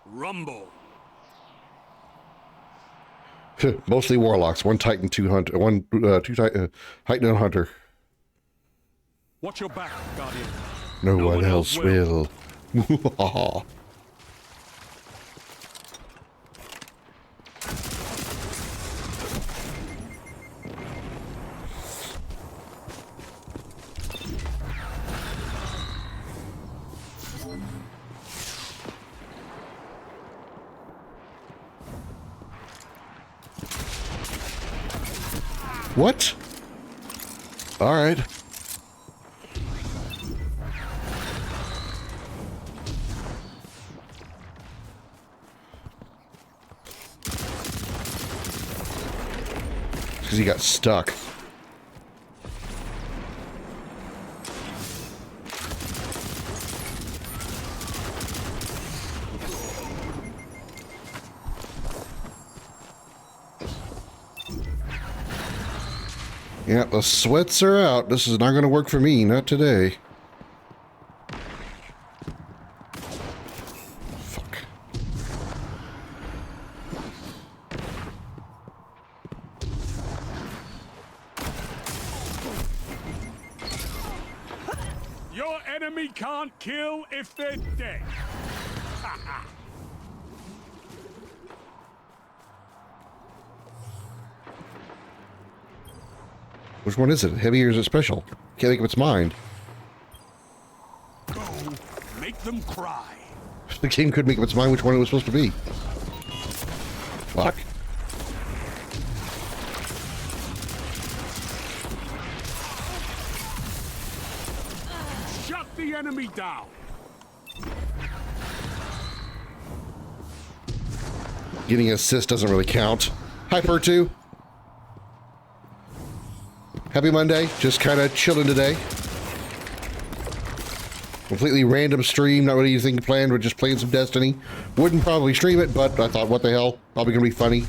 Rumble. Mostly warlocks. One Titan, two hunter. Two Titan and hunter. Watch your back, Guardian. No one else will. What? All right. Because he got stuck. Yeah, the sweats are out. This is not going to work for me. Not today. Fuck. Your enemy can't kill if they're dead. Which one is it? Heavy or is it special? Can't think of its mind. Go, make them cry. The game could make up its mind which one it was supposed to be. Fuck. Shut the enemy down. Getting an assist doesn't really count. Hi, Per2. Happy Monday. Just kind of chilling today. Completely random stream. Not really anything planned. We're just playing some Destiny. Wouldn't probably stream it, but I thought, what the hell? Probably going to be funny.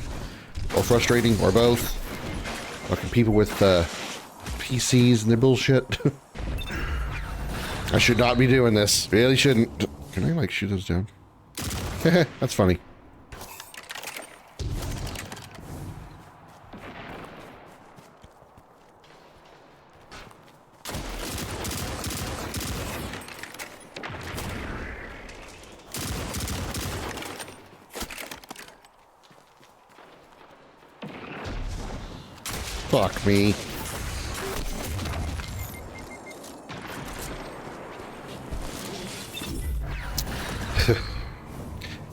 Or frustrating. Or both. Fucking people with PCs and their bullshit. I should not be doing this. Really shouldn't. Can I, like, shoot those down? That's funny. Fuck me.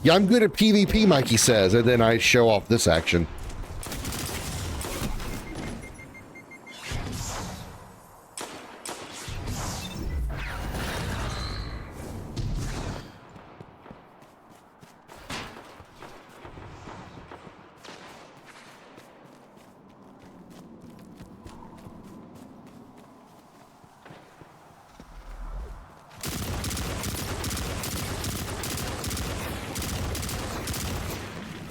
Yeah, I'm good at PvP, Mikey says, and then I show off this action.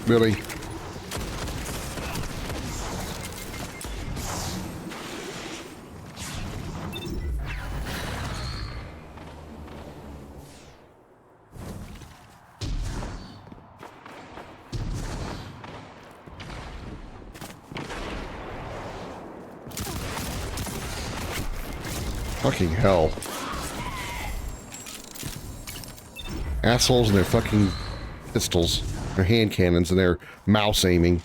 Really? Fucking hell. Assholes and their fucking pistols. Their hand cannons and their mouse aiming.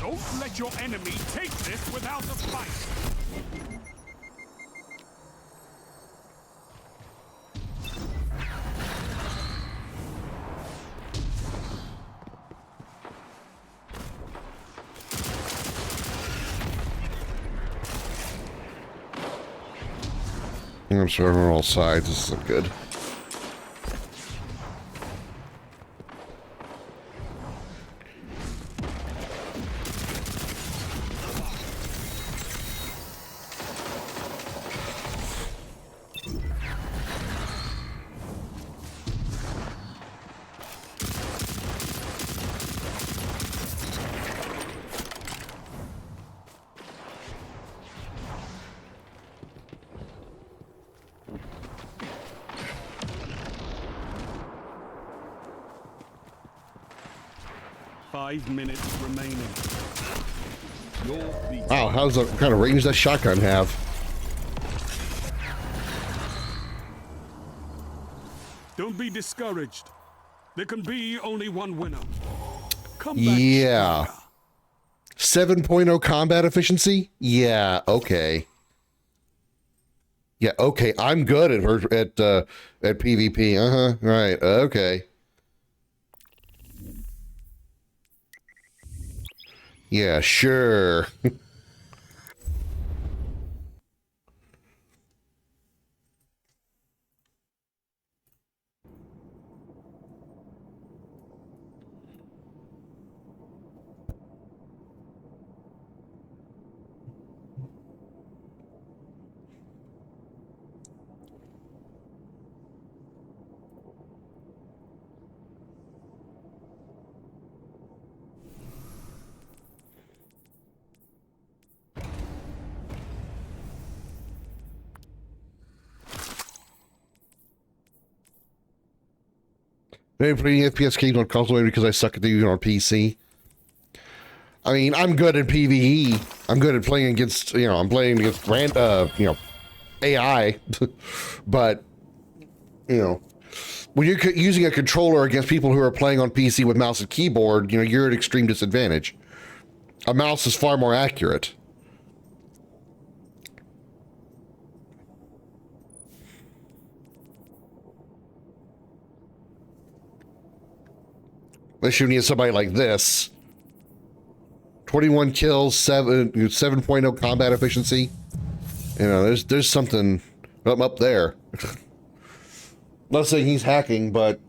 Don't let your enemy take this without a fight. I'm sorry, on all sides. This isn't good. 5 minutes remaining. Wow, how's the what kind of range does that shotgun have? Don't be discouraged. There can be only one winner. Come back. Yeah. 7.0 combat efficiency? Yeah, okay. Yeah, okay. I'm good at PvP. Uh-huh. Right. Okay. Yeah, sure. Maybe putting FPS games on console maybe because I suck at doing it on PC. I mean, I'm good at PvE. I'm good at playing against, I'm playing against AI. But, when you're using a controller against people who are playing on PC with mouse and keyboard, you're at extreme disadvantage. A mouse is far more accurate. Unless you need somebody like this. 21 kills, 7.0 combat efficiency. There's something up there. Not saying he's hacking, but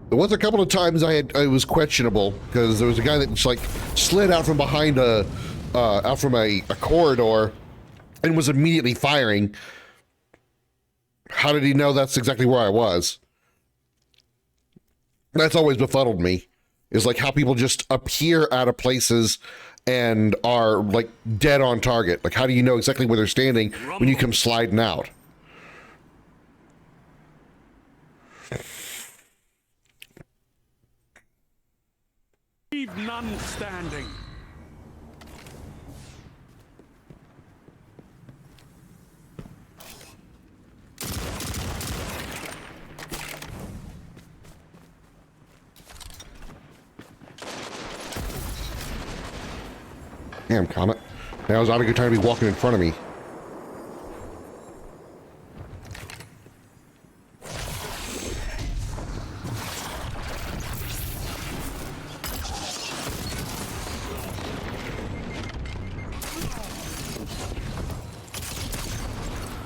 there was a couple of times I was questionable because there was a guy that just like slid out from behind out from a corridor and was immediately firing. How did he know that's exactly where I was? That's always befuddled me. Is like how people just appear out of places and are like dead on target. Like how do you know exactly where they're standing when you come sliding out? Leave none standing. Damn, Comet. Now is Ottaker trying to be walking in front of me.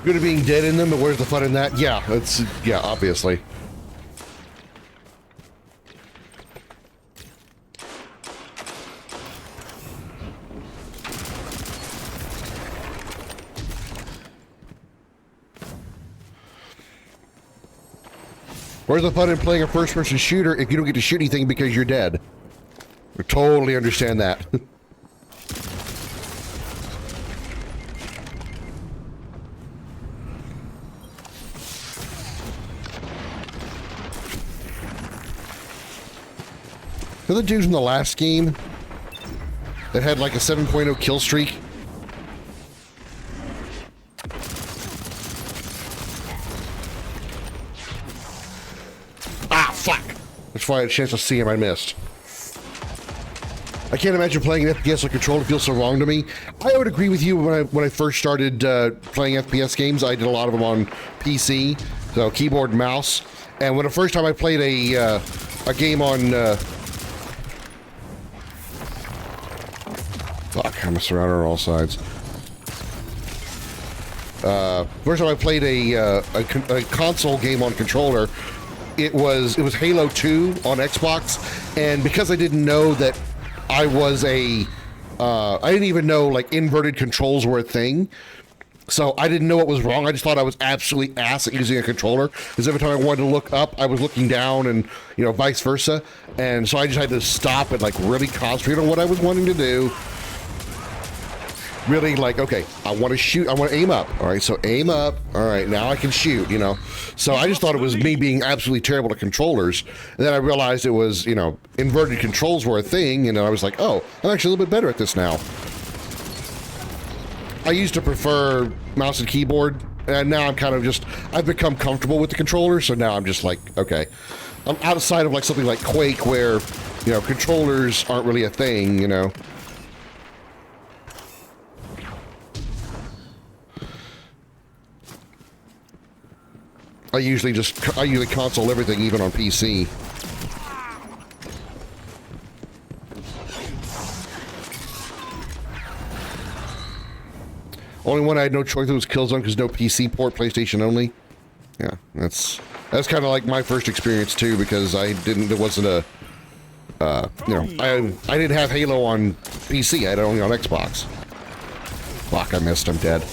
Good at being dead in them, but where's the fun in that? Yeah, obviously. Where's the fun in playing a first-person shooter if you don't get to shoot anything because you're dead? I totally understand that. The dudes in the last game that had like a 7.0 kill streak. Ah, fuck! That's why I had a chance to see him, I missed. I can't imagine playing an FPS on controller feels so wrong to me. I would agree with you when I first started playing FPS games. I did a lot of them on PC, so keyboard and mouse. And when the first time I played a game on fuck, I'm surrounded on all sides. First time I played a console game on controller, it was Halo 2 on Xbox, and because I didn't know that I was I didn't even know like inverted controls were a thing. So I didn't know what was wrong. I just thought I was absolutely ass at using a controller, because every time I wanted to look up, I was looking down, and vice versa. And so I just had to stop and like really concentrate on what I was wanting to do. Really, like, okay, I want to shoot, I want to aim up. All right, so aim up. All right, now I can shoot, So I just thought it was me being absolutely terrible at controllers. And then I realized it was, inverted controls were a thing, and I was like, oh, I'm actually a little bit better at this now. I used to prefer mouse and keyboard, and now I'm kind of I've become comfortable with the controller, so now I'm just like, okay. I'm outside of like something like Quake where, controllers aren't really a thing, I usually console everything, even on PC. Only one I had no choice was Killzone, because no PC port, PlayStation only. Yeah, that's kind of like my first experience too, because I didn't have Halo on PC. I had it only on Xbox. Fuck, I missed him dead.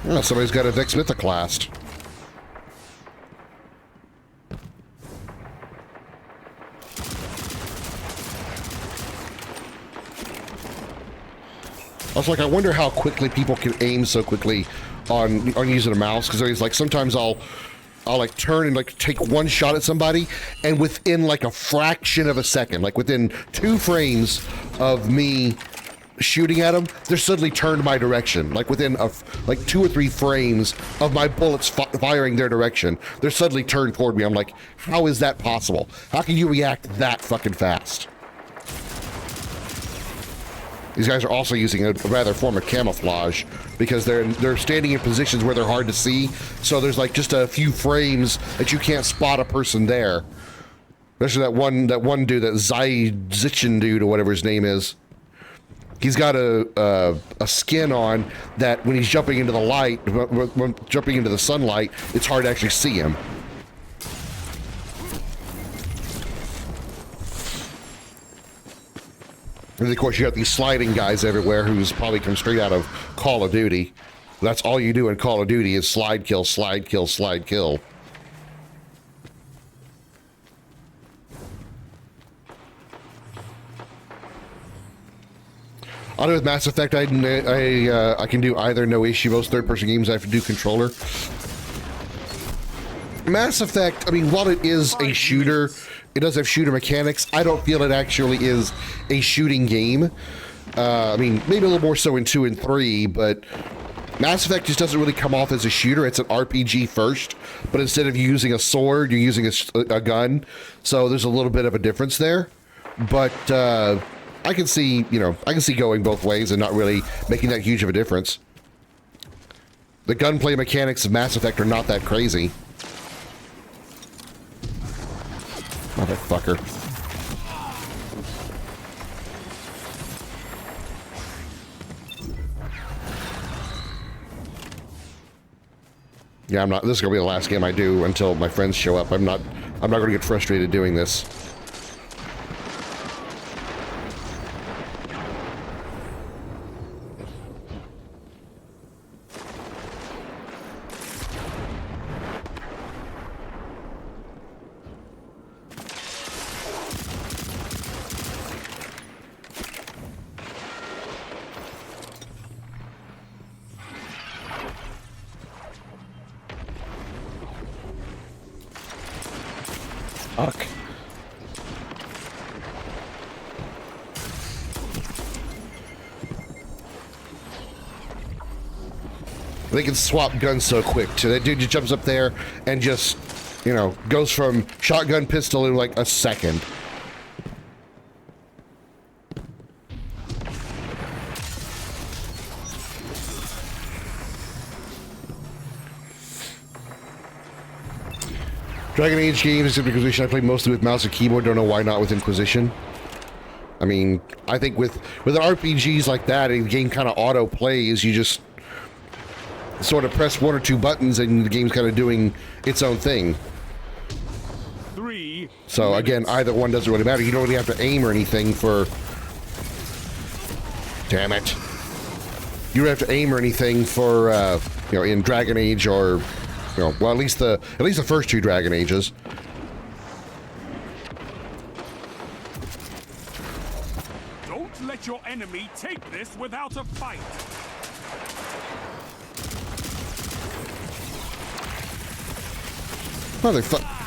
Oh, somebody's got a Vex Mythoclast. I was like, I wonder how quickly people can aim so quickly on using a mouse, because it's like sometimes I'll like turn and like take one shot at somebody, and within like a fraction of a second, like within 2 frames of me shooting at them, they're suddenly turned my direction. Like within like 2 or 3 frames of my bullets firing their direction, they're suddenly turned toward me. I'm like, how is that possible? How can you react that fucking fast? These guys are also using a rather form of camouflage, because they're standing in positions where they're hard to see. So there's like just a few frames that you can't spot a person there. Especially that one dude, that Zichin dude or whatever his name is. He's got a skin on that when he's jumping into the light, when jumping into the sunlight, it's hard to actually see him. And of course, you got these sliding guys everywhere who's probably come straight out of Call of Duty. That's all you do in Call of Duty is slide kill, slide kill, slide kill. I know with Mass Effect, I can do either, no issue. Most third-person games I have to do controller. Mass Effect, I mean, while it is a shooter, it does have shooter mechanics. I don't feel it actually is a shooting game. I mean, maybe a little more so in 2 and 3, but Mass Effect just doesn't really come off as a shooter. It's an RPG first, but instead of using a sword, you're using a gun. So there's a little bit of a difference there. But I can see, I can see going both ways and not really making that huge of a difference. The gunplay mechanics of Mass Effect are not that crazy. Motherfucker. Yeah, this is gonna be the last game I do until my friends show up. I'm not gonna get frustrated doing this. Fuck. They can swap guns so quick too. That dude just jumps up there and just, goes from shotgun pistol in like a second. Dragon Age games, except Inquisition, I play mostly with mouse and keyboard. Don't know why not with Inquisition. I mean, I think with RPGs like that, the game kind of auto plays. You just sort of press 1 or 2 buttons, and the game's kind of doing its own thing. So again, either one doesn't really matter. You don't really have to aim or anything for Damn it. You don't have to aim or anything for, you know, in Dragon Age or, you know, well, at least the first 2 Dragon Ages. Don't let your enemy take this without a fight. Motherfucker.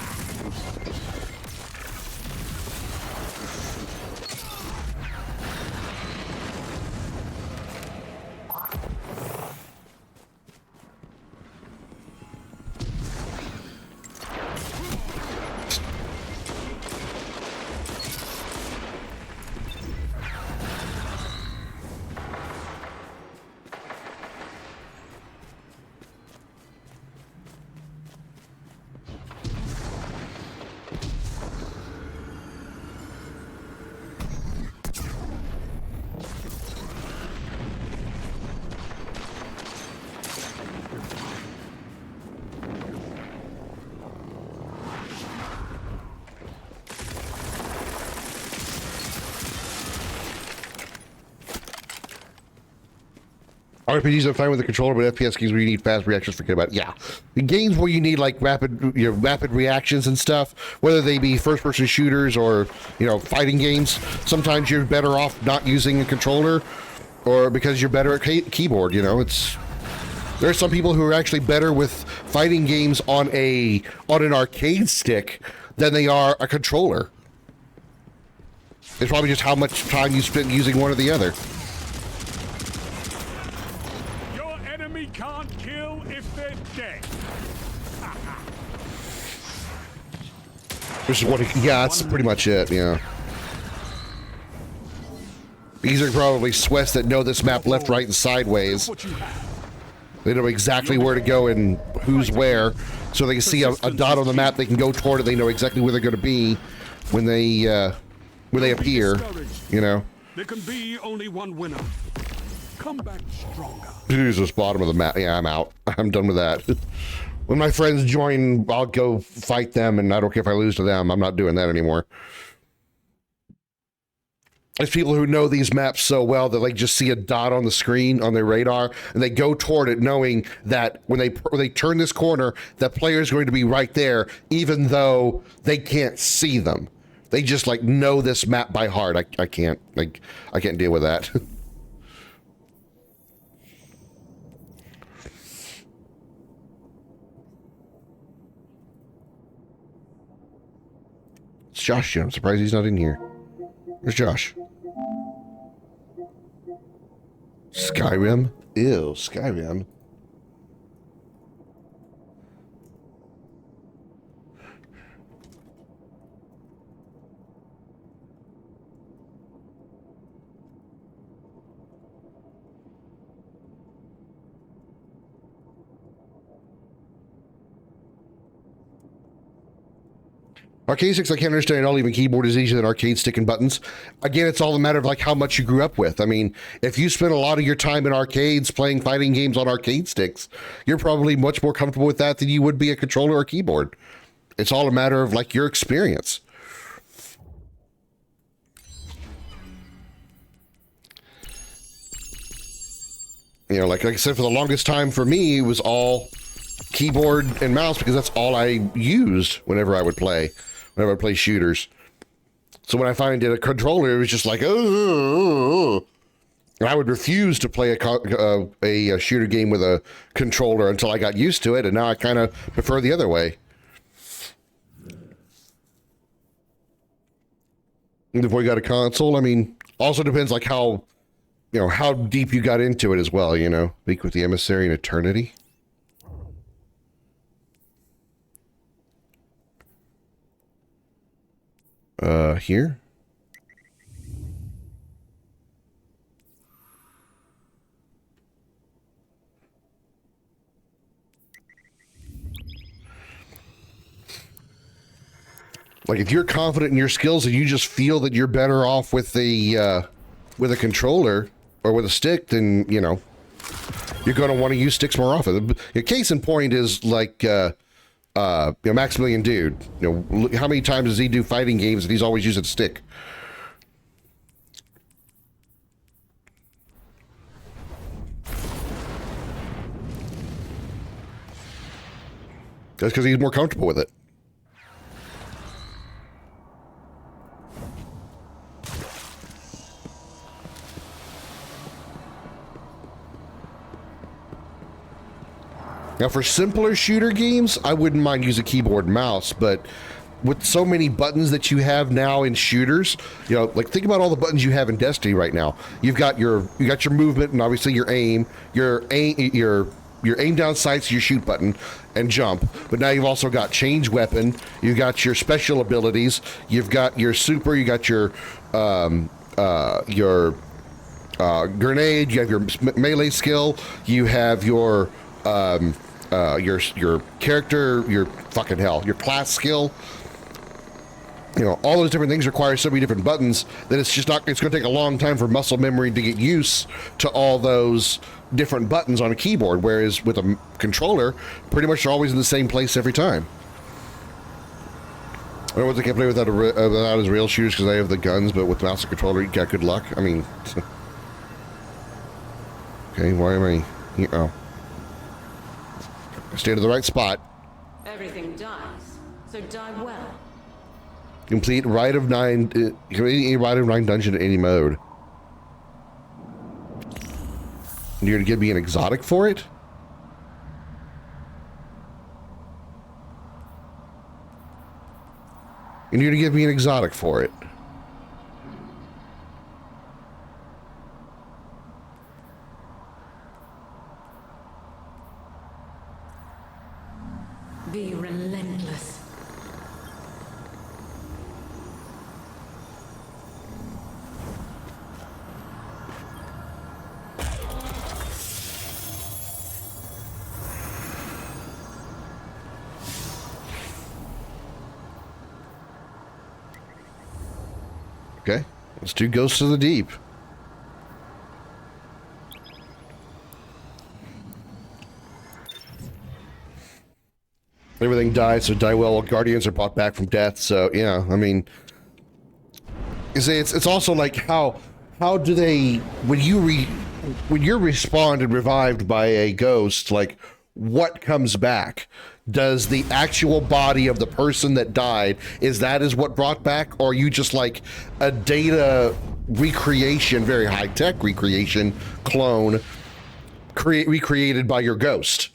RPGs are fine with the controller, but FPS games where you need fast reactions, forget about it. Yeah, the games where you need like rapid reactions and stuff, whether they be first-person shooters or, you know, fighting games, sometimes you're better off not using a controller, or because you're better at keyboard. You know, there are some people who are actually better with fighting games on an arcade stick than they are a controller. It's probably just how much time you spend using one or the other. Can't kill if they're dead. Which is what? Yeah, that's pretty much it. Yeah. These are probably Swiss that know this map left, right, and sideways. They know exactly where to go and who's where, so they can see a dot on the map. They can go toward it. They know exactly where they're going to be when they appear. You know. There can be only one winner. Come back stronger. Jesus, bottom of the map. Yeah, I'm out. I'm done with that. When my friends join, I'll go fight them, and I don't care if I lose to them. I'm not doing that anymore. There's people who know these maps so well that they just see a dot on the screen on their radar, and they go toward it knowing that when they turn this corner, that player is going to be right there, even though they can't see them. They just like know this map by heart. I can't deal with that. It's Josh here. I'm surprised he's not in here. Where's Josh? Skyrim? Ew, Skyrim. Arcade sticks, I can't understand at all. Even keyboard is easier than arcade stick and buttons. Again, it's all a matter of like how much you grew up with. I mean, if you spent a lot of your time in arcades playing fighting games on arcade sticks, you're probably much more comfortable with that than you would be a controller or keyboard. It's all a matter of like your experience. You know, like I said, for the longest time for me, it was all keyboard and mouse because that's all I used whenever I would play. Whenever I play shooters. So when I finally did a controller, it was just like, oh. And I would refuse to play a shooter game with a controller until I got used to it, and now I kind of prefer the other way. And before you got a console, I mean, also depends like how, you know, how deep you got into it as well, you know. Speak with the Emissary in Eternity. Here. Like if you're confident in your skills and you just feel that you're better off with a controller or with a stick, then, you know, you're going to want to use sticks more often. The case in point is like, you know, Maximilian Dude. You know, how many times does he do fighting games and he's always using a stick? That's because he's more comfortable with it. Now, for simpler shooter games, I wouldn't mind using keyboard and mouse, but with so many buttons that you have now in shooters, you know, like think about all the buttons you have in Destiny right now. You got your movement and obviously your aim, your aim down sights, your shoot button, and jump. But now you've also got change weapon. You've got your special abilities. You've got your super. You got your grenade. You have your melee skill. You have your character, your fucking hell, your class skill. You know, all those different things require so many different buttons that it's just not, it's going to take a long time for muscle memory to get used to all those different buttons on a keyboard, whereas with a controller, pretty much they're always in the same place every time. I know what they can't play without as real shooters because they have the guns, but with mouse and controller, you got good luck. I mean, okay, why am I, you know, stay to the right spot. Everything dies, so die well. Complete Rite of 9, complete any Rite of 9 dungeon in any mode. And you're gonna give me an exotic for it? And you're gonna give me an exotic for it? Be relentless. Okay, let's do Ghosts of the Deep. Everything dies, so die well. Guardians are brought back from death. So yeah, I mean, it's also like how do they when you're respawned and revived by a ghost, like what comes back? Does the actual body of the person that died, is what brought back, or are you just like a data recreation, very high tech recreation clone recreated by your ghost?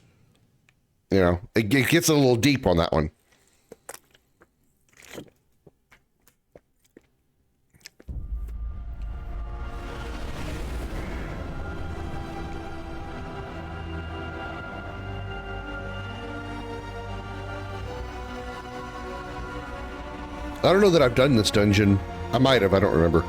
You know, it gets a little deep on that one. I don't know that I've done this dungeon. I might have, I don't remember.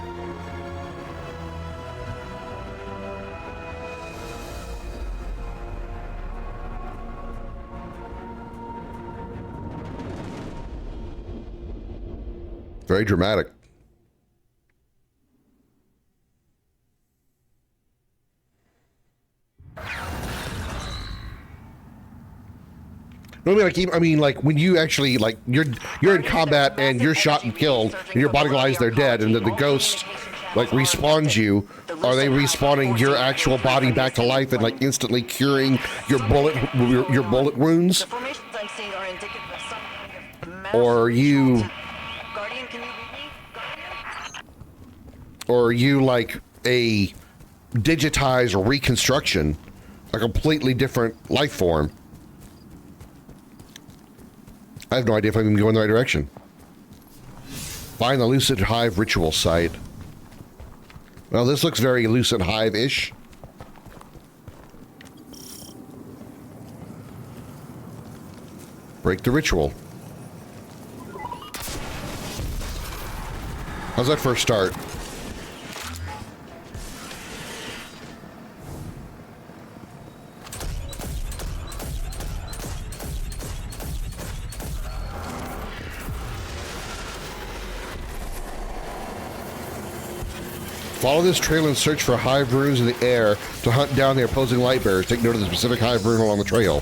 Very dramatic. No, I mean, like when you actually like you're in combat and you're shot and killed, and your body lies there dead, and then the ghost like respawns you. Are they respawning your actual body back to life and like instantly curing your bullet wounds? Or are you like a digitized or reconstruction, a completely different life form? I have no idea if I'm even going the right direction. Find the Lucid Hive ritual site. Well, this looks very Lucid Hive-ish. Break the ritual. How's that first start? Follow this trail and search for hive runes in the air to hunt down the opposing light bearers. Take note of the specific hive rune along the trail.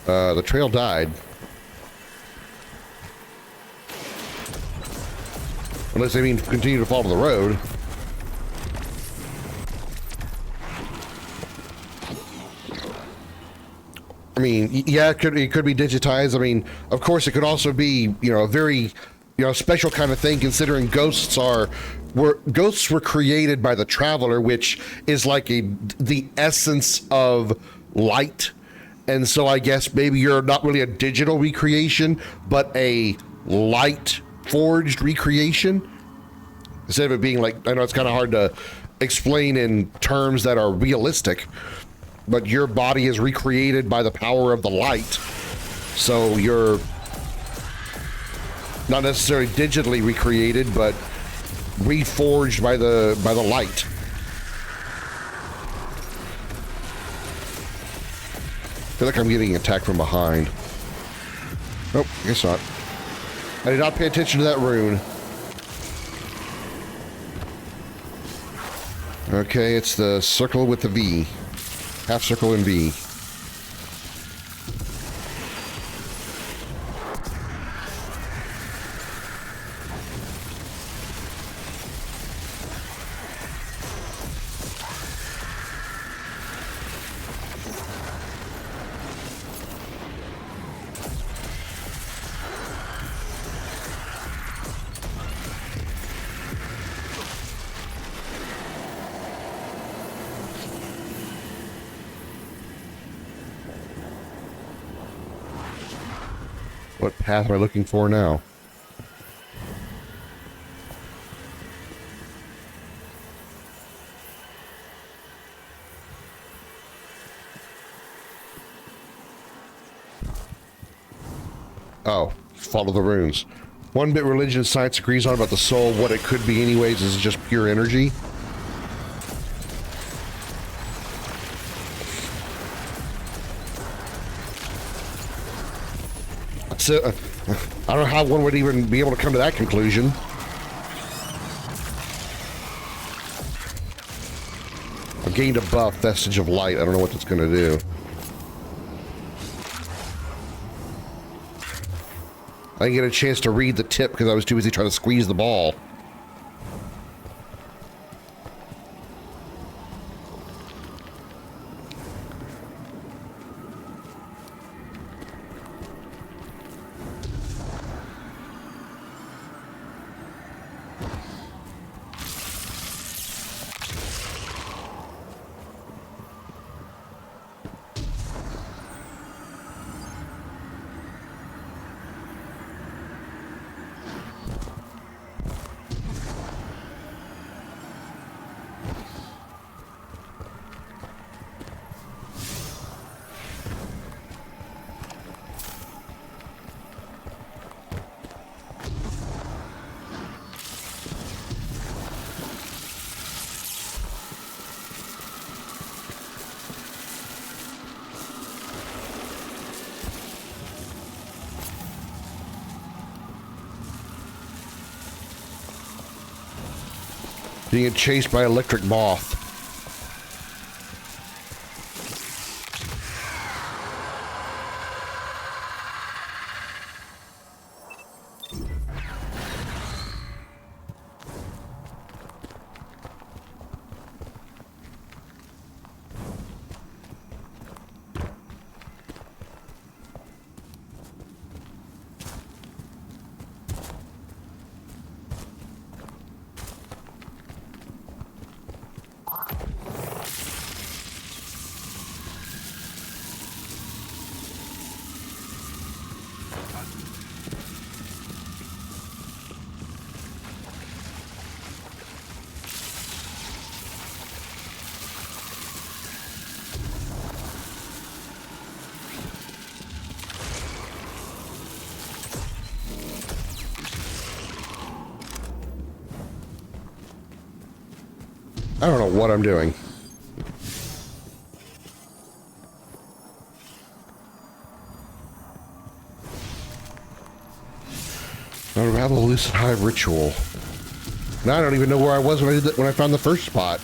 The trail died. Unless they mean continue to follow the road. I mean, yeah, it could be digitized. I mean, of course, it could also be, you know, a very, you know, special kind of thing, considering ghosts were created by the Traveler, which is like the essence of light. And so I guess maybe you're not really a digital recreation, but a light forged recreation. Instead of it being like, I know it's kind of hard to explain in terms that are realistic, but your body is recreated by the power of the light. So you're not necessarily digitally recreated, but reforged by the light. I feel like I'm getting attacked from behind. Nope, I guess not. I did not pay attention to that rune. Okay, it's the circle with the V. Half circle and V. What path am I looking for now? Oh, follow the runes. One bit religion and science agrees on about the soul. What it could be anyways is just pure energy. So, I don't know how one would even be able to come to that conclusion. I've gained a buff, Vestige of Light. I don't know what that's going to do. I didn't get a chance to read the tip because I was too busy trying to squeeze the ball. Being chased by electric moth. I don't know what I'm doing. Unravel the Lucid Hive ritual. Now I don't even know where I was when I did that, when I found the first spot.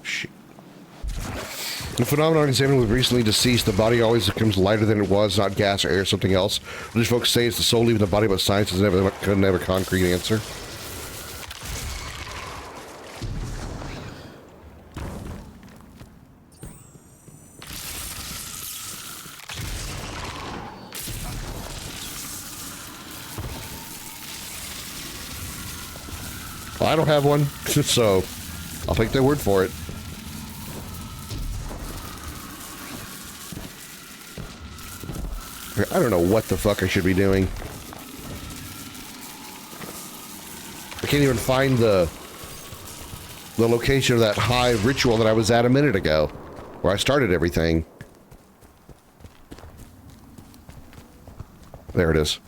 Shit. The phenomenon examined with recently deceased, the body always becomes lighter than it was, not gas or air, something else. These folks say it's the soul leaving the body, but science has couldn't have a concrete answer. Well, I don't have one, so I'll take their word for it. I don't know what the fuck I should be doing. I can't even find the location of that hive ritual that I was at a minute ago, where I started everything. There it is.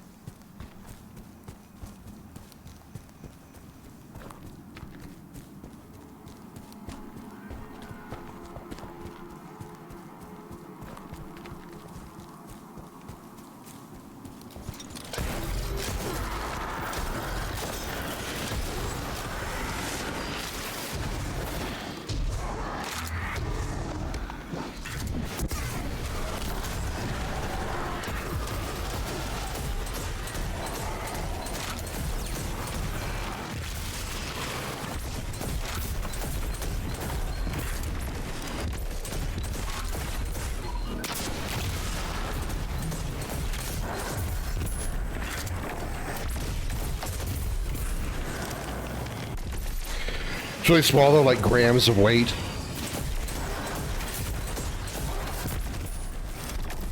It's really small though, like grams of weight.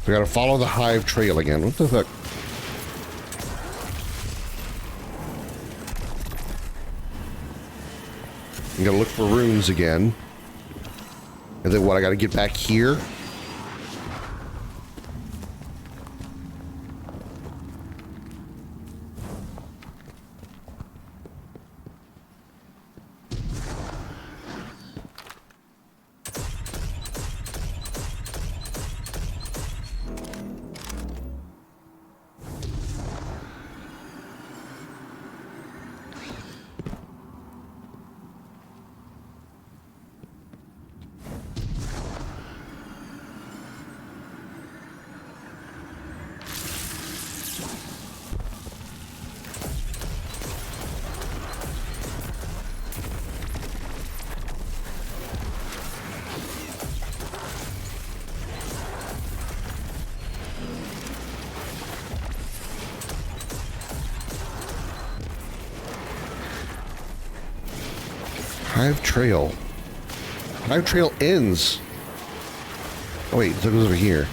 We gotta follow the hive trail again. What the fuck? You gotta look for runes again. And then what, I gotta get back here? Hive trail. Hive trail ends. Oh wait, it goes over here.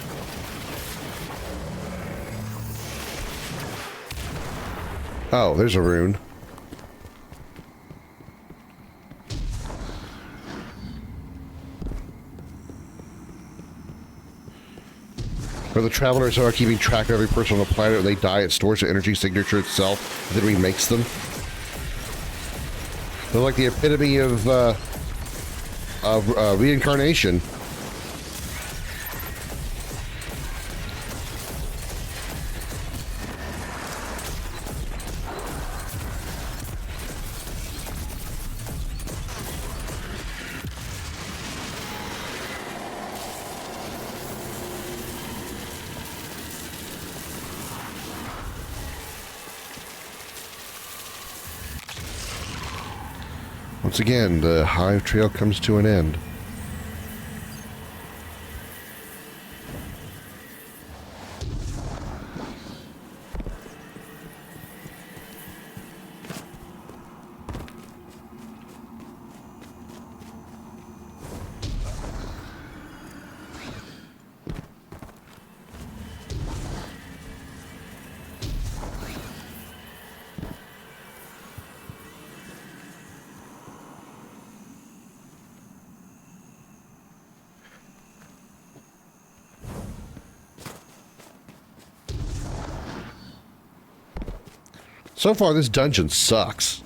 Oh, there's a rune. Where the travelers are keeping track of every person on the planet. When they die, it stores the energy signature itself, and then remakes them. They're like the epitome of reincarnation. Once again, the hive trail comes to an end. So far, this dungeon sucks.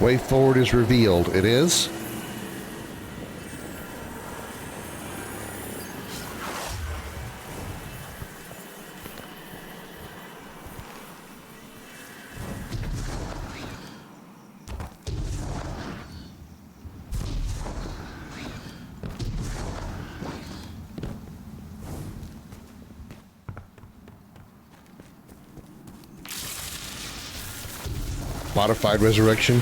Way forward is revealed. It is? Modified resurrection.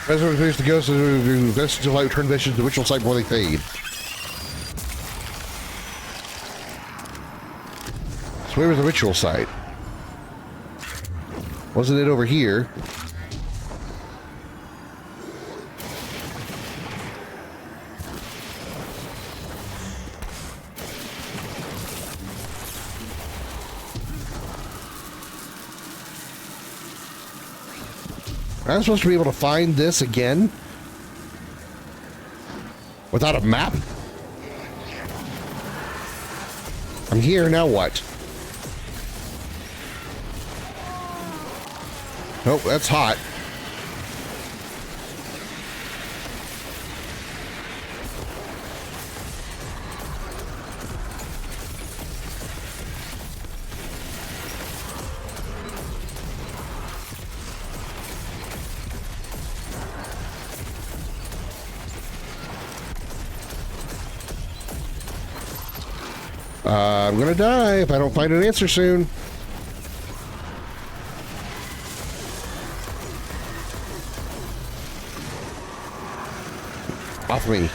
Resurrect the ghost of vestige of light, return vestige to the ritual site before they fade. So where was the ritual site? Wasn't it over here? I'm supposed to be able to find this again? Without a map? I'm here, now what? Oh, that's hot. I'm gonna die if I don't find an answer soon. Off me.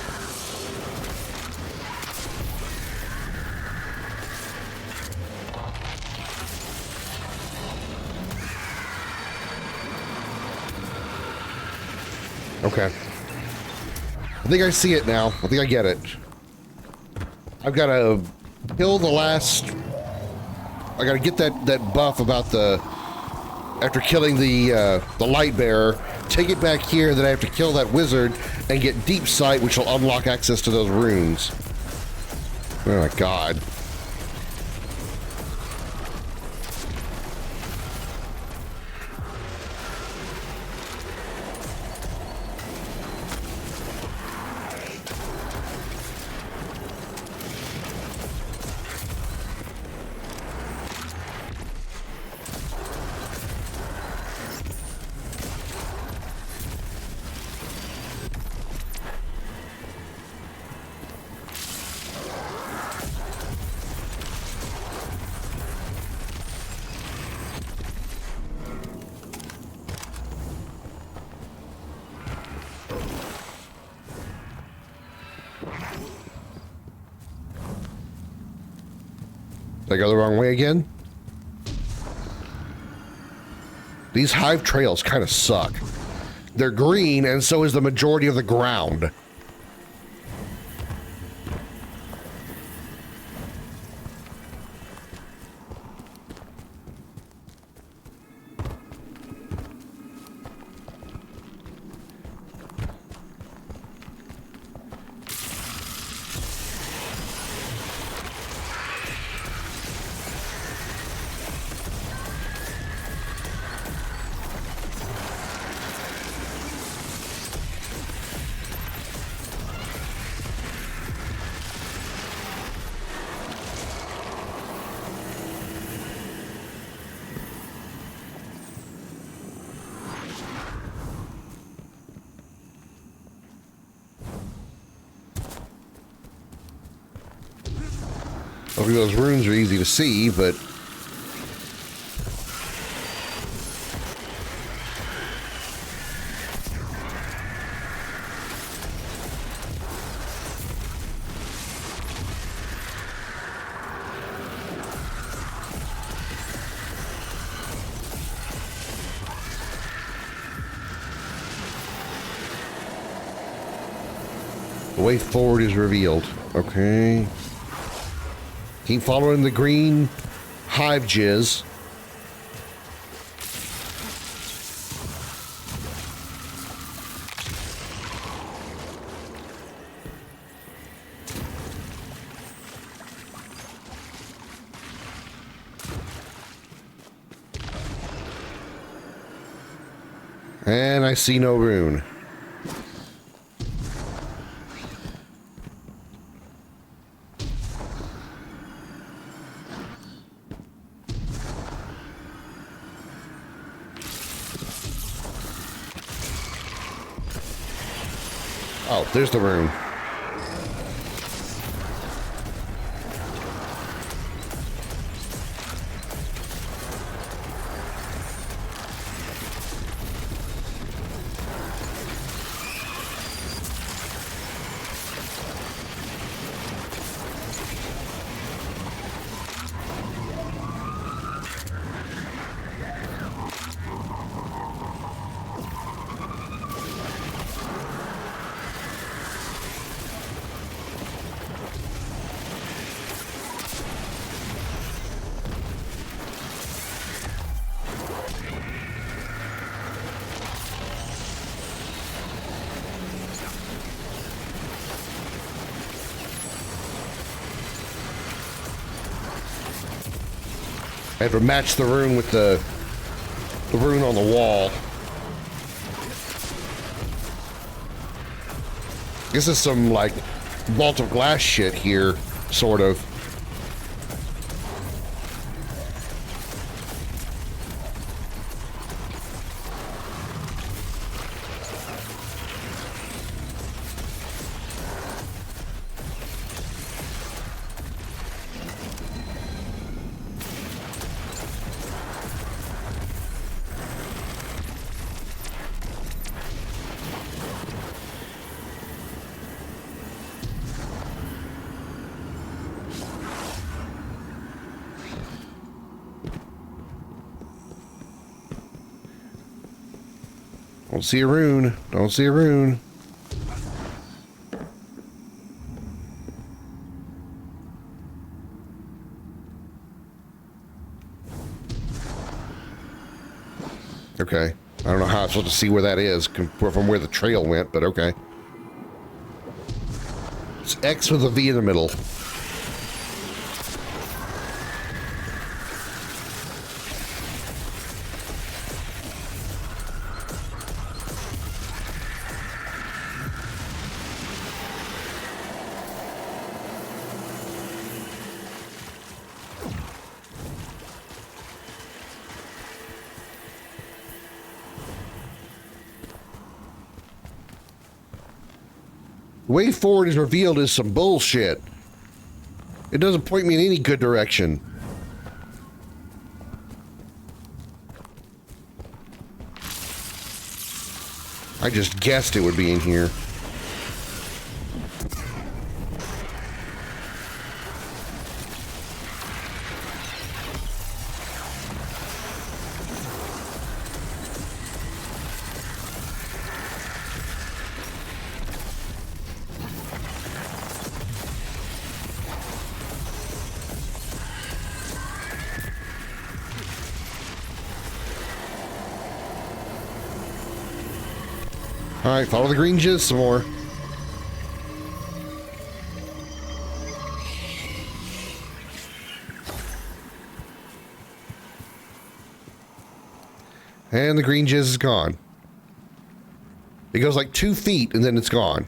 Okay. I think I see it now. I think I get it. I've got to kill the last... I got to get that buff about the... After killing the light bearer, take it back here, then I have to kill that wizard and get deep sight, which will unlock access to those runes. Oh my god. Did I go the wrong way again? These hive trails kind of suck. They're green, and so is the majority of the ground. Hopefully those runes are easy to see, but... The way forward is revealed. Okay. Keep following the green hive jizz. And I see no rune. Oh, there's the rune. I have to match the rune with the rune on the wall. This is some, like, vault of glass shit here, sort of. Don't see a rune. Don't see a rune. Okay. I don't know how I'm supposed to see where that is from where the trail went, but okay. It's X with a V in the middle. The way forward is revealed is some bullshit. It doesn't point me in any good direction. I just guessed it would be in here. Alright, follow the green jizz some more. And the green jizz is gone. It goes like 2 feet and then it's gone.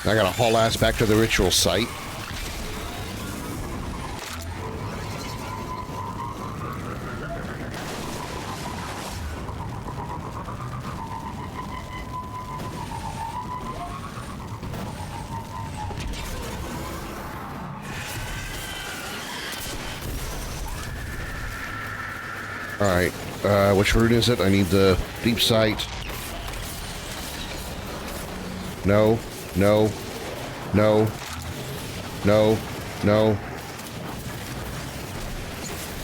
I gotta haul ass back to the ritual site. Alright, which route is it? I need the deep sight. No. No. No. No. No.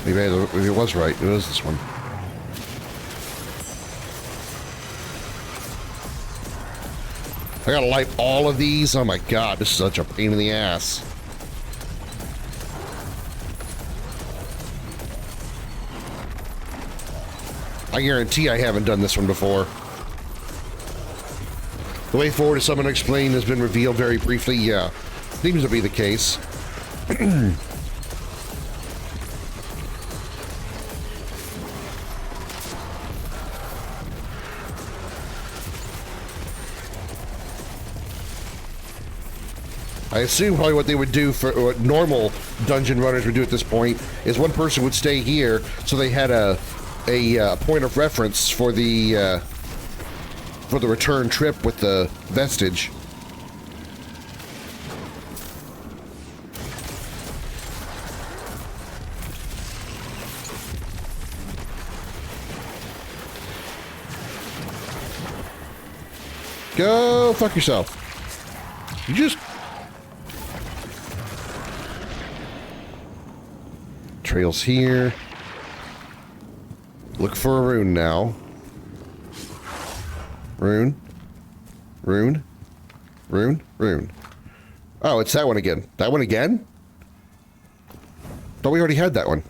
Maybe it was right. It was this one. I gotta light all of these? Oh my god, this is such a pain in the ass. I guarantee I haven't done this one before. The way forward, as someone explained, has been revealed very briefly. Yeah, seems to be the case. I assume probably what they would do for what normal dungeon runners would do at this point is one person would stay here so they had a point of reference for the return trip with the vestige. Go fuck yourself. You just... Trails here. Look for a rune now. Rune. Rune. Rune. Rune. Oh, it's that one again. That one again? Thought we already had that one.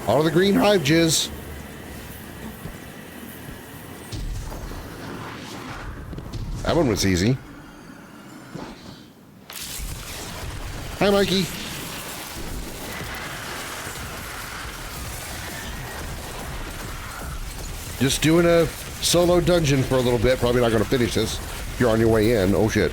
All of the green hive jizz. That one was easy. Hi, Mikey. Just doing a solo dungeon for a little bit. Probably not going to finish this. If you're on your way in. Oh, shit.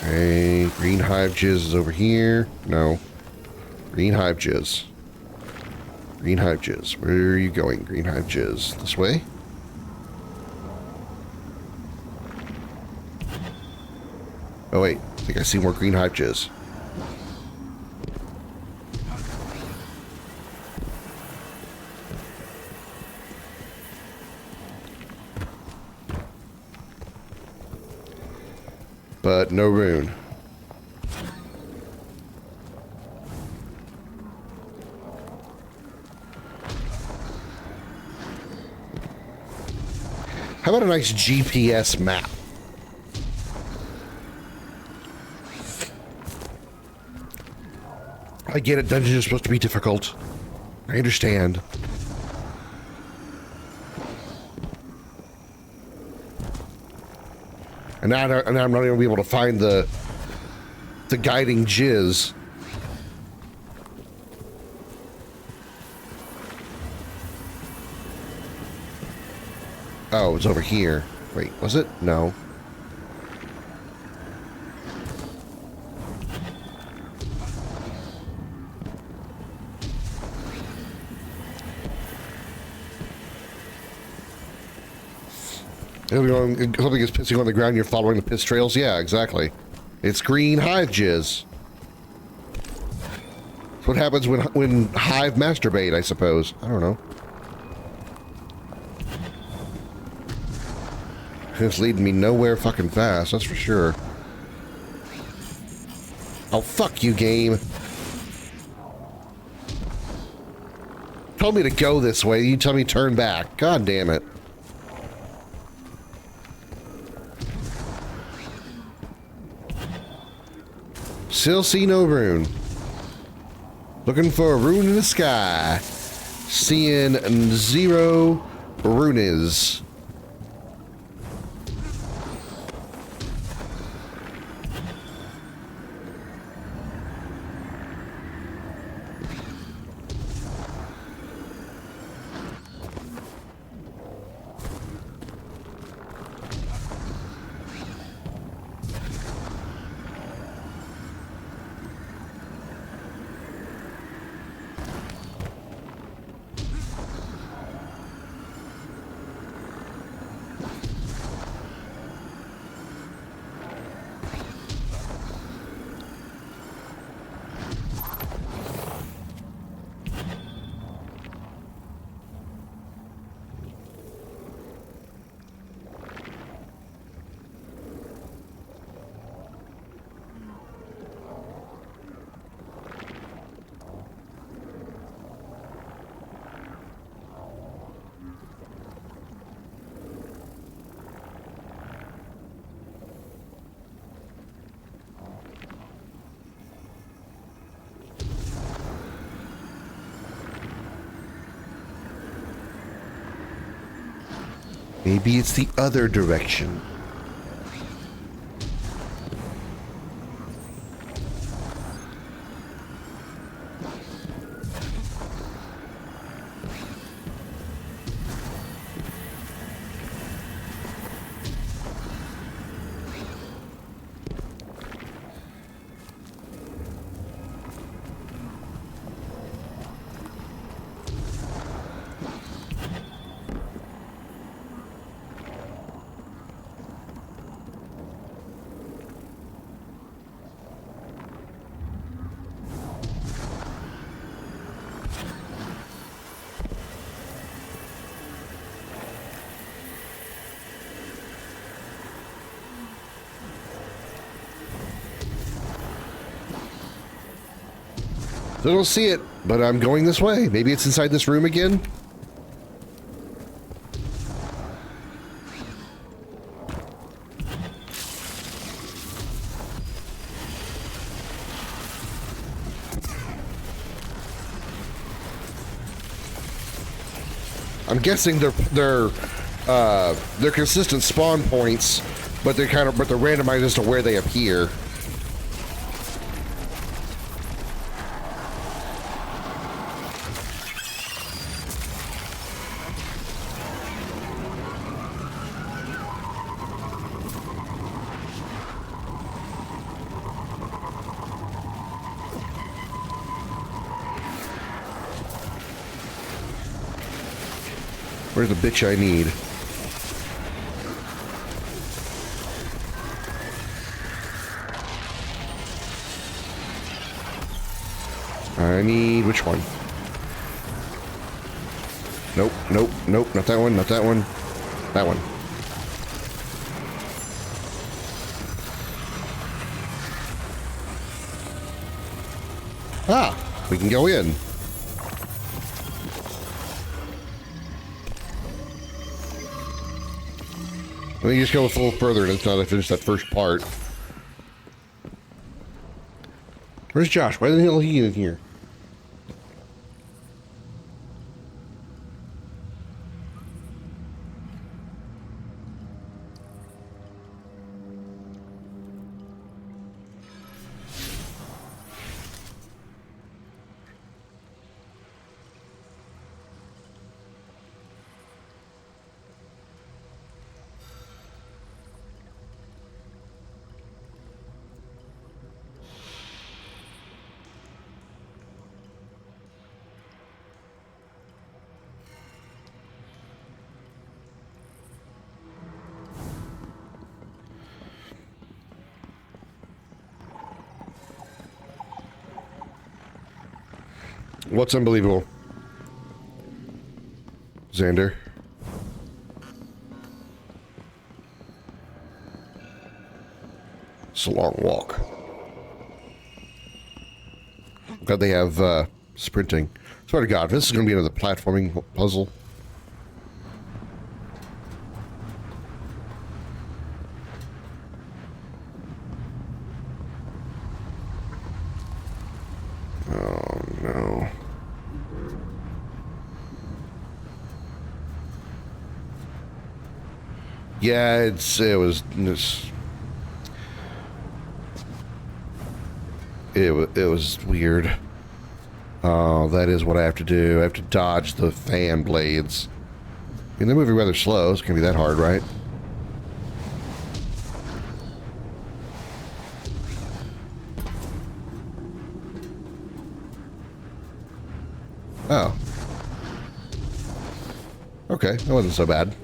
Okay, green hive jizz is over here. No. Green hive jizz. Green hive jizz. Where are you going, green hive jizz? This way? Oh wait, I think I see more green hive jizz. But no rune. How about a nice GPS map? I get it, dungeons are supposed to be difficult. I understand. And now I'm not going to be able to find the guiding jizz. Oh, it's over here. Wait, was it? No. Something is pissing on the ground, you're following the piss trails? Yeah, exactly. It's green hive jizz. That's what happens when hive masturbate, I suppose. I don't know. It's leading me nowhere fucking fast, that's for sure. Oh, fuck you, game. Told me to go this way, you tell me turn back. God damn it. Still see no rune. Looking for a rune in the sky. Seeing 0 runes. Maybe it's the other direction. I don't see it, but I'm going this way. Maybe it's inside this room again? I'm guessing they're consistent spawn points, but they're randomized as to where they appear. Where's the bitch I need? I need which one? Nope, nope, nope, not that one, not that one. That one. Ah, we can go in. Let me just go a little further until I finish that first part. Where's Josh? Why the hell is he in here? What's unbelievable? Xander. It's a long walk. Glad they have sprinting. Swear to God, this is going to be another platforming puzzle. Oh no. Yeah, it was weird. Oh, that is what I have to do. I have to dodge the fan blades. I mean, they're moving rather slow. It's gonna be that hard, right? Oh. Okay, that wasn't so bad.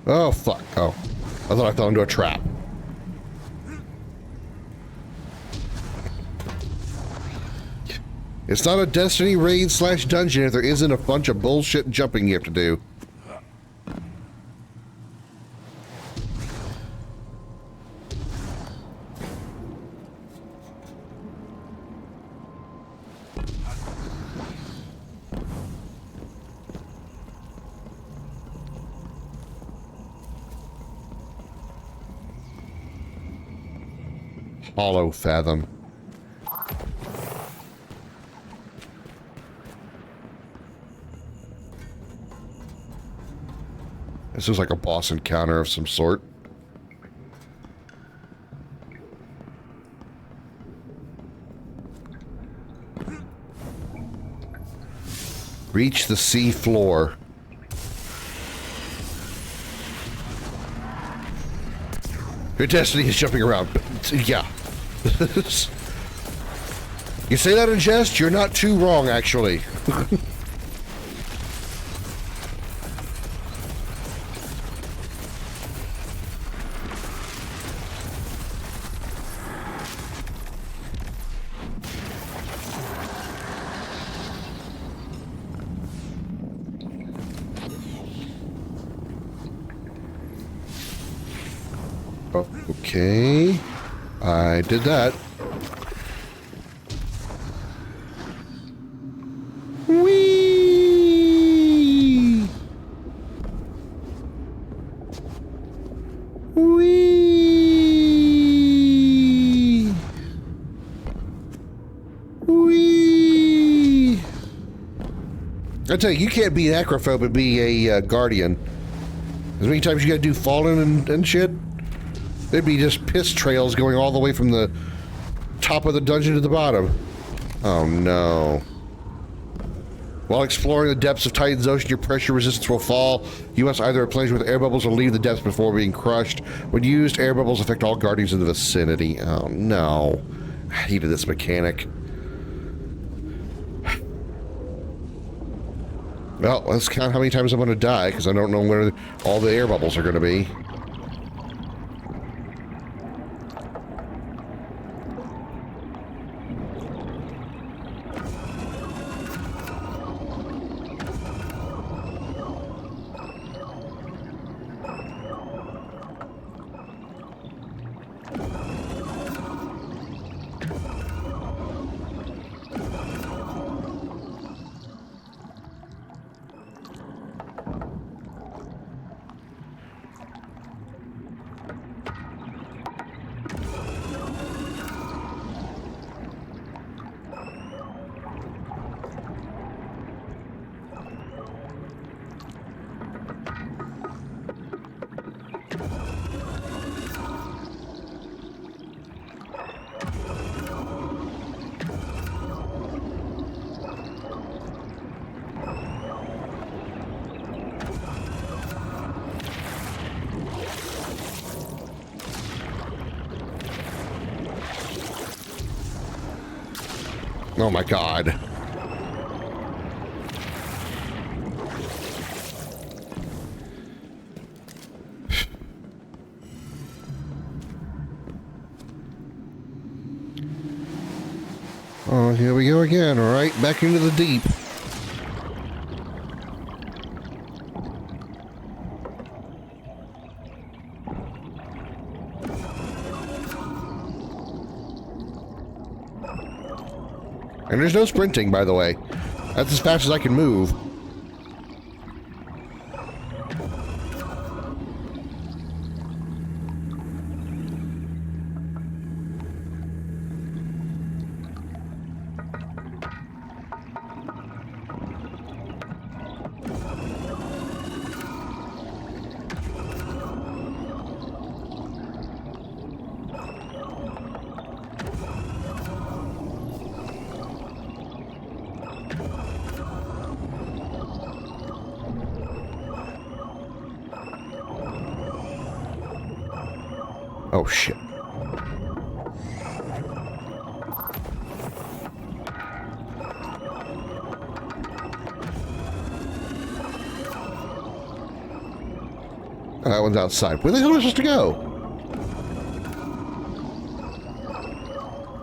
Oh, fuck. Oh. I thought I fell into a trap. It's not a Destiny raid / dungeon if there isn't a bunch of bullshit jumping you have to do. Hollow Fathom. This is like a boss encounter of some sort. Reach the sea floor. Your destiny is jumping around. Yeah. You say that in jest, you're not too wrong, actually. Okay, I did that. Whee! Whee! Whee! I tell you, you can't be an acrophobe and be a guardian. As many times you gotta do falling and shit. There'd be just piss trails going all the way from the top of the dungeon to the bottom. Oh no. While exploring the depths of Titan's Ocean, your pressure resistance will fall. You must either replenish with air bubbles or leave the depths before being crushed. When used, air bubbles affect all guardians in the vicinity. Oh no. I hated this mechanic. Well, let's count how many times I'm going to die, because I don't know where all the air bubbles are going to be. Oh my god. Oh, here we go again, alright, back into the deep. And there's no sprinting, by the way. That's as fast as I can move. Oh, shit. Oh, that one's outside. Where the hell am I supposed to go?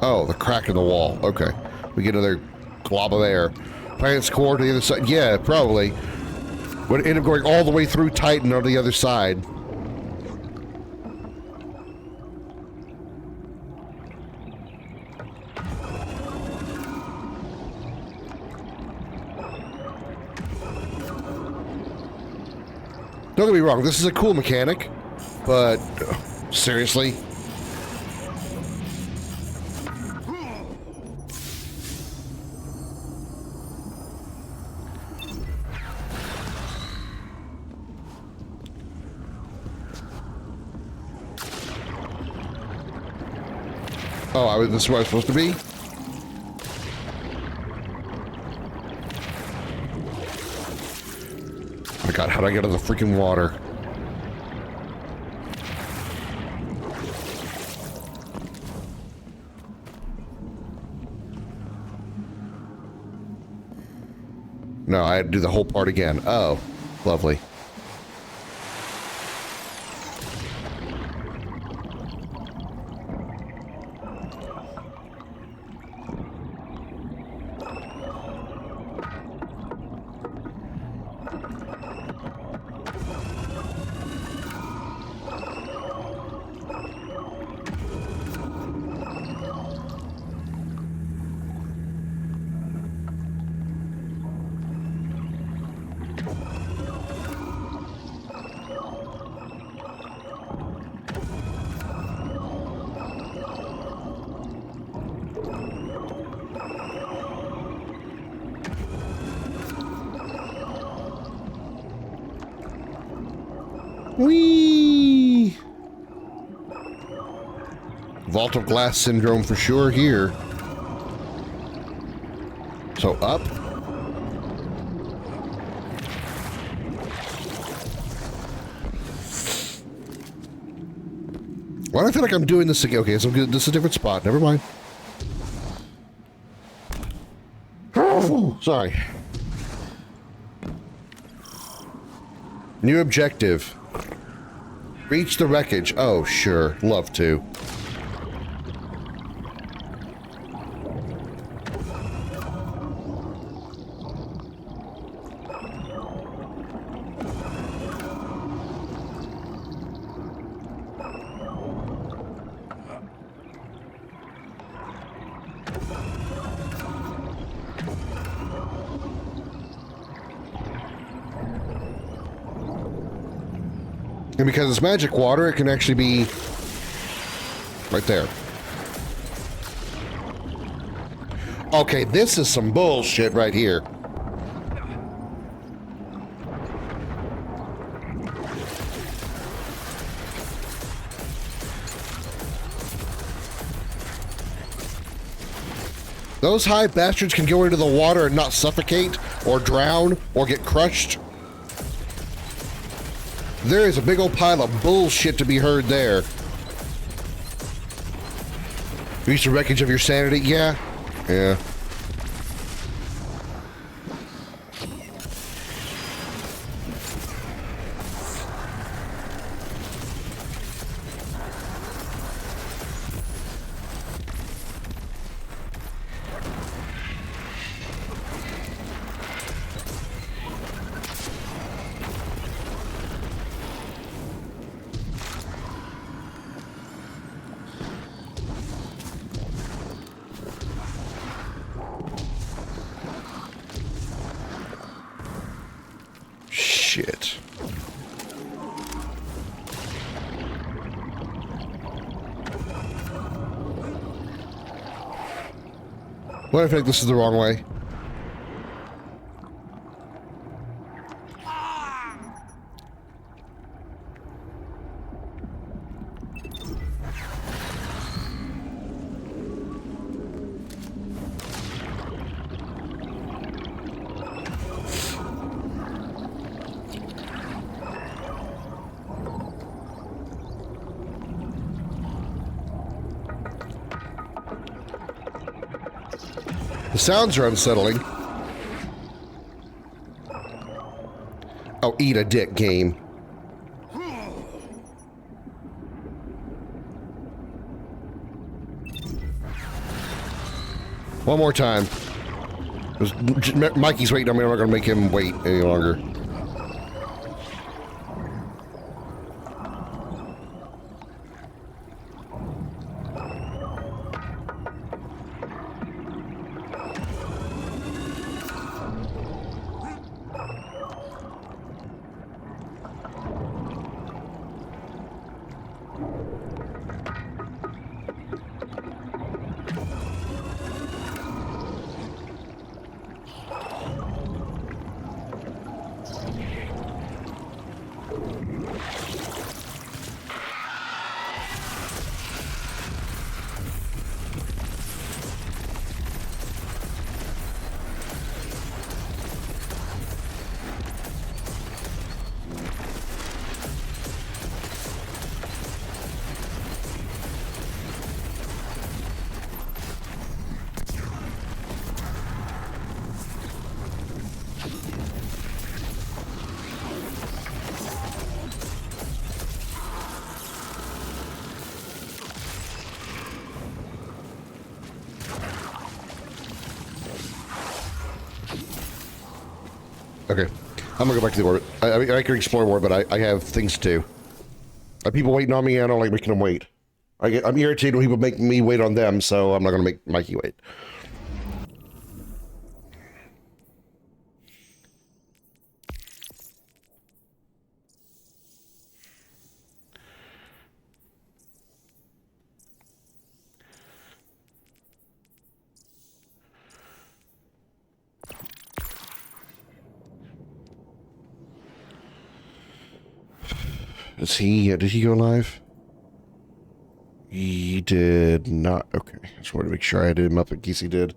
Oh, the crack in the wall. Okay. We get another glob of air. Planet's core to the other side. Yeah, probably. Would end up going all the way through Titan on the other side. Don't get me wrong, this is a cool mechanic, but seriously? Oh, this is where I'm supposed to be? Oh my god, how do I get out of the freaking water? No, I had to do the whole part again. Oh, lovely. Whee! Vault of Glass syndrome for sure here. So up. Why do I feel like I'm doing this again? Okay, so this is a different spot. Never mind. Sorry. New objective. Reach the wreckage. Oh, sure. Love to. And because it's magic water, it can actually be right there. Okay, this is some bullshit right here. Those high bastards can go into the water and not suffocate or drown or get crushed. There is a big old pile of bullshit to be heard there. Reach the wreckage of your sanity? Yeah. Yeah. Shit. What if I think this is the wrong way? The sounds are unsettling. Oh, eat a dick, game. One more time. Mikey's waiting on me. I'm not going to make him wait any longer. Okay. I'm gonna go back to the orbit. I can explore more, but I have things to do. Are people waiting on me? I don't like making them wait. I'm irritated when people make me wait on them, so I'm not gonna make Mikey wait. Is he, did he go live? He did not. Okay, I just wanted to make sure I had him up in case he did.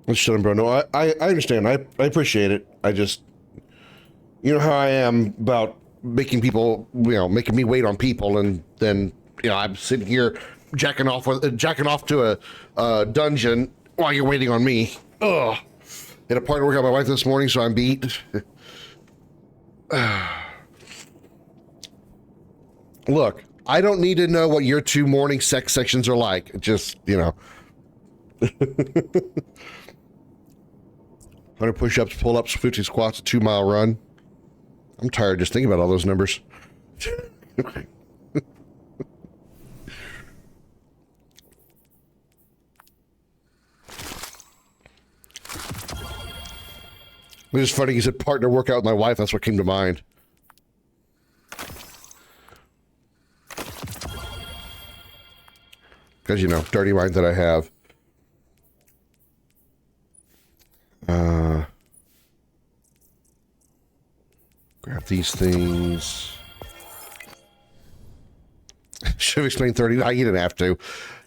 Let's shut him, bro. No, I understand. I appreciate it. I just, you know how I am about making people, making me wait on people, and then, I'm sitting here jacking off to a dungeon while you're waiting on me. Ugh. Had a party workout with my wife this morning, so I'm beat. Look, I don't need to know what your 2 morning sex sections are like. Just, 100 push-ups, pull-ups, 50 squats, a 2-mile run. I'm tired just thinking about all those numbers. It was funny, you said partner workout with my wife, that's what came to mind. Because, dirty mind that I have. Grab these things. Should have explained 30. No, you didn't have to.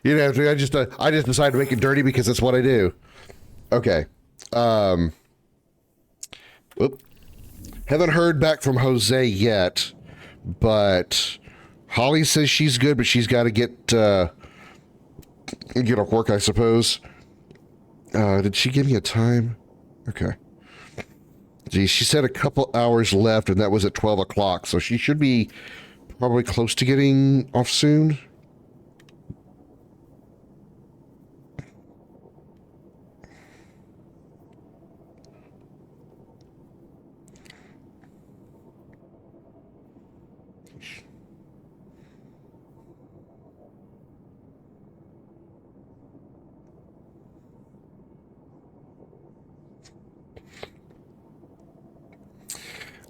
You didn't have to. I just decided to make it dirty because that's what I do. Okay. Whoop. Haven't heard back from Jose yet, but Holly says she's good, but she's got to get off work, I suppose. Did she give me a time? Okay. Gee, she said a couple hours left, and that was at 12 o'clock, so she should be probably close to getting off soon.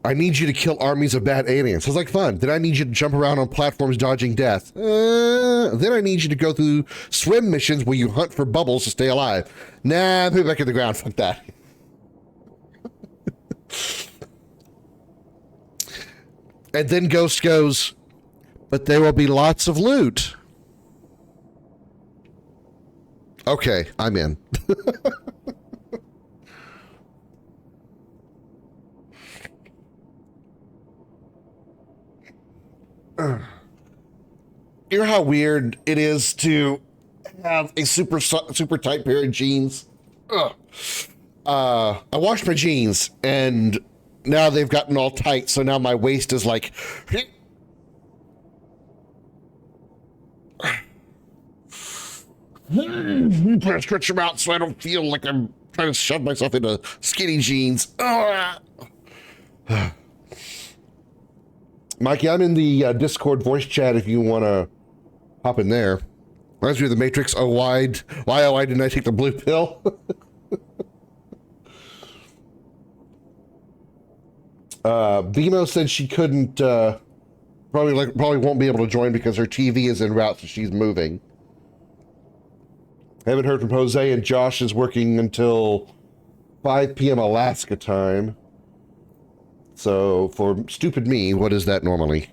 I need you to kill armies of bad aliens. Sounds like fun. Then I need you to jump around on platforms dodging death. Then I need you to go through swim missions where you hunt for bubbles to stay alive. Nah, put it back in the ground. Fuck that. And then Ghost goes, but there will be lots of loot. Okay, I'm in. You know how weird it is to have a super tight pair of jeans? I washed my jeans and now they've gotten all tight, so now my waist is like I'm trying to stretch them out so I don't feel like I'm trying to shove myself into skinny jeans. Mikey, I'm in the Discord voice chat if you want to hop in there. Reminds me of the Matrix. Oh, why didn't I take the blue pill? Bimo said she couldn't, probably won't be able to join because her TV is en route, so she's moving. Haven't heard from Jose, and Josh is working until 5 p.m. Alaska time. So, for stupid me, what is that normally?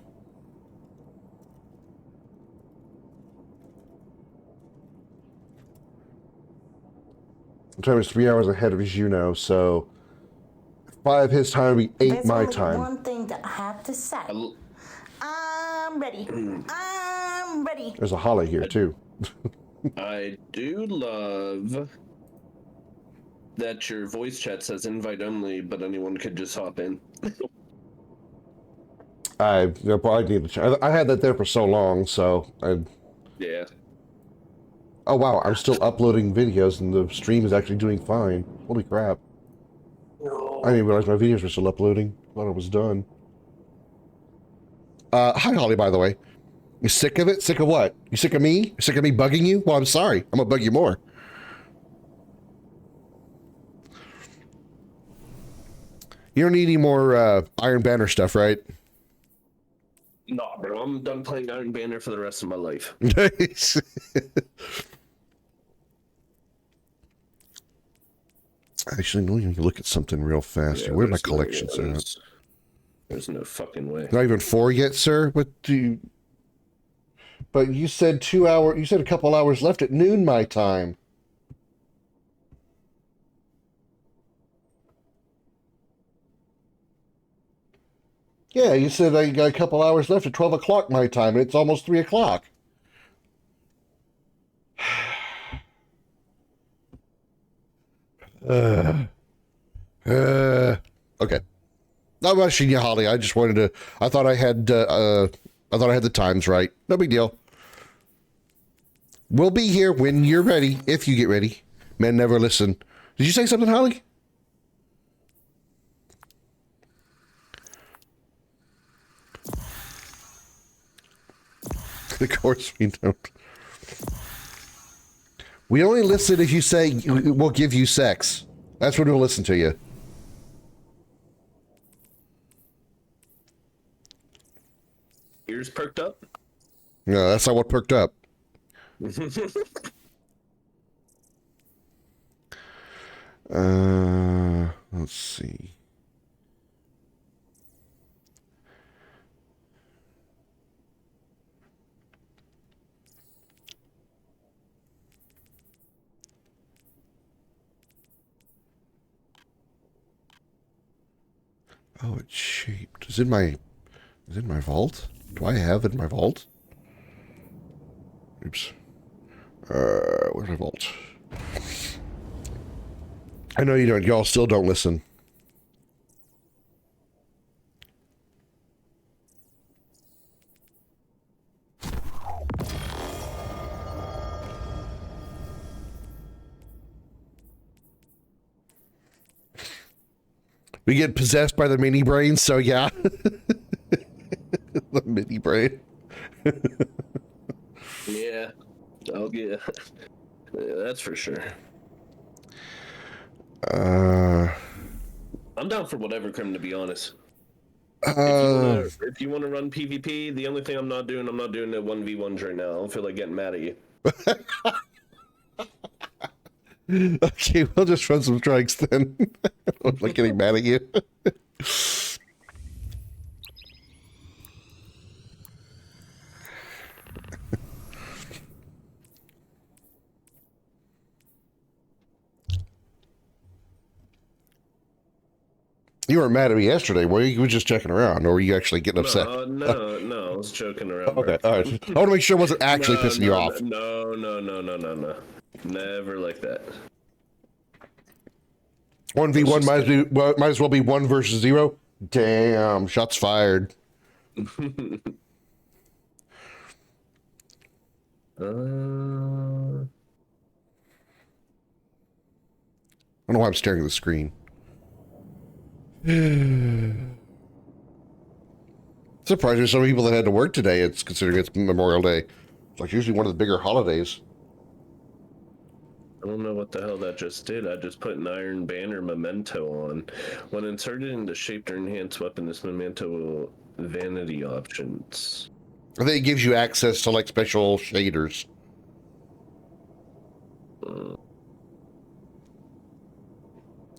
The time is 3 hours ahead of as you know, so 5 his time would be 8 my time. There's only one thing that I have to say. I'm ready. I'm ready. There's a Holly here, too. I do love that your voice chat says invite only, but anyone could just hop in. I probably need to. I had that there for so long, so Yeah. Oh wow, I'm still uploading videos and the stream is actually doing fine. Holy crap. I didn't realize my videos were still uploading. Thought it was done. Hi Holly, by the way. You sick of it? Sick of what? You sick of me? You sick of me bugging you? Well, I'm sorry. I'm gonna bug you more. You don't need any more Iron Banner stuff, right? Nah, bro. I'm done playing Iron Banner for the rest of my life. Nice. Actually, let me look at something real fast. Yeah, Where are my there's no- collections yeah, at? There's no fucking way. Not even 4 yet, sir? What do you... But you said 2 hours... You said a couple hours left at noon my time. Yeah, you said I got a couple hours left at 12 o'clock my time, and it's almost 3 o'clock. Okay. Not rushing you, Holly. I just wanted to... I thought I had the times right. No big deal. We'll be here when you're ready, if you get ready. Men never listen. Did you say something, Holly? Of course we don't. We only listen if you say we'll give you sex. That's when we'll listen to you. Ears perked up? No, that's not what perked up. Let's see. Oh, it's shaped. Is it in my vault? Do I have it in my vault? Oops. Where's my vault? I know you don't. Y'all still don't listen. We get possessed by the mini brain, so yeah. The mini brain. Yeah. I'll get... Yeah, that's for sure. I'm down for whatever, Krim, to be honest. If you want to run PvP, the only thing I'm not doing the 1v1s right now. I don't feel like getting mad at you. Okay, we'll just run some strikes then. I'm like getting mad at you. You weren't mad at me yesterday, were you? You were just checking around, or were you actually getting upset? No, I was joking around. Okay, all right. I want to make sure it wasn't actually pissing you off. No. Never like that. 1v1 might as well be 1 versus 0. Damn, shots fired. I don't know why I'm staring at the screen. Surprised there's some people that had to work today. It's considering it's Memorial Day. It's like usually one of the bigger holidays. don't know what the hell that just did. I just put an Iron Banner memento on. When inserted into shaped or enhanced weapon, this memento will vanity options. I think it gives you access to like special shaders.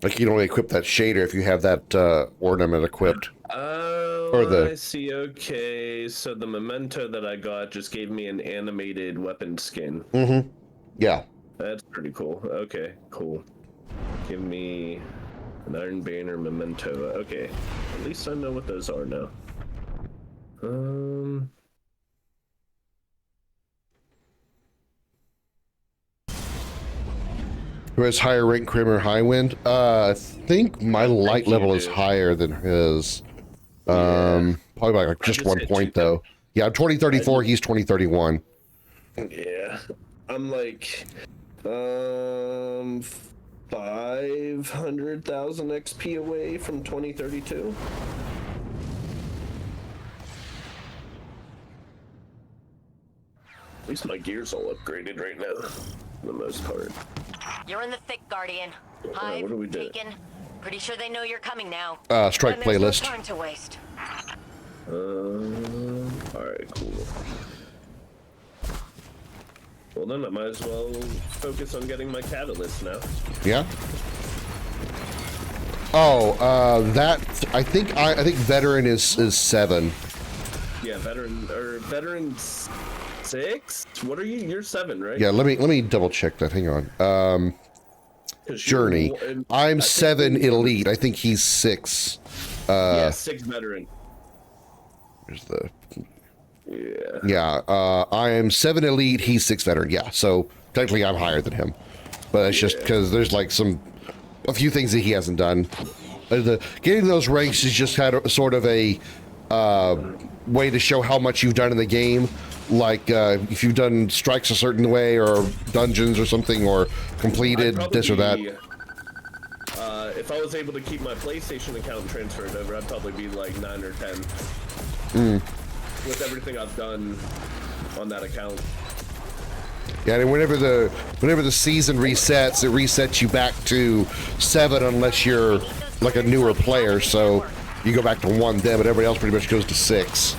Like you can only equip that shader if you have that ornament equipped. Oh, I see. Okay, so the memento that I got just gave me an animated weapon skin. Mm-hmm. Yeah. That's pretty cool. Okay, cool. Give me an Iron Banner memento. Okay, at least I know what those are now. Who has higher rank, Krim or Highwind? I think my light level is higher than his. Probably by like just 1 point though. Yeah, I'm 2034. He's 2031. Yeah. I'm like, 500,000 XP away from 2032. At least my gear's all upgraded right now, for the most part. You're in the thick, Guardian. Hive, what do we do? taken. Pretty sure they know you're coming now. Strike And there's playlist. No time to waste. Alright, cool. Well then, I might as well focus on getting my catalyst now. Yeah. Oh, that I think veteran is 7. Yeah, veteran 6. What are you? You're 7, right? Yeah. Let me double check that. Hang on. 'Cause Journey. I'm 7 elite. I think he's 6. Yeah, 6 veteran. Here's the. Yeah. Yeah. I am 7 elite. He's 6 veteran. Yeah. So technically, I'm higher than him. But it's just because there's like a few things that he hasn't done. Getting those ranks is just kind of sort of a way to show how much you've done in the game. Like if you've done strikes a certain way, or dungeons or something, or completed this or that. If I was able to keep my PlayStation account transferred over, I'd probably be like 9 or 10. With everything I've done on that account. Yeah, and whenever the season resets, it resets you back to 7 unless you're like a newer player. So you go back to 1 then, but everybody else pretty much goes to 6.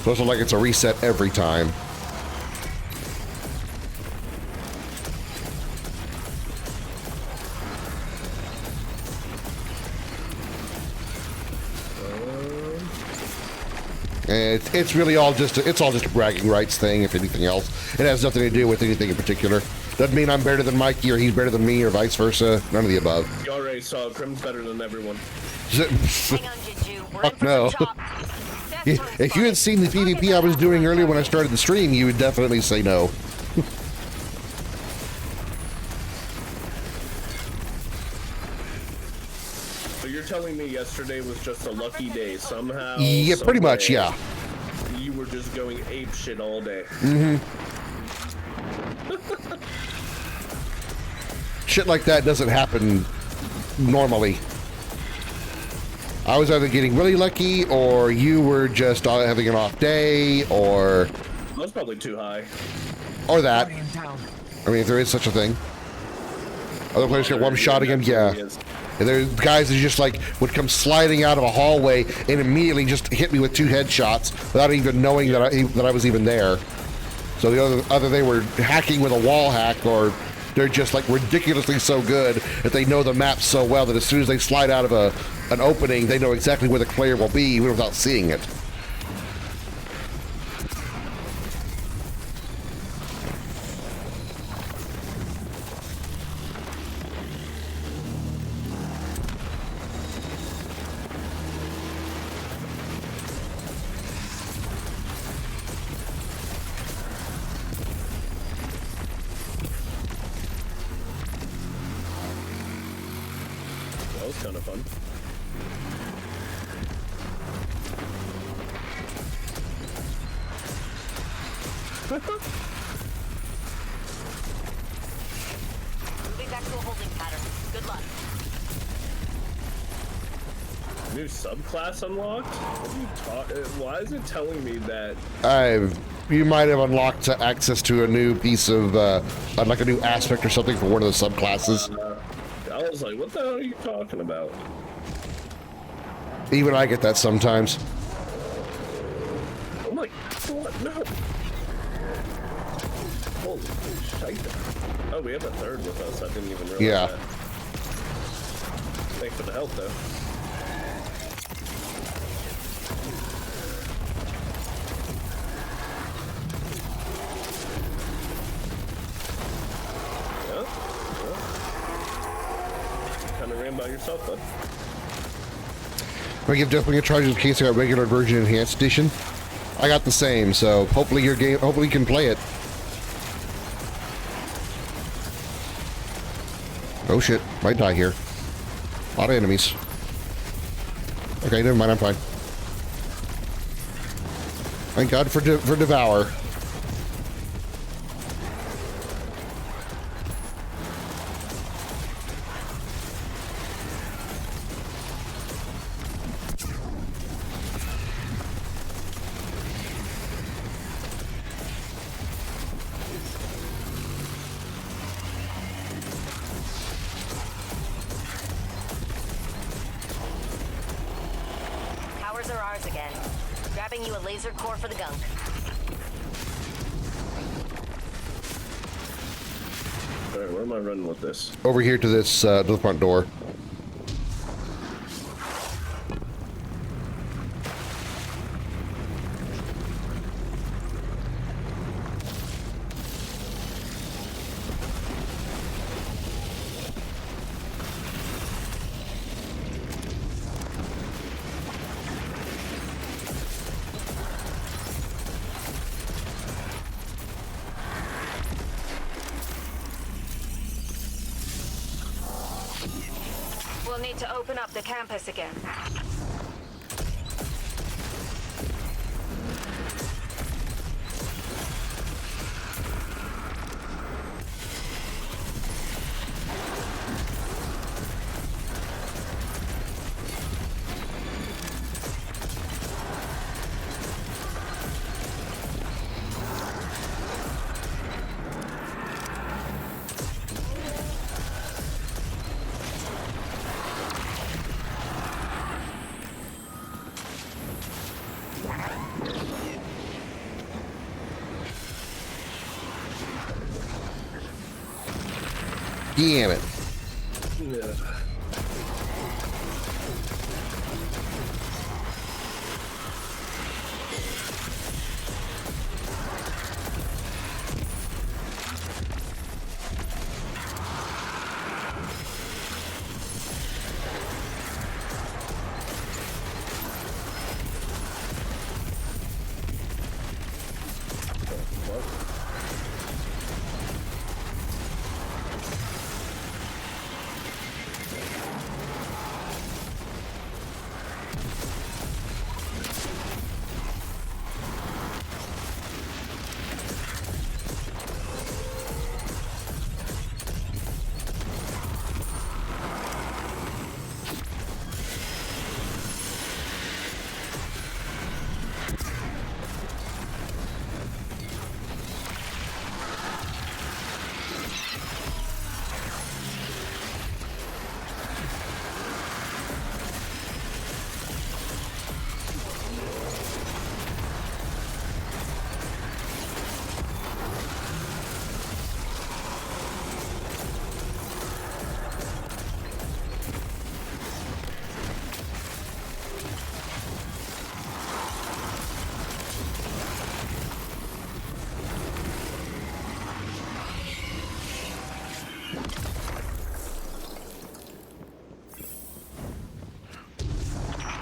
So it's like it's a reset every time. And it's really all just a bragging rights thing, if anything else. It has nothing to do with anything in particular. Doesn't mean I'm better than Mikey or he's better than me or vice versa. None of the above. You already saw Krim's better than everyone. Hang on, Juju. We're in Fuck for no. the chop. If you had seen the PvP I was doing earlier when I started the stream, you would definitely say no. So you're telling me yesterday was just a lucky day somehow? Yeah, pretty much, yeah. You were just going ape shit all day. Shit like that doesn't happen normally. I was either getting really lucky, or you were just having an off day, or... I was probably too high. Or that. I mean, if there is such a thing. Other players get one-shotting him, yeah. And there's guys that just like would come sliding out of a hallway and immediately just hit me with 2 headshots without even knowing that I was even there. So the other they were hacking with a wall hack, or they're just like ridiculously so good that they know the map so well that as soon as they slide out of an opening, they know exactly where the player will be even without seeing it. That was kind of fun. Moving back to a holding pattern. Good luck. New subclass unlocked? What are you talking? Why is it telling me that? You might have unlocked access to a new piece of, like a new aspect or something for one of the subclasses. I was like, what the hell are you talking about? Even I get that sometimes. I'm like, what? No. Holy shit. Oh, we have a third with us. I didn't even realize Yeah. that. Thanks for the help, though. Kind of ran by yourself, bud. I give definitely a charge in case I got regular version enhanced edition. I got the same, so hopefully hopefully you can play it. Oh shit, might die here. A lot of enemies. Okay, never mind, I'm fine. Thank God for Devour. Towers are ours again. Grabbing you a laser core for the gunk. Alright, where am I running with this? Over here to this, to the front door. We'll need to open up the campus again. Damn it. Yeah.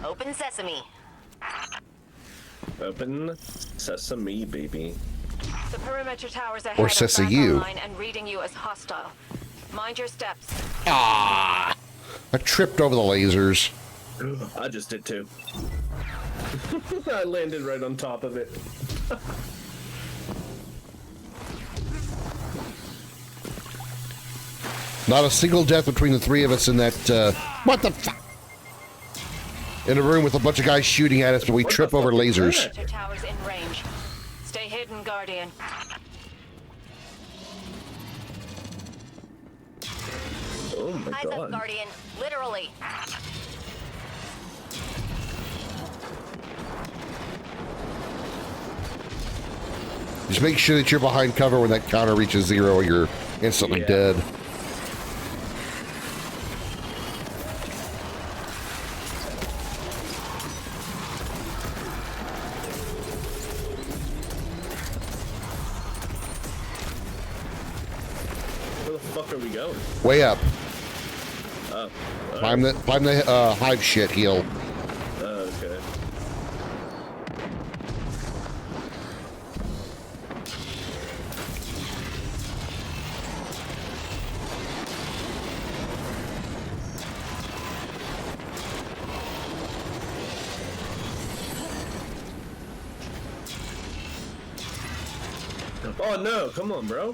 Open sesame. Open sesame, baby. The perimeter towers ahead Or are Sessa back you. online and reading you as hostile. Mind your steps. I tripped over the lasers. I just did too. I landed right on top of it. Not a single death between the three of us in that, what the fuck? In a room with a bunch of guys shooting at us, but we What trip the over fuck is lasers. that? Perimeter towers in range. Stay hidden, Guardian. Oh my Eyes up, god. Guardian. Literally. Just make sure that you're behind cover when that counter reaches 0 or you're instantly Yeah. dead. Where the fuck are we going? Way up. Oh. Climb the hive shit hill. Okay. Oh no, come on, bro.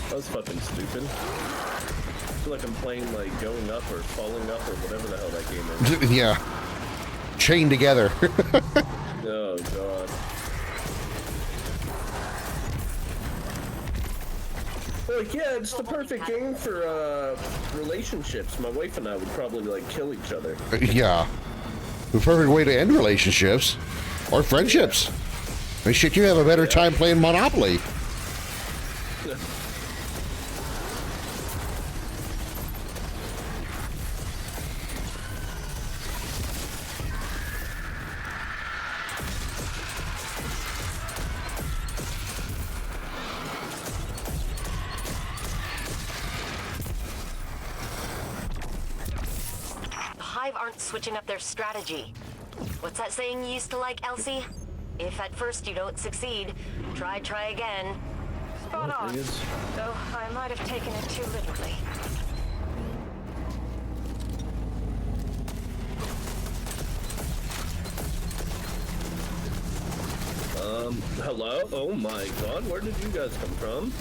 That was fucking stupid. I feel like I'm playing like going up or falling up or whatever the hell that game is. Yeah. Chained together. Oh god. Like, yeah, it's the perfect game for relationships. My wife and I would probably like kill each other. Yeah. The perfect way to end relationships or friendships. I mean, shit, you have a better time playing Monopoly. Aren't switching up their strategy. What's that saying you used to like, Elsie? If at first you don't succeed, try again. Spot on. Though I might have taken it too literally. Hello? Oh my god, where did you guys come from?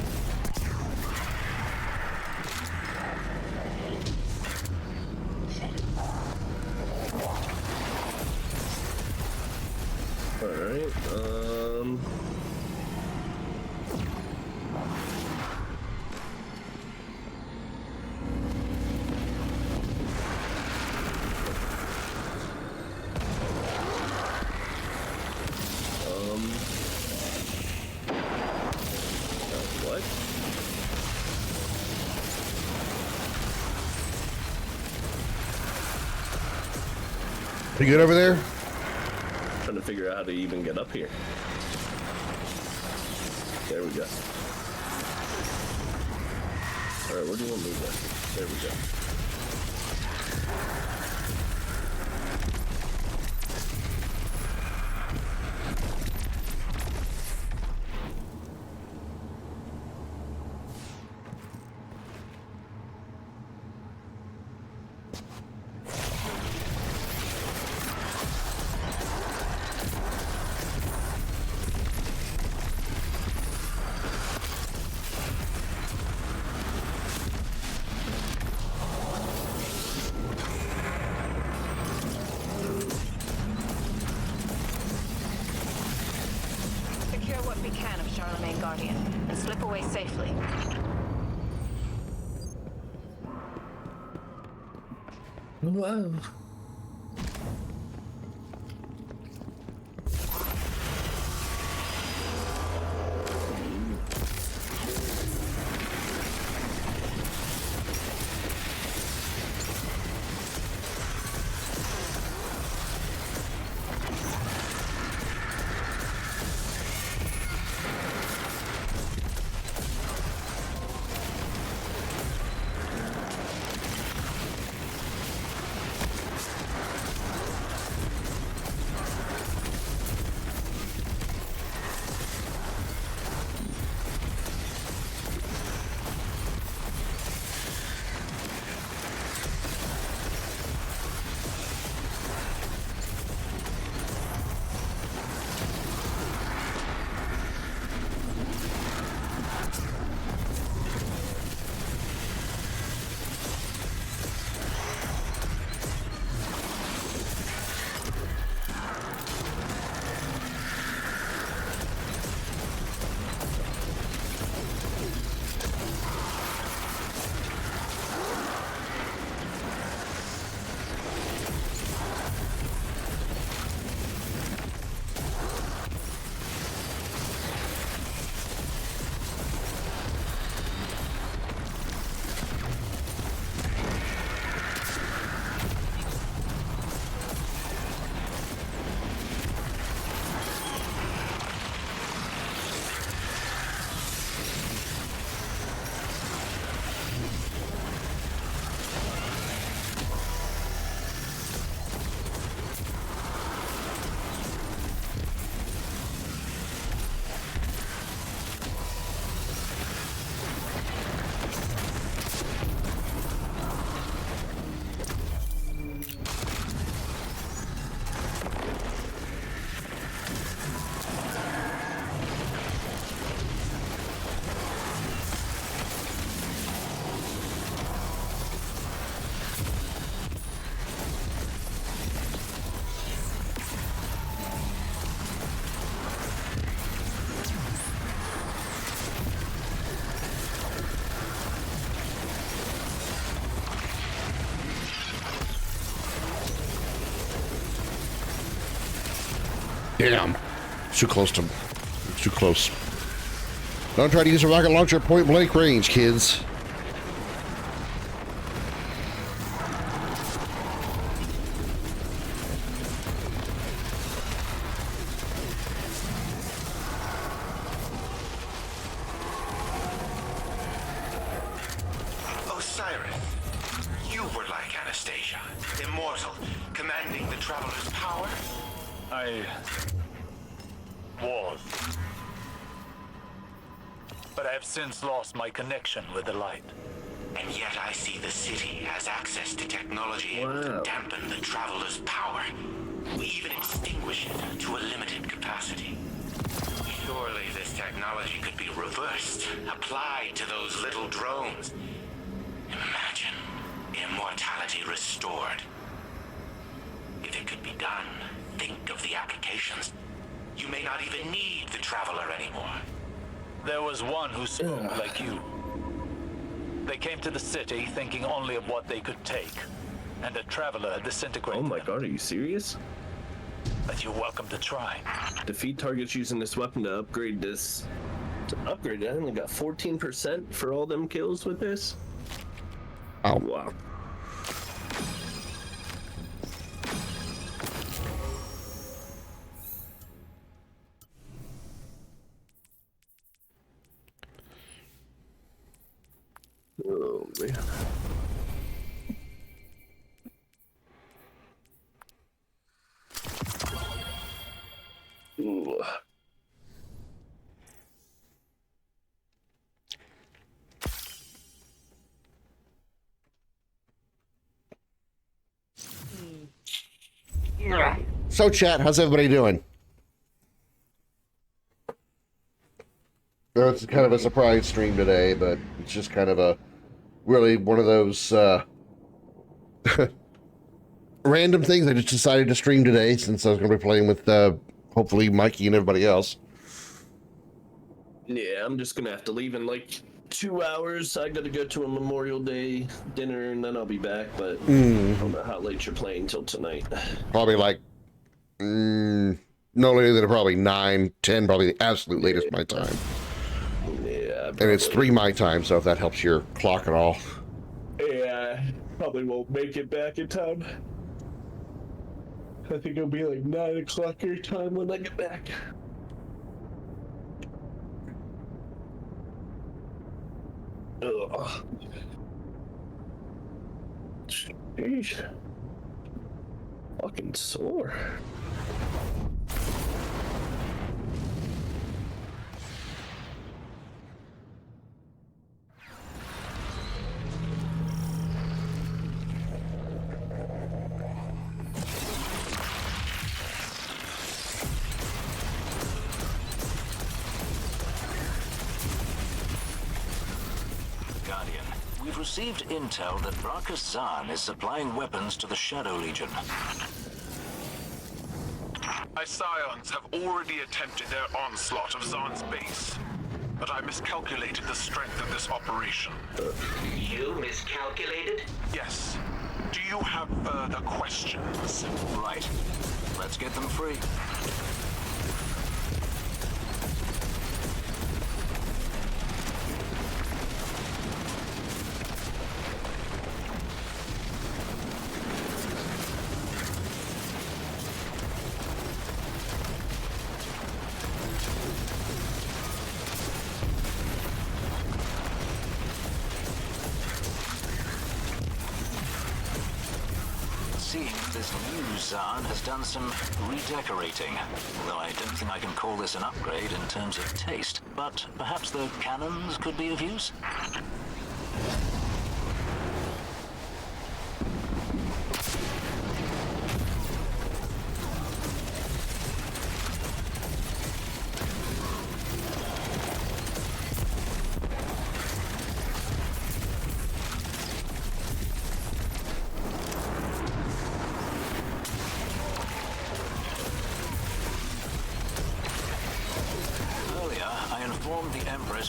Alright, what? You good over there? Trying to figure out how to even get up here. There we go. Alright, where do you want me to go? There we go. Safely. Wow. Damn. Too close to... Too close. Don't try to use a rocket launcher at point blank range, kids. Osiris, you were like Anastasia, immortal, commanding the Traveler's power? I was. But I have since lost my connection with the light. And yet I see the city has access to technology Wow. able to dampen the Traveler's power. We even extinguish it to a limited capacity. Surely this technology could be reversed, applied to those little drones. Imagine immortality restored. If it could be done, think of the applications. You may not even need the Traveler anymore. There was one who spoke like you. They came to the city thinking only of what they could take, and a Traveler disintegrated Oh my them. god, are you serious? But you're welcome to try. Defeat targets using this weapon to upgrade this. To upgrade it, I only got 14% for all them kills with this. Ow. Wow. Oh man. Ooh. So, chat, how's everybody doing? It's kind of a surprise stream today, but it's just kind of a really one of those random things. I just decided to stream today since I was going to be playing with hopefully Mikey and everybody else. Yeah, I'm just gonna have to leave in like 2 hours. I gotta go to a Memorial Day dinner and then I'll be back, but I don't know how late you're playing till tonight. Probably like no later than probably 9, 10, probably the absolute latest my time. Yeah, And it's 3 my time, so if that helps your clock at all. yeah, probably won't make it back in time. I think it'll be like 9 o'clock your time when I get back. Ugh. Jeez. Fucking sore. Guardian, we've received intel that Bracus Zahn is supplying weapons to the Shadow Legion. My scions have already attempted their onslaught of Zahn's base, but I miscalculated the strength of this operation. You miscalculated? Yes. Do you have further questions? Right. Let's get them free. This new Zahn has done some redecorating, although I don't think I can call this an upgrade in terms of taste. But perhaps the cannons could be of use?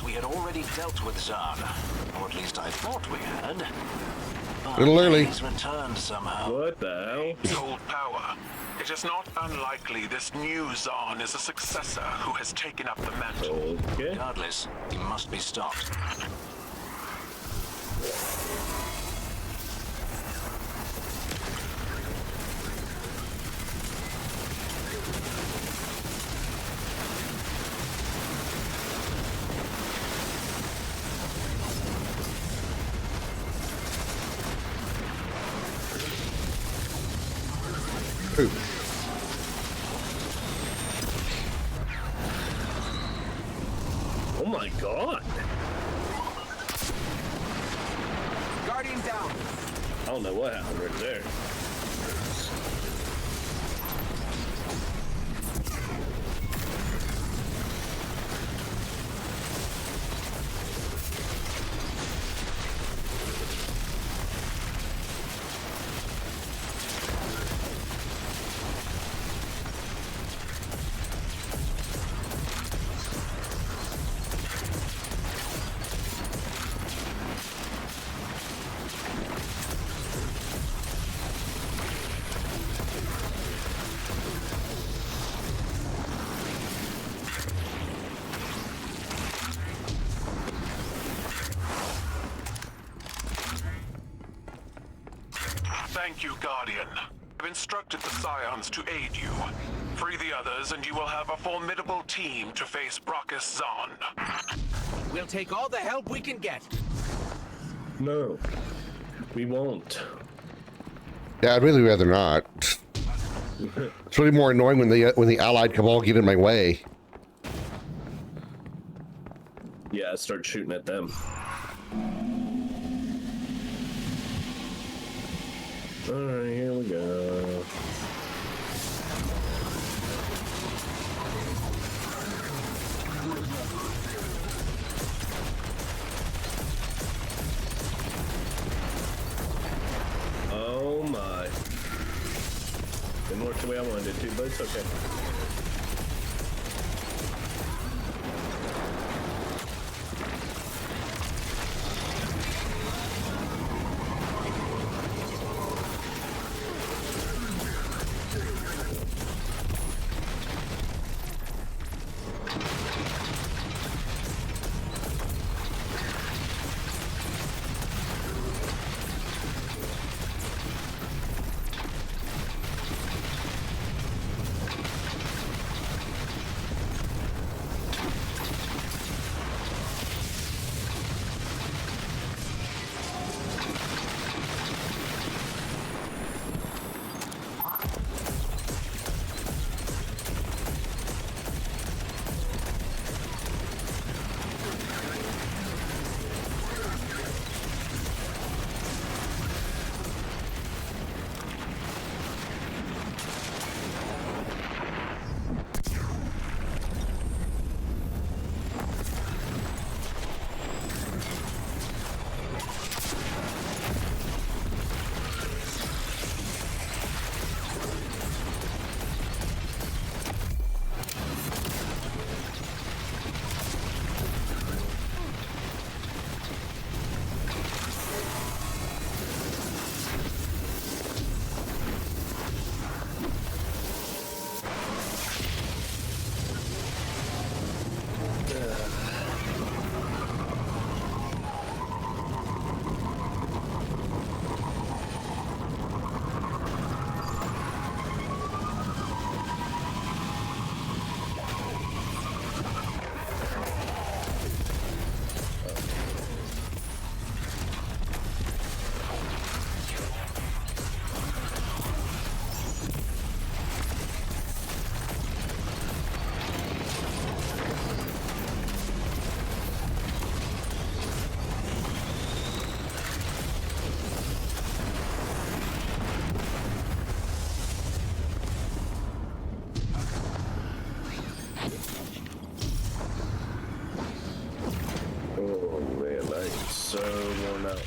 We had already dealt with Zahn, or at least I thought we had. A little early. He's returned somehow. What the hell? Hold power. It is not unlikely this new Zahn is a successor who has taken up the mantle. Okay. Regardless, he must be stopped. Ooh. Oh my god. Guardian down. I don't know what happened right there. Thank you, Guardian. I've instructed the Scions to aid you. Free the others, and you will have a formidable team to face Brachus Zahn. We'll take all the help we can get. No. We won't. Yeah, I'd really rather not. It's really more annoying when the Allied Cabal get in my way. Yeah, start shooting at them. Alright, here we go. Oh my. Didn't work the way I wanted it to, but it's okay. So worn out.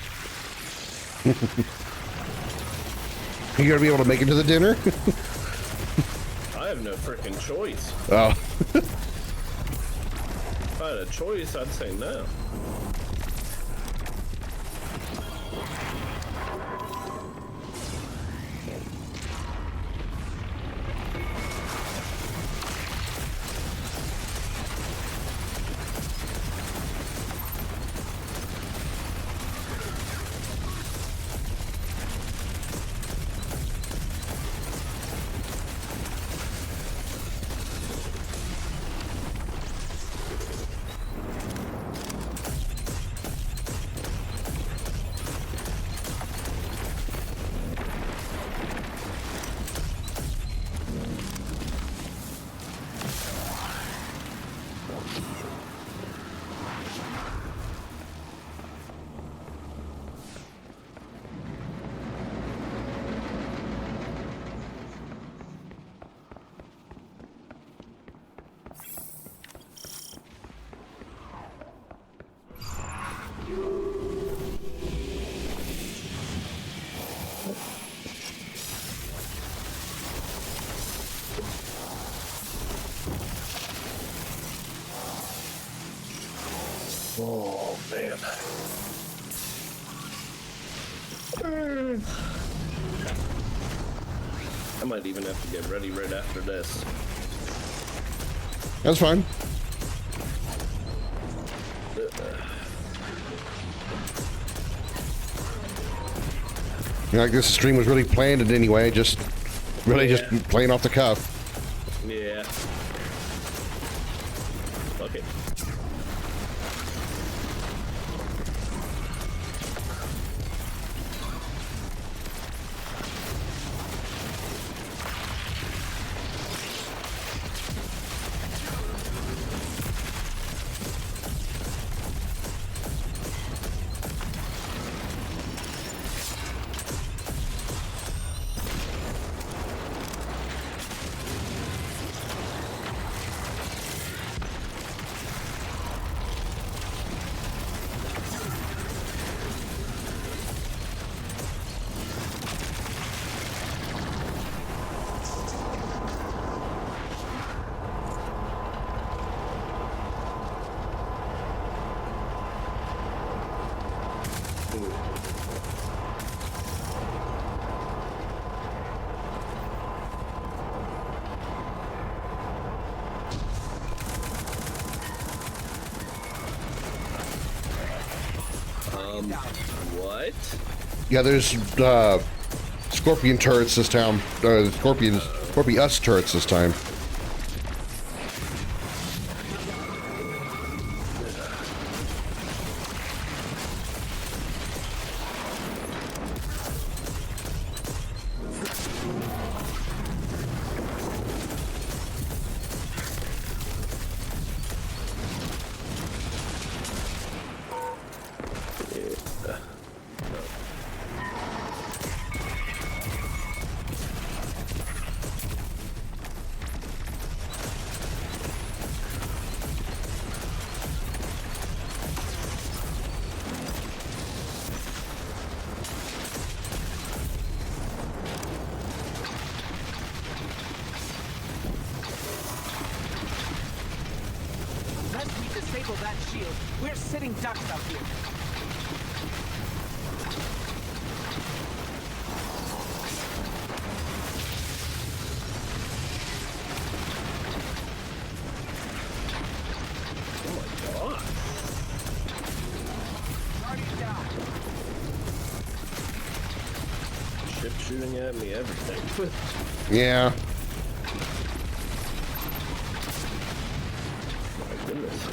You gonna be able to make it to the dinner? I have no freaking choice. Oh. If I had a choice, I'd say no. I might even have to get ready right after this. That's fine. Like this stream was really planned in any way, just playing off the cuff. Yeah. Okay. What? Yeah, there's scorpion turrets this time. Scorpius turrets this time. Disable that shield. We're sitting ducks out here. Oh my god. Guardian down. Ship shooting at me, everything. Yeah. My goodness.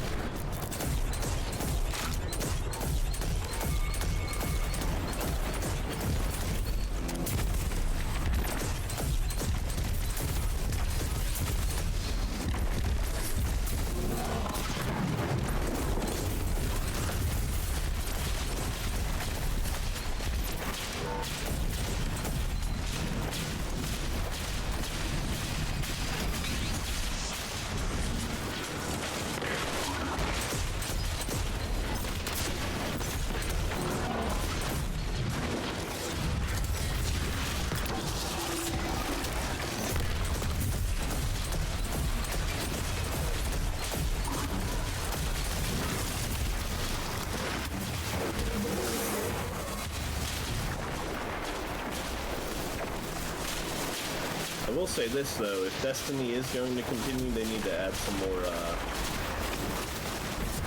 I will say this though, if Destiny is going to continue, they need to add some more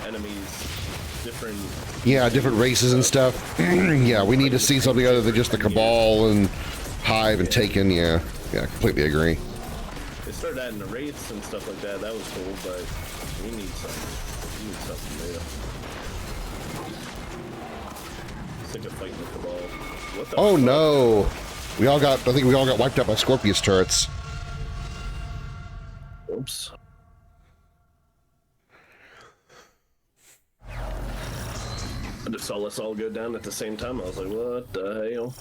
enemies, different... Yeah, different races and stuff. Yeah, we need to see something other than just the Cabal and Hive and Taken. Yeah, completely agree. They started adding the wraiths and stuff like that. That was cool, but we need something. We need something new. Sick of fighting the Cabal. What the Oh fuck? no! I think we all got wiped out by Scorpius turrets. Oops. I just saw us all go down at the same time. I was like, what the hell?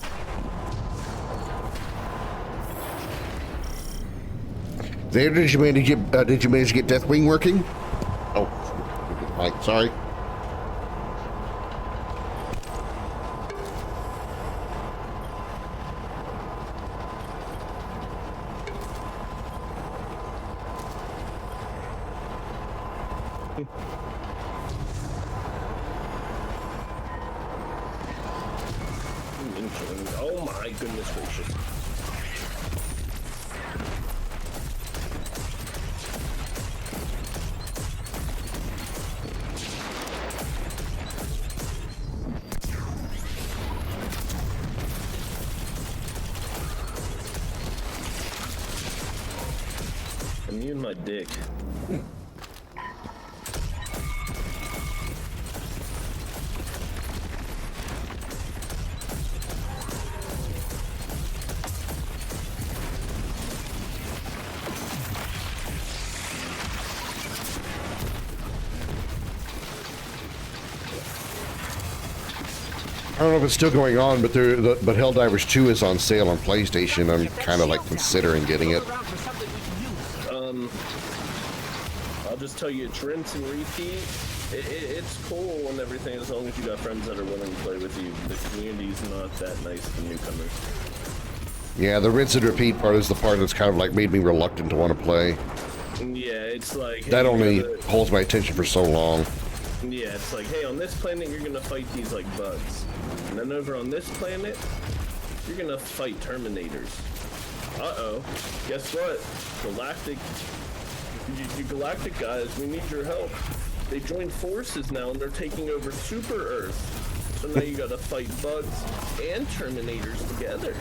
Did you manage to get Deathwing working? Oh, right, sorry. my goodness gracious. I'm using my dick. I don't know if it's still going on, but Helldivers 2 is on sale on PlayStation. I'm kind of like considering getting it. I'll just tell you, it's rinse and repeat. It's cool and everything as long as you got friends that are willing to play with you. The community's not that nice to newcomers. Yeah, the rinse and repeat part is the part that's kind of like made me reluctant to want to play. Yeah, it's like... That only holds my attention for so long. Yeah, it's like, hey, on this planet you're gonna fight these like bugs. And then over on this planet, you're gonna fight Terminators. Uh-oh. Guess what? You Galactic guys, we need your help. They joined forces now and they're taking over Super Earth. So now you gotta fight bugs and Terminators together.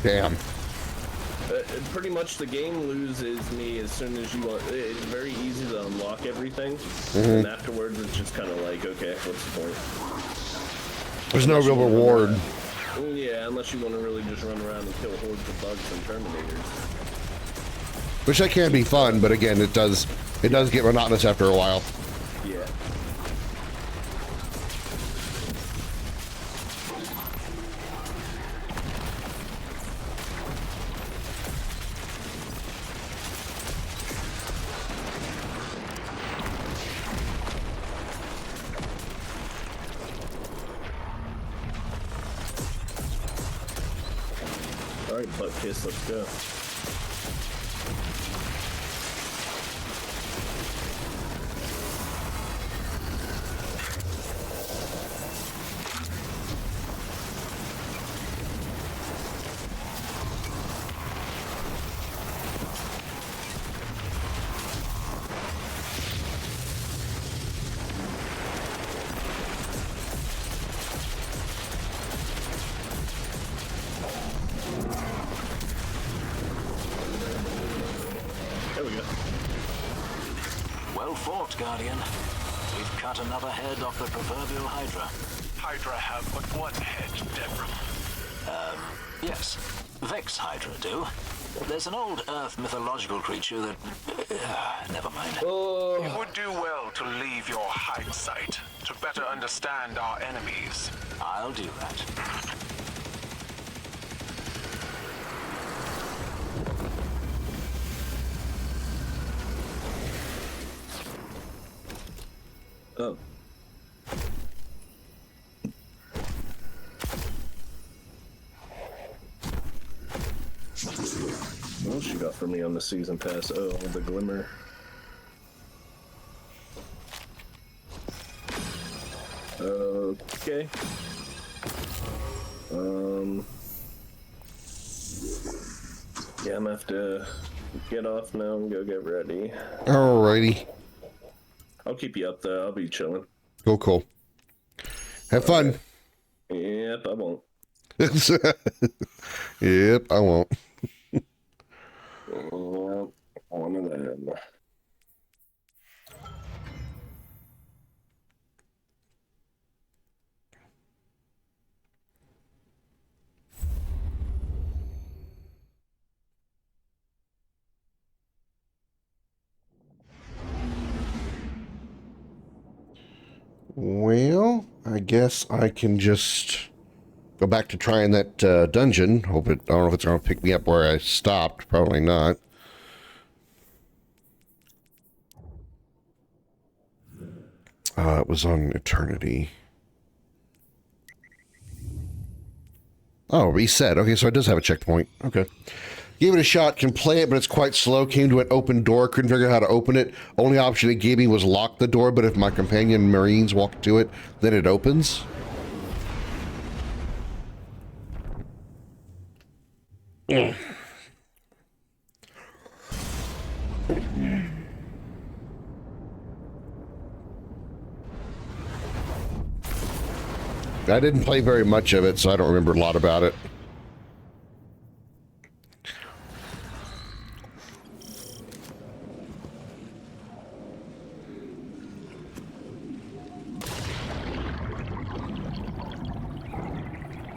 Damn. Pretty much the game loses me as soon as you want. It's very easy to unlock everything, and afterwards it's just kind of like, okay, what's the point? There's no real reward. Yeah, unless you want to really just run around and kill hordes of bugs and Terminators. Which that can be fun, but again, it does get monotonous after a while. Yeah. Alright, butt kiss, let's go. Well fought, Guardian. We've cut another head off the proverbial Hydra. Hydra have but one head, Deborah. Yes. Vex Hydra do. There's an old Earth mythological creature that... never mind. You would do well to leave your hide site to better understand our enemies. I'll do that. Oh. What else you got for me on the season pass? Oh, the glimmer. Okay. Yeah, I'm gonna have to get off now and go get ready. Alrighty. I'll keep you up there. I'll be chilling. Cool. Have fun. Yep, I won't. Yep, I won't. One of them. Well, I guess I can just go back to trying that dungeon. I don't know if it's going to pick me up where I stopped. Probably not. It was on Eternity. Oh, reset. Okay, so it does have a checkpoint. Okay. Gave it a shot, can play it, but it's quite slow. Came to an open door, couldn't figure out how to open it. Only option it gave me was lock the door, but if my companion Marines walk to it, then it opens. Yeah. I didn't play very much of it, so I don't remember a lot about it.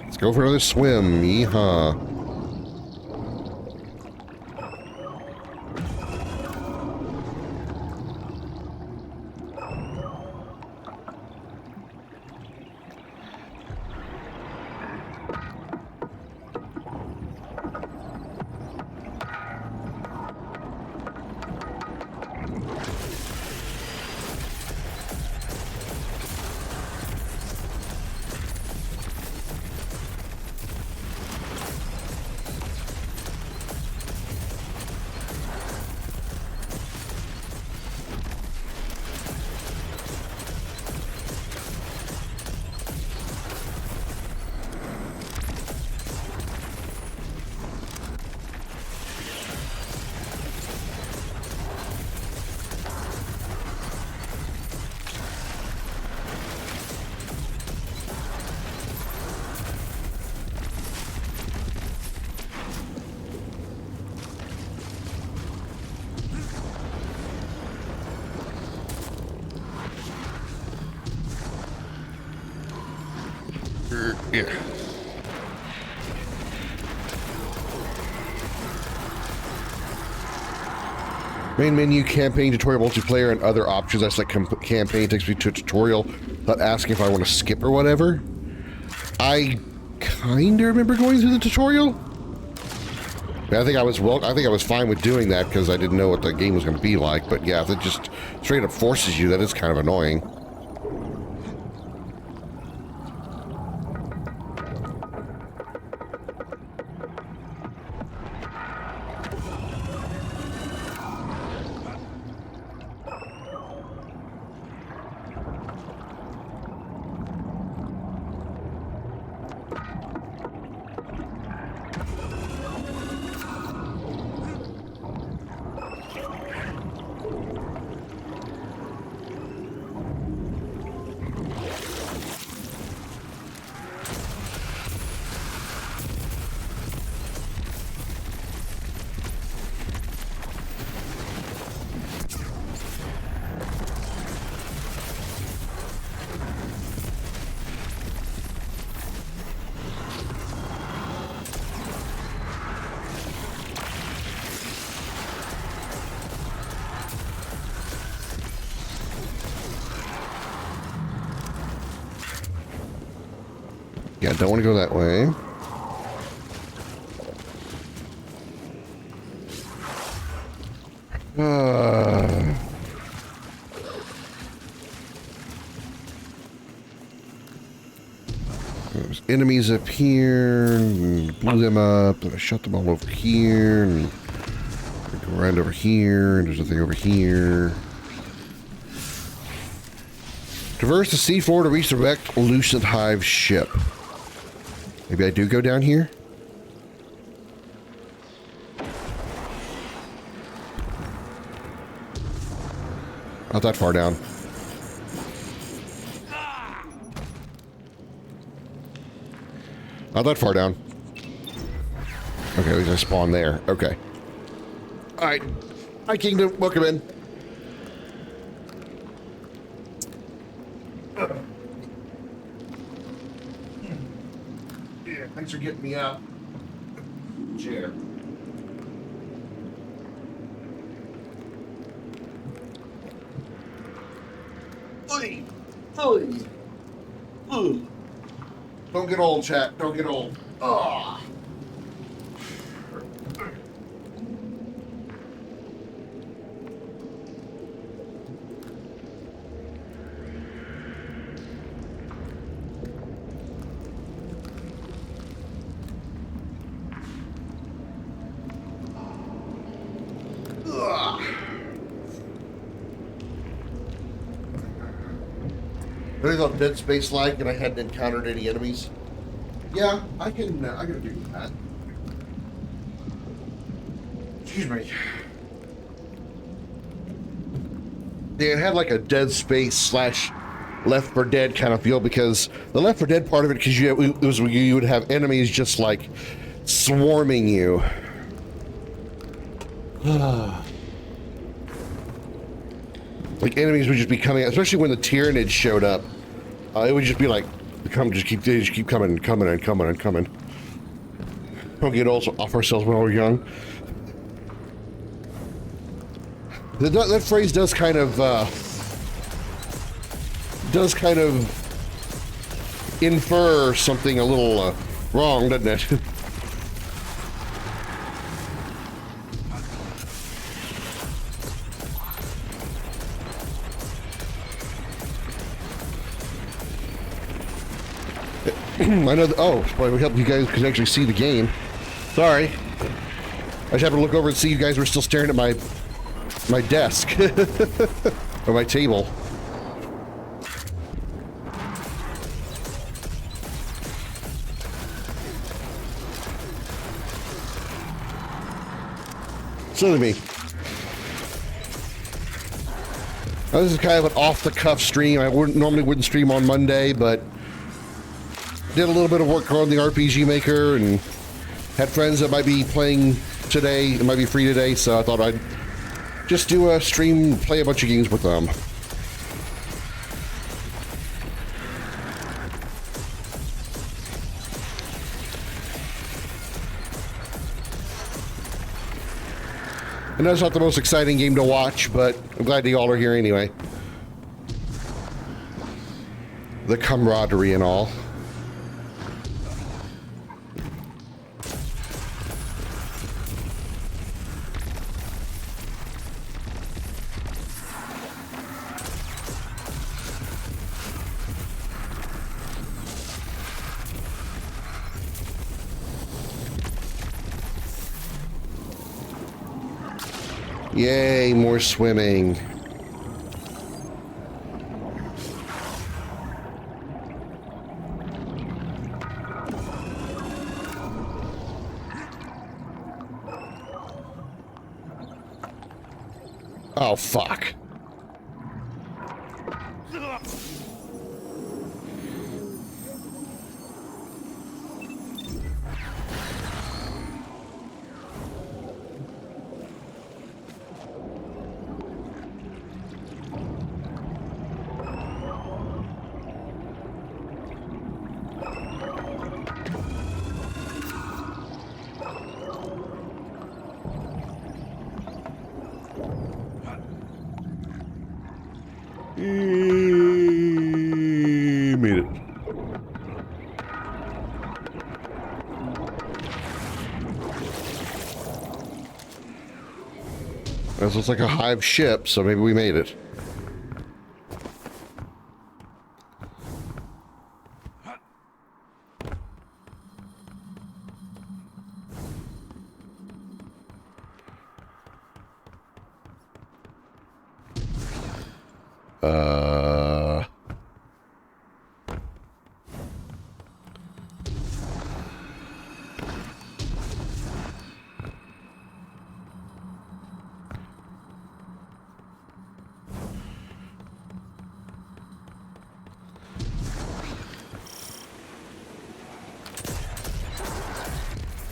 Let's go for another swim. Yeehaw. Yeah. Main menu, campaign, tutorial, multiplayer, and other options. I select campaign, takes me to a tutorial without asking if I want to skip or whatever. I kind of remember going through the tutorial. I think I was fine with doing that because I didn't know what the game was going to be like. But yeah, if it just straight up forces you, that is kind of annoying. Yeah, don't want to go that way. There's enemies up here, and blew them up, and I shut them all over here, and I go around over here, and there's nothing over here. Traverse the seafloor to reach the wrecked Lucent Hive ship. Maybe I do go down here? Not that far down. Not that far down. Okay, at least I spawned there. Okay. Alright. Hi, Kingdom. Welcome in. Yeah, thanks for getting me out. Chair. Oy! Oy! Ooh. Don't get old, chat. Don't get old. Ah. Really thought Dead Space like, and I hadn't encountered any enemies. Yeah, I can agree with that. Excuse me. Yeah, it had like a Dead Space slash Left 4 Dead kind of feel, because the Left 4 Dead part of it, because it was where you would have enemies just like swarming you. Like enemies would just be coming out, especially when the Tyranids showed up. It would just be like, just keep coming and coming and coming and coming. Don't get also off ourselves when we're young. That phrase does kind of infer something a little wrong, doesn't it? I know. Oh, boy, we hope you guys can actually see the game. Sorry, I just happened to look over and see you guys were still staring at my desk or my table. Silly me. Now, this is kind of an off-the-cuff stream. I normally wouldn't stream on Monday, but did a little bit of work on the RPG Maker and had friends that might be playing today, it might be free today, so I thought I'd just do a stream, play a bunch of games with them. And that's not the most exciting game to watch, but I'm glad you all are here anyway. The camaraderie and all. Yay, more swimming. Oh, fuck. Made it. This looks like a hive ship, so maybe we made it.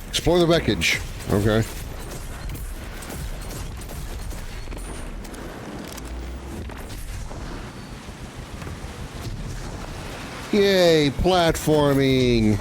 Explore the wreckage. Okay. Yay, platforming.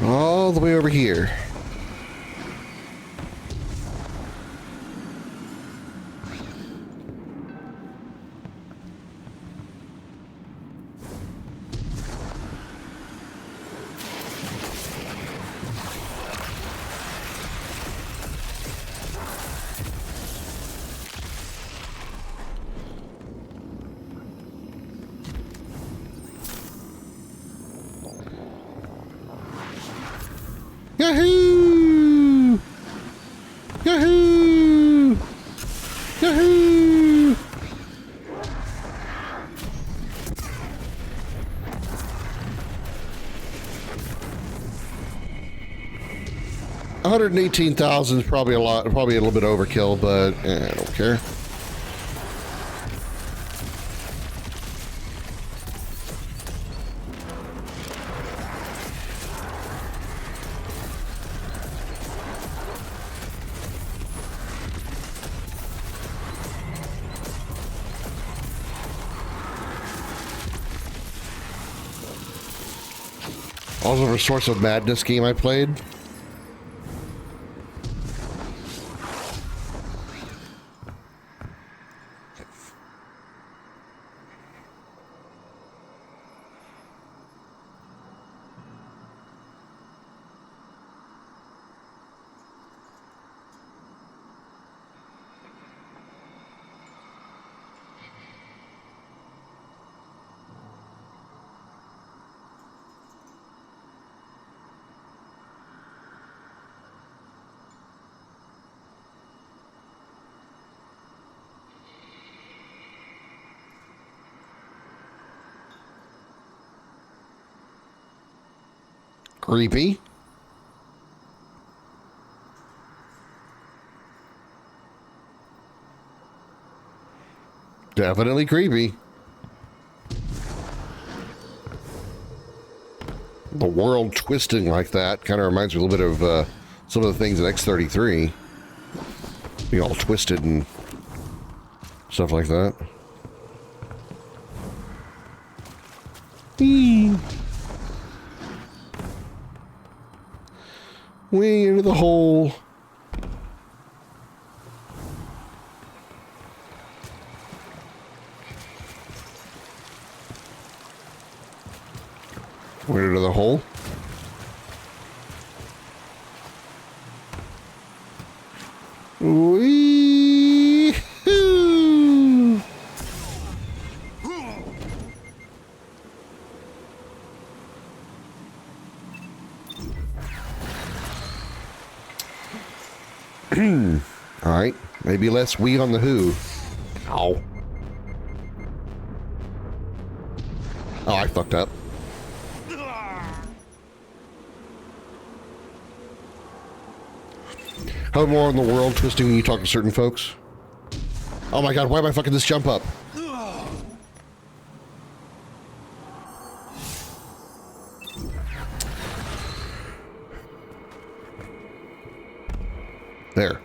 All the way over here. Yahoo! Yahoo! Yahoo! $118,000 is probably a lot, probably a little bit overkill, but I don't care. Also, a Source of Madness game I played. Creepy. Definitely creepy. The world twisting like that kind of reminds me a little bit of some of the things in X-33. Being all twisted and stuff like that. Way into the hole. Way into the hole. Wee-hoo. All right, maybe less wee on the who. Ow. Oh, I fucked up. How more in the world twisting when you talk to certain folks? Oh my god, why am I fucking this jump up? There.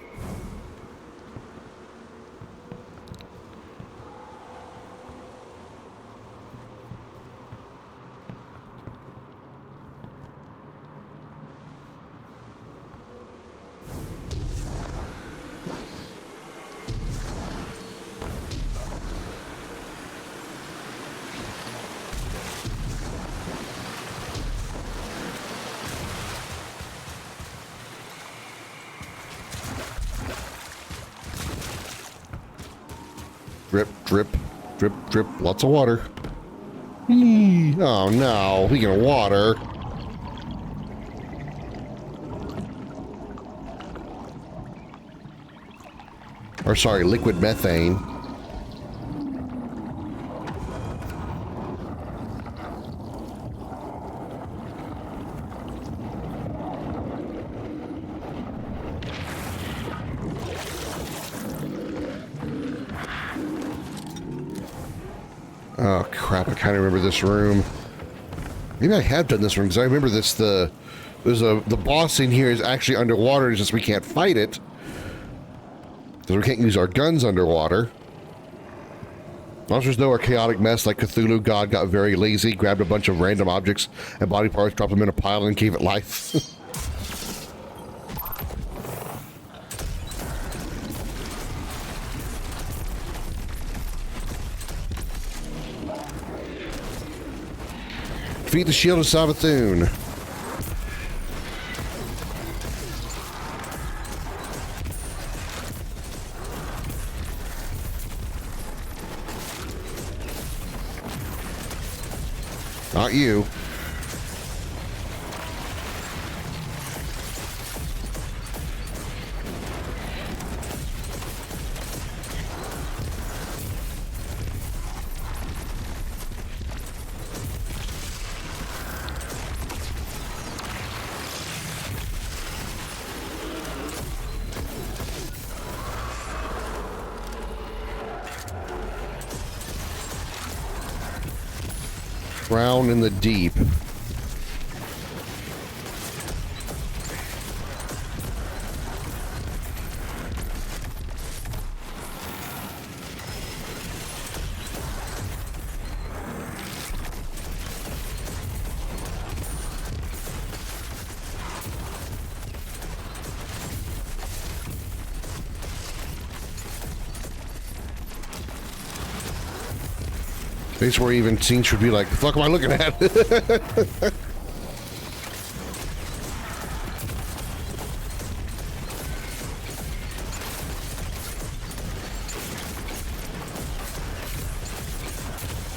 Drip, drip, drip, drip. Lots of water. Oh no, speaking of water. Or sorry, liquid methane. Oh crap, I kind of remember this room. Maybe I have done this room because I remember this. The boss in here is actually underwater, it's just we can't fight it. Because we can't use our guns underwater. Monsters know our chaotic mess like Cthulhu God got very lazy, grabbed a bunch of random objects and body parts, dropped them in a pile and gave it life. Defeat the Shield of Savathun. Not you. Drown in the deep. Place where even scenes should be like, the fuck am I looking at?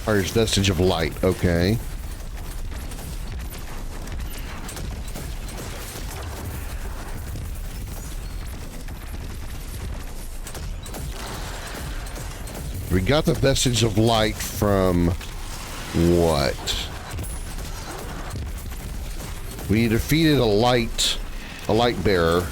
There's vestige of light, okay. We got the vestige of light from what? We defeated a light bearer.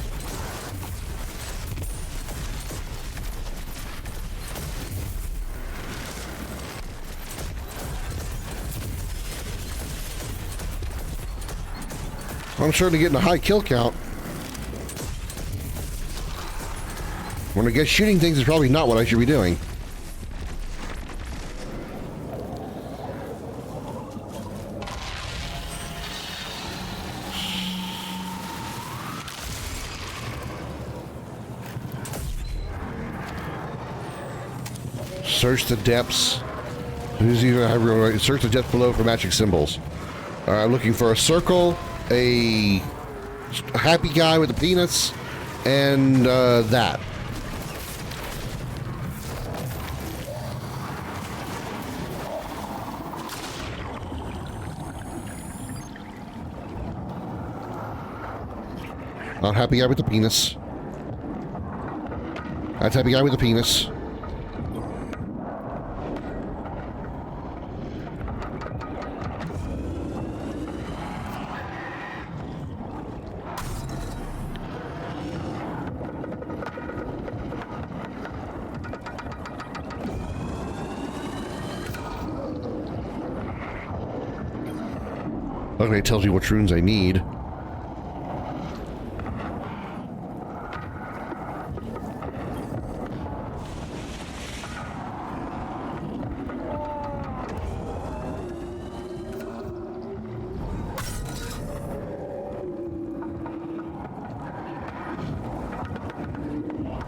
I'm starting to get in a high kill count. When I guess shooting things is probably not what I should be doing. Search the depths. Search the depths below for matching symbols. I'm looking for a circle, a happy guy with a penis, and that. Not happy guy with the penis. That's happy guy with the penis. Okay, it tells me which runes I need.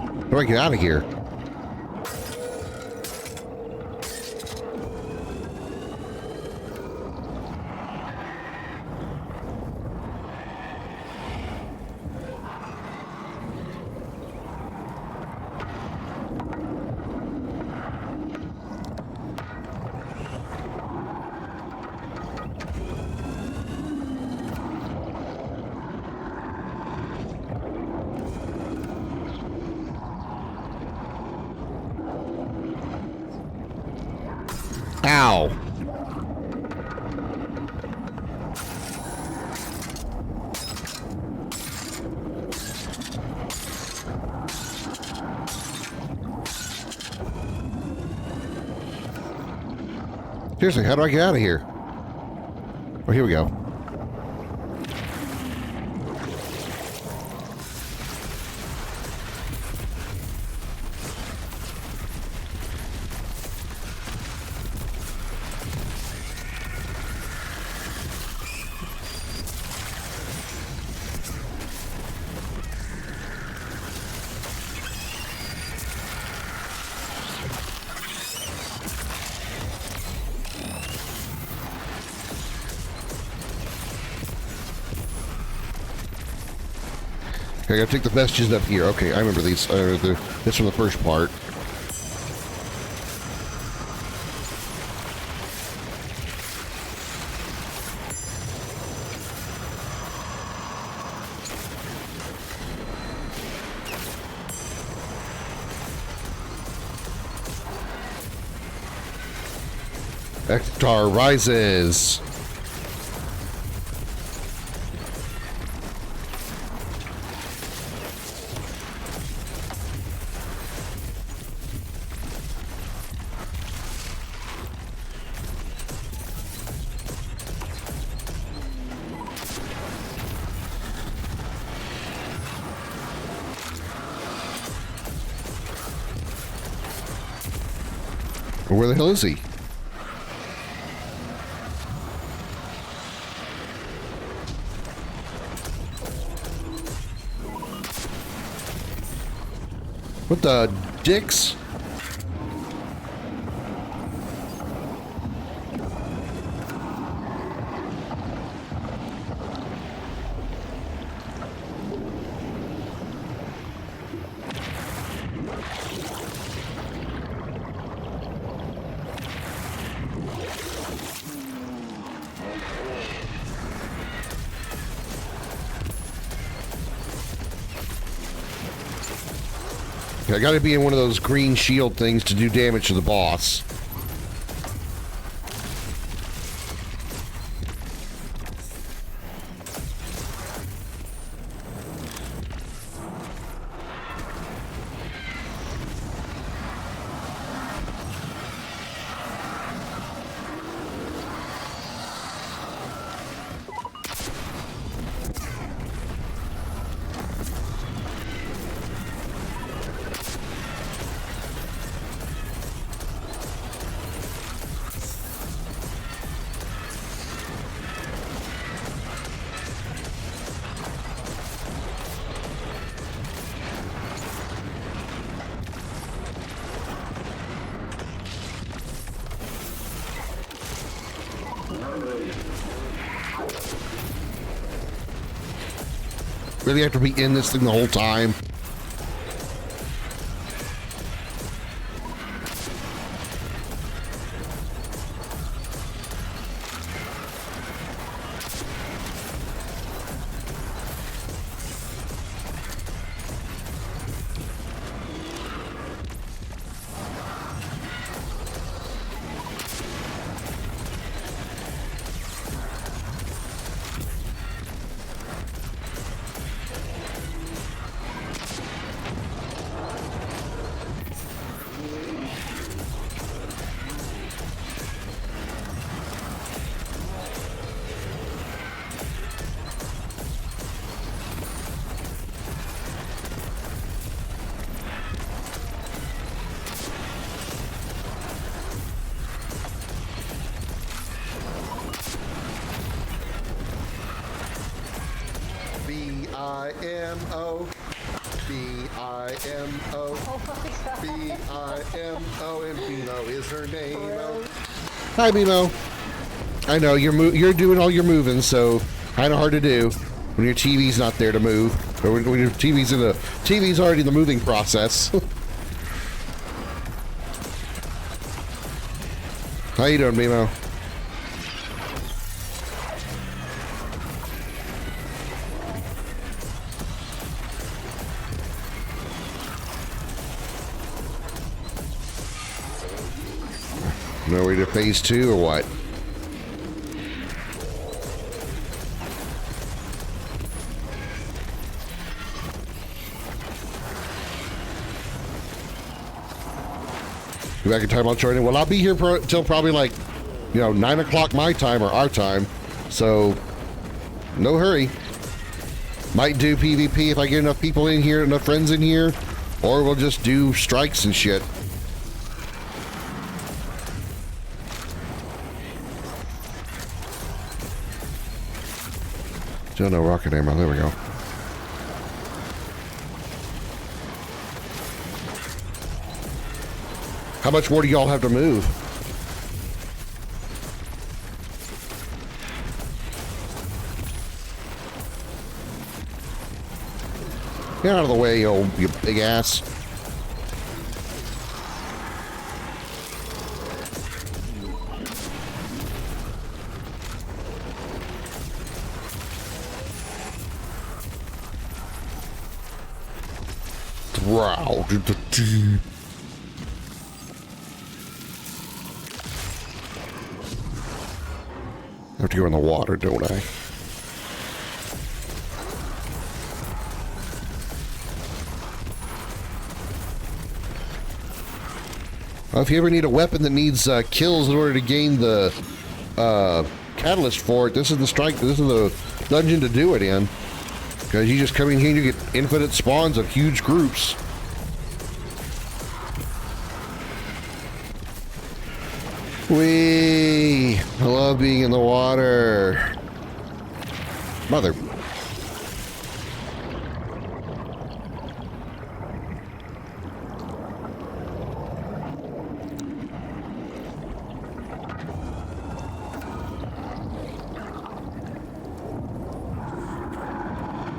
How do I get out of here? Ow. Seriously, how do I get out of here? Oh, here we go. Okay, I gotta take the vestiges up here. Okay, I remember these. This from the first part. Ektar rises. Where the hell is he? What the dicks? I gotta be in one of those green shield things to do damage to the boss. Really have to be in this thing the whole time. B-I-M-O, B-I-M-O, B-I-M-O, and Bimo is her name. Hi, Bimo. I know you're doing all your moving, so kind of hard to do when your TV's not there to move, or when your TV's already in the moving process. How you doing, Bimo? No way to phase 2 or what? Go back in time, I'll join in. Well, I'll be here till probably like, 9 o'clock my time or our time. So, no hurry. Might do PvP if I get enough people in here, enough friends in here, or we'll just do strikes and shit. Still no rocket ammo. There we go. How much more do y'all have to move? Get out of the way, you big ass. Wow. I have to go in the water, don't I? Well, if you ever need a weapon that needs kills in order to gain the catalyst for it, this is the strike. This is the dungeon to do it in. Because you just come in here and you get infinite spawns of huge groups. Whee! I love being in the water. Mother.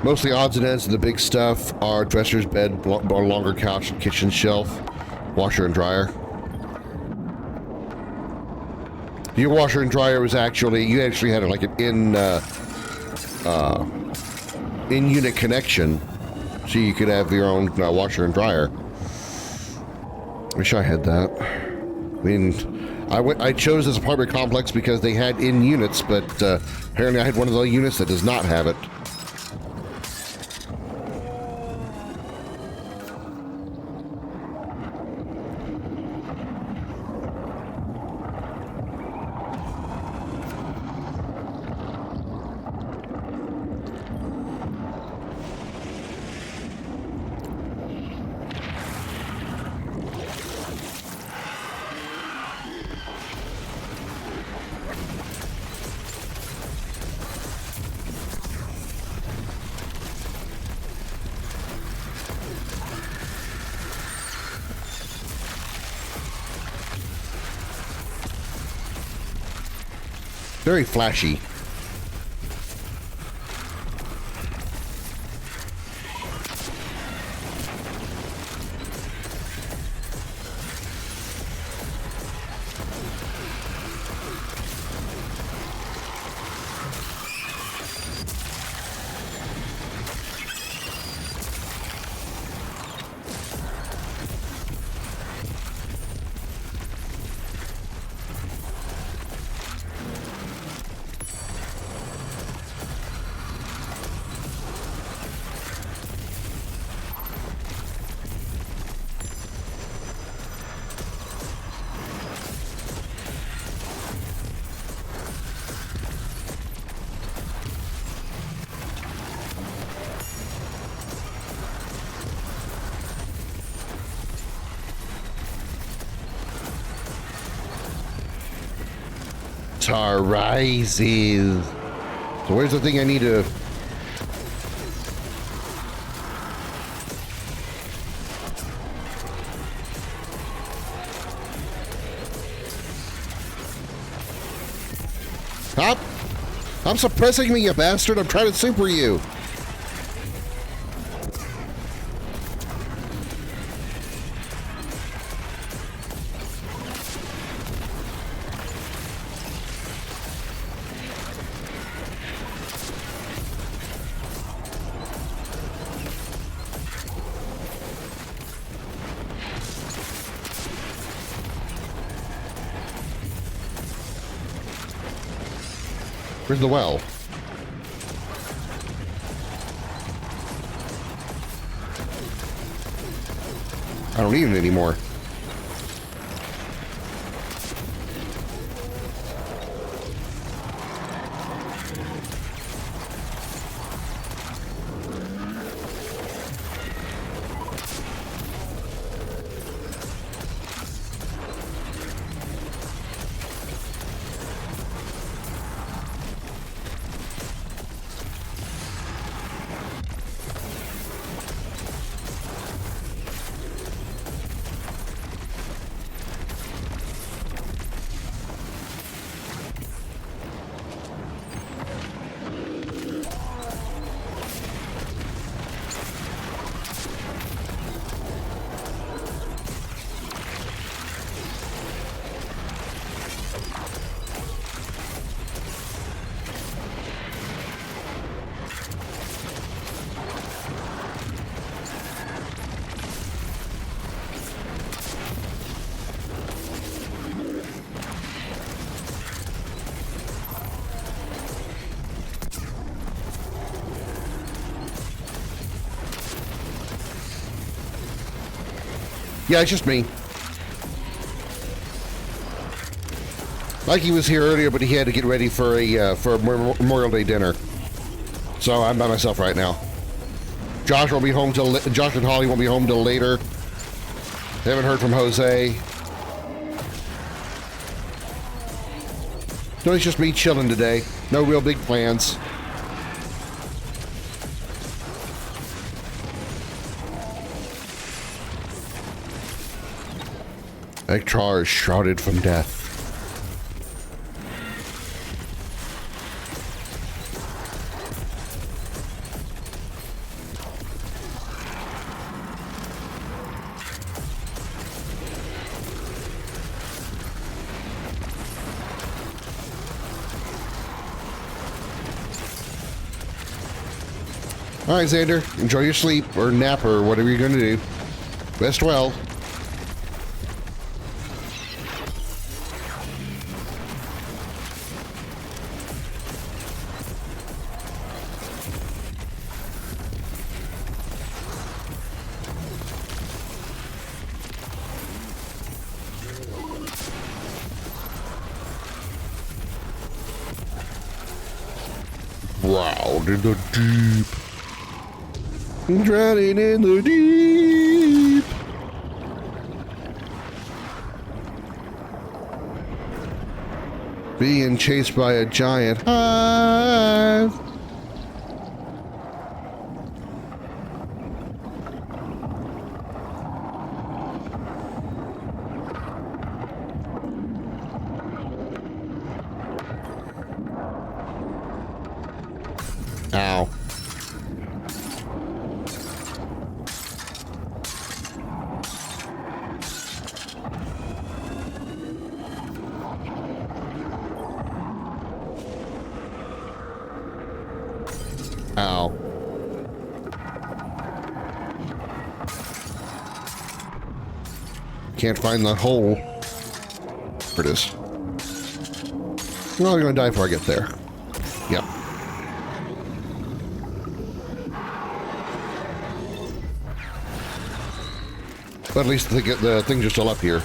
Most of the odds and ends of the big stuff are dresser's bed, longer couch, kitchen shelf, washer and dryer. Your washer and dryer was actually, you actually had like an in-unit connection, so you could have your own washer and dryer. Wish I had that. I mean, I chose this apartment complex because they had in units, but apparently I had one of the units that does not have it. Very flashy. Tar rises. So where's the thing I need to... Stop suppressing me, you bastard. I'm trying to super you. Where's the well? I don't need it anymore. Yeah, it's just me. Mikey was here earlier, but he had to get ready for a Memorial Day dinner. So I'm by myself right now. Josh will be home till Josh and Holly won't be home till later. They haven't heard from Jose. No, it's just me chilling today. No real big plans. Ektar is shrouded from death. All right, Xander, enjoy your sleep or nap or whatever you're going to do. Rest well. Wow, in the deep. Drowning in the deep. Being chased by a giant hive. Ow. Ow. Can't find the hole. There it is. No, I'm gonna die before I get there. Yep. But at least the things are still up here.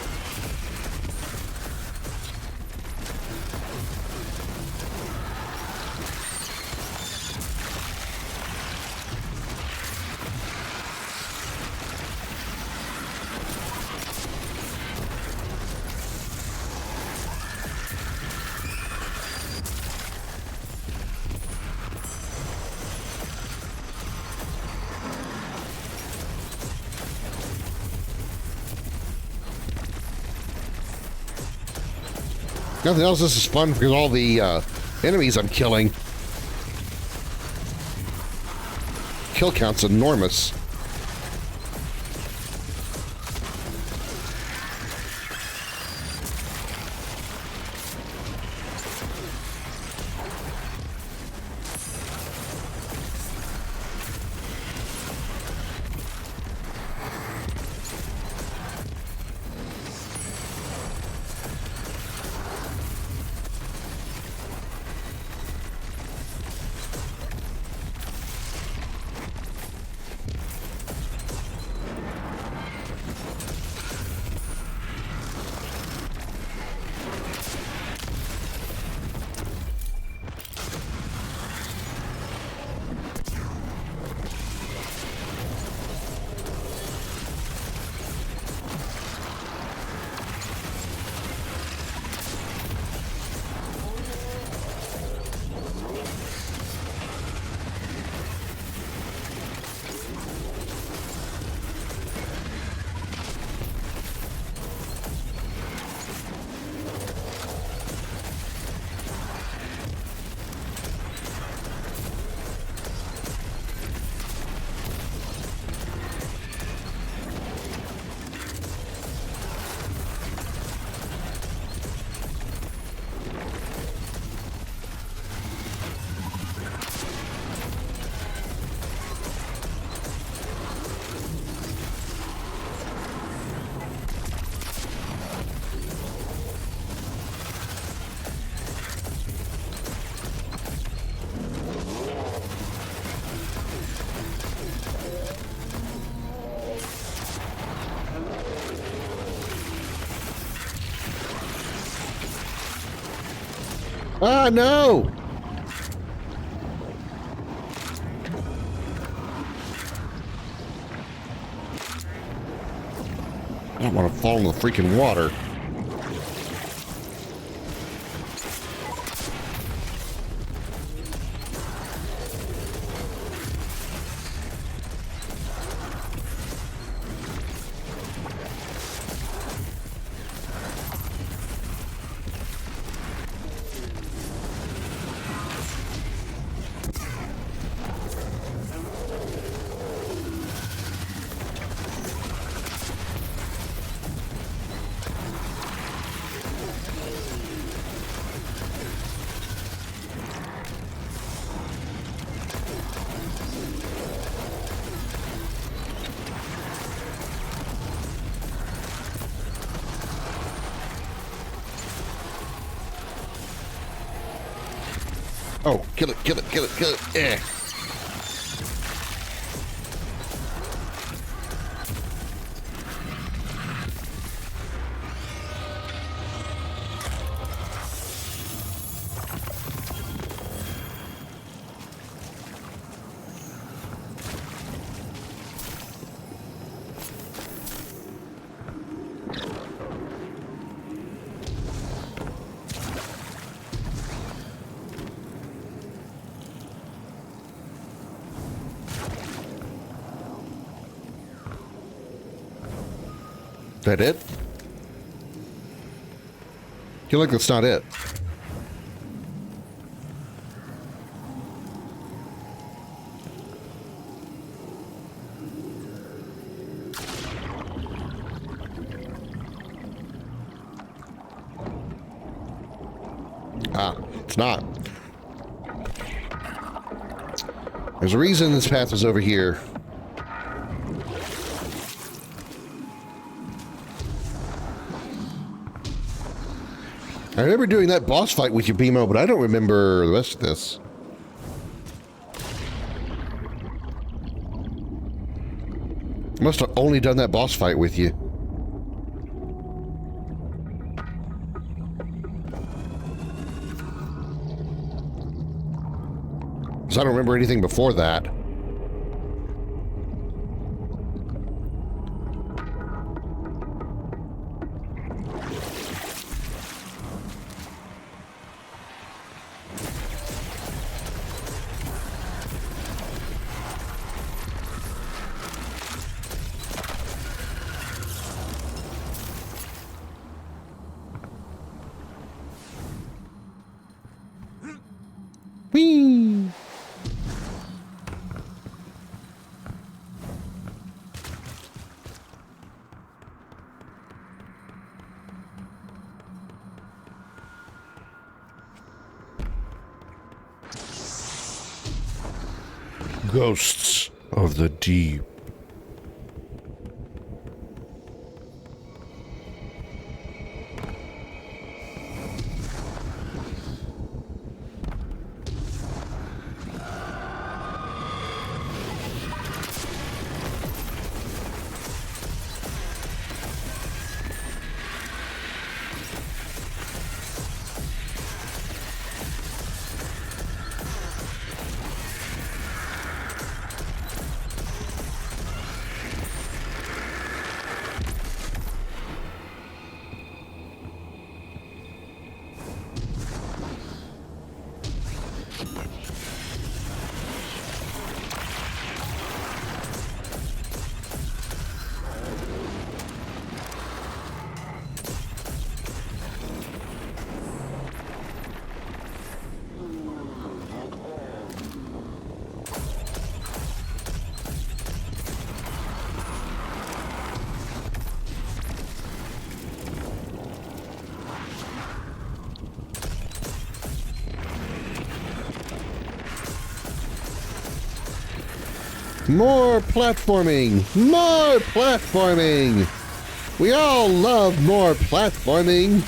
Nothing else, this is fun because all the enemies I'm killing. Kill count's enormous. Ah, no! I don't want to fall in the freaking water. Oh, kill it, kill it, kill it, kill it. Eh. That it? Feel like that's not it. Ah, it's not. There's a reason this path is over here. I remember doing that boss fight with you, BMO, but I don't remember the rest of this. I must have only done that boss fight with you. Because I don't remember anything before that. Whee! Ghosts of the deep. More platforming! More platforming! We all love more platforming!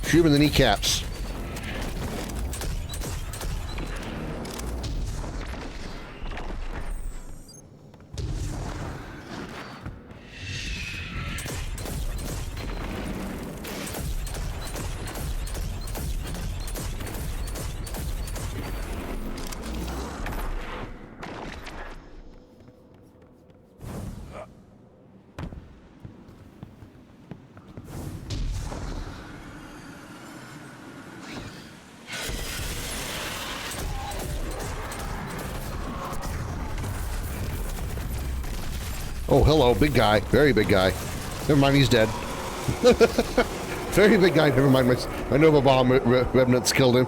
Shoot him in the kneecaps. Oh, hello, big guy. Very big guy. Never mind, he's dead. Very big guy. Never mind. My Nova Bomb remnants killed him.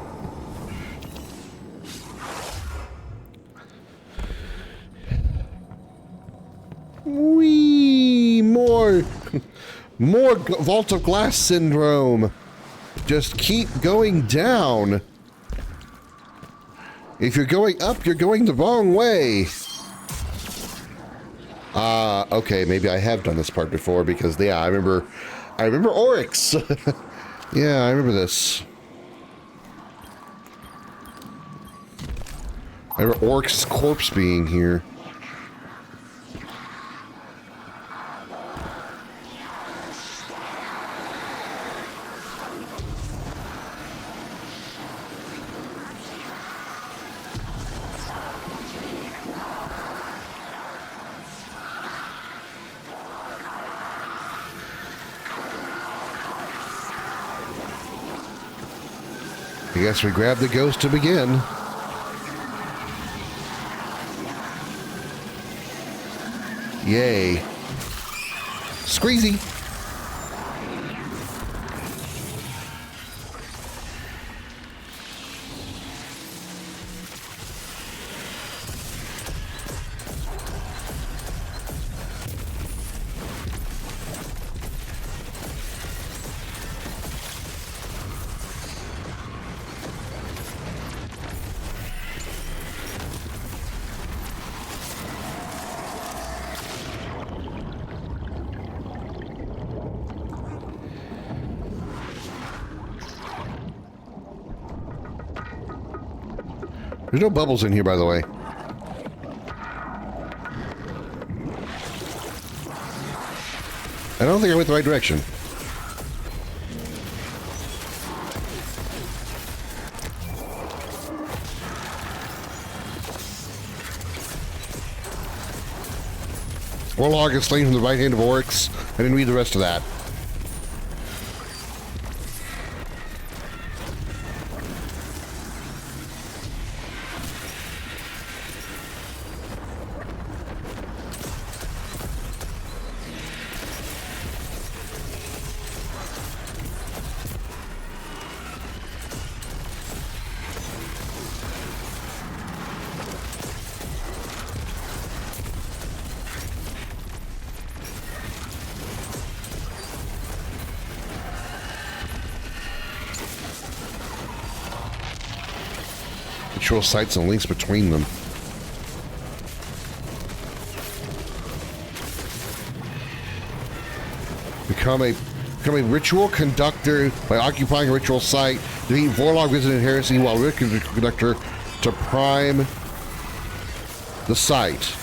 Whee! More Vault of Glass syndrome. Just keep going down. If you're going up, you're going the wrong way. Okay, maybe I have done this part before because, yeah, I remember Oryx. Yeah, I remember this. I remember Oryx's corpse being here. I guess we grab the ghost to begin. Yay. Squeezy. There's no bubbles in here, by the way. I don't think I went the right direction. Warlock is slain from the right hand of Oryx. I didn't read the rest of that. Ritual sites and links between them. Become a ritual conductor by occupying a ritual site. Defeat Warlock Resident Heresy while ritual conductor to prime the site.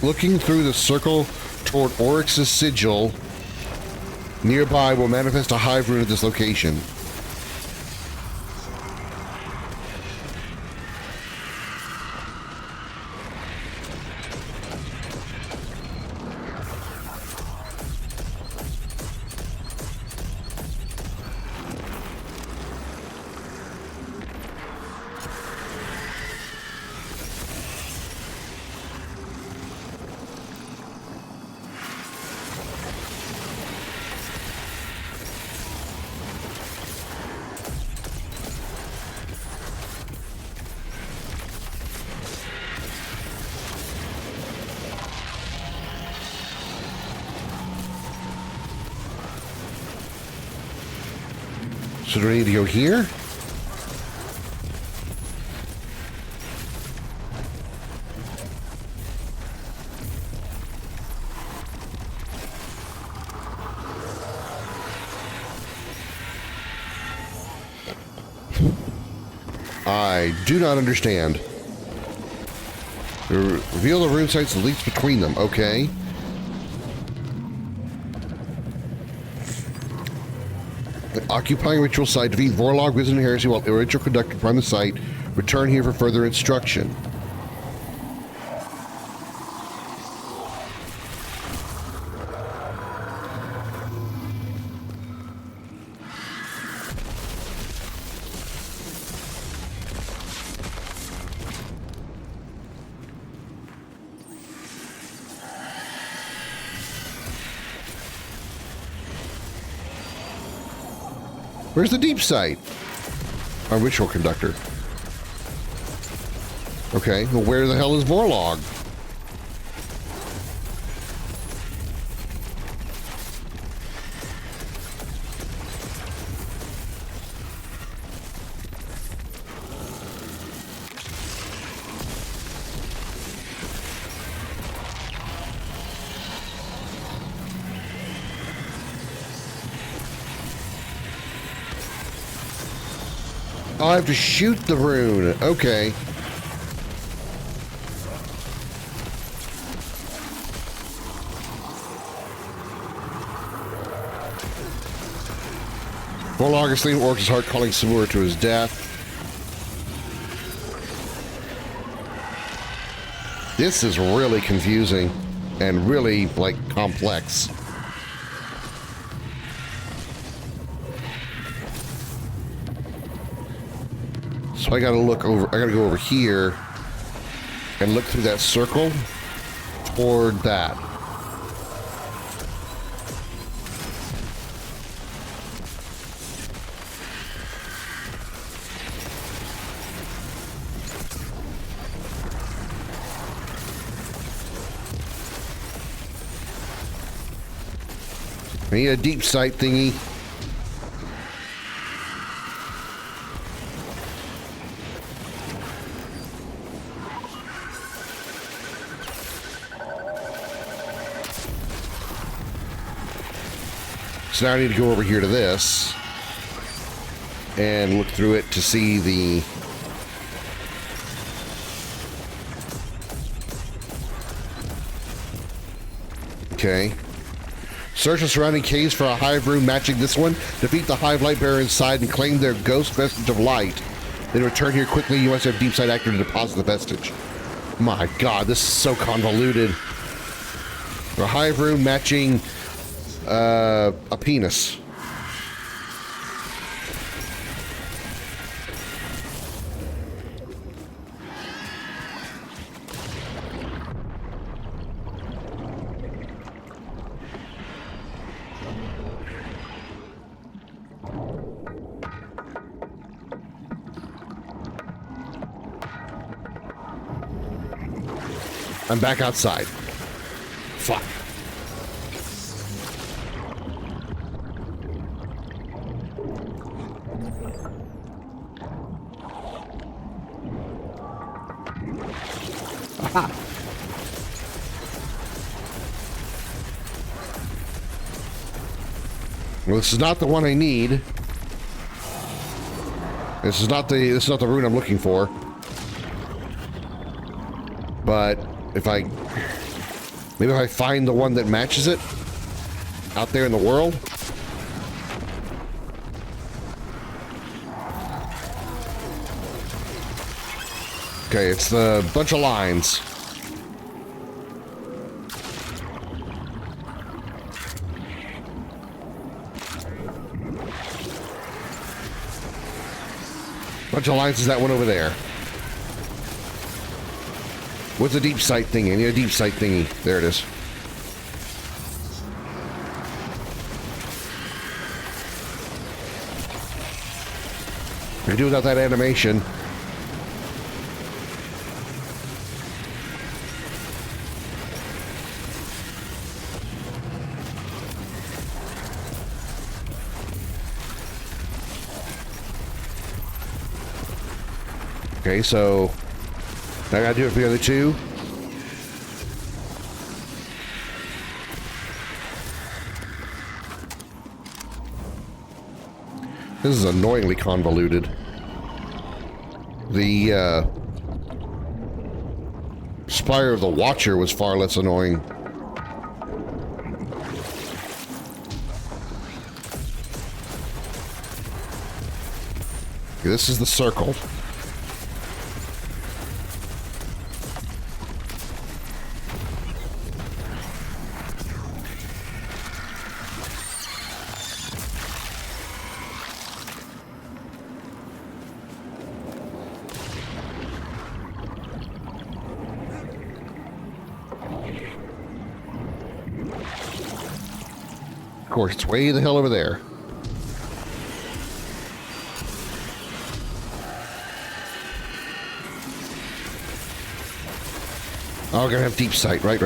Looking through the circle toward Oryx's sigil nearby will manifest a hive rune at this location. So do I need to go here? I do not understand. Reveal the rune sites that leads between them. Okay. Occupying ritual site. Defeat Vorlog, Wizard, and Heresy while the ritual conducted from the site. Return here for further instruction. Where's the deep site? Our ritual conductor. Okay, well, where the hell is Vorlog? I have to shoot the rune. Okay. Vorlog is leaving Orc's heart, calling Samura to his death. This is really confusing and really, like, complex. So I gotta look over, I gotta go over here and look through that circle toward that. I need a deep sight thingy. So now I need to go over here to this and look through it to see the okay. Search the surrounding caves for a hive rune matching this one. Defeat the hive light bearer inside and claim their ghost vestige of light. Then return here quickly. You must have deep sight active to deposit the vestige. My God, this is so convoluted. A hive rune matching a penis. I'm back outside. Fuck. Aha. Well, this is not the one I need. This is not the rune I'm looking for. But if maybe if I find the one that matches it out there in the world. Okay, it's the bunch of lines. Bunch of lines is that one over there. What's a deep sight thingy? I need a deep sight thingy. There it is. I can do without that animation. Okay, so now I gotta do it for the other two. This is annoyingly convoluted. The Spire of the Watcher was far less annoying. Okay, this is the circle. Of course, it's way the hell over there. Oh, we're gonna have deep sight. Right.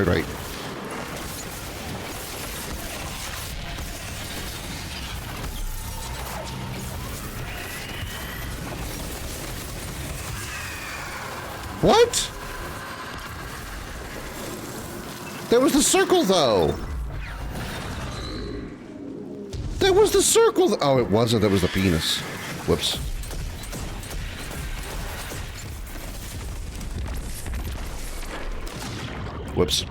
What? There was the circle, though. That was the circle. Oh, it wasn't. That was the penis. Whoops. Whoops.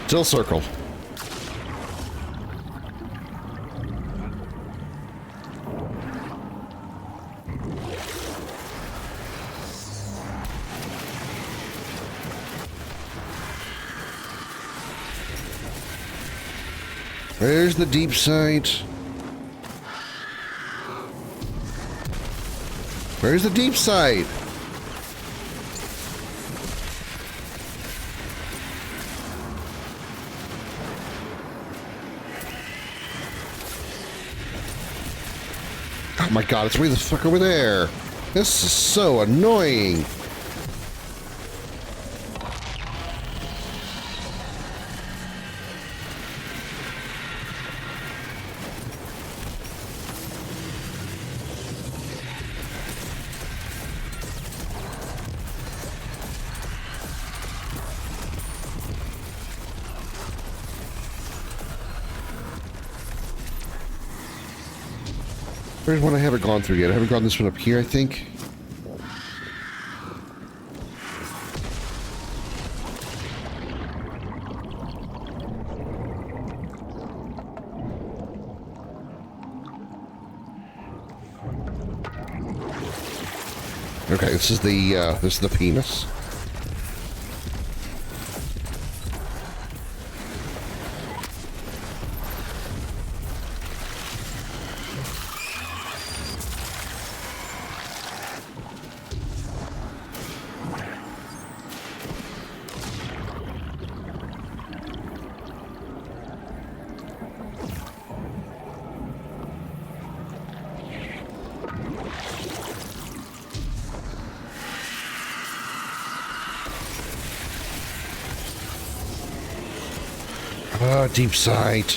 Still circle. There's the deep sight. Where's the deep sight? Oh my god, it's way the fuck over there. This is so annoying. There's one I haven't gone through yet. I haven't gone this one up here, I think. Okay, this is the penis. Oh, deep sight.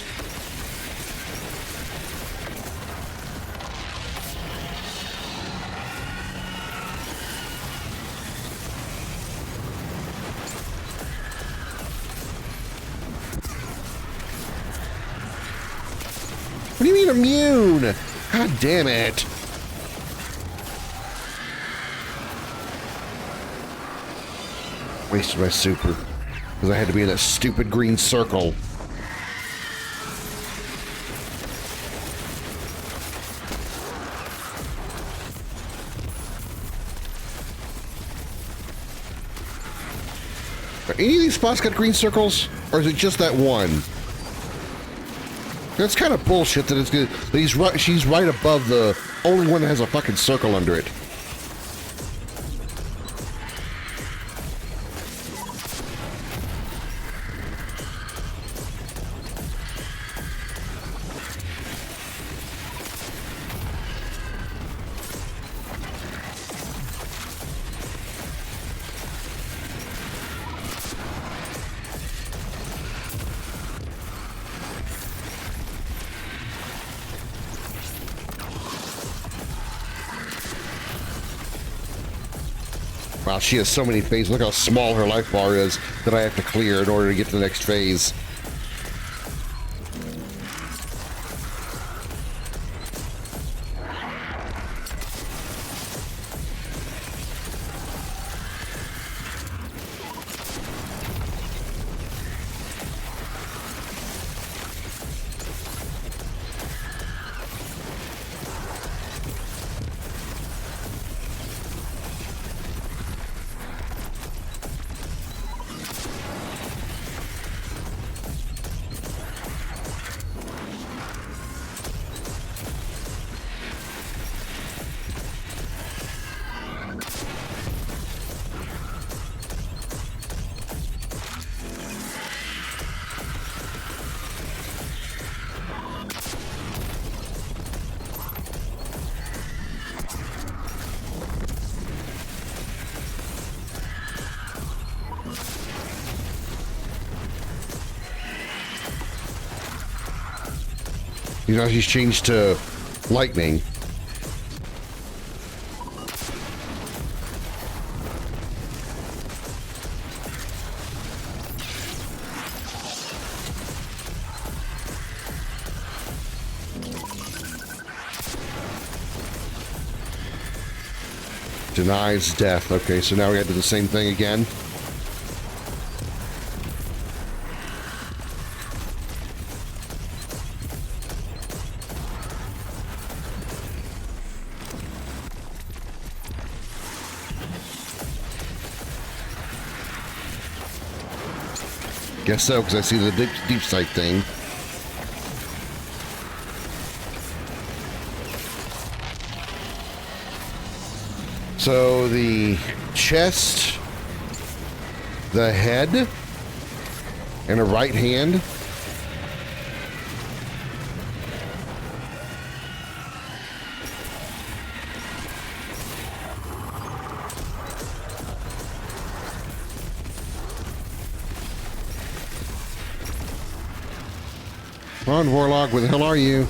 What do you mean immune? God damn it. Wasted my super. Because I had to be in that stupid green circle. Are any of these spots got green circles? Or is it just that one? That's kind of bullshit that it's good. She's right above the only one that has a fucking circle under it. Wow, she has so many phases. Look how small her life bar is that I have to clear in order to get to the next phase. You know, he's changed to lightning. Denies death. Okay, so now we gotta do the same thing again. Guess so, because I see the deep sight thing. So the chest, the head, and a right hand. Come on, Warlock, where the hell are you?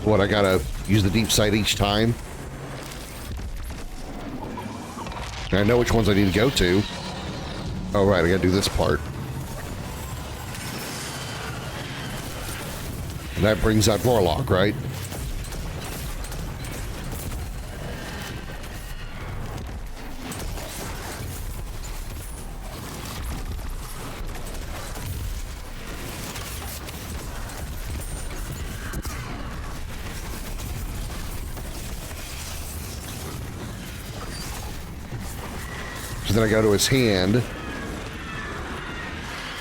What, I gotta use the deep sight each time? I know which ones I need to go to. Oh, right, I gotta do this part. And that brings out Warlock, right? So then I go to his hand,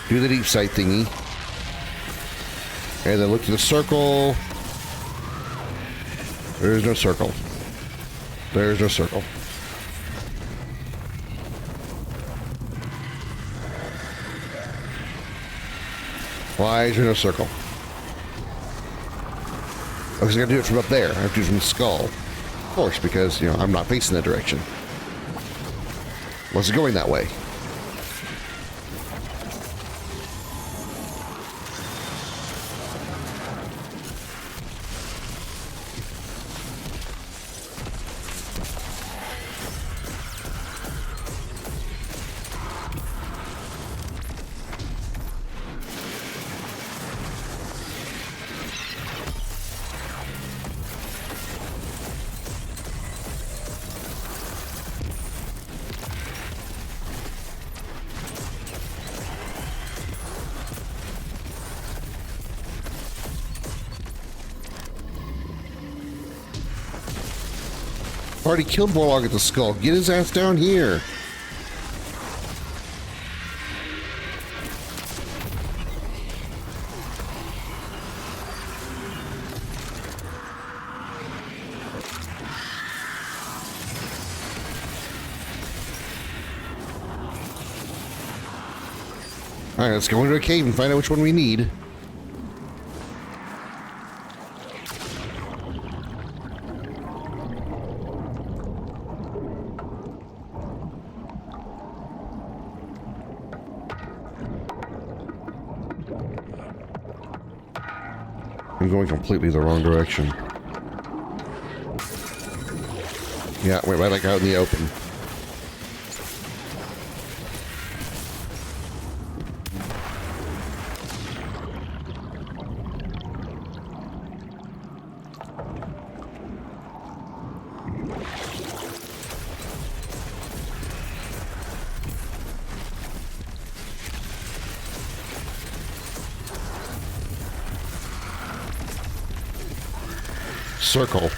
do the deep sight thingy, and then look to the circle. There's no circle. There's no circle. Why is there no circle? Oh, because I gotta do it from up there. I have to do it from the skull. Of course, because, you know, I'm not facing that direction. Unless it's going that way. Already killed Warlock at the skull. Get his ass down here. Alright, let's go into a cave and find out which one we need. I'm going completely the wrong direction. Yeah, went right like out in the open. Circle.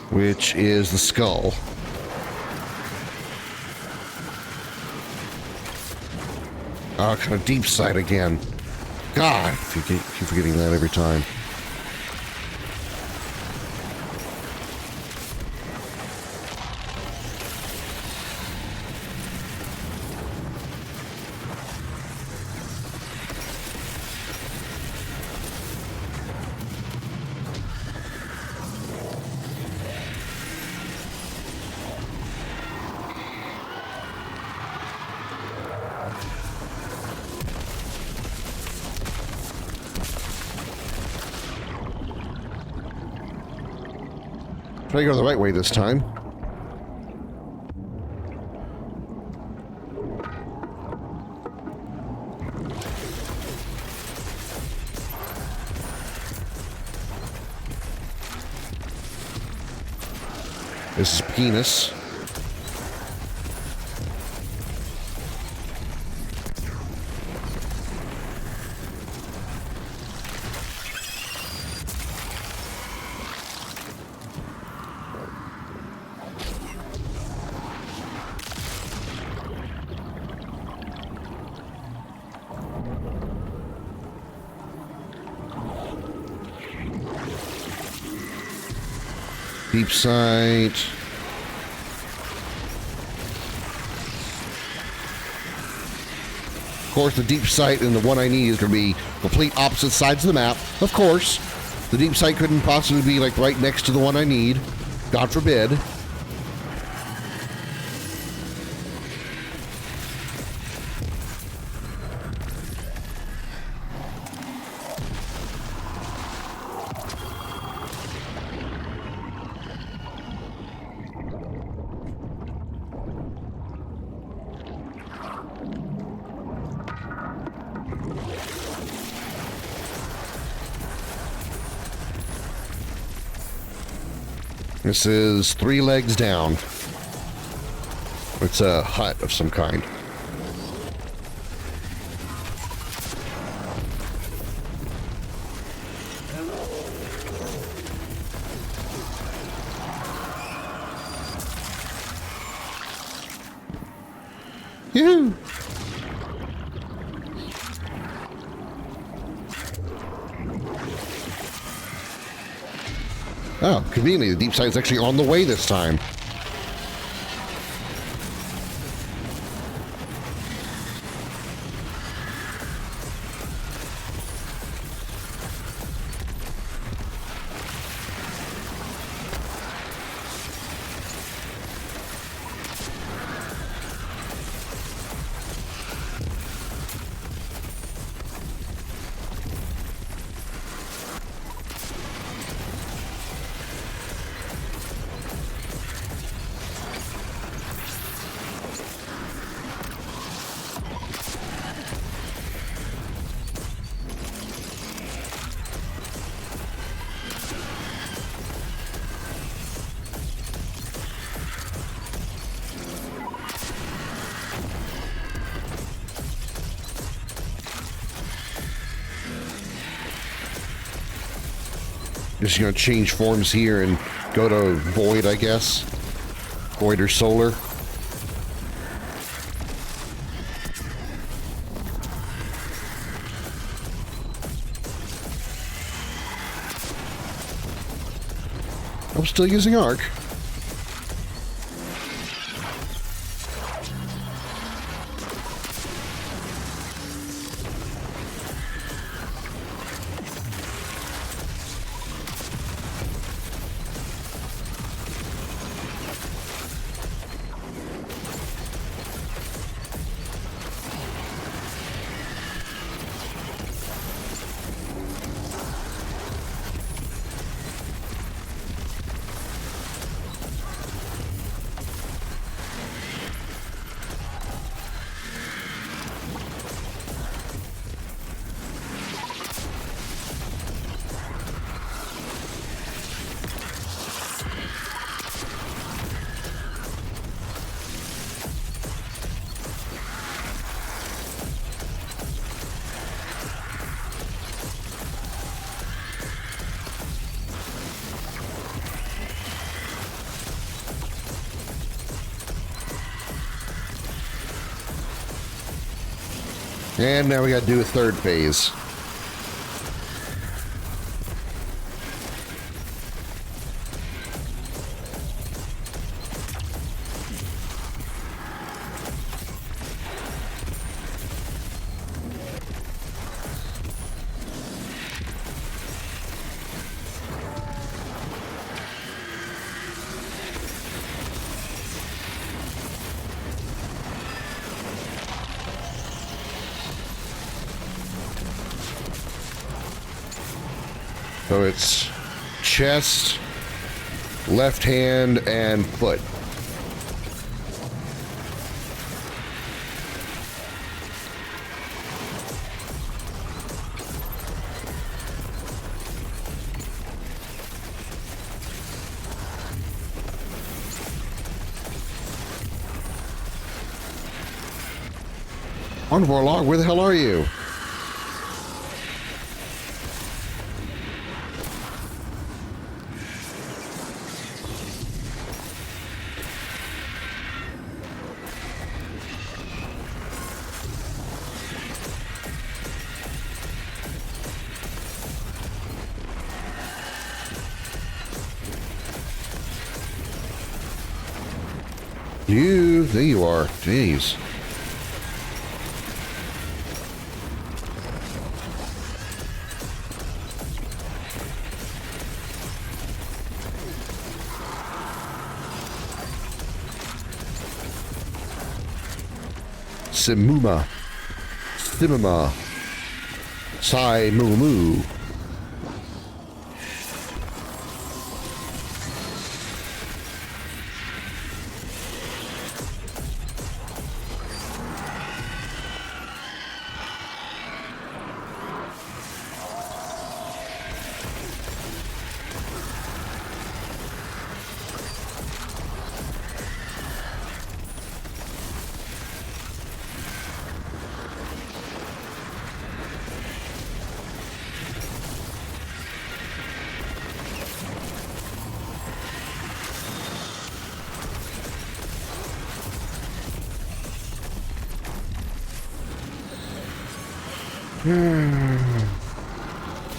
Which is the skull. Oh, kind of deep sight again. God, I keep forgetting that every time. Try to go the right way this time. This is penis. Deep sight. Of course, the deep sight and the one I need is going to be complete opposite sides of the map. Of course, the deep sight couldn't possibly be like right next to the one I need. God forbid. This is 3 legs down. It's a hut of some kind. Yoo-hoo! Oh, conveniently, the deep sight is actually on the way this time. Just gonna change forms here and go to Void, I guess. Void or Solar. I'm still using arc. And now we got to do a third phase. So it's chest, left hand, and foot. On Warlock, where the hell are you? There you are. Jeez. Simuma. Simuma. Sai Mumu.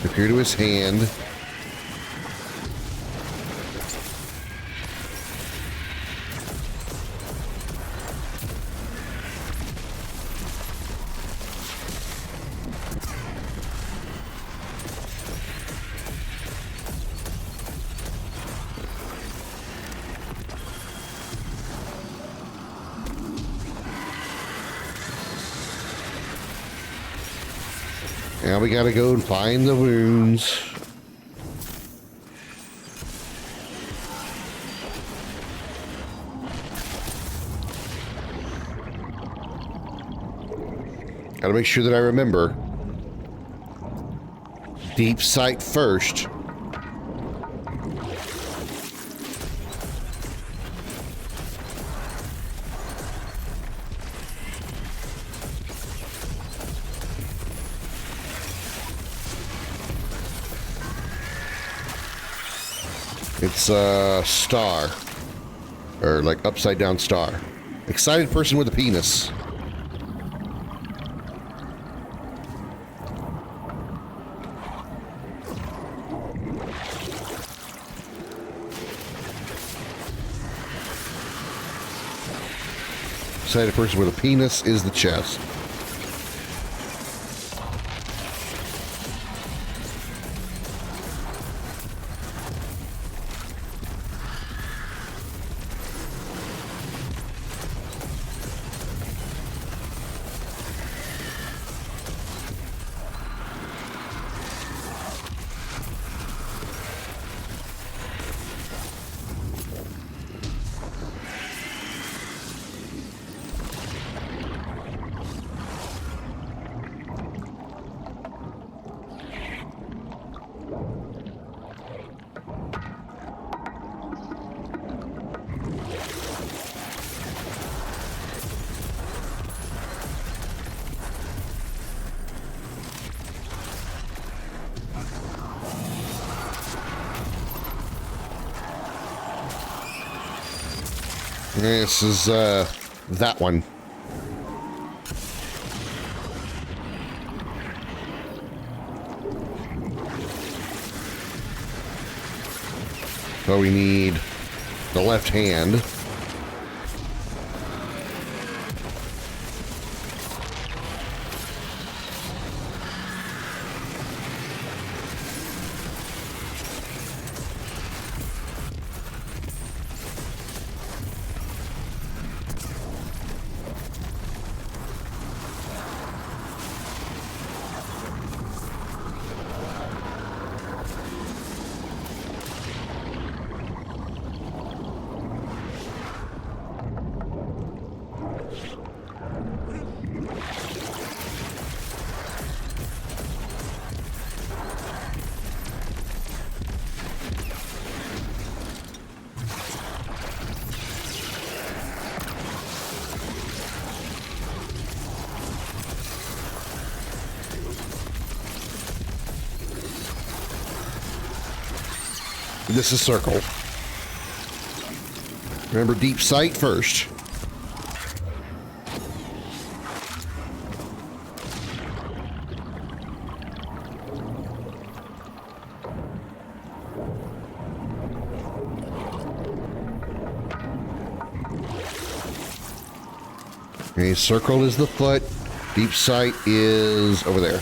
Appear to his hand. Now we gotta go and find the wounds. Gotta make sure that I remember. Deep sight first. It's a star. Or like upside down star. Excited person with a penis. Sighted person with a penis is the chest. This is, that one. So we need the left hand. This is circle. Remember, deep sight first. Okay, circle is the foot. Deep sight is over there.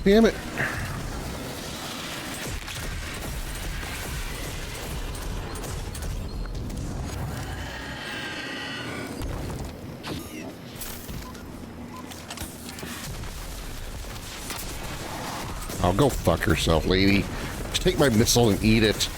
Damn it. Oh, go fuck yourself, lady. Just take my missile and eat it.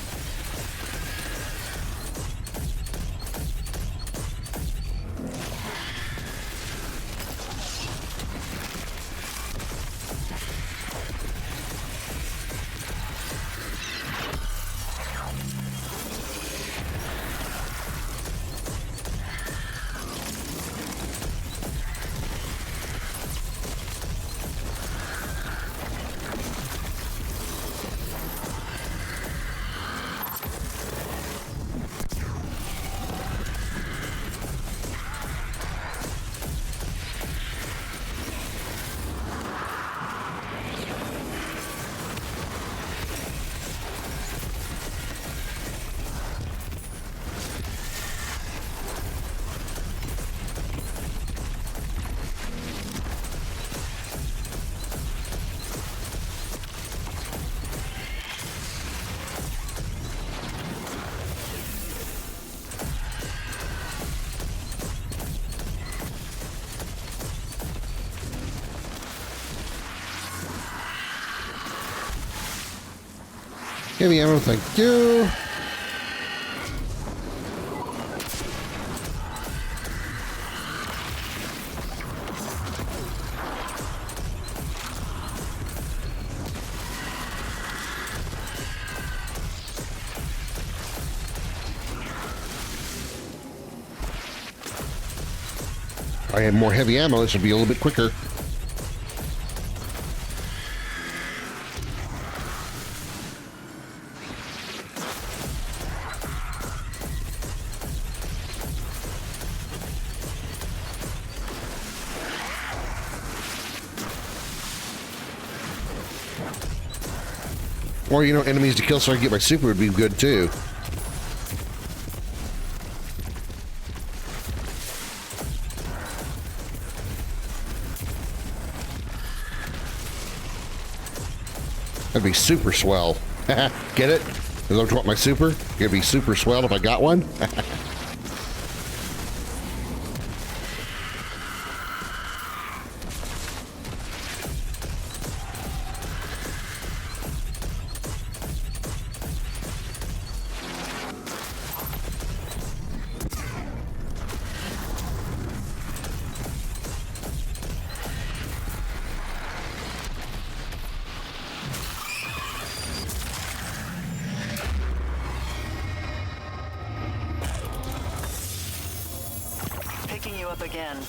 Give me ammo, thank you. If I had more heavy ammo, this would be a little bit quicker. Or, you know, enemies to kill so I can get my super would be good, too. That'd be super swell. Get it? Is that what my super? It'd be super swell if I got one?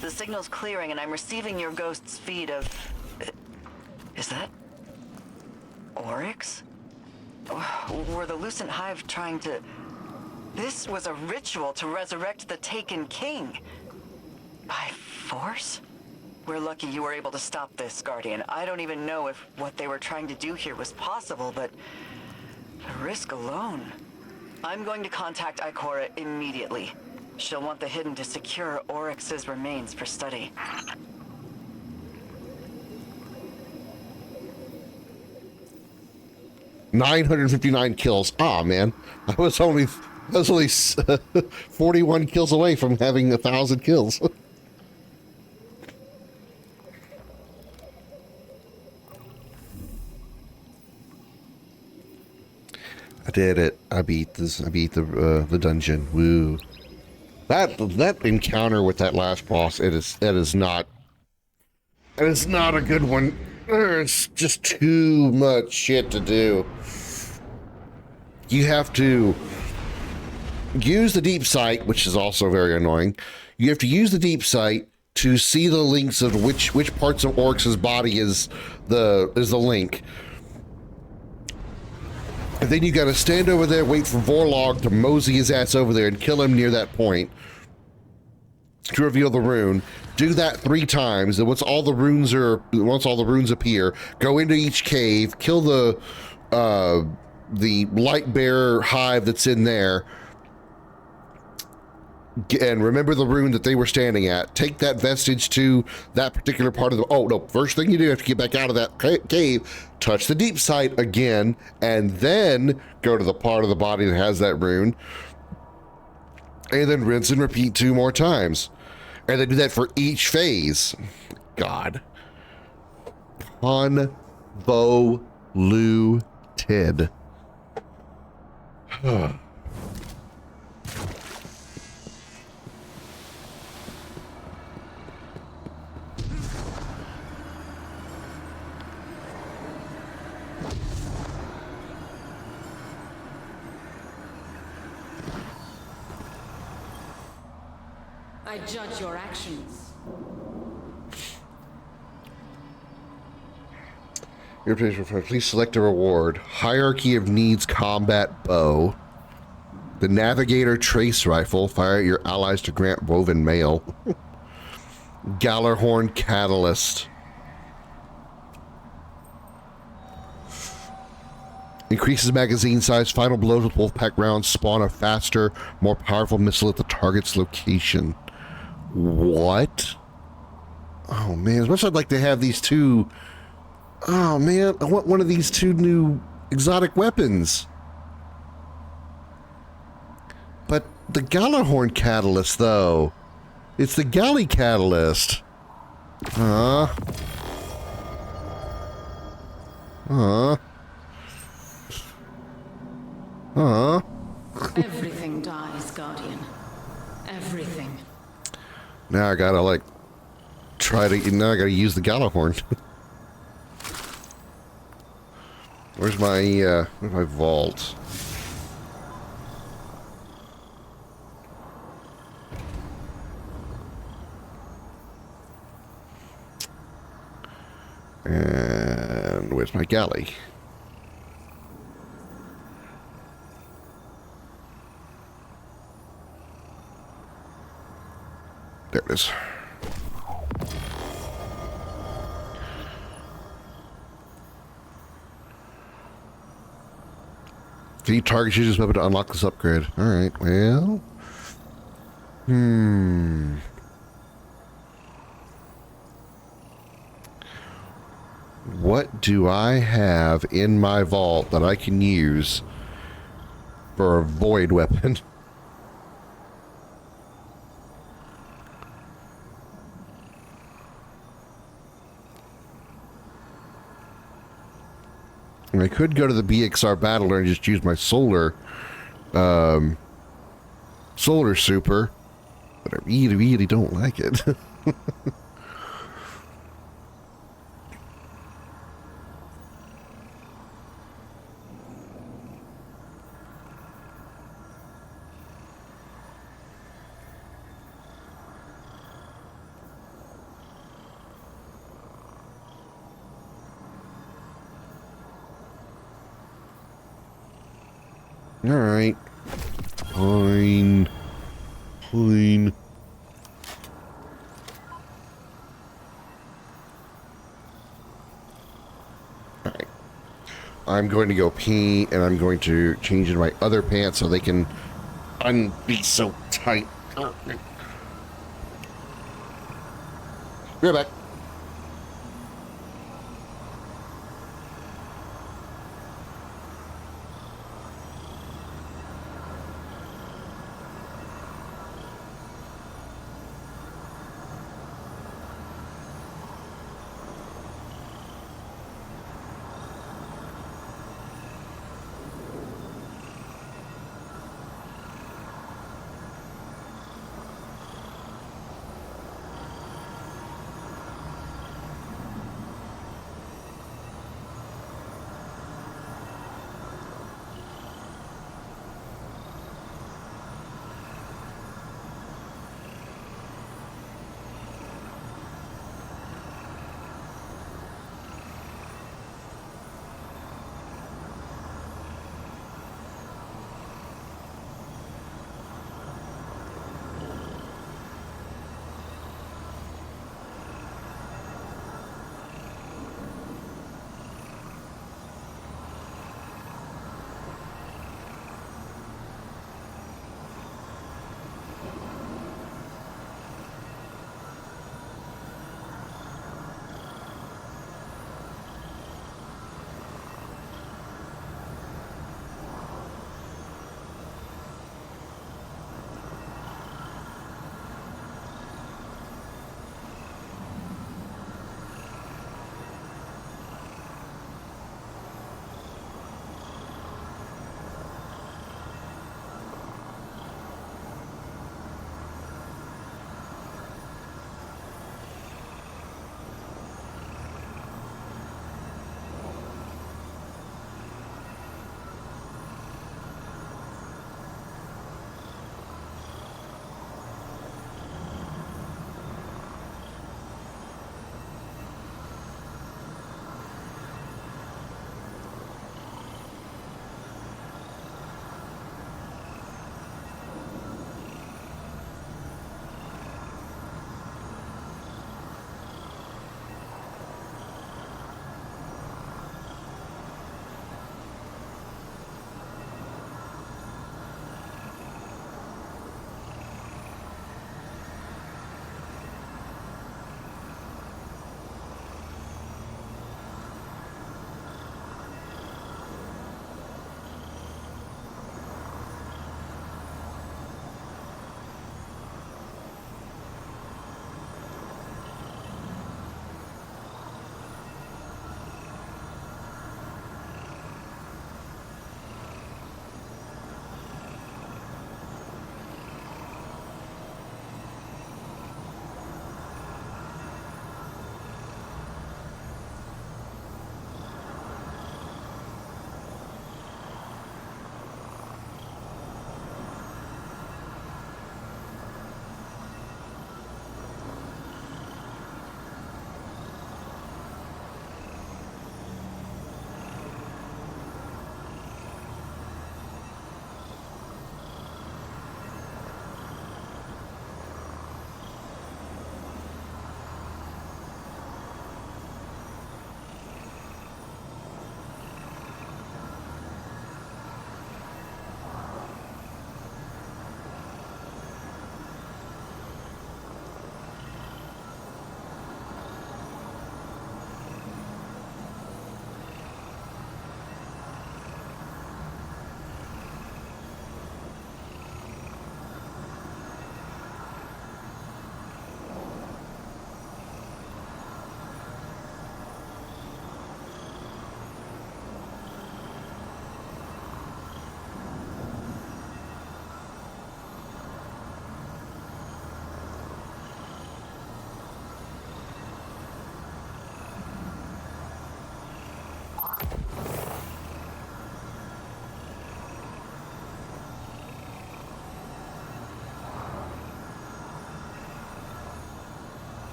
The signal's clearing and I'm receiving your ghost's feed of... Is that... Oryx? Were the Lucent Hive trying to... This was a ritual to resurrect the Taken King. By force? We're lucky you were able to stop this, Guardian. I don't even know if what they were trying to do here was possible, but... The risk alone... I'm going to contact Ikora immediately. She'll want the Hidden to secure Oryx's remains for study. 959 kills. Ah, man. I was only 41 kills away from having 1,000 kills. I did it. I beat this. I beat the dungeon. Woo. That encounter with that last boss, it is not a good one. There's just too much shit to do. You have to use the deep sight, which is also very annoying. You have to use the deep sight to see the links of which parts of Oryx's body is the link. And then you got to stand over there, wait for Vorlog to mosey his ass over there and kill him near that point to reveal the rune. Do that 3 times, and once all the runes appear, go into each cave, kill the light bearer hive that's in there, and remember the rune that they were standing at. Take that vestige to that particular part of the... Oh, no. First thing you do, you have to get back out of that cave, touch the deep sight again, and then go to the part of the body that has that rune, and then rinse and repeat 2 more times. And then do that for each phase. God. Convoluted. I judge your actions. Please select a reward. Hierarchy of Needs Combat Bow. The Navigator Trace Rifle. Fire at your allies to grant woven mail. Gallarhorn Catalyst. Increases magazine size. Final blows with Wolfpack rounds spawn a faster, more powerful missile at the target's location. What? Oh man, as much as I'd like to have these 2... Oh man, I want one of these 2 new exotic weapons. But the Gallarhorn Catalyst, though. It's the Galley Catalyst. Everything dies, Guardian. Everything. Now I gotta, like, now I gotta use the Gallarhorn. Where's my vault? And where's my galley? There it is. Can you target use this weapon to unlock this upgrade? Alright, well... What do I have in my vault that I can use for a void weapon? I could go to the BXR Battler and just use my solar super, but I really, really don't like it. Alright. Fine. Fine. Alright. I'm going to go pee, and I'm going to change into my other pants so they can be so tight. Be right back.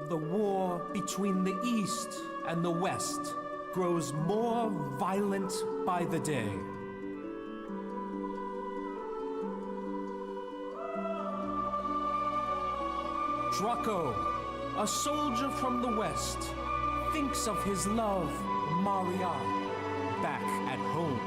The war between the East and the West grows more violent by the day. Draco, a soldier from the West, thinks of his love, Maria, back at home.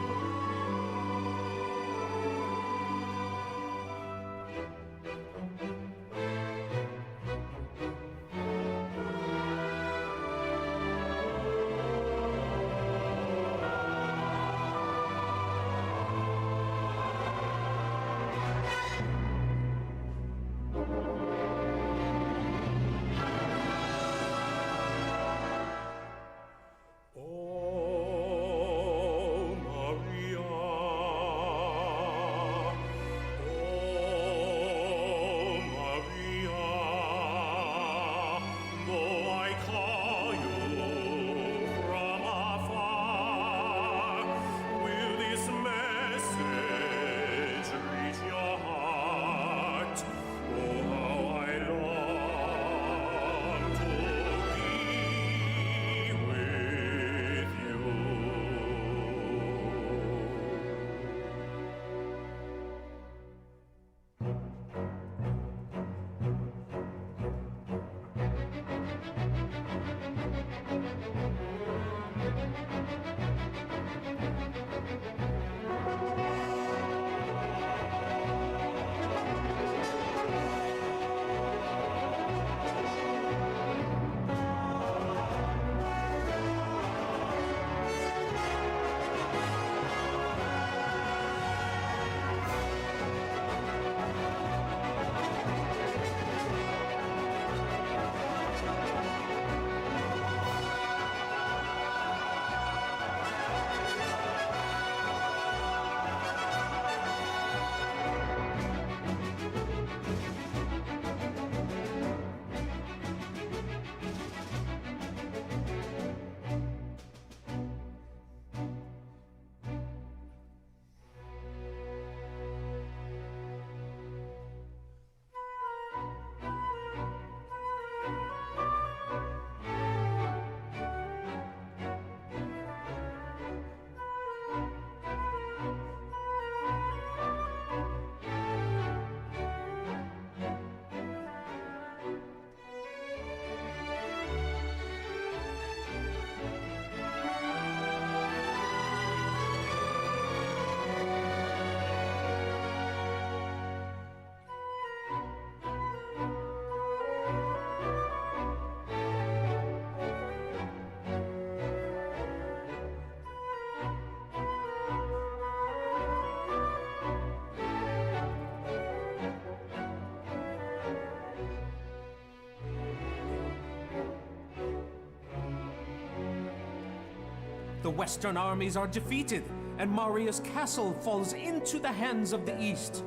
The Western armies are defeated, and Maria's castle falls into the hands of the East.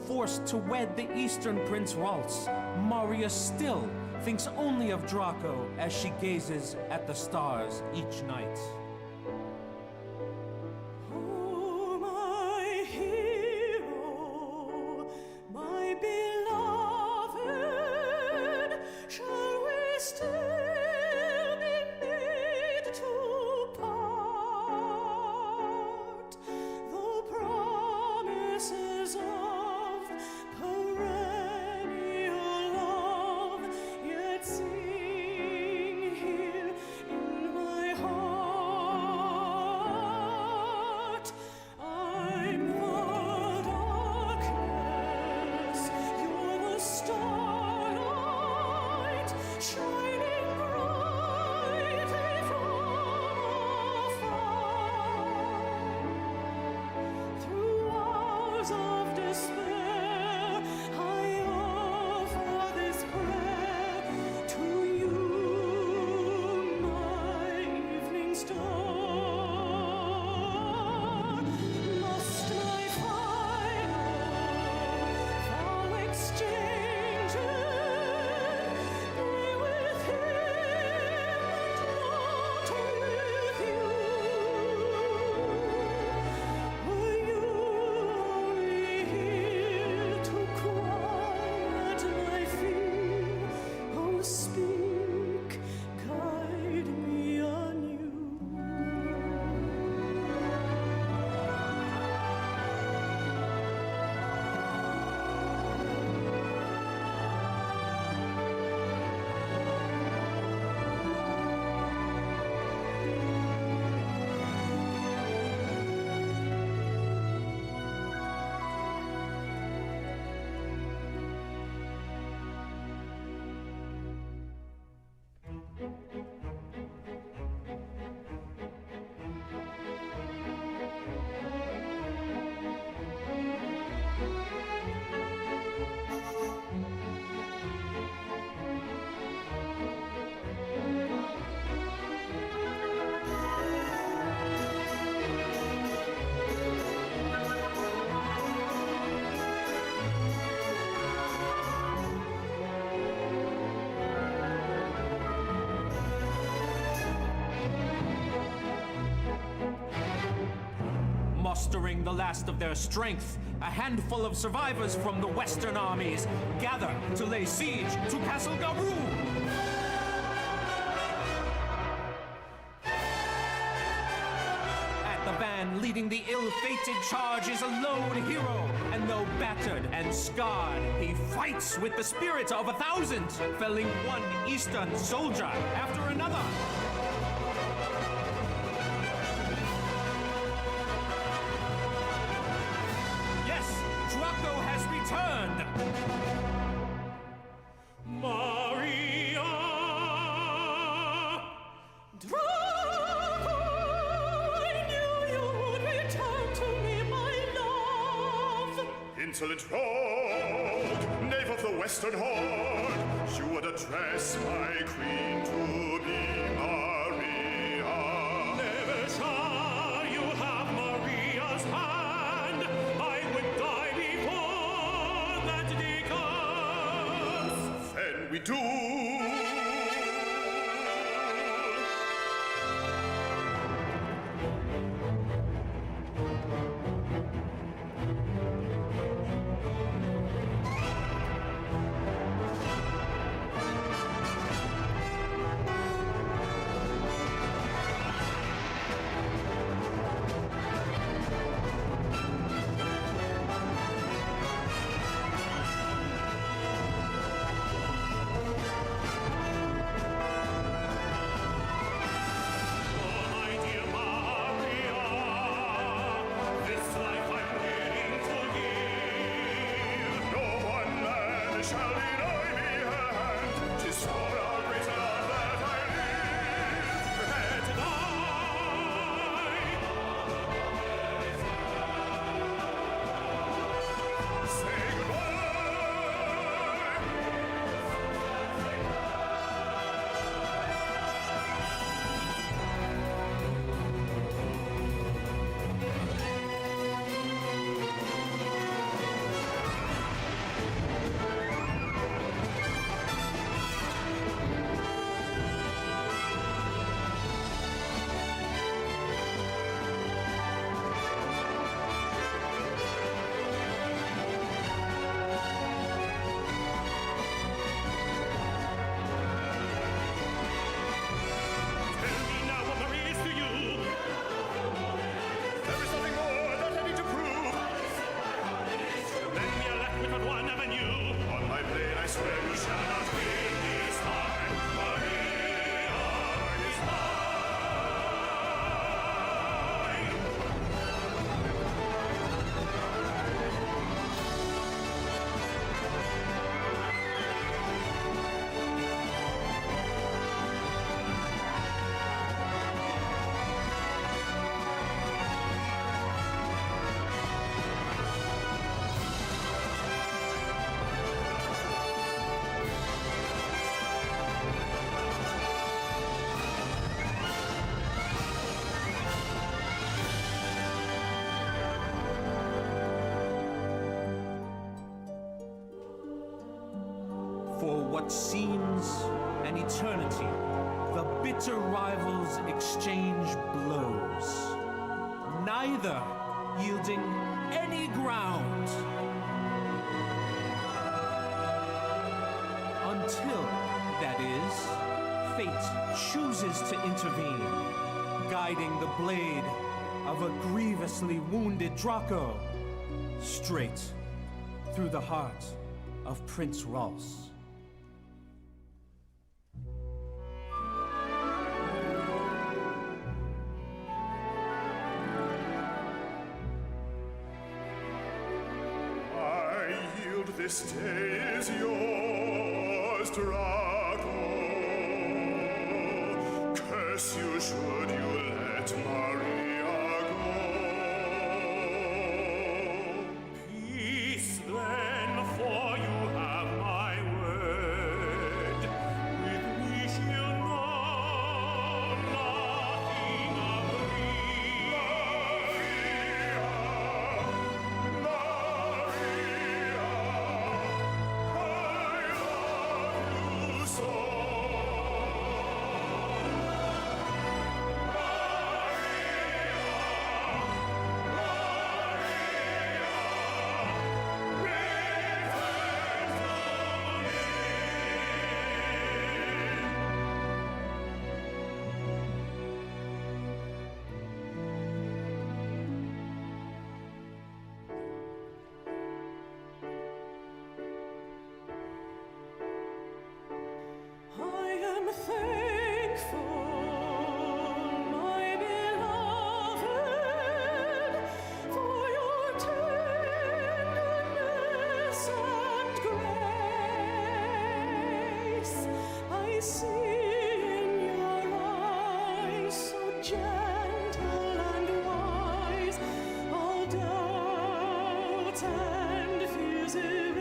Forced to wed the Eastern Prince Ralts, Maria still thinks only of Draco as she gazes at the stars each night. Oh, my hero, my beloved, shall we still be made to part? Though promises of perennial love, yet sing here in my heart. hours of despair, I offer this prayer to you, my evening star. Must I final exchange be with him and not with you? Were you only here to quiet my fear? Oh, speak, guide me anew. Mustering the last of their strength, a handful of survivors from the Western armies gather to lay siege to Castle Garou. At the van leading the ill-fated charge is a lone hero, and though battered and scarred, he fights with the spirit of 1,000, felling one Eastern soldier after another. Yes, Draco has returned! Maria! Draco, I knew you'd return to me, my love! Insolent rogue, knave of the Western Horde, you would address my queen to be Maria. Never shall you have Maria's hand. I would die before that day comes. Then we do. what seems an eternity, the bitter rivals exchange blows, neither yielding any ground. Until, that is, fate chooses to intervene, guiding the blade of a grievously wounded Draco straight through the heart of Prince Ralse. I yield this day is yours, Draco. Curse you should you let Maria go. Peace then, for you have my word. With me she'll know nothing of me. I am thankful, my beloved, for your tenderness and grace. I see in your eyes, so gentle and wise, all doubts and fears erased.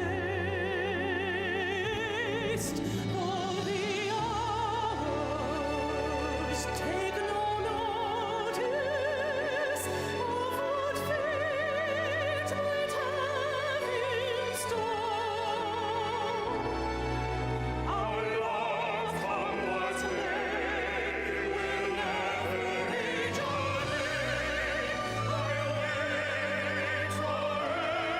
All the hours take no notice of what fate might have in store. Our love, come what may, will never age or day. I'll wait forevermore.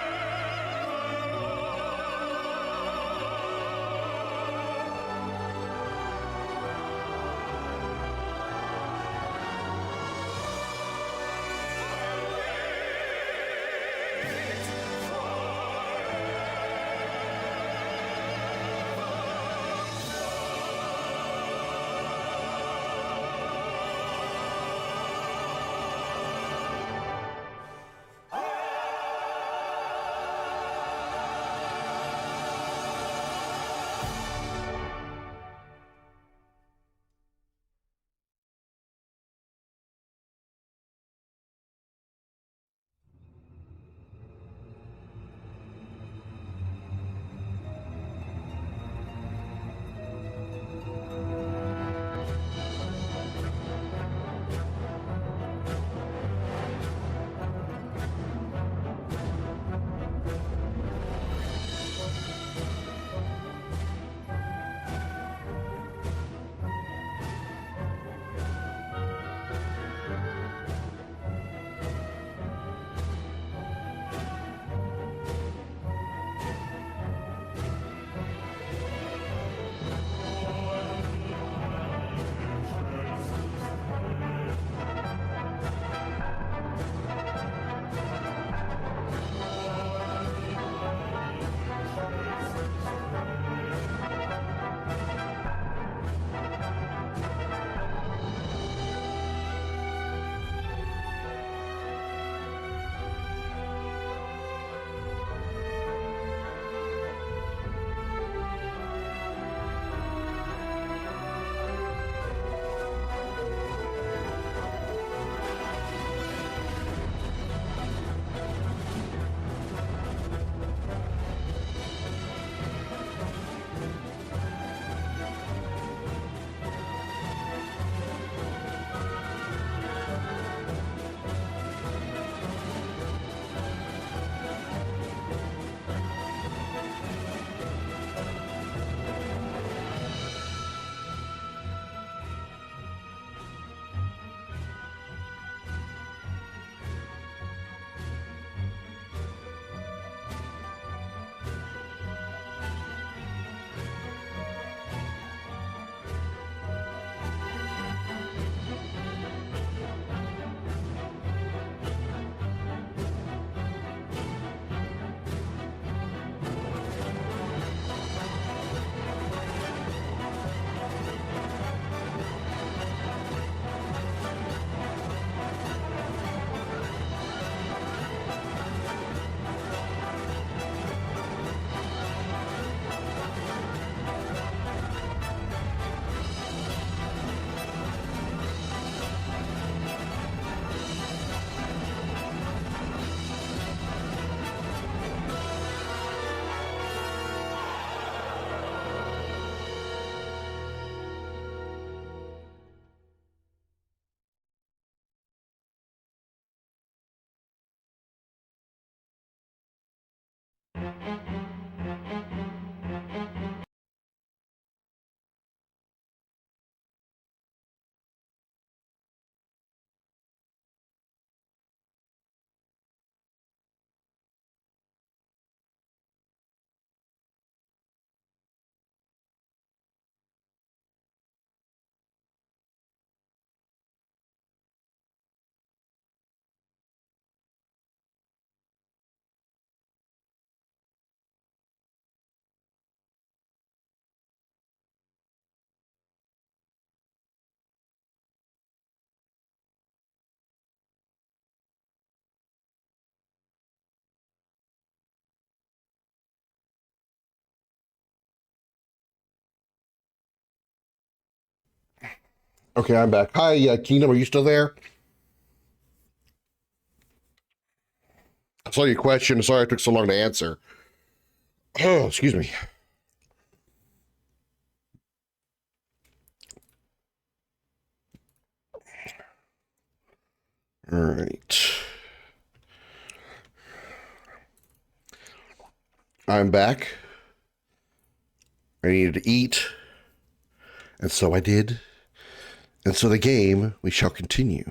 Okay, I'm back. Hi, Kingdom. Are you still there? I saw your question. Sorry it took so long to answer. Oh, excuse me. All right. I'm back. I needed to eat, and so I did. And so the game, we shall continue.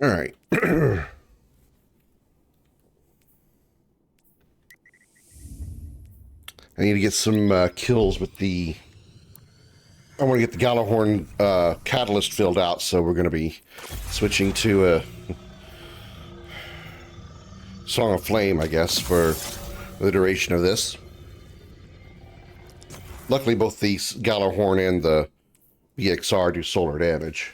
All right. I need to get some kills with the... I want to get the Gallahorn catalyst filled out, so we're going to be switching to a Song of Flame, I guess, for the duration of this. Luckily, both the Gallahorn and the BXR do solar damage.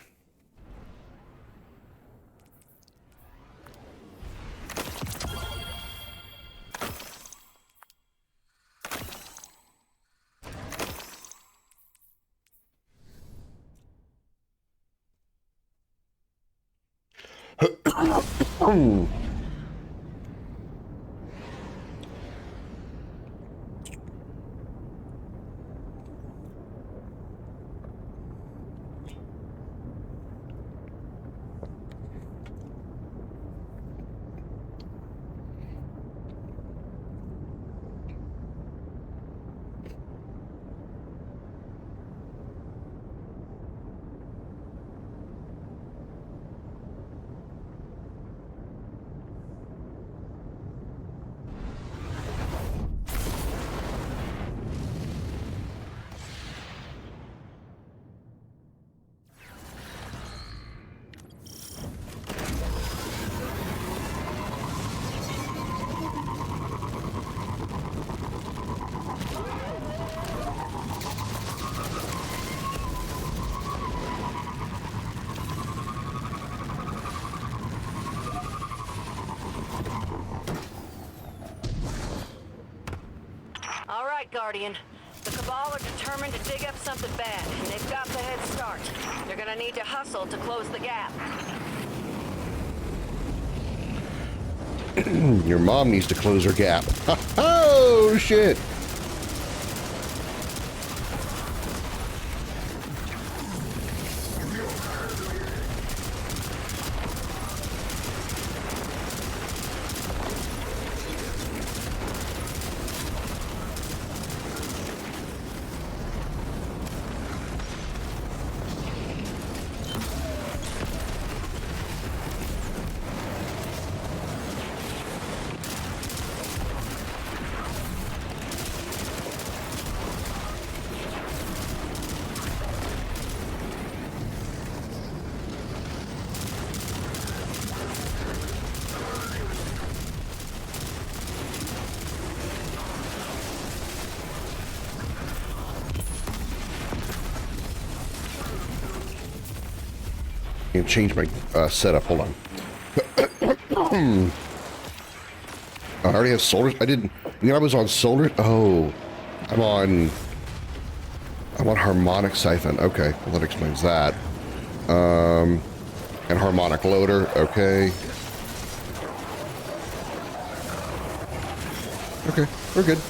All right, Guardian. The Cabal are determined to dig up something bad, and they've got the head start. They're gonna need to hustle to close the gap. Your mom needs to close her gap. Oh, shit. And change my setup. Hold on. I already have solar. I didn't. You know, I was on solar. Oh, I'm on harmonic siphon. Okay, well that explains that. And harmonic loader. Okay. Okay, we're good.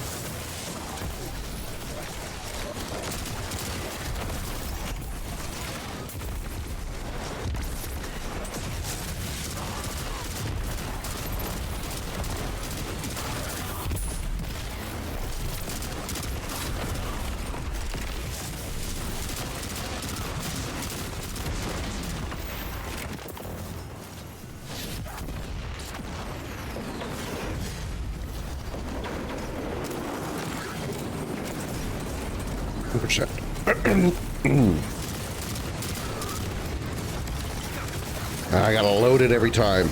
I gotta load it every time.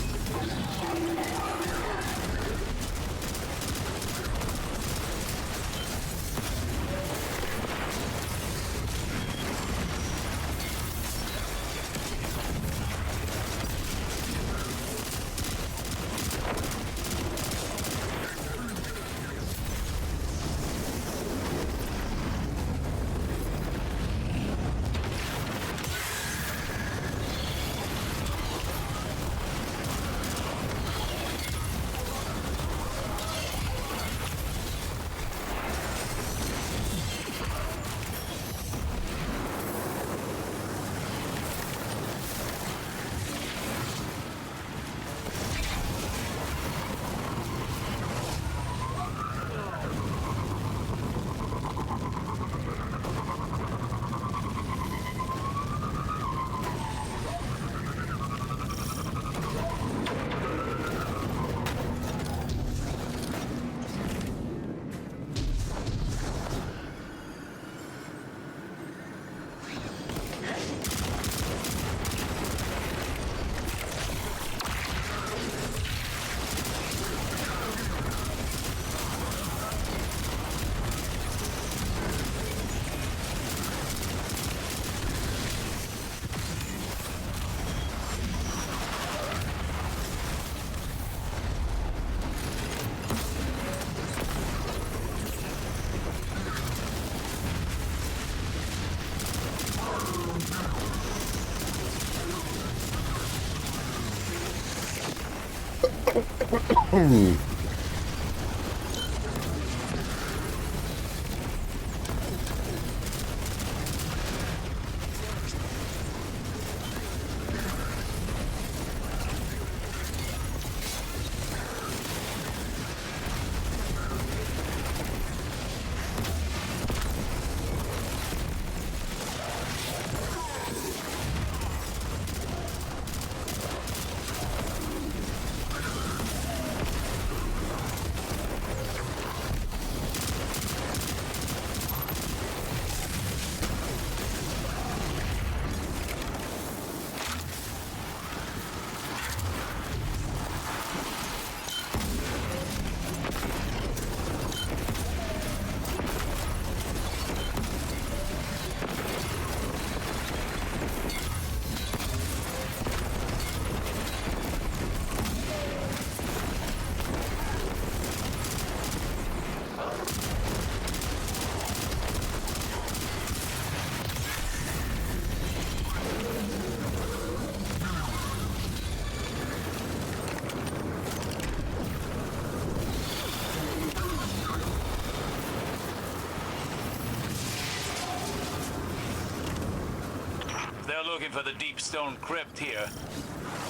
They're looking for the deep stone crypt here.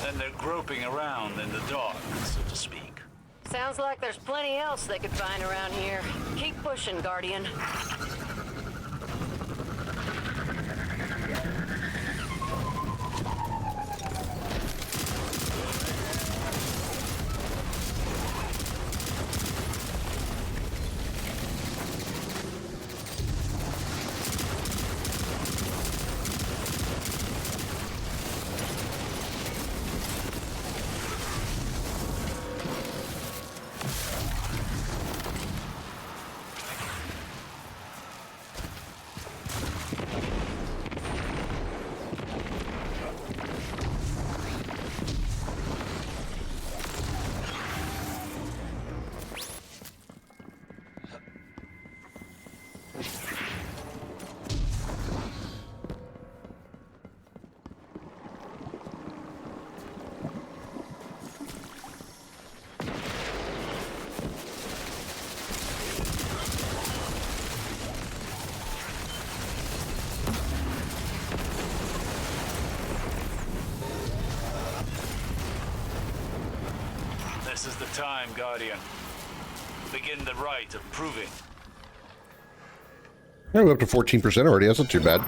Then they're groping around in the dark, so to speak. Sounds like there's plenty else they could find around here. Keep pushing, Guardian. This is the time, Guardian. Begin the rite of proving. Yeah, we're up to 14% already. That's not too bad.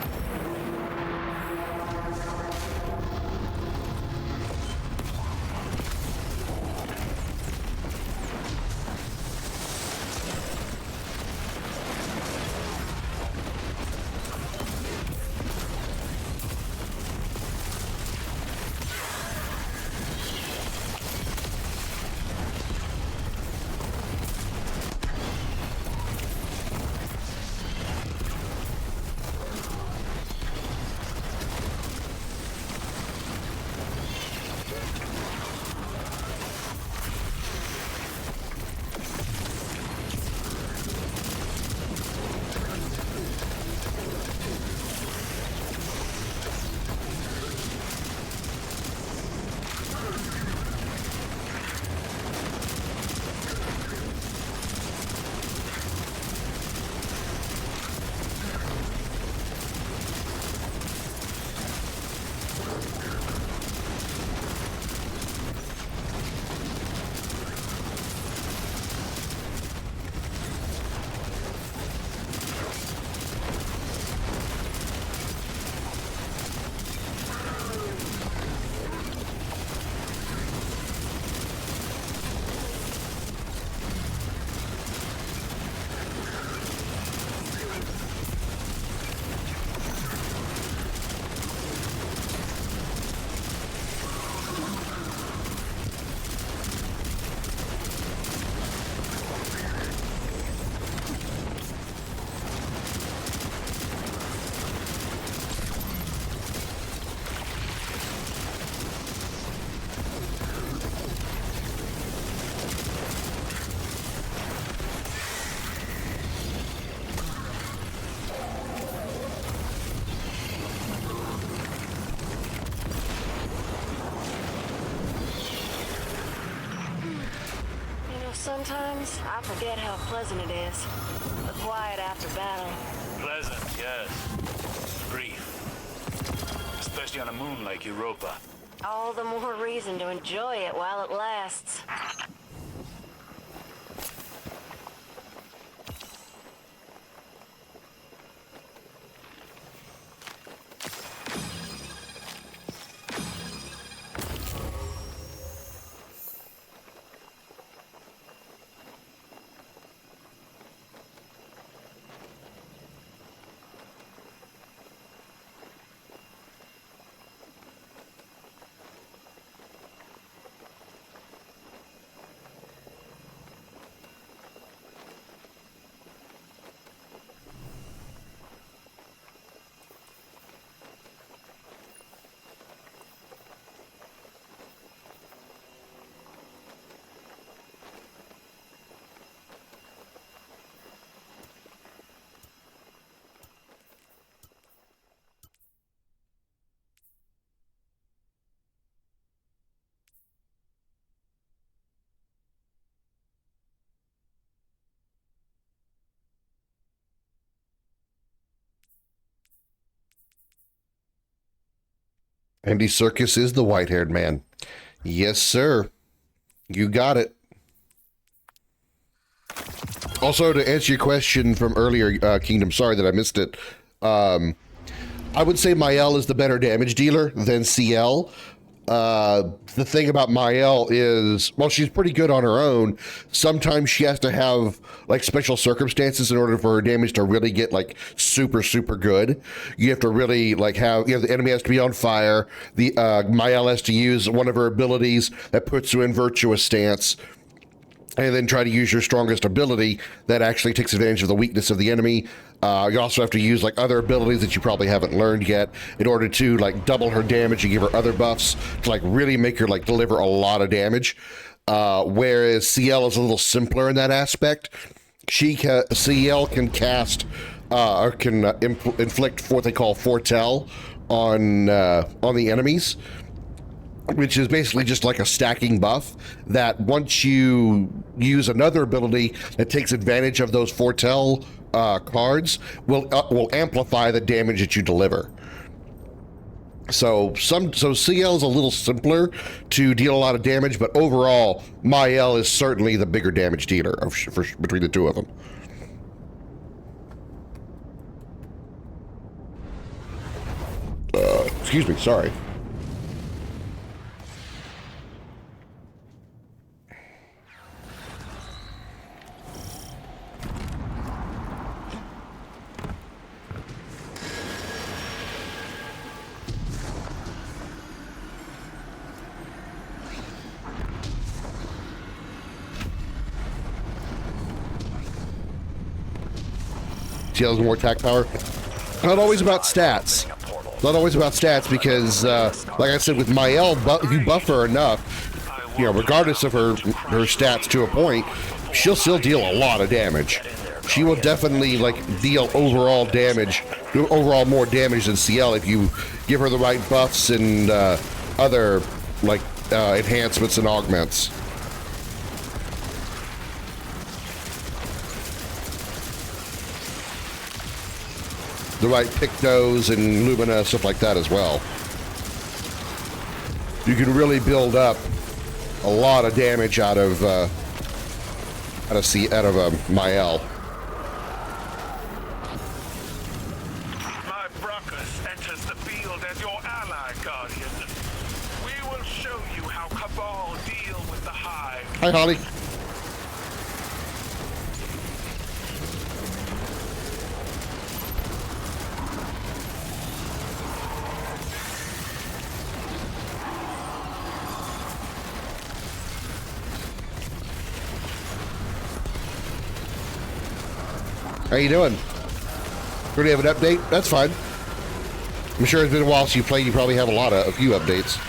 sometimes, I forget how pleasant it is. The quiet after battle. Pleasant, yes. Brief. Especially on a moon like Europa. All the more reason to enjoy it while it lasts. Andy Serkis is the white-haired man. Yes, sir. You got it. Also, to answer your question from earlier, Kingdom, sorry that I missed it. I would say Mael is the better damage dealer than CL. The thing about Mael is, well, she's pretty good on her own. Sometimes she has to have like special circumstances in order for her damage to really get like super, super good. You have to really like have, you know, the enemy has to be on fire. The Mael has to use one of her abilities that puts you in virtuous stance, and then try to use your strongest ability that actually takes advantage of the weakness of the enemy. You also have to use like other abilities that you probably haven't learned yet in order to like double her damage and give her other buffs to like really make her like deliver a lot of damage. Whereas CL is a little simpler in that aspect. CL can cast or can inflict what they call foretell on the enemies, which is basically just like a stacking buff that once you use another ability that takes advantage of those foretell cards will amplify the damage that you deliver. So CL is a little simpler to deal a lot of damage, but overall Mael is certainly the bigger damage dealer between the two of them. Excuse me, sorry. CL has more attack power. Not always about stats. Not always about stats because, like I said, with Mael, if you buff her enough, you know, regardless of her stats to a point, she'll still deal a lot of damage. She will definitely like deal overall more damage than CL if you give her the right buffs and other like enhancements and augments. The right Pictos and Lumina, stuff like that as well. You can really build up a lot of damage out of Mael. My Brachus enters the field as your ally, Guardian. We will show you how Cabal deal with the Hive. Hi, Holly. How you doing? Do we have an update? That's fine. I'm sure it's been a while since you played. You probably have a few updates.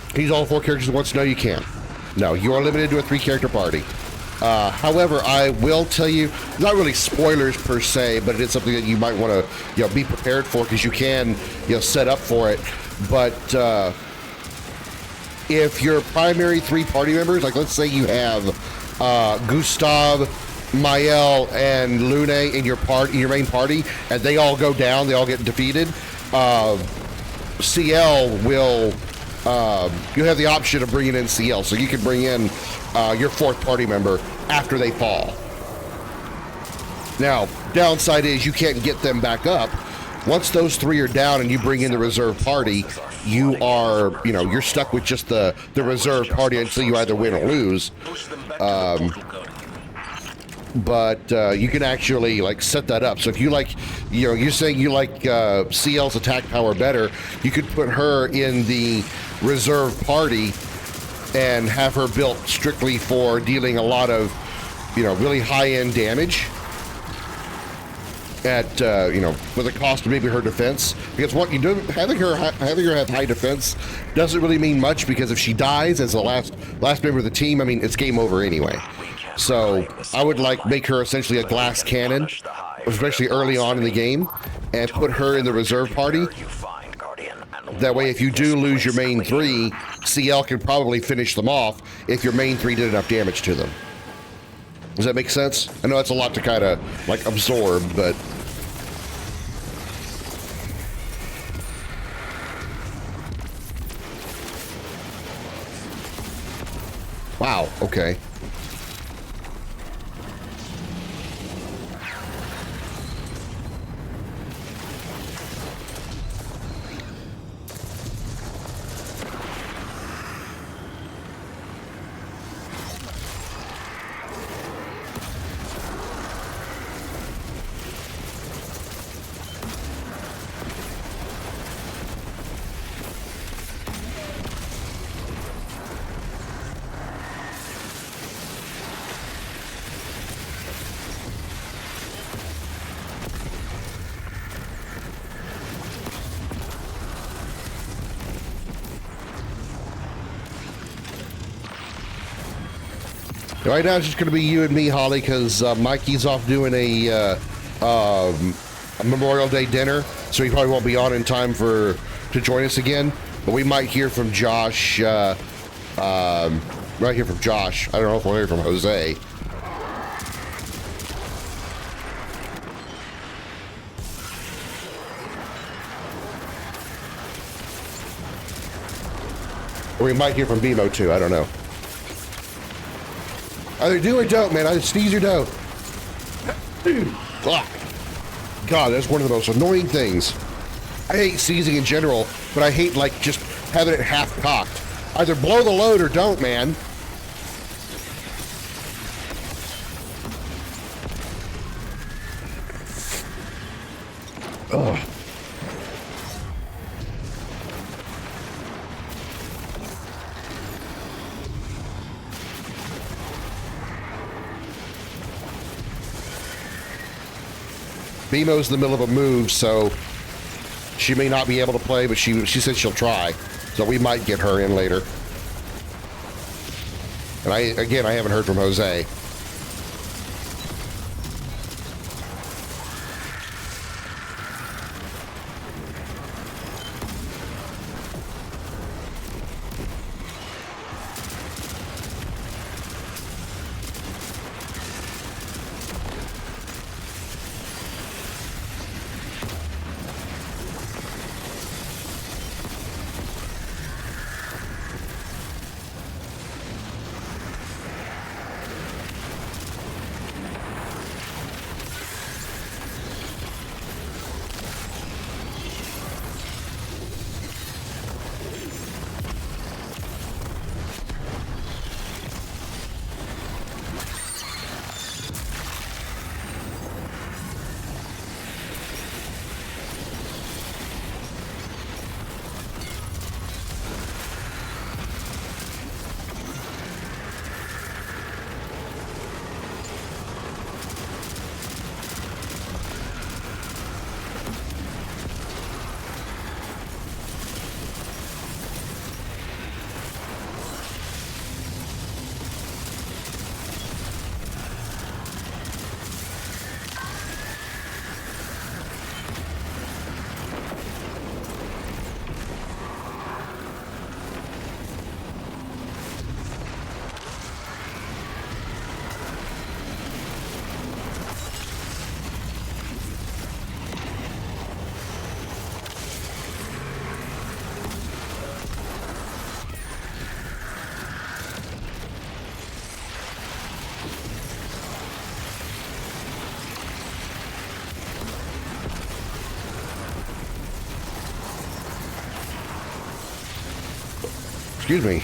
Can you use all 4 characters at once? No, you can't. No, you are limited to a 3-character party. However, I will tell you, not really spoilers per se, but it's something that you might want to, be prepared for, because you can, set up for it. But if your primary 3 party members, like let's say you have Gustav, Mael, and Lune in your main party, and they all go down, they all get defeated, CL will, you have the option of bringing in CL, so you can bring in your 4th party member after they fall. Now, downside is you can't get them back up. Once those 3 are down and you bring in the reserve party, you are, you're stuck with just the reserve party until you either win or lose. But you can actually set that up. So if you you're saying you like CL's attack power better, you could put her in the reserve party and have her built strictly for dealing a lot of, really high-end damage at, with the cost of maybe her defense. Because what you do, having her have high defense doesn't really mean much, because if she dies as the last member of the team, I mean, it's game over anyway. So I would make her essentially a glass cannon, especially early on in the game, and put her in the reserve party. That way, if you do lose your main 3, CL can probably finish them off if your main 3 did enough damage to them. Does that make sense? I know that's a lot to kind of absorb, but wow, okay. Right now it's just going to be you and me, Holly, because Mikey's off doing a Memorial Day dinner, so he probably won't be on in time to join us again. But we might hear from Josh. Right here from Josh. I don't know if we'll hear from Jose. Or we might hear from BMO too. I don't know. Either do or don't, man. Either sneeze or don't. God, that's one of the most annoying things. I hate sneezing in general, but I hate just having it half cocked. Either blow the load or don't, man. Ugh. BMO's in the middle of a move, so she may not be able to play, but she said she'll try. So we might get her in later. And I haven't heard from Jose. Excuse me.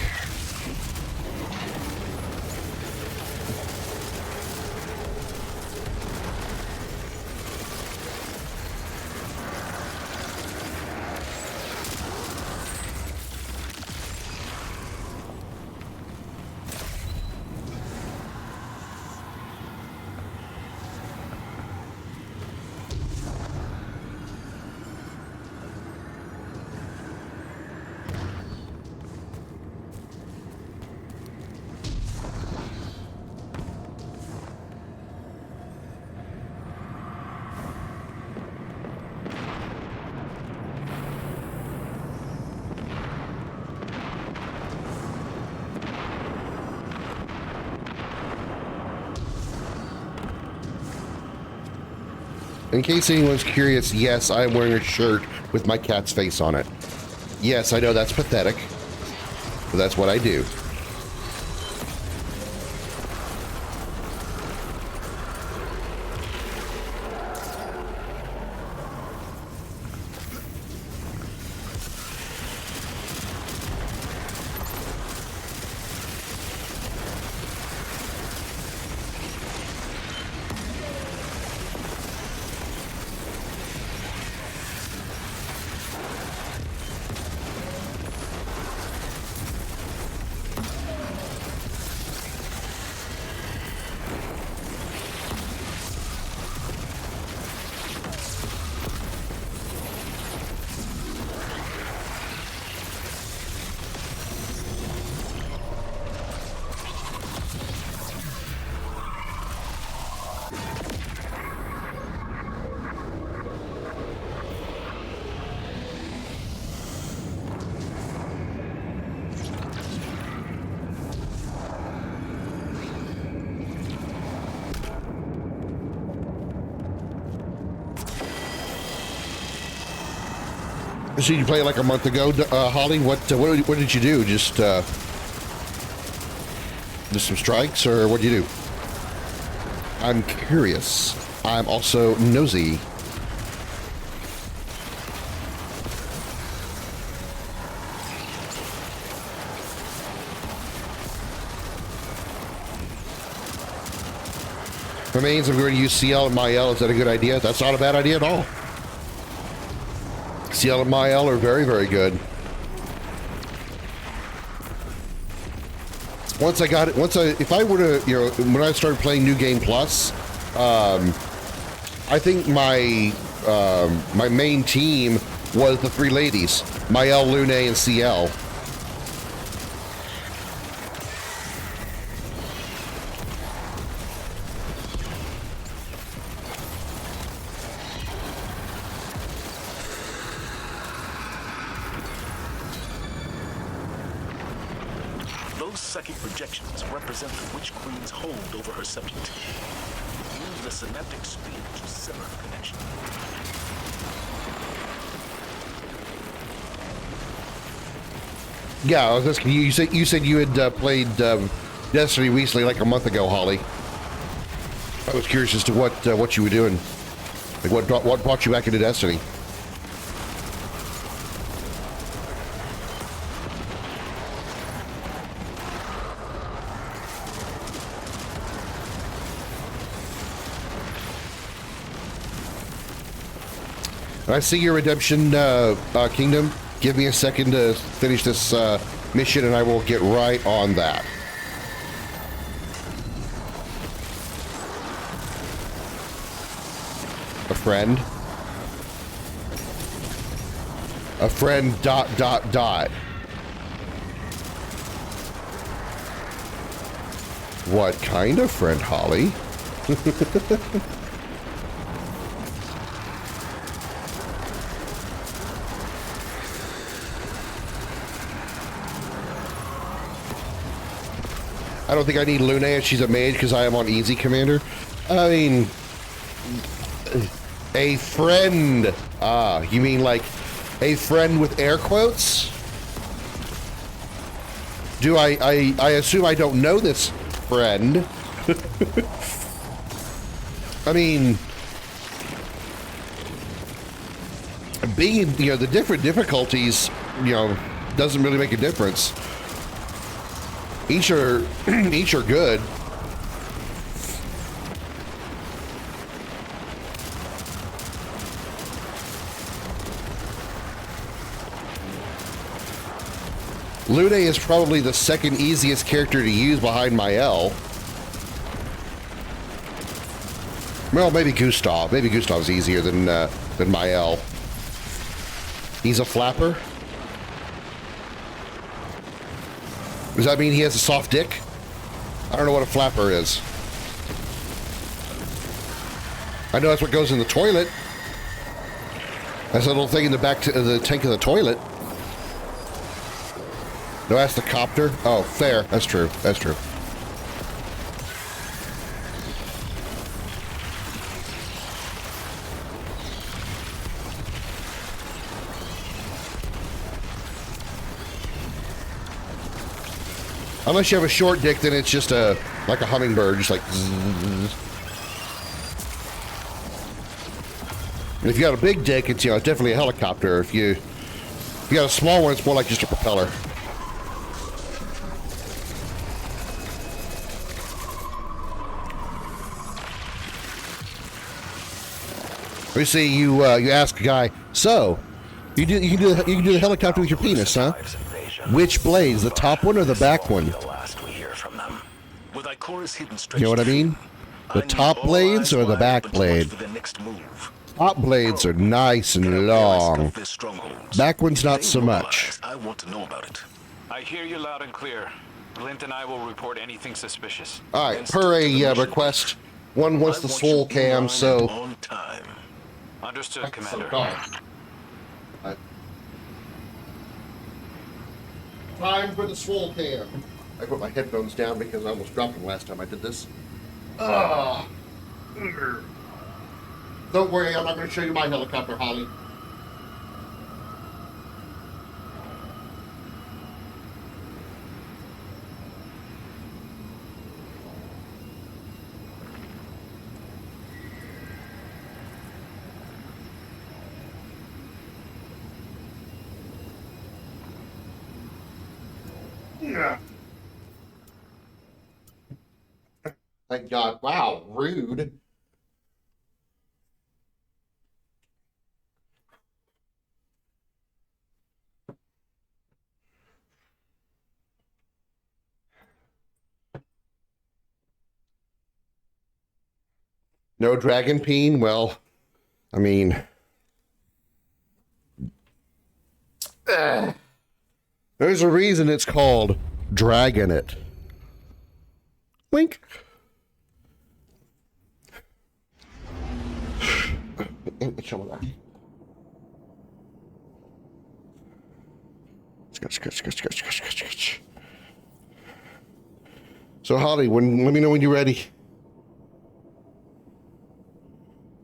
In case anyone's curious, yes, I'm wearing a shirt with my cat's face on it. Yes, I know that's pathetic, but that's what I do. So you played like a month ago, Holly. What did you do? Just some strikes, or what did you do? I'm curious. I'm also nosy. Remains, I'm going to use CL and MyL. Is that a good idea? That's not a bad idea at all. CL and MyL are very, very good. If I were to, when I started playing New Game Plus, I think my main team was the three ladies, MyL, Lune, and CL. Psychic projections represent the Witch Queen's hold over her subject. Use the synaptic speed to sever the connection. Yeah, I was asking you. You said you had played Destiny recently, like a month ago, Holly. I was curious as to what you were doing. Like what brought you back into Destiny? I see your redemption, Kingdom. Give me a second to finish this mission, and I will get right on that. A friend. A friend. ... What kind of friend, Holly? I don't think I need Lune if she's a mage because I am on easy, Commander. I mean, a friend. Ah, you mean like a friend with air quotes? Do I assume I don't know this friend? I mean, being, the different difficulties, doesn't really make a difference. Each are each are good. Lude is probably the second easiest character to use behind Mael. Well, maybe Gustav. Maybe Gustav's easier than Mael. He's a flapper. Does that mean he has a soft dick? I don't know what a flapper is. I know that's what goes in the toilet. That's a little thing in the back of the tank of the toilet. No, that's the copter. Oh, fair. That's true. That's true. Unless you have a short dick, then it's just like a hummingbird, just like zzz. And if you got a big dick, it's, you know, it's definitely a helicopter. If you got a small one, it's more like just a propeller. We see you ask a guy, so you can do the helicopter with your penis, huh? Which blades, the top one or the back one? You know what I mean? The top blades or the back blade? Top blades are nice and long. Back one's not so much. I want to know about it. I hear you loud and clear. Glint and I will report anything suspicious. All right, per a request, one wants the swole cam, so. Understood, Commander. Time for the swole cam. I put my headphones down because I almost dropped them last time I did this. Don't worry, I'm not going to show you my helicopter, Holly. Yeah. Thank God. Wow, rude. No dragon peen? Well, I mean... there's a reason it's called Dragon It. Wink. Show me that. Scratch. So Holly, let me know when you're ready.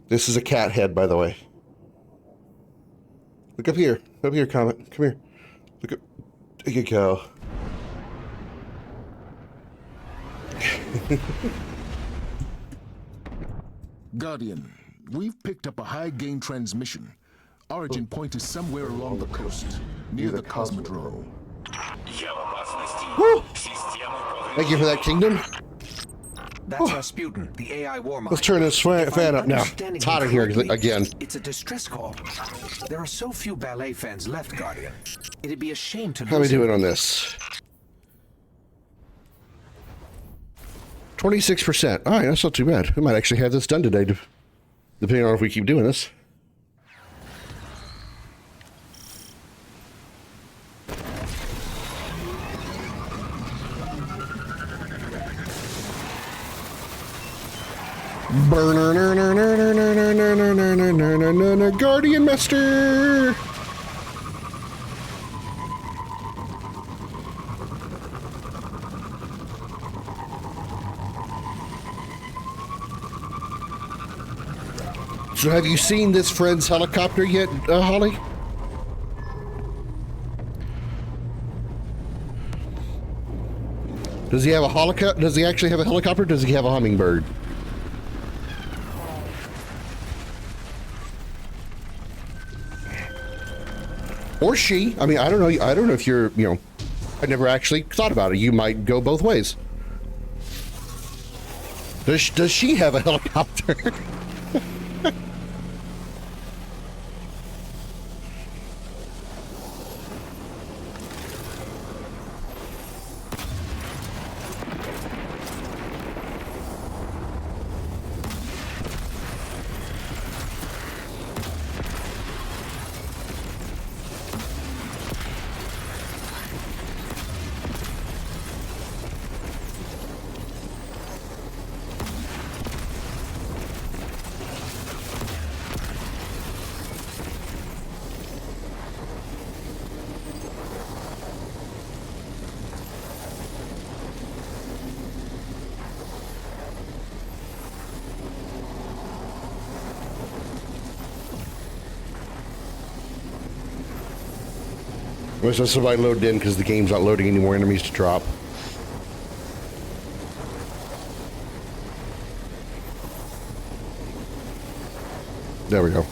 This is a cat head, by the way. Look up here. Up here, Comet. Come here. Look up. There you go. Guardian, we've picked up a high-gain transmission. Origin point is somewhere along the coast, near the Cosmodrome. Woo! Thank you for that, Kingdom. That's Rasputin, the AI warmonger. Let's turn this fan up now. It's hot in here again. It's a distress call. There are so few ballet fans left, Guardian. It'd be a shame to lose. How do we do it on this? 26%. All right, that's not too bad. We might actually have this done today, depending on if we keep doing this. Guardian Master. So have you seen this friend's helicopter yet, Holly? Does he have a helicopter? Does he actually have a helicopter? Does he have a hummingbird? Or she. I mean, I don't know. I don't know if you're, you know, I never actually thought about it. You might go both ways. Does she have a helicopter? Wish I somebody loaded in because the game's not loading any more enemies to drop. There we go.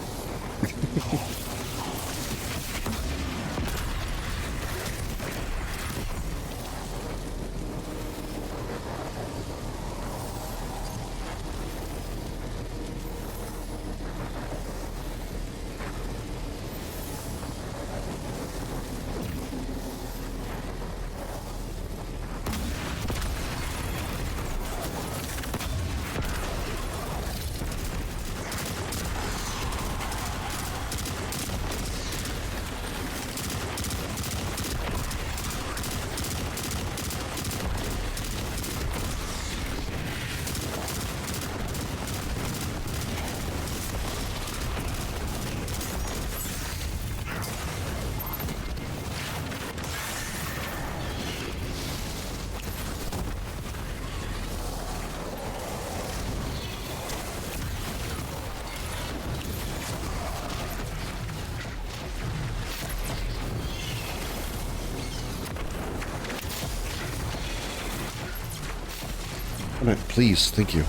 Please, thank you.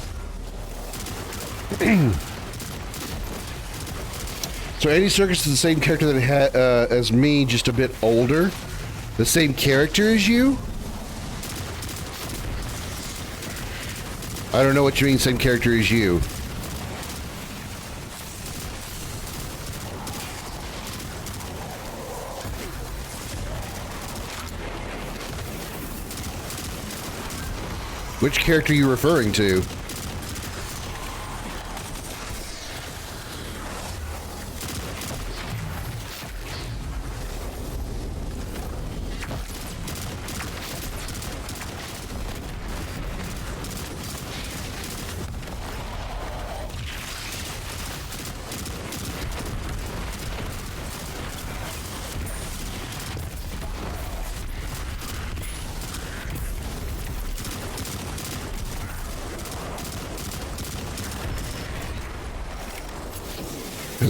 So Andy Serkis is the same character that as me, just a bit older. The same character as you? I don't know what you mean, same character as you. Which character are you referring to?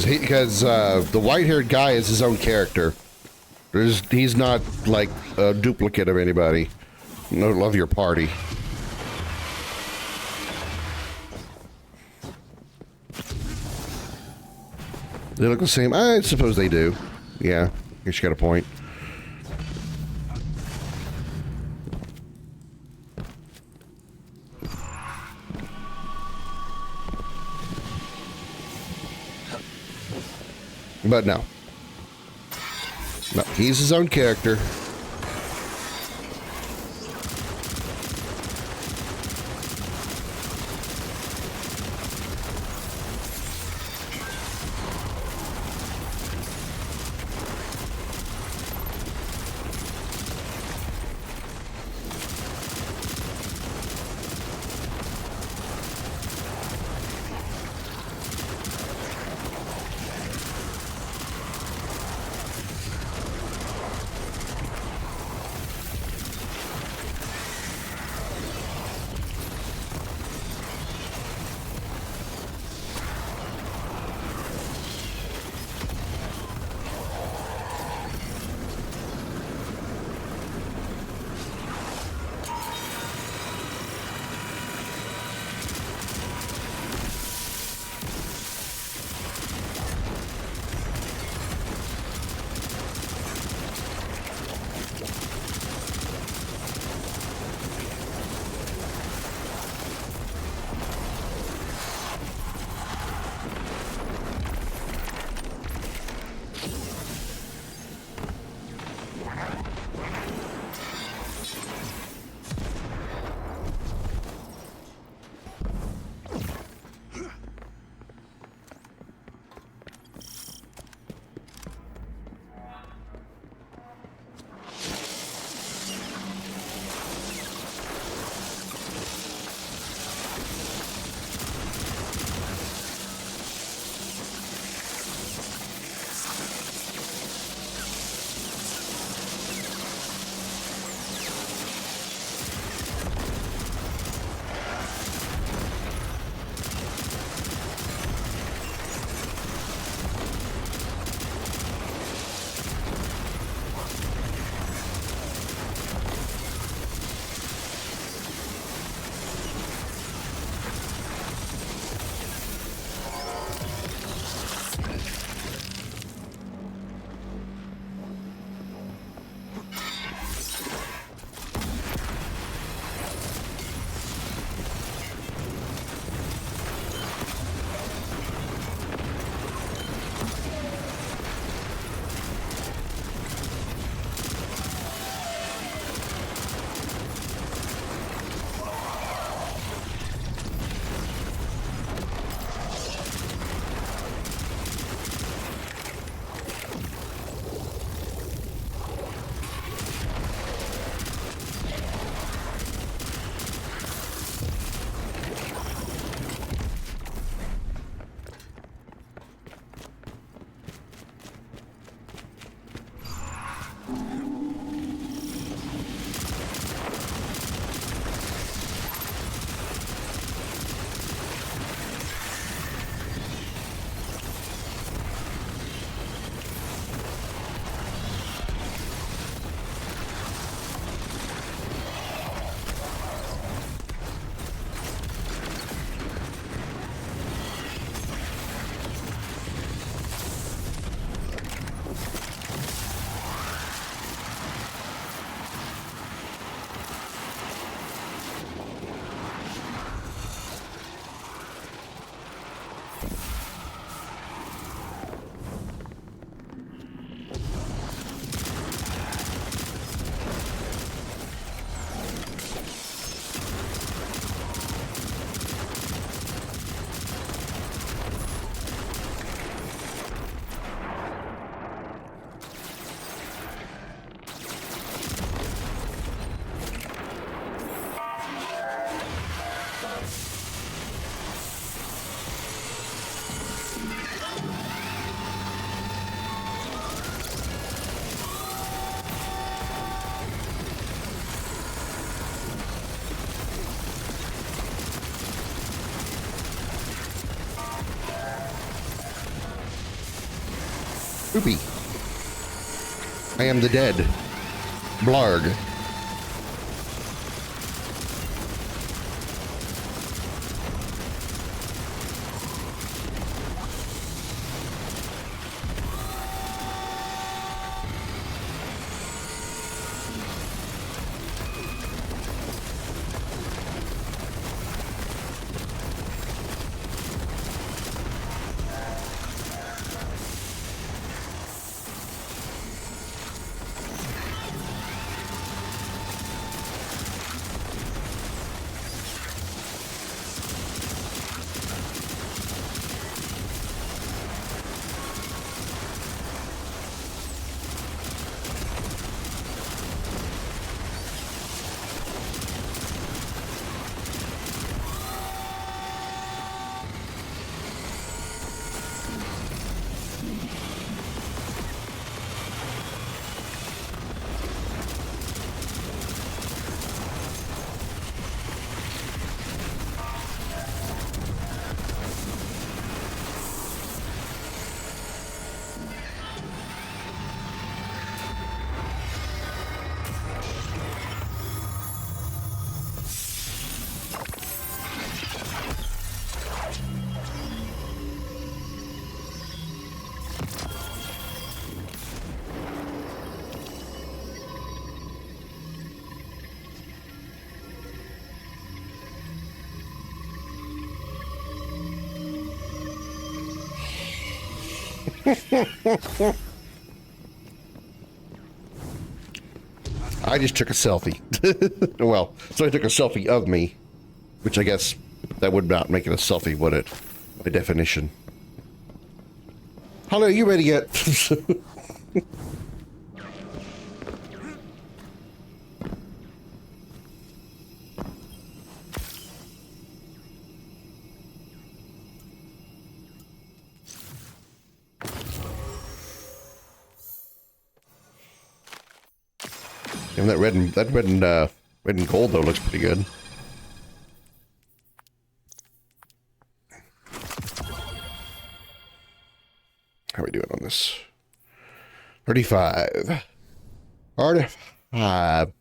Because the white-haired guy is his own character. He's not like a duplicate of anybody. No, love your party. They look the same. I suppose they do. Yeah, I guess you got a point. But no. No, he's his own character. Poopy. I am the dead. Blarg. I just took a selfie. Well, so I took a selfie of me, which I guess that would not make it a selfie, would it? By definition. Hello, you ready yet? And that red and gold though looks pretty good. How are we doing on this? 35. 35.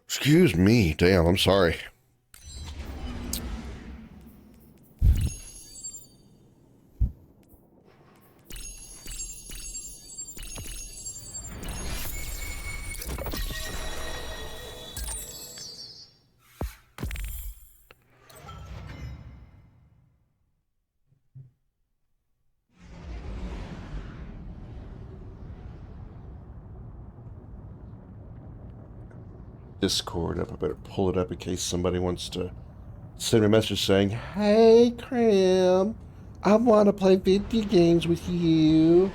Excuse me. Damn, I'm sorry. Discord up. I better pull it up in case somebody wants to send me a message saying, "Hey, Krim, I want to play video games with you."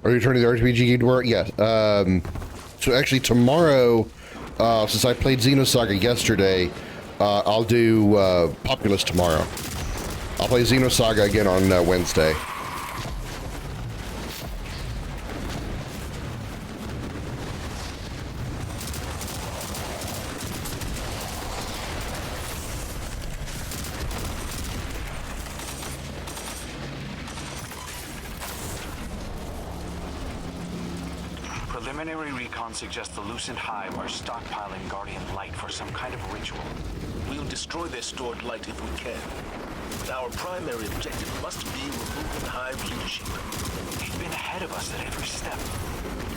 Are you returning to the RPG game tomorrow? Yes. So actually tomorrow, since I played Xenosaga yesterday, I'll do Populous tomorrow. I'll play Xenosaga again on Wednesday. Preliminary recon suggests the Lucent Hive are stockpiling Guardian light for some kind of ritual. We'll destroy their stored light if we can. But our primary objective must be removing Hive leadership. They've been ahead of us at every step.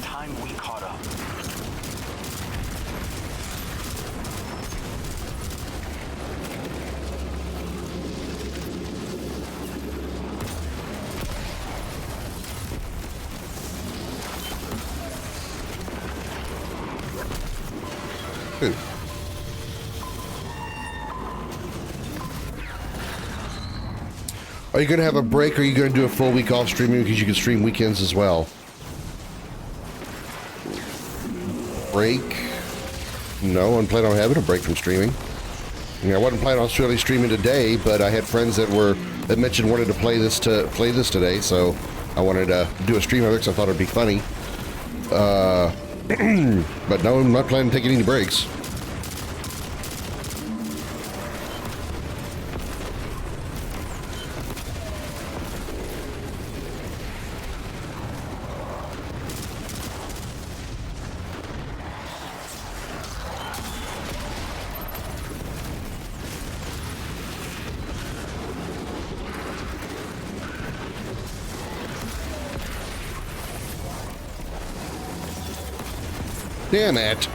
Time we caught up. Are you going to have a break, or are you going to do a full week off streaming because you can stream weekends as well? Break? No, I'm planning on having a break from streaming. I mean, I wasn't planning on really streaming today, but I had friends that mentioned wanted to play this today, so I wanted to do a stream of it because I thought it'd be funny. But no, I'm not planning to take any breaks. Damn it.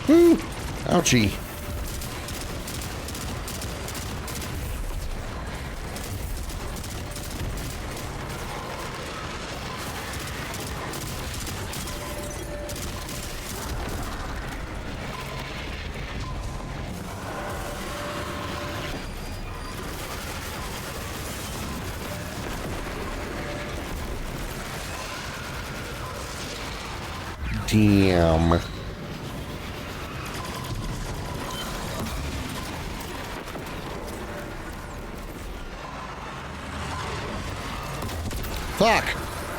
Woo! Ouchie. Damn. Fuck!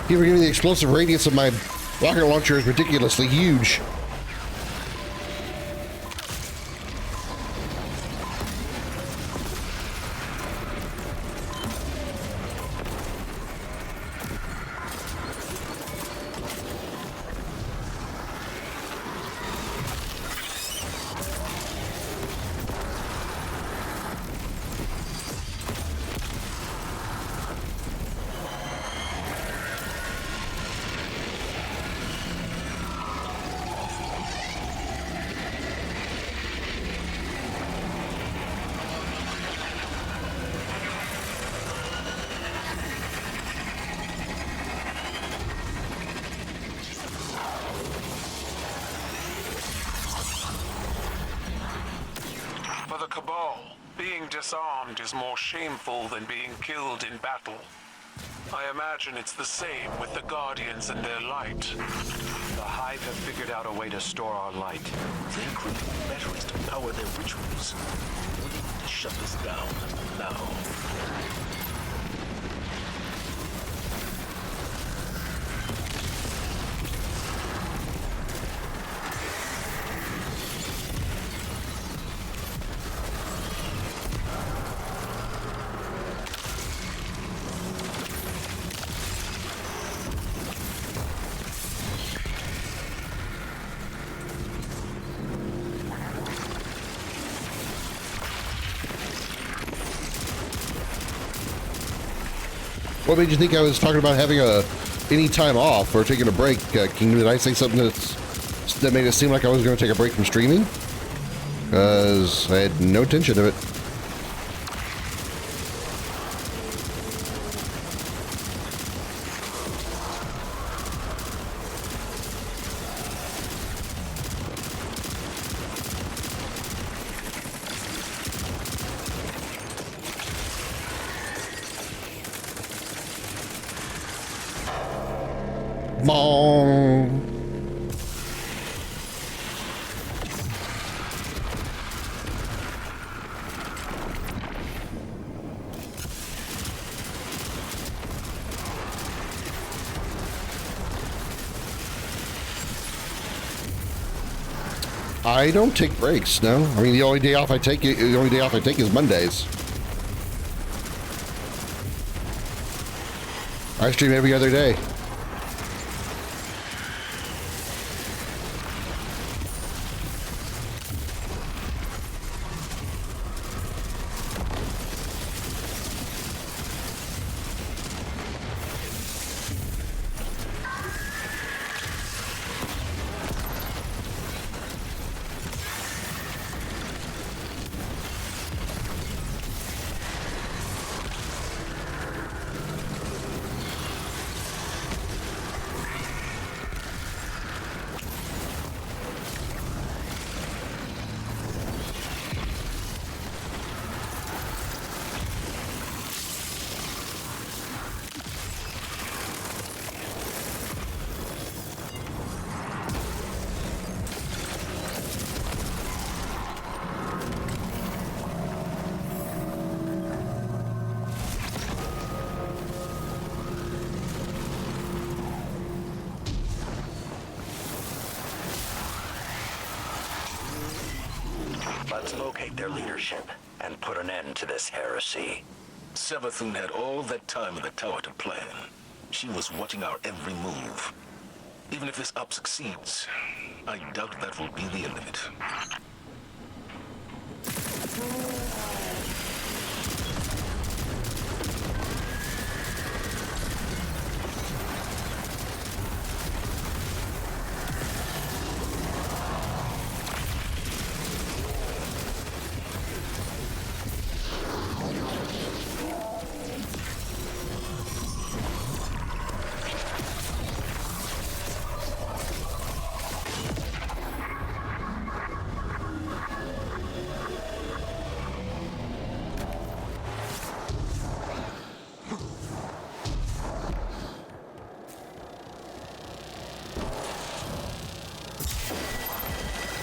You were giving the explosive radius of my rocket launcher is ridiculously huge. For the Cabal, being disarmed is more shameful than being killed in battle. I imagine it's the same with the Guardians and their light. The Hive have figured out a way to store our light. They're creating batteries to power their rituals. We need to shut this down now. What made you think I was talking about having any time off or taking a break, Kingdom? Did I say something that made it seem like I was going to take a break from streaming? because I had no intention of it. Bong. I don't take breaks, no. I mean, the only day off I take is Mondays. I stream every other day. Let's locate their leadership and put an end to this heresy. Savathun had all that time in the tower to plan. She was watching our every move. Even if this up succeeds, I doubt that will be the end of it.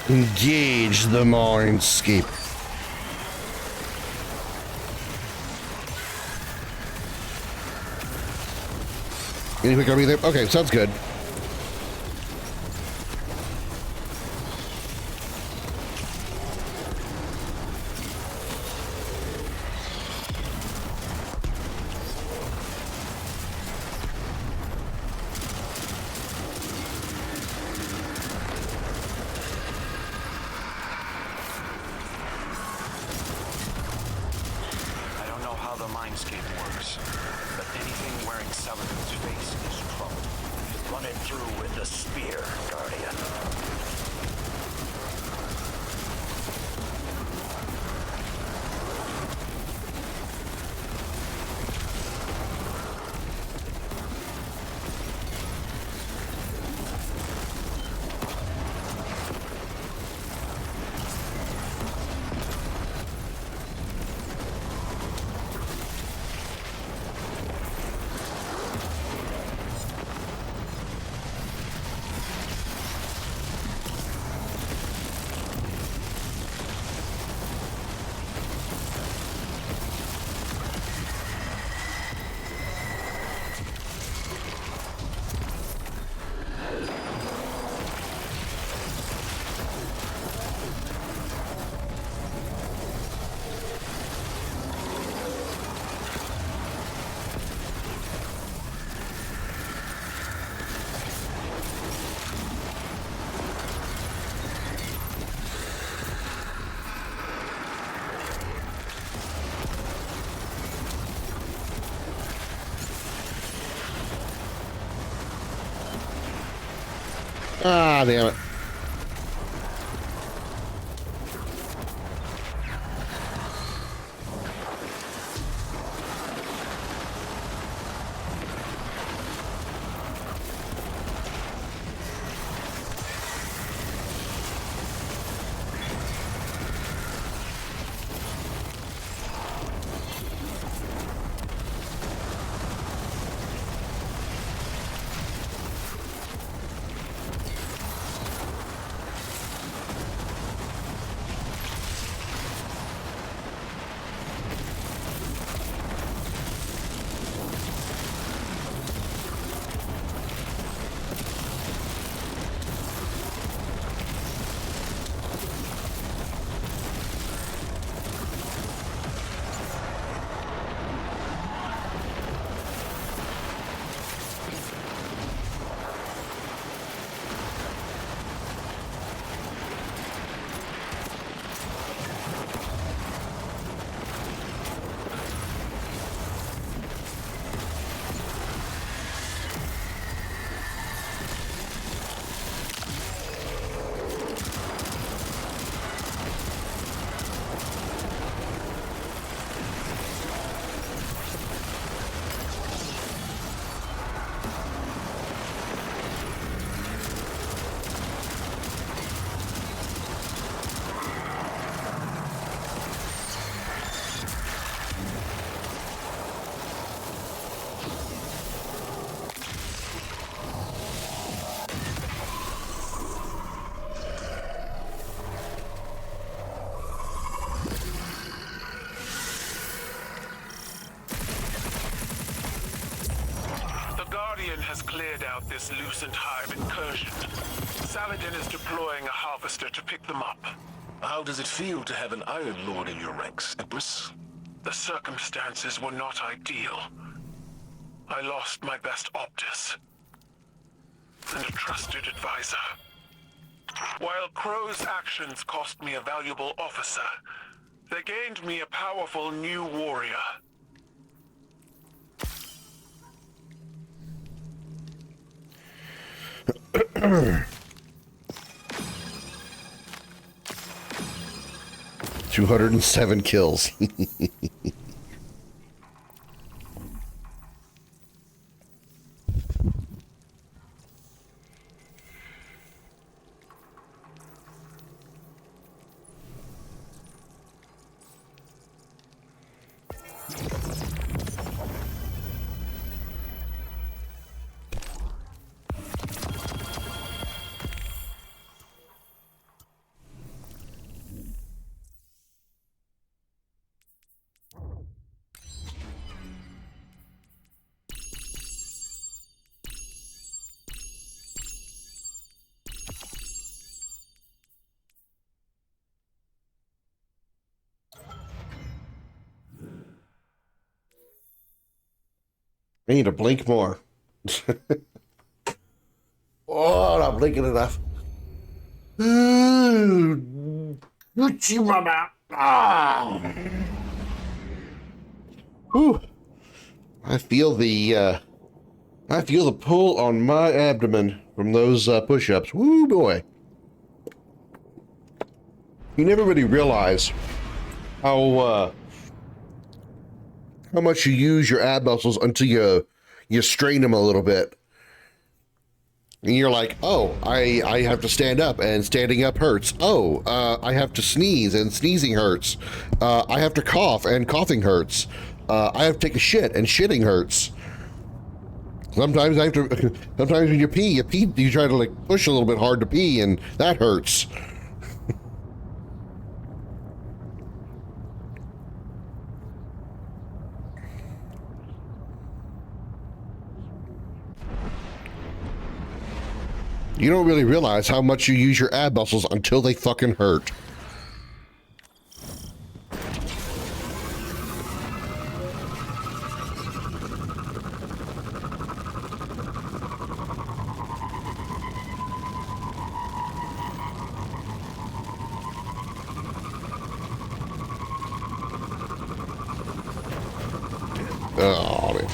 Engage the mindscape. Any quick army there? Okay, sounds good. Ah, damn it. cleared out this Lucent Hive incursion. Saladin is deploying a harvester to pick them up. How does it feel to have an Iron Lord in your ranks, Empress? The circumstances were not ideal. I lost my best Optus and a trusted advisor. While Crow's actions cost me a valuable officer, they gained me a powerful new warrior. $207 kills. I need to blink more. Oh, not blinking enough. Ah. Whew. I feel the pull on my abdomen from those push-ups. Woo boy. You never really realize how much you use your ab muscles until you strain them a little bit. And you're like, oh, I have to stand up, and standing up hurts. Oh, I have to sneeze, and sneezing hurts. I have to cough, and coughing hurts. I have to take a shit, and shitting hurts. Sometimes sometimes when you pee, you try to like push a little bit hard to pee, and that hurts. You don't really realize how much you use your ab muscles until they fucking hurt. Oh, man.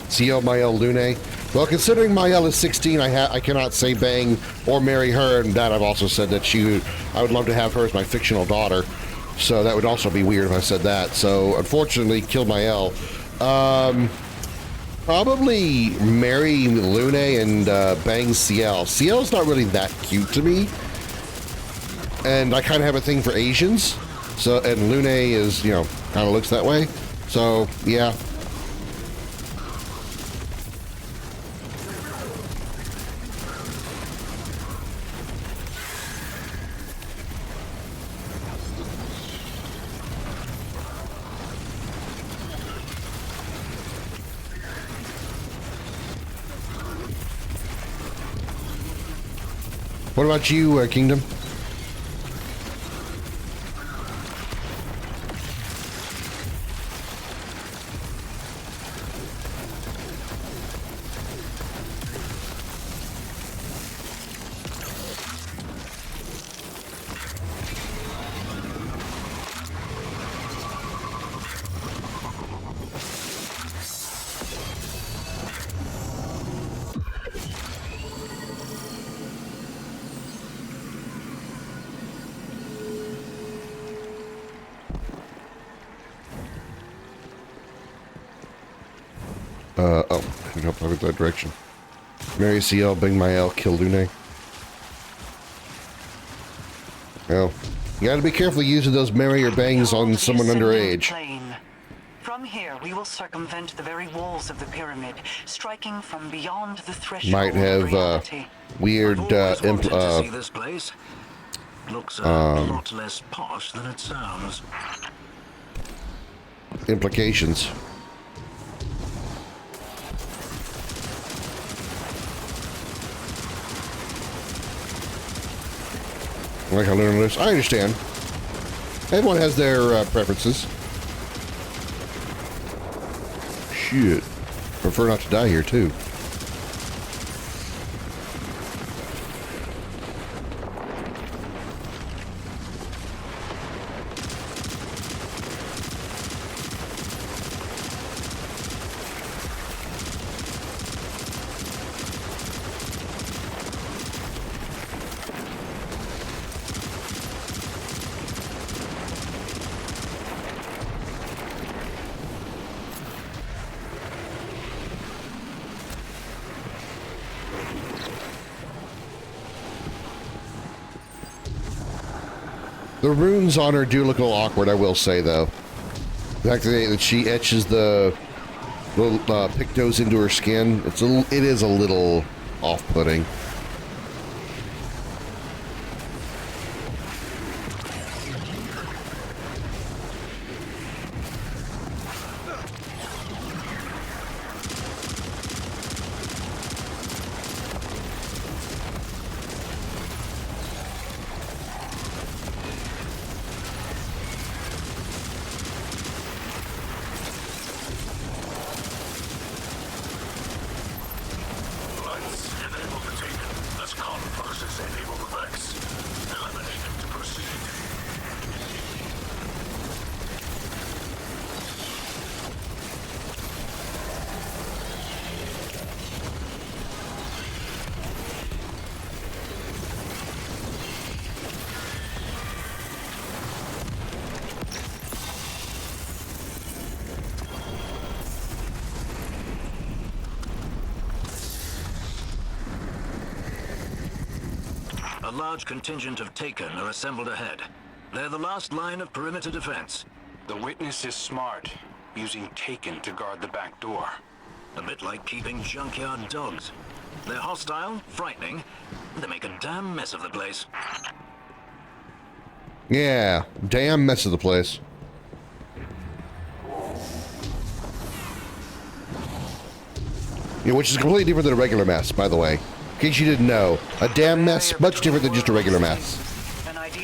CL Mael Lune. Well, considering Mael is 16, I cannot say bang or marry her, and that I've also said that I would love to have her as my fictional daughter. So that would also be weird if I said that. So unfortunately, kill Mael. Probably marry Lune and bang CL. CL's not really that cute to me, and I kind of have a thing for Asians. So, and Lune is, you know, kind of looks that way. So yeah. What about you, Kingdom? Oh, I didn't help over that direction. Mary CL, Bing Mael, kill Lune. Well, you gotta be careful using those Mary or Bangs on someone underage. From here, we will circumvent the very walls of the pyramid, striking from beyond the threshold. Might have weird see this place. Looks a lot less posh than it sounds. Implications. Like how Luna lives. I understand. Everyone has their preferences. Shit. Prefer not to die here, too. The runes on her do look a little awkward, I will say, though. The fact that she etches the little pictos into her skin, it is a little off-putting. A large contingent of Taken are assembled ahead. They're the last line of perimeter defense. The witness is smart, using Taken to guard the back door. A bit like keeping junkyard dogs. They're hostile, frightening, they make a damn mess of the place. Yeah, damn mess of the place. Yeah, which is completely different than a regular mess, by the way. In case you didn't know, a damn mess, much different than just a regular mess.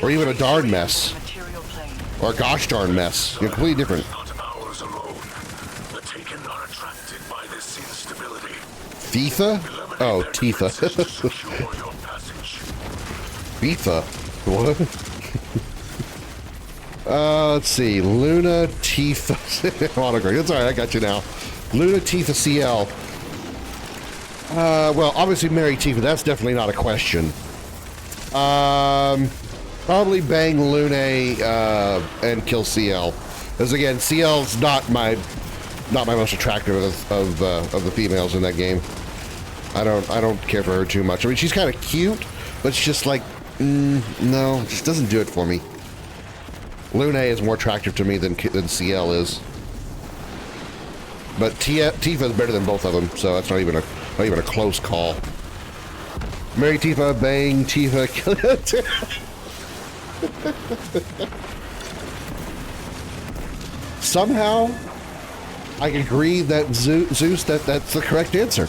Or even a darn mess. Or a gosh darn mess. You're completely different. Thietha? Oh, Tifa. Thietha? What? Let's see. Luna Tifa. Autograph. That's alright, I got you now. Luna Tifa CL. Well, obviously Mary Tifa, that's definitely not a question. Probably bang Lune, and kill CL. Because again, CL's not my most attractive of the females in that game. I don't care for her too much. I mean, she's kind of cute, but it's just like, no, it just doesn't do it for me. Lune is more attractive to me than CL is. But Tifa is better than both of them, so that's not even a close call. Mary Tifa, bang Tifa, kill it. Somehow, I agree that Zeus, that's the correct answer.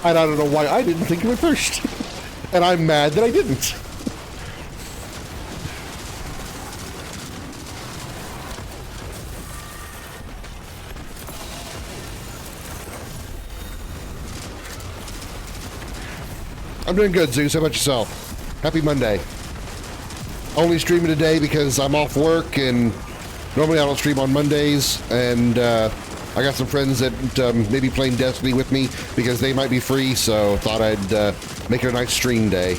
And I don't know why I didn't think of it first. And I'm mad that I didn't. I'm doing good, Zeus. How about yourself? Happy Monday. Only streaming today because I'm off work, and normally I don't stream on Mondays, and I got some friends that may be playing Destiny with me because they might be free, so thought I'd make it a nice stream day.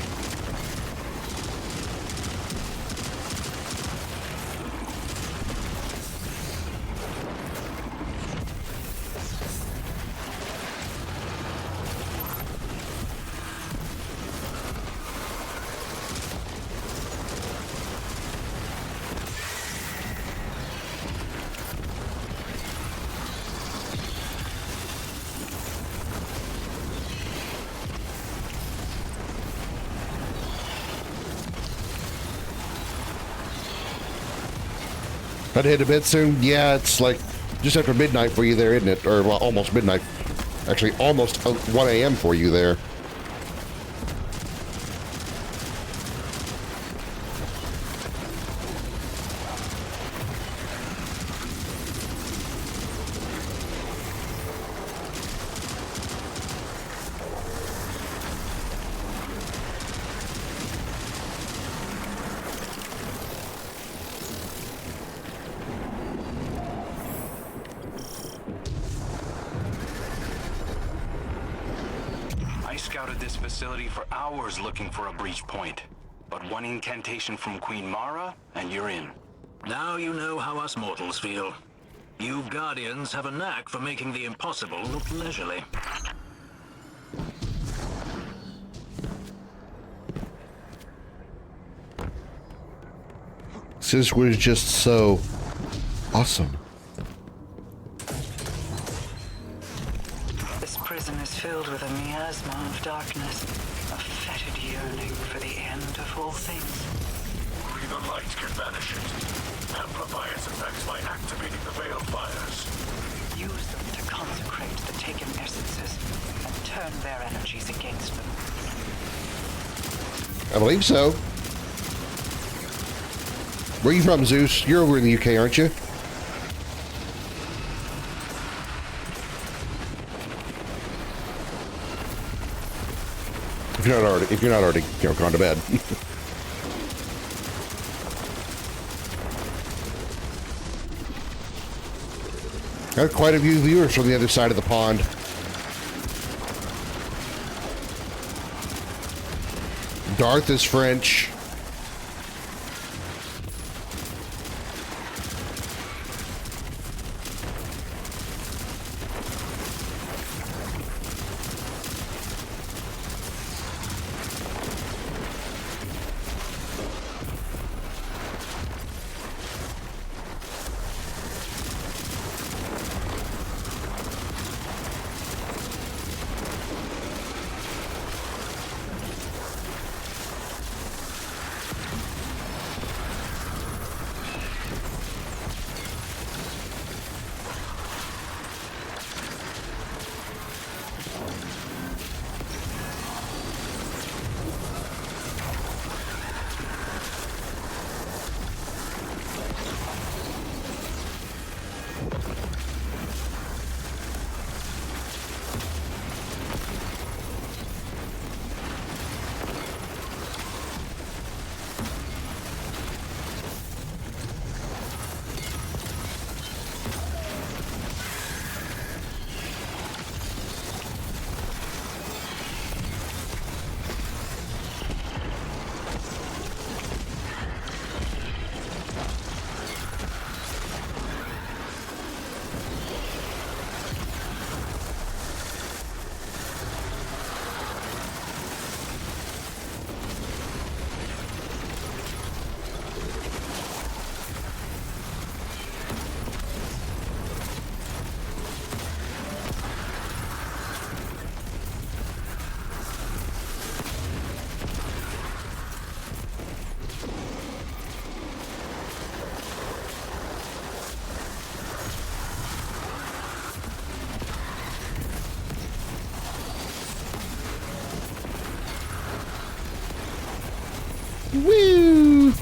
About to hit a bit soon? Yeah, it's like just after midnight for you there, isn't it? Or well, almost midnight. Actually, almost 1 a.m. for you there. For hours looking for a breach point. But one incantation from Queen Mara, and you're in. Now you know how us mortals feel. You Guardians have a knack for making the impossible look leisurely. This was just so awesome. This prison is filled with a miasma of darkness, a fetid yearning for the end of all things. Only the light can banish it. Amplify its effects by activating the veil fires. Use them to consecrate the taken essences and turn their energies against them. I believe so. Where are you from, Zeus? You're over in the UK, aren't you? If you're not already, you know, gone to bed. Got quite a few viewers from the other side of the pond. Darth is French. Woo!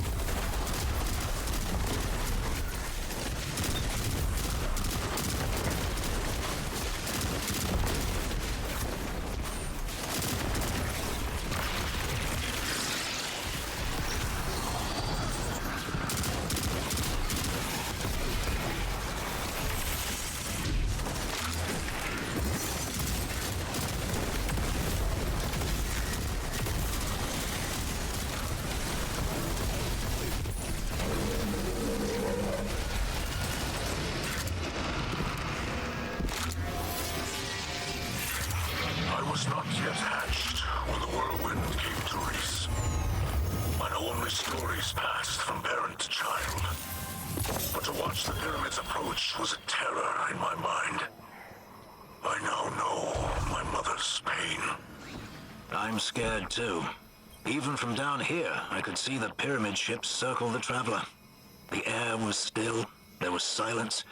I was not yet hatched when the whirlwind came to Reese. I know only stories passed from parent to child. But to watch the pyramids approach was a terror in my mind. I now know my mother's pain. I'm scared too. Even from down here, I could see the pyramid ships circle the traveler. The air was still, there was silence,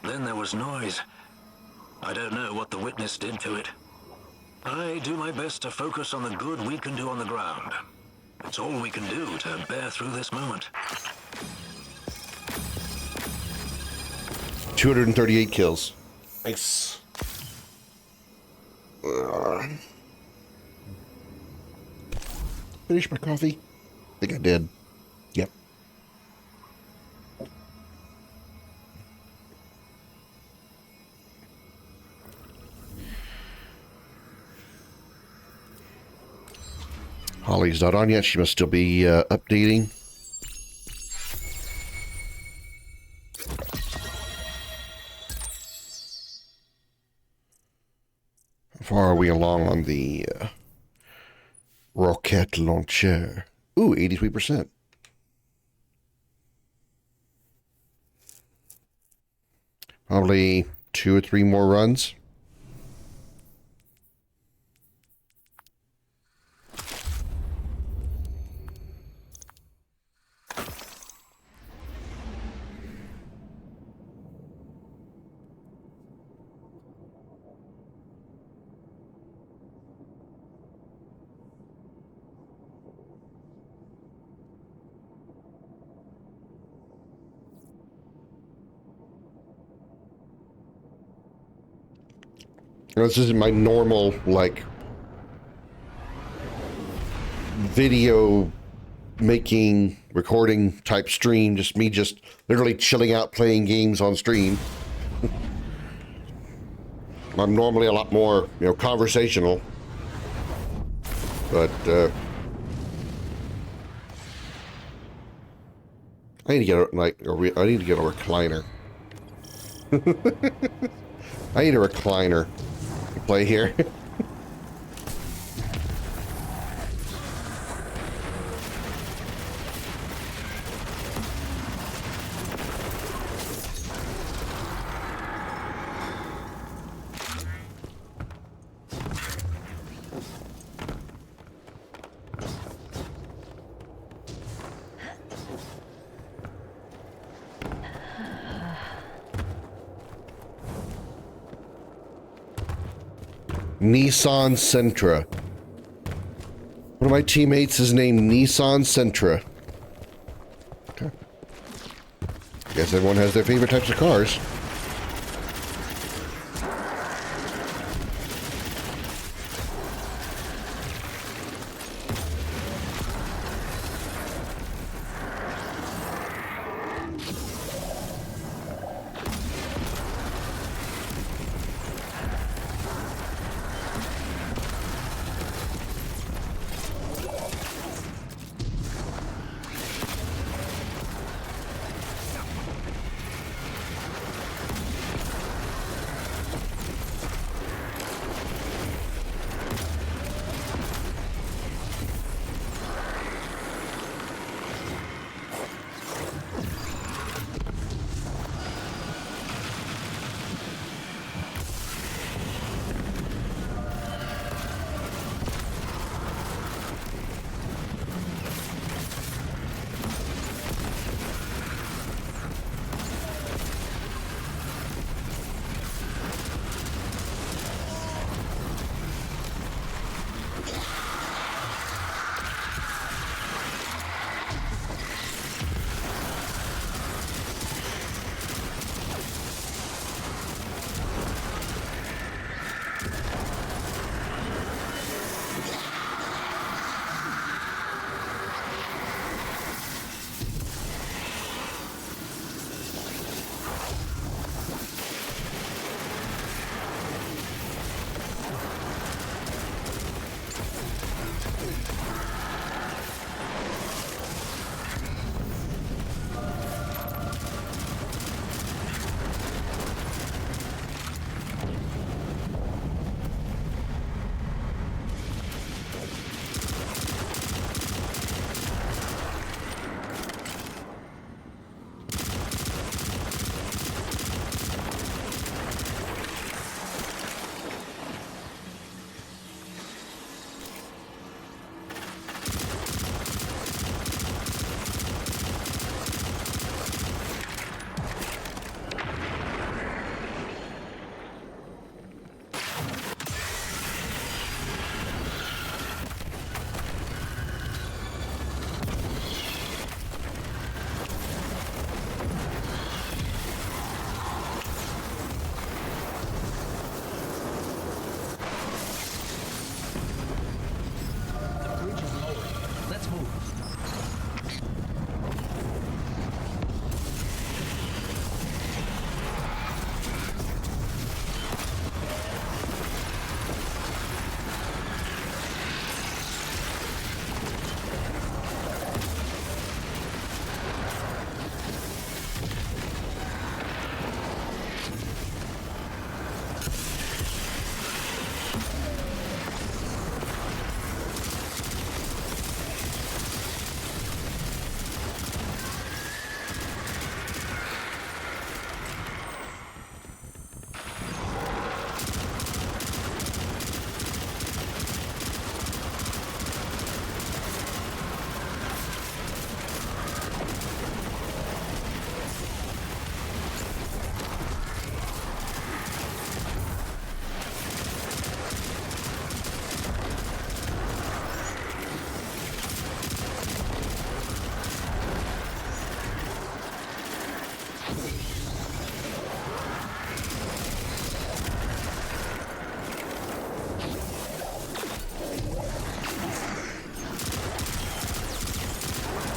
then there was noise. I don't know what the witness did to it. I do my best to focus on the good we can do on the ground. It's all we can do to bear through this moment. 238 kills. Nice. Finish my coffee? I think I did. Yep. Holly's not on yet. She must still be updating. How far are we along on the rocket launcher? Ooh, 83%. Probably 2 or 3 more runs. This isn't my normal, like, video making, recording type stream. Just me just literally chilling out playing games on stream. I'm normally a lot more, conversational. But, I need to get, I need to get a recliner. I need a recliner to play here. Nissan Sentra. One of my teammates is named Nissan Sentra. Okay. Guess everyone has their favorite types of cars.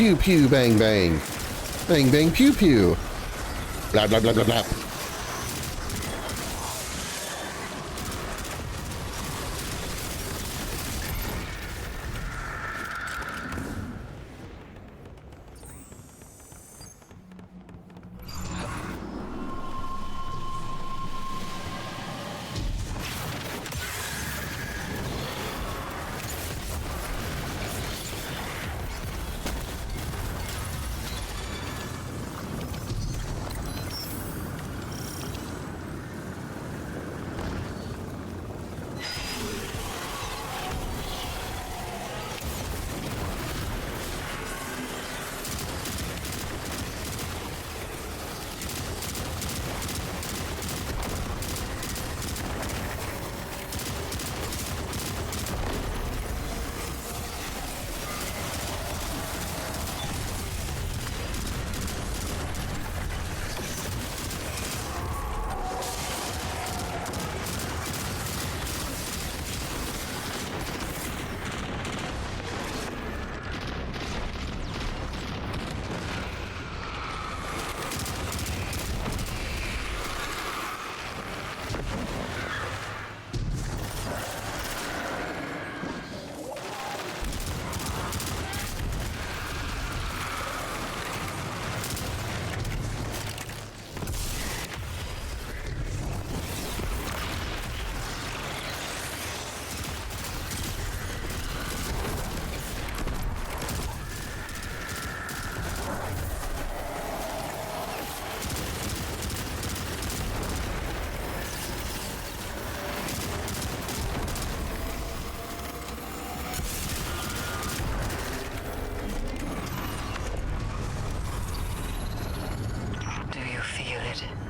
Pew pew bang bang. Bang bang pew pew. Blah blah blah blah blah.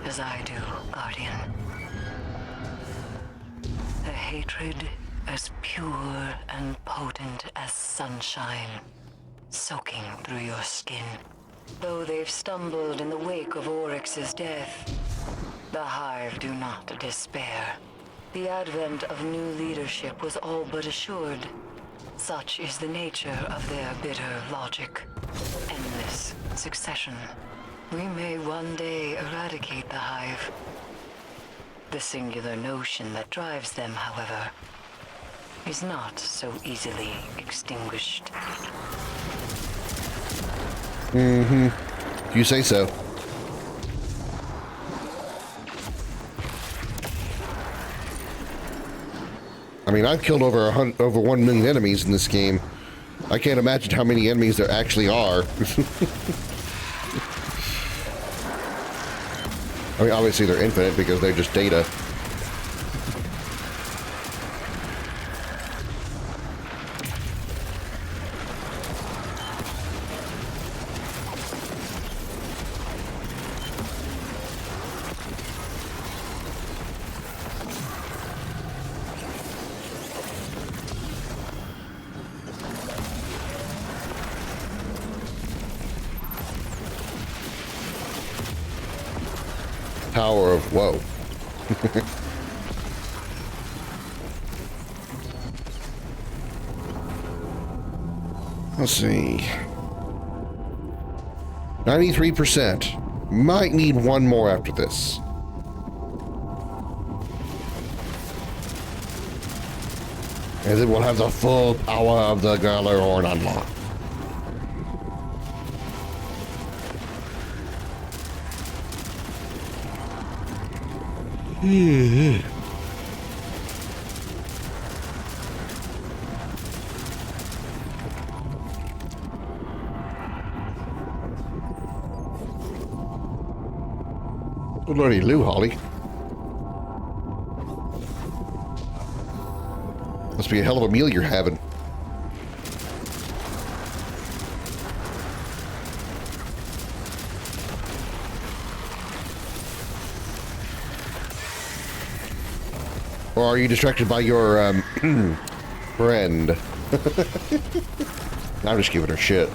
As I do, Guardian. A hatred as pure and potent as sunshine, soaking through your skin. Though they've stumbled in the wake of Oryx's death, the Hive do not despair. The advent of new leadership was all but assured. Such is the nature of their bitter logic. Endless succession. We may one day eradicate the Hive. The singular notion that drives them, however, is not so easily extinguished. Mm-hmm. You say so. I mean, I've killed over 1 million enemies in this game. I can't imagine how many enemies there actually are. I mean, obviously they're infinite because they're just data. Power of woe. Let's see. 93%. Might need one more after this. And then we'll have the full power of the Galahorn unlocked. Good lordy, Lou Holly. Must be a hell of a meal you're having. Or are you distracted by your friend? I'm just giving her shit.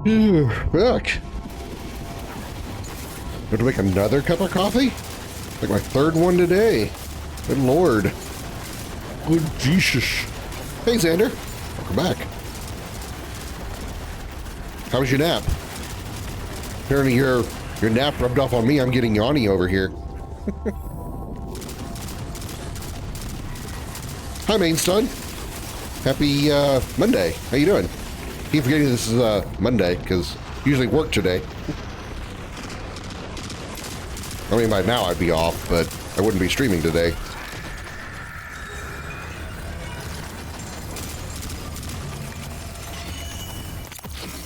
Look. Have to make another cup of coffee? Like my third one today. Good lord. Good Jesus. Hey, Xander. Welcome back. How was your nap? Apparently your nap rubbed off on me. I'm getting yawny over here. Hi, Mainstone. Happy Monday. How you doing? Keep forgetting this is Monday because usually work today. I mean, by now I'd be off, but I wouldn't be streaming today.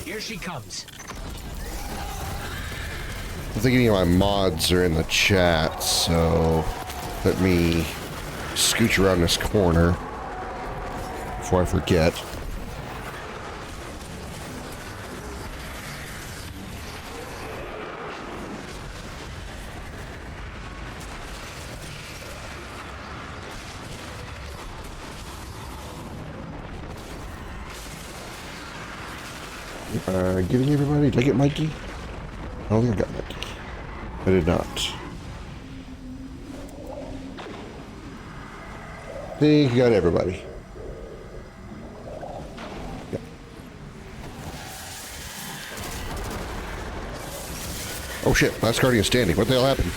Here she comes. I think any of my mods are in the chat, so let me scooch around this corner before I forget. Getting everybody? Did I get Mikey? I don't think I got Mikey. I did not. I think you got everybody. Yeah. Oh shit, last Guardian standing. What the hell happened?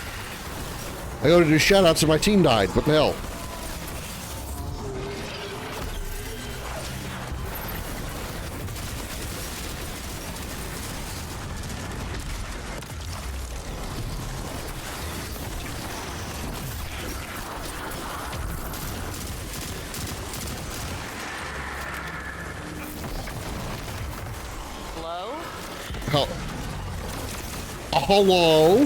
I gotta do shoutouts and my team died. What the hell? Hello?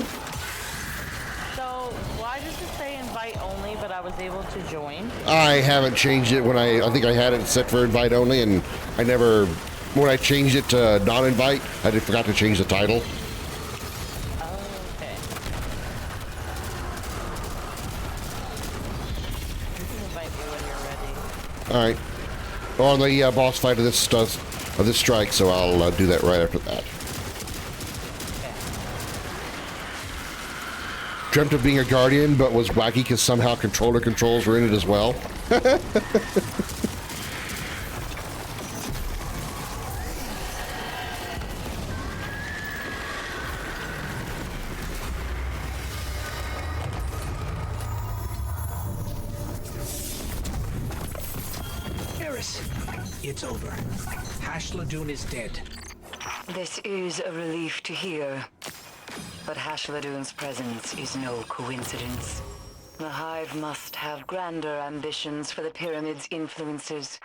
So, why does it say invite only, but I was able to join? I haven't changed it when I think I had it set for invite only, and I never, when I changed it to non-invite, I forgot to change the title. Okay. You can invite me when you're ready. All right. We're on the boss fight of this strike, so I'll do that right after that. Dreamt of being a Guardian, but was wacky because somehow controller controls were in it as well. Eris, it's over. Hashladoon is dead. This is a relief to hear. But Hashladoon's presence is no coincidence. The Hive must have grander ambitions for the Pyramid's influences.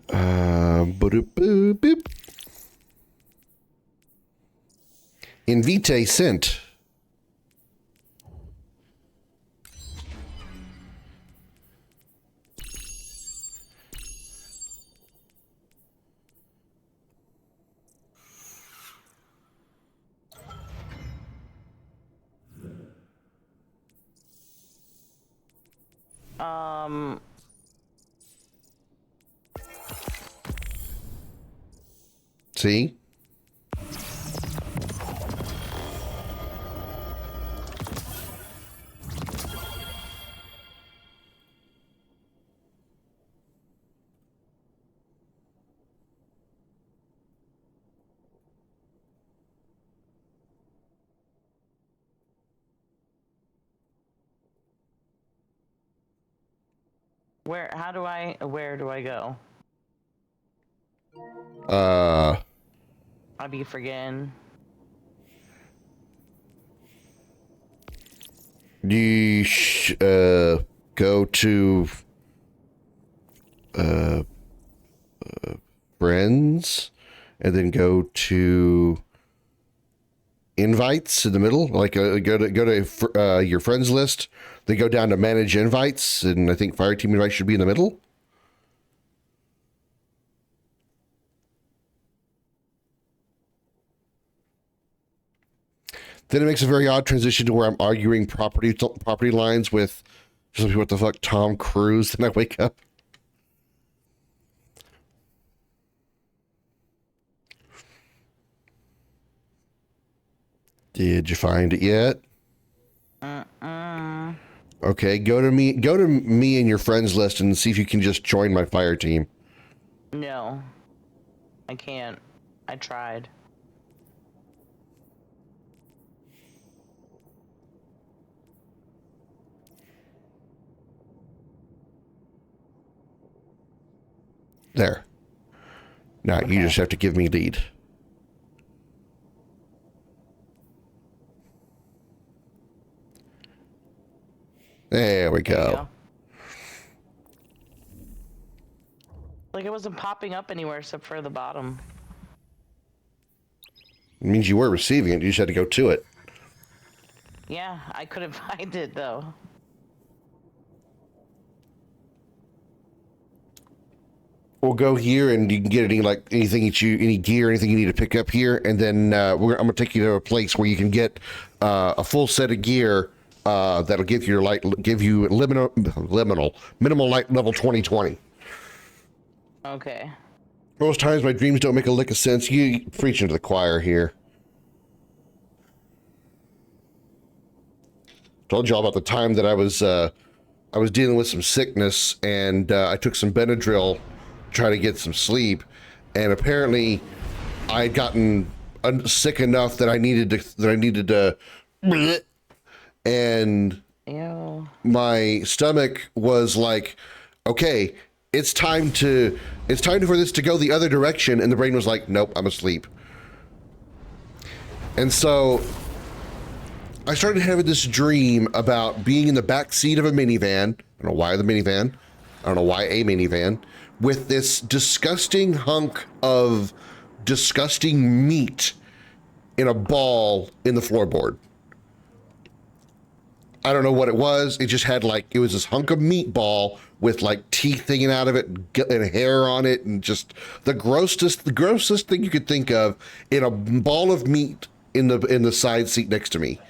Boop. Invite sent. See? Where do I go? I'll be forgetting. You go to friends and then go to invites in the middle, like go to your friends list, then go down to manage invites, and I think Fireteam invites should be in the middle. Then it makes a very odd transition to where I'm arguing property lines with just what the fuck, Tom Cruise. Then I wake up. Did you find it yet? Okay, go to me and your friends list and see if you can just join my fire team. No. I can't. I tried. There. Now you just have to give me lead. There we go. Like it wasn't popping up anywhere except for the bottom. It means you were receiving it. You just had to go to it. Yeah, I couldn't find it though. We'll go here and you can get any gear, anything you need to pick up here, and then I'm gonna take you to a place where you can get a full set of gear that'll give you minimal light level 2020. Okay. Most times my dreams don't make a lick of sense. You preaching to the choir here. Told y'all about the time that I was dealing with some sickness and I took some Benadryl, try to get some sleep, and apparently I'd gotten sick enough that I needed to and ew. My stomach was like, okay, it's time for this to go the other direction, and the brain was like, nope, I'm asleep. And so I started having this dream about being in the back seat of a minivan. I don't know why the minivan. I don't know why a minivan, with this disgusting hunk of disgusting meat in a ball in the floorboard. I don't know what it was. It just had it was this hunk of meatball with like teeth hanging out of it and hair on it, and just the grossest thing you could think of in a ball of meat in the side seat next to me.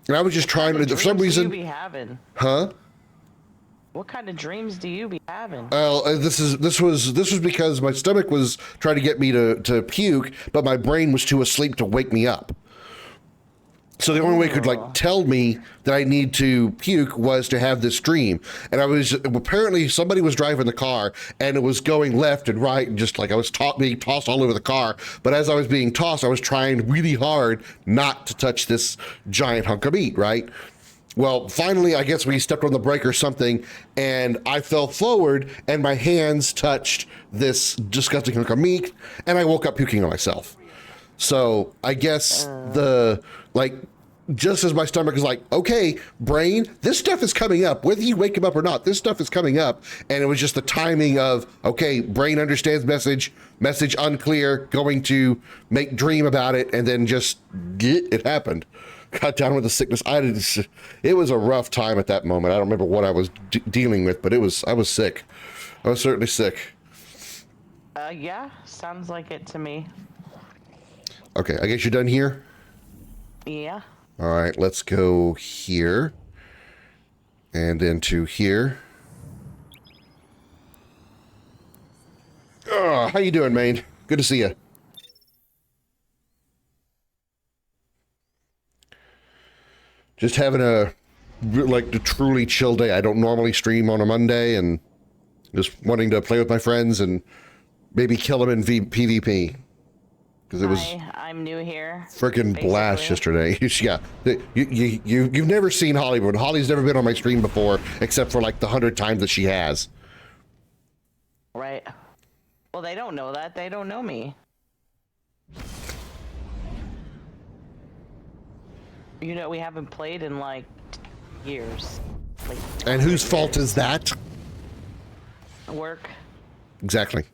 And I was just trying to, for some reason. Do you be having? Huh? What kind of dreams do you be having? Well, this was because my stomach was trying to get me to puke, but my brain was too asleep to wake me up. So the only way it could tell me that I need to puke was to have this dream. And apparently somebody was driving the car and it was going left and right, and just like I was being tossed all over the car. But as I was being tossed, I was trying really hard not to touch this giant hunk of meat, right? Well, finally, I guess we stepped on the brake or something, and I fell forward and my hands touched this disgusting hunk of meat, and I woke up puking on myself. So I guess just as my stomach is like, okay, brain, this stuff is coming up, whether you wake him up or not, this stuff is coming up. And it was just the timing of, okay, brain understands message unclear, going to make dream about it, and then just it happened. Got down with the sickness. It was a rough time at that moment. I don't remember what I was dealing with, but I was sick. I was certainly sick. Yeah, sounds like it to me. Okay, I guess you're done here? Yeah. All right, let's go here. And then to here. Oh, how you doing, Maine? Good to see you. Just having a truly chill day. I don't normally stream on a Monday, and just wanting to play with my friends and maybe kill them in PvP. Because it was I'm new here. Freaking blast yesterday. Yeah, you've never seen Hollywood. Holly's never been on my stream before, except for like the 100 times that she has. Right. Well, they don't know that. They don't know me. You know, we haven't played in like years. And whose fault is that? Work. Exactly.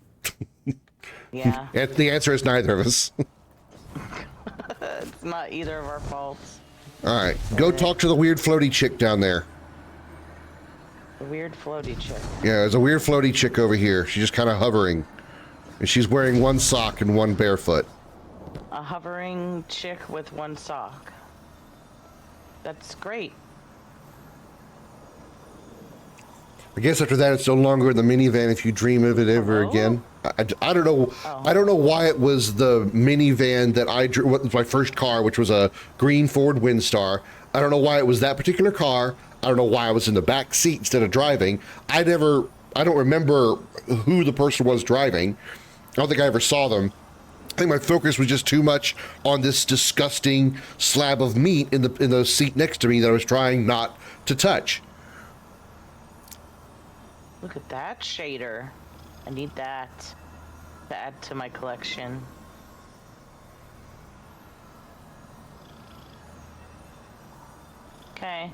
Yeah. The answer is neither of us. It's not either of our faults. All right, go talk to the weird floaty chick down there. The weird floaty chick. Yeah, there's a weird floaty chick over here. She's just kind of hovering. And she's wearing one sock and one barefoot. A hovering chick with one sock. That's great. I guess after that, it's no longer in the minivan if you dream of it ever again. I don't know. I don't know why it was the minivan that I drew. What was my first car, which was a green Ford Windstar. I don't know why it was that particular car. I don't know why I was in the back seat instead of driving. I don't remember who the person was driving. I don't think I ever saw them. I think my focus was just too much on this disgusting slab of meat in the seat next to me that I was trying not to touch. Look at that shader. I need that to add to my collection. Okay.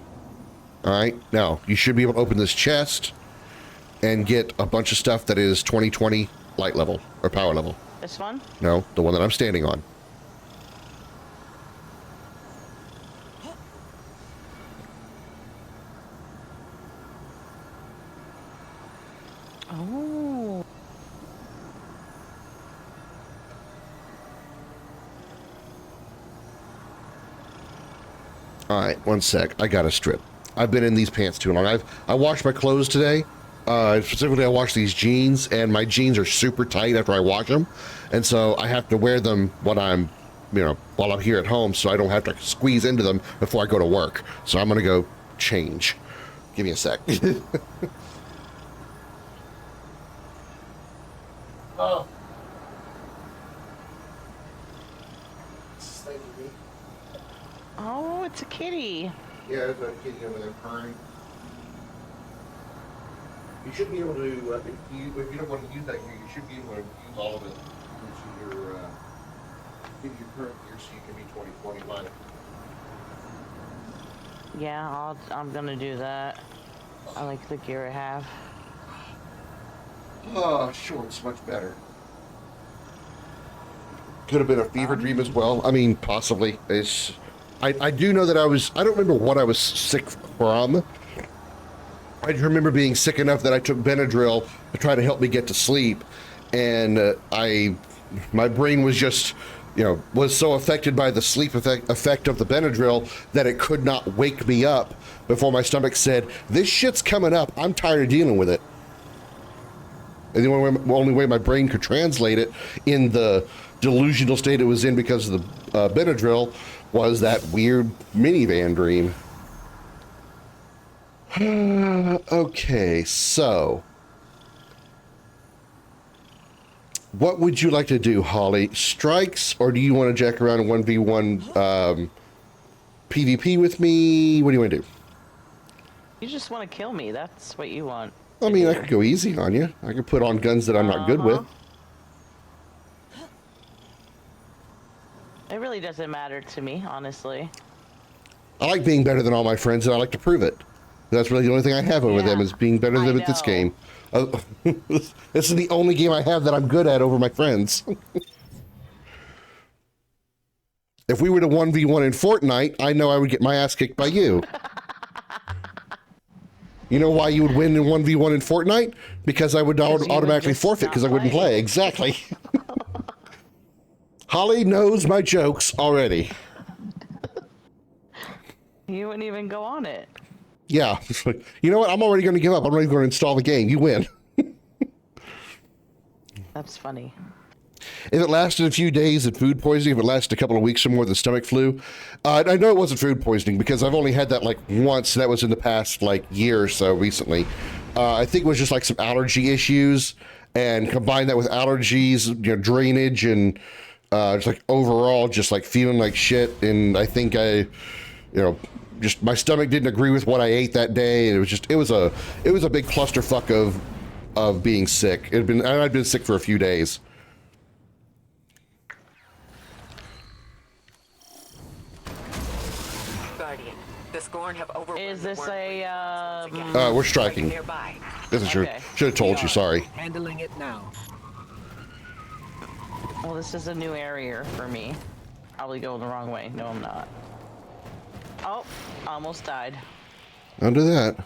All right, now you should be able to open this chest and get a bunch of stuff that is 2020 light level or power level. This one? No, the one that I'm standing on. Oh. All right, one sec. I got to strip. I've been in these pants too long. I washed my clothes today. Specifically, I washed these jeans, and my jeans are super tight after I wash them, and so I have to wear them when I'm, while I'm here at home, so I don't have to squeeze into them before I go to work. So I'm gonna go change. Give me a sec. Oh. Oh, it's a kitty. Yeah, there's a kitty over there purring. You should be able to, if you don't want to use that gear, you should be able to use all of it into your current gear so you can be 2020 live. Yeah, I'm gonna do that. I like the gear I have. Oh, sure, it's much better. Could have been a fever dream as well. I mean, possibly. I do know that I don't remember what I was sick from. I remember being sick enough that I took Benadryl to try to help me get to sleep, and my brain was just, was so affected by the sleep effect of the Benadryl that it could not wake me up before my stomach said, "This shit's coming up. I'm tired of dealing with it." And the only way my brain could translate it in the delusional state it was in because of the Benadryl was that weird minivan dream. Okay, so what would you like to do, Holly? Strikes, or do you want to jack around in 1v1 PvP with me? What do you want to do? You just want to kill me. That's what you want. I mean, I could go easy on you. I could put on guns that I'm not good with. It really doesn't matter to me, honestly. I like being better than all my friends, and I like to prove it. That's really the only thing I have over them is being better than them at this game. This is the only game I have that I'm good at over my friends. If we were to 1v1 in Fortnite, I know I would get my ass kicked by you. You know why you would win in 1v1 in Fortnite? Because I would automatically forfeit because I wouldn't play. Exactly. Holly knows my jokes already. You wouldn't even go on it. Yeah. You know what? I'm already going to give up. I'm already going to install the game. You win. That's funny. If it lasted a few days of food poisoning, if it lasted a couple of weeks or more, the stomach flu, I know it wasn't food poisoning because I've only had that like once, and that was in the past like year or so recently. I think it was just like some allergy issues, and combine that with allergies, drainage, and just like overall just like feeling like shit. And I think just my stomach didn't agree with what I ate that day. It was a big clusterfuck of being sick. I'd been sick for a few days. Guardian, the Scorn have overrun. Is this a we're striking. This is Okay. should have told you, sorry. Handling it now. Well, this is a new area for me. Probably going the wrong way. No, I'm not. Oh, almost died. Don't do that.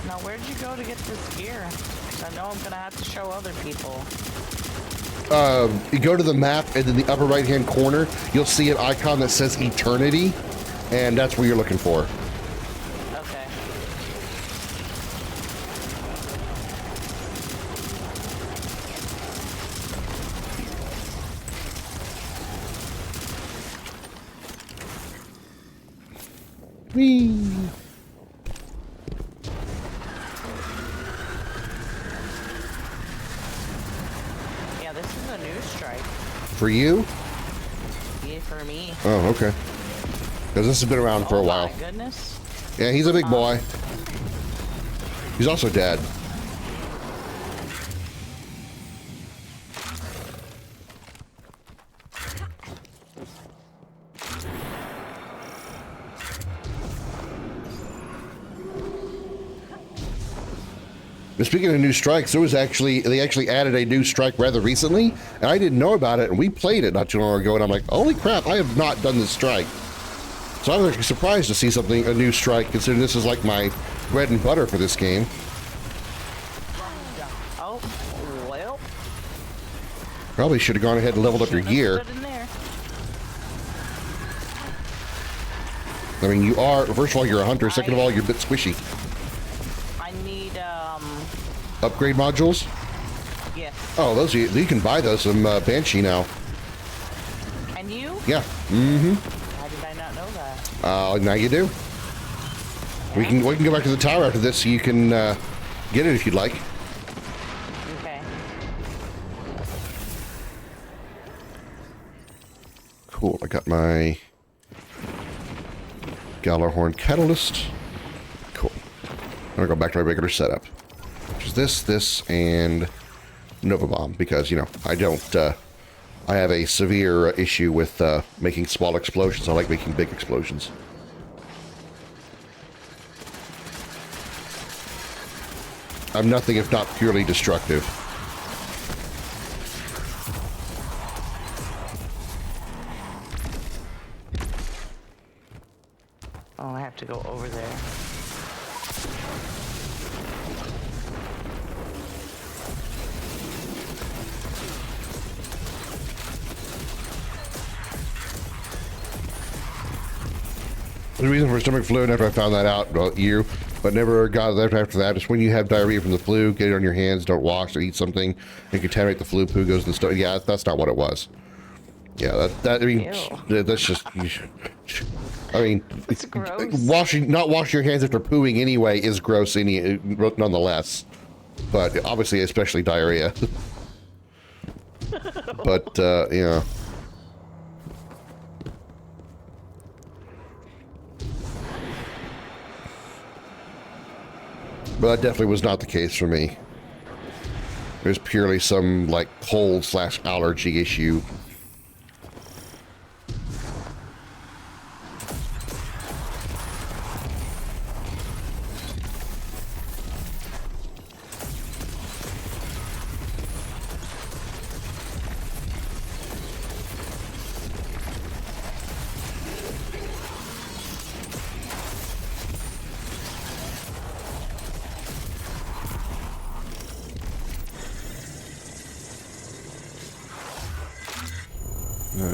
Now Where'd you go to get this gear? 'Cause I know I'm gonna have to show other people. You go to the map, and in the upper right-hand corner, you'll see an icon that says Eternity, and that's what you're looking for. Okay. Whee! Yeah, this is a new strike. For you? Yeah, for me. Oh, okay. Because this has been around for a while. Oh my goodness. Yeah, he's a big boy. He's also dead. But speaking of new strikes, they actually added a new strike rather recently, and I didn't know about it, and we played it not too long ago, and I'm like, holy crap, I have not done this strike. So I was actually surprised to see a new strike, considering this is like my bread and butter for this game. Oh, well. Probably should have gone ahead and leveled up your gear. I mean, you are, first of all, you're a hunter, second of all, you're a bit squishy. I need, Upgrade modules? Yes. Oh, those you can buy those from Banshee now. Can you? Yeah. Mm-hmm. How did I not know that? Now you do. We can go back to the tower after this so you can get it if you'd like. Okay. Cool. I got my Gallarhorn Catalyst. Cool. I'm gonna go back to my regular setup, which is this, and Nova Bomb, because, you know, I have a severe issue with making small explosions. I like making big explosions. I'm nothing if not purely destructive. Oh, I have to go over there. The reason for stomach flu, and after I found that out, well, but never got left after that, is when you have diarrhea from the flu, get it on your hands, don't wash or eat something, and contaminate the flu, poo goes in the stomach. Yeah, that's not what it was. Yeah, I mean, that's just, I mean, not washing your hands after pooing anyway is gross nonetheless, but obviously, especially diarrhea. But, yeah. But that definitely was not the case for me. It was purely some, like, cold/allergy issue.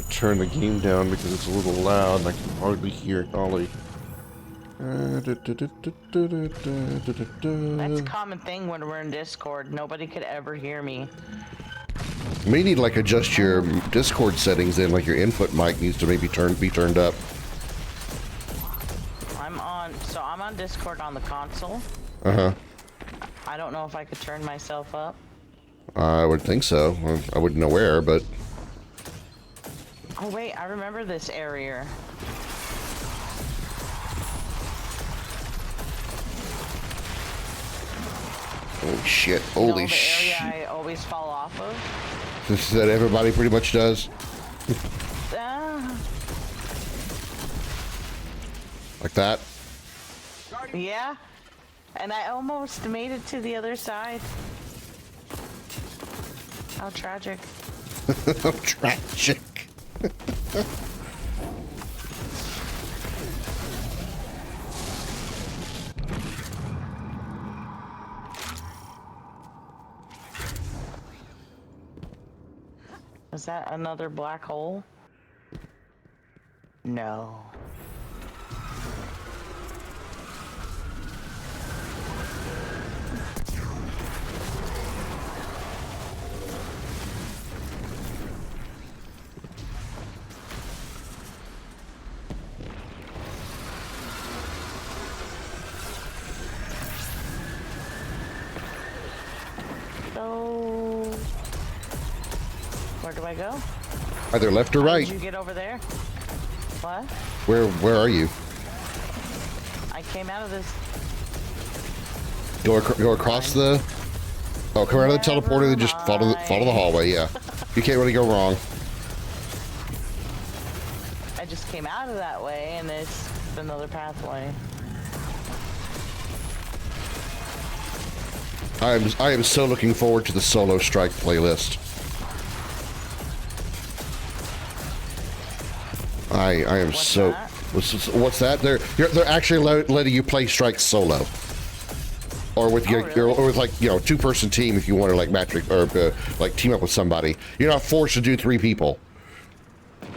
Turn the game down because it's a little loud and I can hardly hear Ollie. That's a common thing when we're in Discord. Nobody could ever hear me. You may need to, like, adjust your Discord settings then, like your input mic needs to maybe be turned up. I'm on Discord on the console. Uh-huh. I don't know if I could turn myself up. I would think so. I wouldn't know where, but... Oh wait, I remember this area. Holy shit. Holy shit. The area I always fall off of. That everybody pretty much does. Like that? Yeah. And I almost made it to the other side. How tragic. How tragic. Is that another black hole? No. So, where do I go? Either left or How right. did you get over there? What? Where are you? I came out of this. Go across the. Oh, come out of the teleporter, then just follow the hallway. Yeah, you can't really go wrong. I just came out of that way, and it's another pathway. I am so looking forward to the Solo Strike playlist. I am What's so. that? What's that? They're actually letting you play Strike solo, or with or with like 2-person team if you want to like match or like team up with somebody. You're not forced to do 3 people.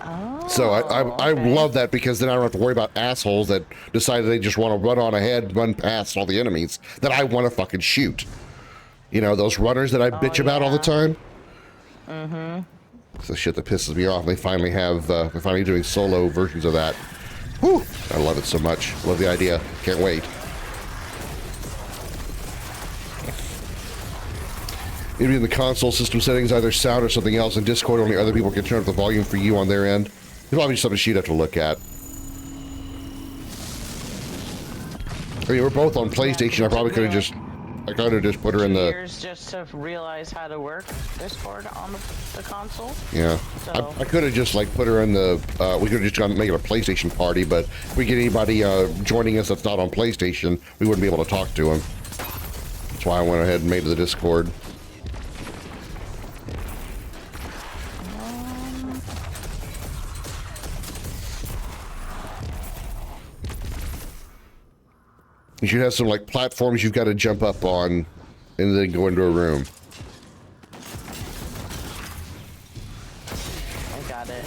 Oh. So I love that because then I don't have to worry about assholes that decide they just want to run on ahead, run past all the enemies that I want to fucking shoot. You know, those runners that I bitch about all the time. Mm-hmm. It's the shit that pisses me off. They finally have, they're finally doing solo versions of that. Whew! I love it so much. Love the idea. Can't wait. Maybe in the console system settings, either sound or something else. In Discord, only other people can turn up the volume for you on their end. It's probably something she'd have to look at. I mean, we're both on PlayStation. I probably could have just put her in the. Years just to realize how to work Discord on the console. Yeah, So. I could have just like put her in the. We could have just gone make it a PlayStation party, but if we get anybody joining us that's not on PlayStation, we wouldn't be able to talk to them. That's why I went ahead and made the Discord. You should have some like platforms you've got to jump up on and then go into a room. I got it.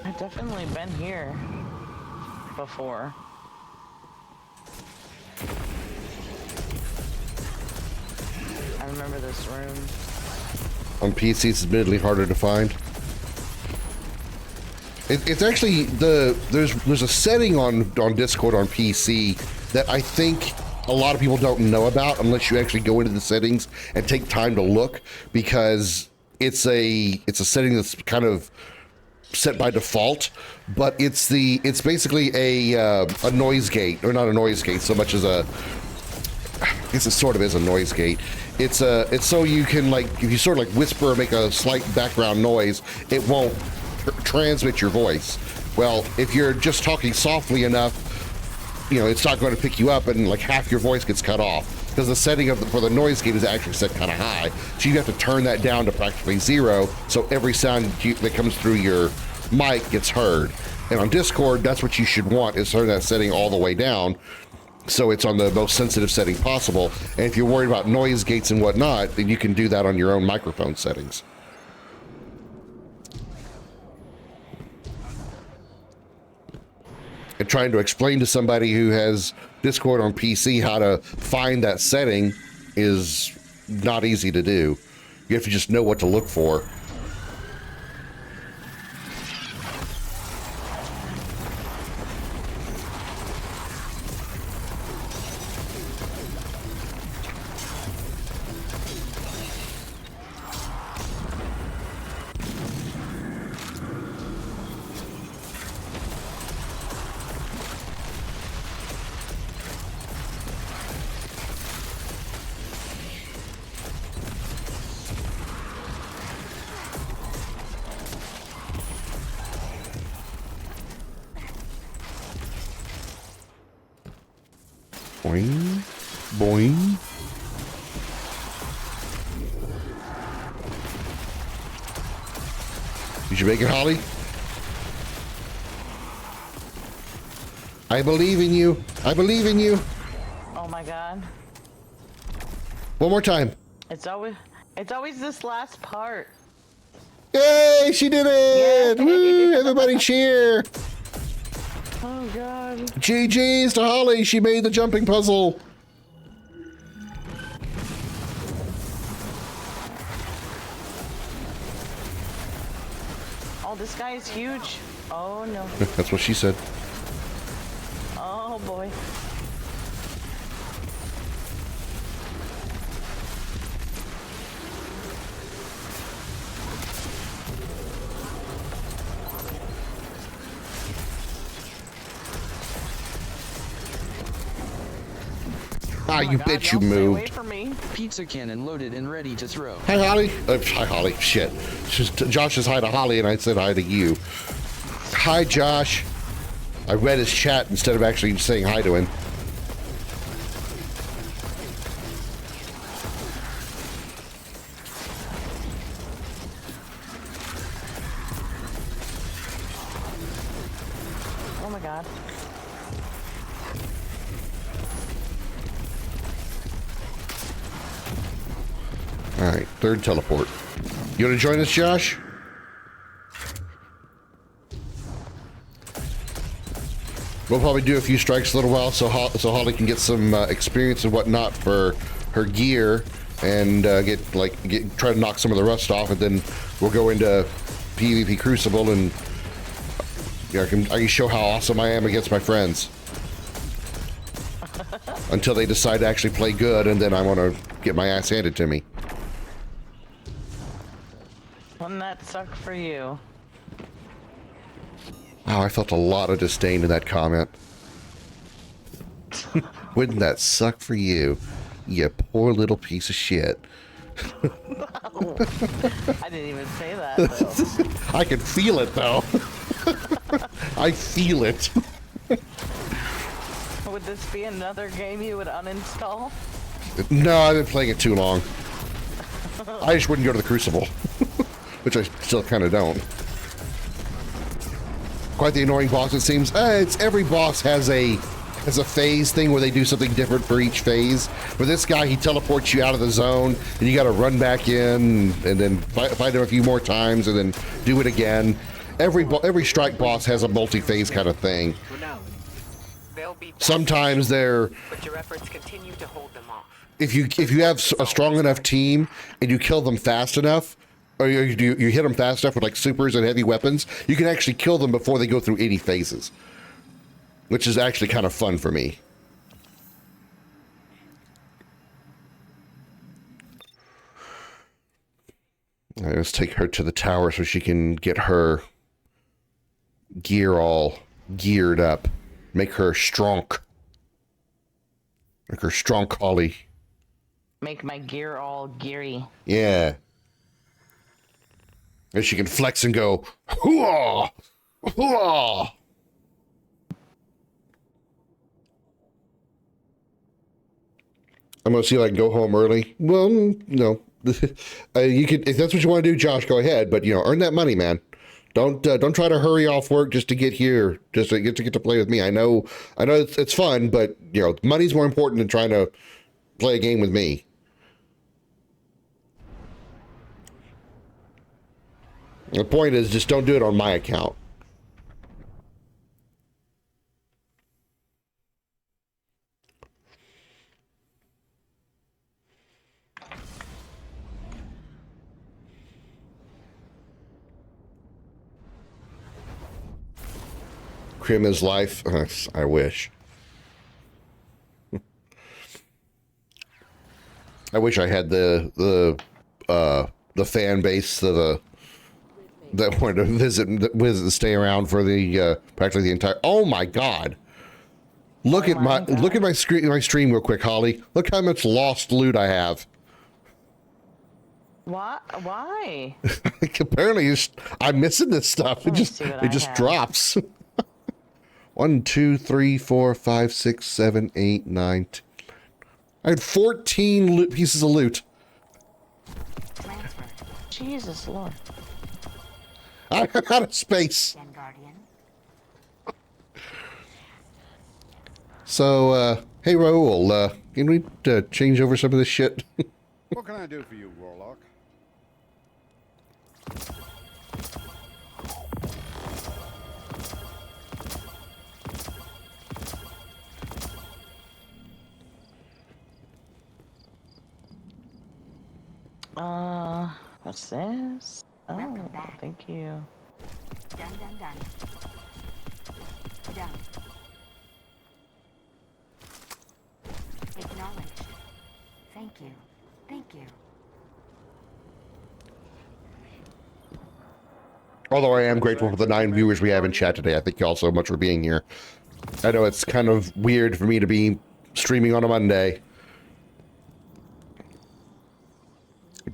I've definitely been here before. I remember this room. On PC, it's admittedly harder to find. It's actually there's a setting on Discord on PC that I think a lot of people don't know about unless you actually go into the settings and take time to look, because it's a setting that's kind of set by default, but it's basically a noise gate, or not a noise gate so much as I guess it sort of is a noise gate. It's so you can, like, if you sort of like whisper or make a slight background noise, it won't transmit your voice. Well, if you're just talking softly enough, it's not going to pick you up, and like half your voice gets cut off because the setting for the noise gate is actually set kind of high. So you have to turn that down to practically 0, so every sound that comes through your mic gets heard. And on Discord, that's what you should want, is turn that setting all the way down, so it's on the most sensitive setting possible. And if you're worried about noise gates and whatnot, then you can do that on your own microphone settings. And trying to explain to somebody who has Discord on PC how to find that setting is not easy to do. You have to just know what to look for. Boing, boing. Did you make it, Holly? I believe in you. I believe in you. Oh my god. One more time. It's always this last part. Yay, she did it! Woo, everybody cheer! Oh god. GG's to Holly, she made the jumping puzzle. Oh, this guy is huge. Oh no. That's what she said. Oh boy. Ah, you bitch, you moved. Pizza cannon loaded and ready to throw. Hi, Holly. Hi, Holly. Shit. Josh says hi to Holly, and I said hi to you. Hi, Josh. I read his chat instead of actually saying hi to him. Oh my god. All right, third teleport. You want to join us, Josh? We'll probably do a few strikes in a little while, so Holly can get some experience and whatnot for her gear, and try to knock some of the rust off, and then we'll go into PvP Crucible, and I can show how awesome I am against my friends. Until they decide to actually play good, and then I want to get my ass handed to me. Wouldn't that suck for you? Wow, I felt a lot of disdain in that comment. Wouldn't that suck for you? You poor little piece of shit. Oh, I didn't even say that, though. I can feel it, though. I feel it. Would this be another game you would uninstall? No, I've been playing it too long. I just wouldn't go to the Crucible. Which I still kind of don't. Quite the annoying boss, it seems. It's every boss has a phase thing where they do something different for each phase. With this guy, he teleports you out of the zone, and you got to run back in, and then fight him a few more times, and then do it again. Every strike boss has a multi-phase kind of thing. Sometimes they're. But your efforts continue to hold them off. If you have a strong enough team and you kill them fast enough, or you hit them fast enough with like supers and heavy weapons, you can actually kill them before they go through 80 phases, which is actually kind of fun for me. All right, let's take her to the tower so she can get her gear all geared up. Make her strong. Make her strong collie. Make my gear all geary. Yeah. And she can flex and go, hoo-ah! Hoo-ah! I'm gonna see if I can go home early. Well, no. You could, if that's what you want to do, Josh, go ahead. But earn that money, man. Don't try to hurry off work just to get here, just to get to play with me. I know it's fun, but money's more important than trying to play a game with me. The point is, just don't do it on my account. Krim is life. I wish. I wish I had the fan base that wanted to visit and stay around for the practically the entire. Oh my God! Look at my stream real quick, Holly. Look how much lost loot I have. What? Why? Apparently, I'm missing this stuff. It just drops. 1, 2, 3, 4, 5, 6, 7, 8, 9, 10. I had 14 pieces of loot. Jesus Lord. I'm out of space. So, Hey, Raoul, can we change over some of this shit? What can I do for you, Warlock? What's this? Oh, thank you. Done. Done. Acknowledged. Thank you. Although I am grateful for the 9 viewers we have in chat today. I thank you all so much for being here. I know it's kind of weird for me to be streaming on a Monday.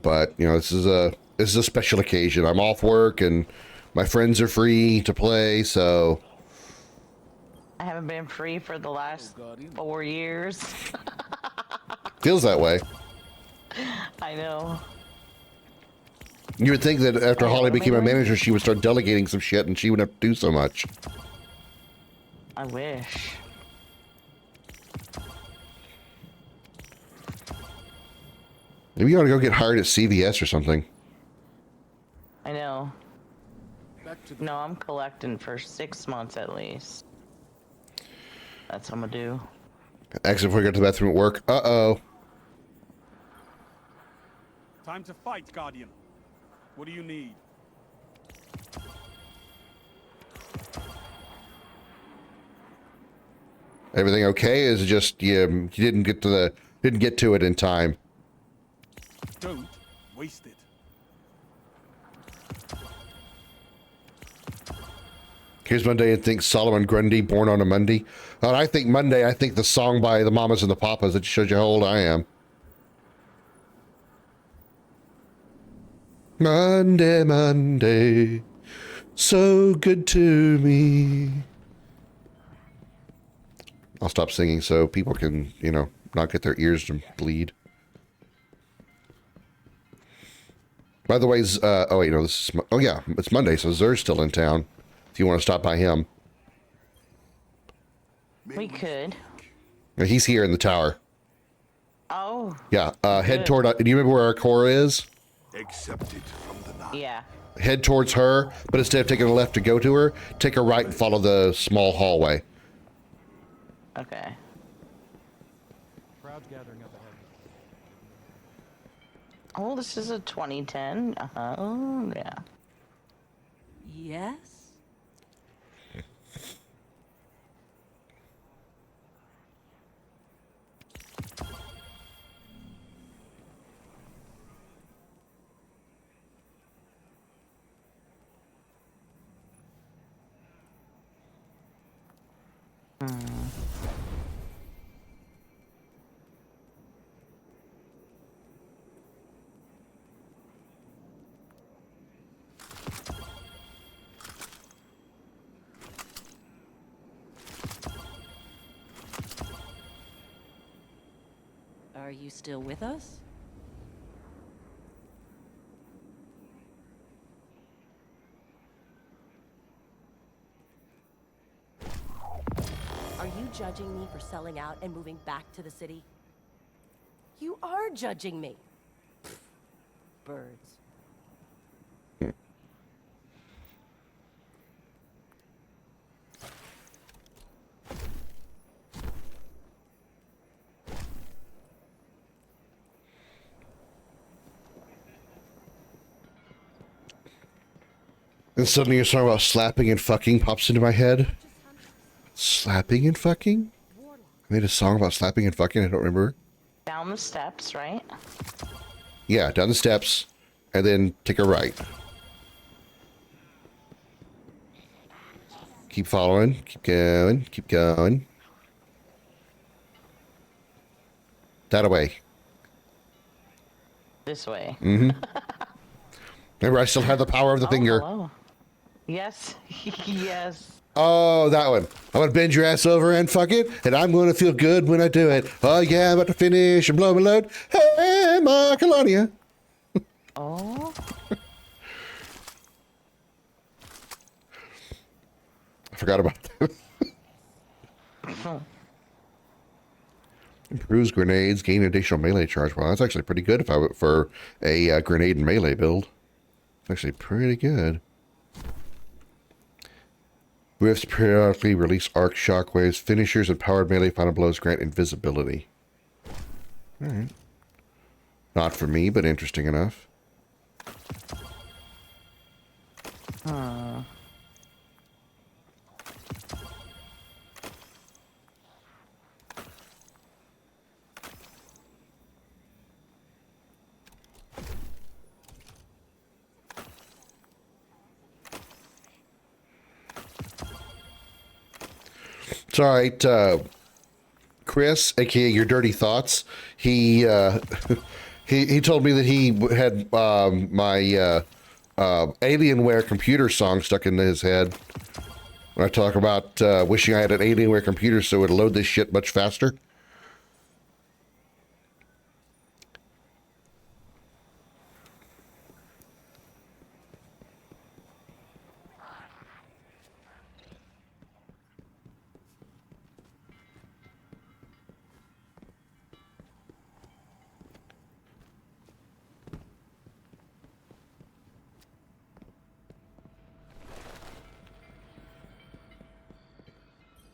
But, you know, this is a special occasion. I'm off work and my friends are free to play, so I haven't been free for the last 4 years. feels that way. I know. You would think that after Holly became a manager, she would start delegating some shit and she wouldn't have to do so much. I wish. Maybe you ought to go get hired at CVS or something. I know. No, I'm collecting for 6 months at least. That's what I'm gonna do. Exit before you go to the bathroom at work. Uh-oh. Time to fight, Guardian. What do you need? Everything okay? Is it just you didn't get to it in time? Don't waste it. Here's Monday and think Solomon Grundy, Born on a Monday. And I think Monday, I think the song by the Mamas and the Papas, that shows you how old I am. Monday, Monday, so good to me. I'll stop singing so people can, you know, not get their ears to bleed. By the way, oh wait, no, this is, oh yeah, it's Monday, so Zer's still in town. If you want to stop by him. We could. Yeah, he's here in the tower. Oh. Yeah, head toward, do you remember where our core is? Accepted from the night. Yeah. Head towards her, but instead of taking a left to go to her, take a right and follow the small hallway. Okay. Crowds gathering up ahead. Oh, this is a 2010. Oh, yeah. Yes? Are you still with us? Are you judging me for selling out and moving back to the city? You are judging me. Pfft. Birds. And suddenly a song about slapping and fucking pops into my head. Slapping and fucking? I made a song about slapping and fucking, I don't remember. Down the steps, right? Yeah, down the steps, and then take a right. Keep following, keep going, keep going. That away. This way. Mm-hmm. Remember, I still have the power of the finger. Hello. Yes. Yes. Oh, that one. I'm going to bend your ass over and fuck it, and I'm going to feel good when I do it. Oh, yeah, I'm about to finish and blow my load. Hey, my colonia. Oh. I forgot about that. Improves grenades, gain additional melee charge. Well, that's actually pretty good if I went for a grenade and melee build. It's actually pretty good. Whiffs periodically release arc shockwaves. Finishers and powered melee final blows grant invisibility. Alright. Not for me, but interesting enough. It's all right, Chris, aka Your Dirty Thoughts. He he told me that he had my Alienware computer song stuck into his head. When I talk about wishing I had an Alienware computer so it would load this shit much faster.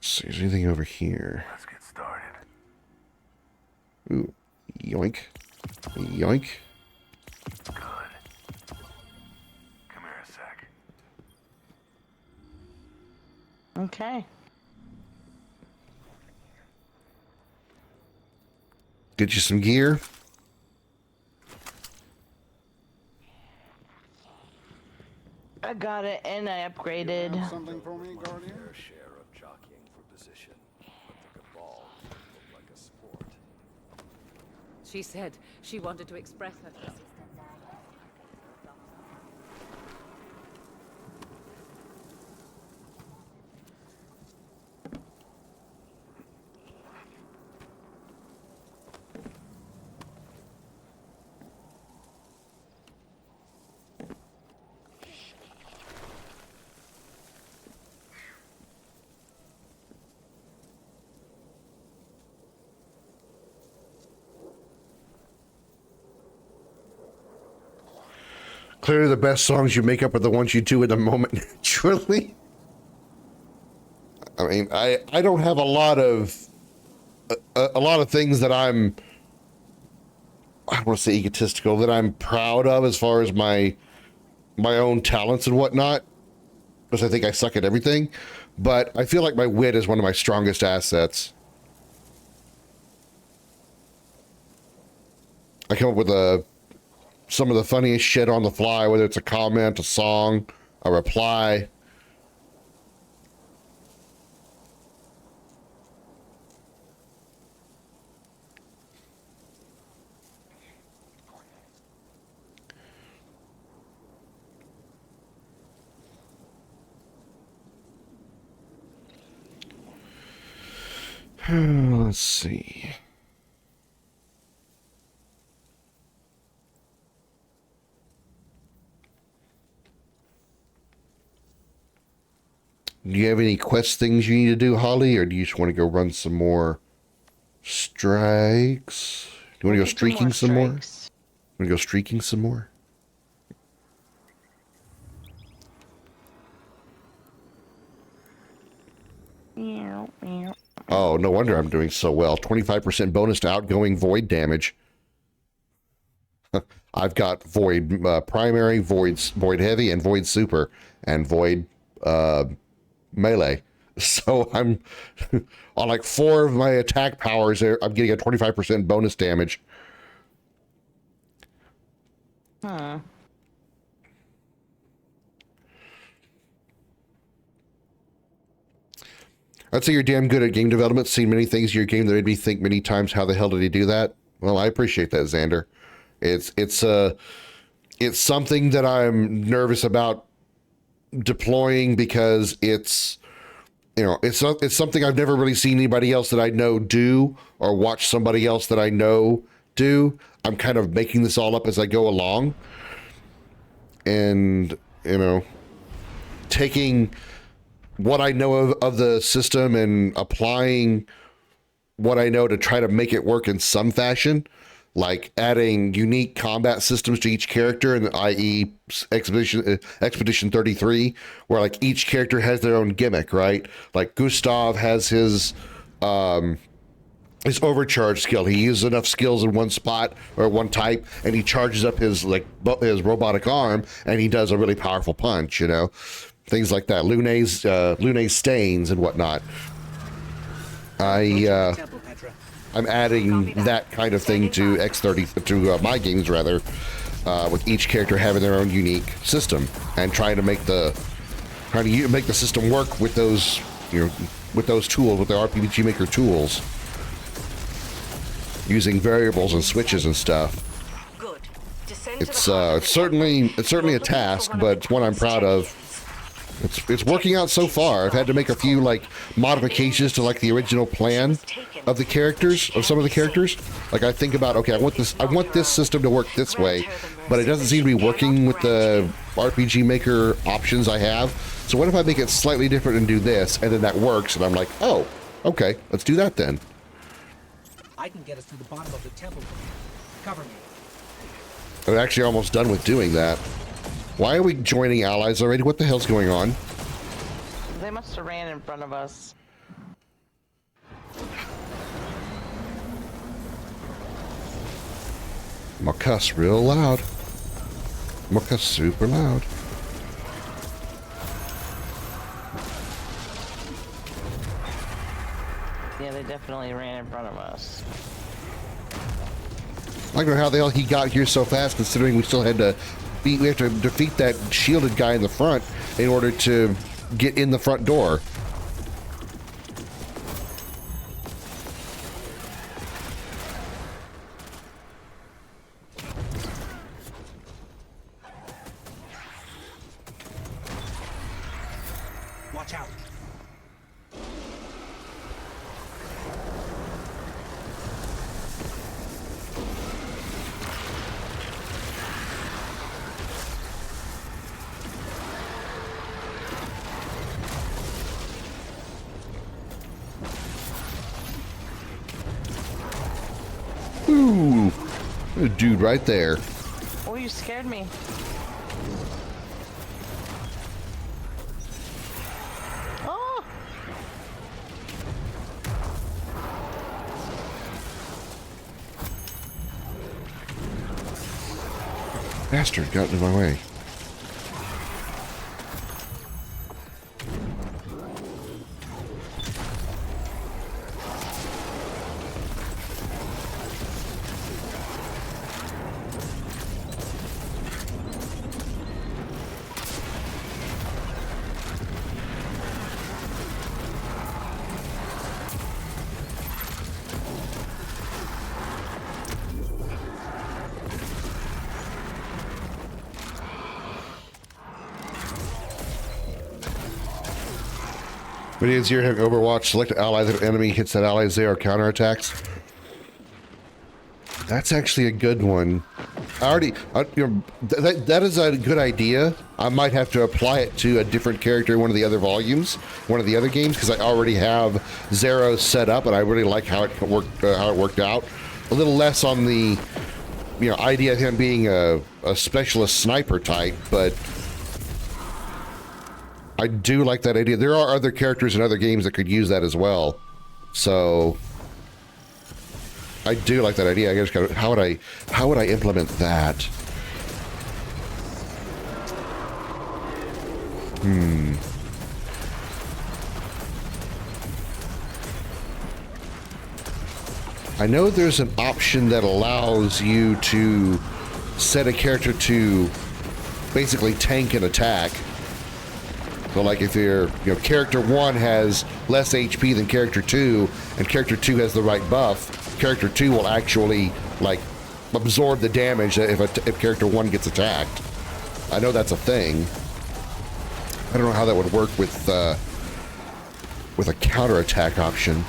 See, is there anything over here? Let's get started. Ooh, yoink. Yoink. Good. Come here a sec. Okay. Get you some gear. I got it and I upgraded. You have something for me, Guardian? Fair share of jockeying for position, but the Cabal looked like a sport. She said she wanted to express herself. Clearly the best songs you make up are the ones you do in the moment naturally. I mean, I don't have a lot of things that I don't want to say egotistical, that I'm proud of as far as my own talents and whatnot, because I think I suck at everything. But I feel like my wit is one of my strongest assets. I come up with some of the funniest shit on the fly, whether it's a comment, a song, a reply. Let's see. Do you have any quest things you need to do, Holly, or do you just want to go run some more strikes? Do you want to go streaking some more? Want to go streaking some more? Oh, no wonder I'm doing so well. 25% bonus to outgoing void damage. I've got void primary, void heavy, and void super, and void melee. So I'm on like 4 of my attack powers there. I'm getting a 25% bonus damage. Huh. I'd say you're damn good at game development. Seen many things in your game that made me think many times, how the hell did he do that? Well, I appreciate that, Xander. It's something that I'm nervous about deploying because it's something I've never really seen anybody else that I know do, or watch somebody else that I know do. I'm kind of making this all up as I go along, and taking what I know of the system and applying what I know to try to make it work in some fashion, like adding unique combat systems to each character, and i.e. Expedition 33, where like each character has their own gimmick, right? Like Gustav has his overcharge skill. He uses enough skills in one spot or one type, and he charges up his his robotic arm, and he does a really powerful punch. You know, things like that. Lune's stains and whatnot. I'm adding that kind of thing to X30 to my games rather, with each character having their own unique system and trying to make the system work with those with those tools, with the RPG Maker tools, using variables and switches and stuff. It's certainly a task, but it's one I'm proud of. It's working out so far. I've had to make a few like modifications to like the original plan of the characters, of some of the characters. Like I think about, okay, I want this system to work this way, but it doesn't seem to be working with the RPG Maker options I have. So what if I make it slightly different and do this, and then that works, and I'm like, oh, okay, let's do that then. I can get us to the bottom of the temple. Cover me. I'm actually almost done with doing that. Why are we joining allies already? What the hell's going on? They must have ran in front of us. I'm gonna cuss real loud. I'm gonna cuss super loud. Yeah, they definitely ran in front of us. I don't know how the hell he got here so fast, considering we still had to we have to defeat that shielded guy in the front in order to get in the front door. Watch out. Ooh, a dude right there. Oh, you scared me. Oh! Bastard got in my way. But it is here having Overwatch, select an ally that enemy hits that ally's there or counterattacks. That's actually a good one. That is a good idea. I might have to apply it to a different character in one of the other volumes, one of the other games, because I already have Zero set up, and I really like how it worked out. A little less on the, idea of him being a specialist sniper type, but I do like that idea. There are other characters in other games that could use that as well. So I do like that idea. I just gotta, how would I implement that? I know there's an option that allows you to set a character to basically tank an attack. So like if your character 1 has less HP than character 2 and character 2 has the right buff, character 2 will actually like absorb the damage if character 1 gets attacked. I know that's a thing. I don't know how that would work with a counterattack option.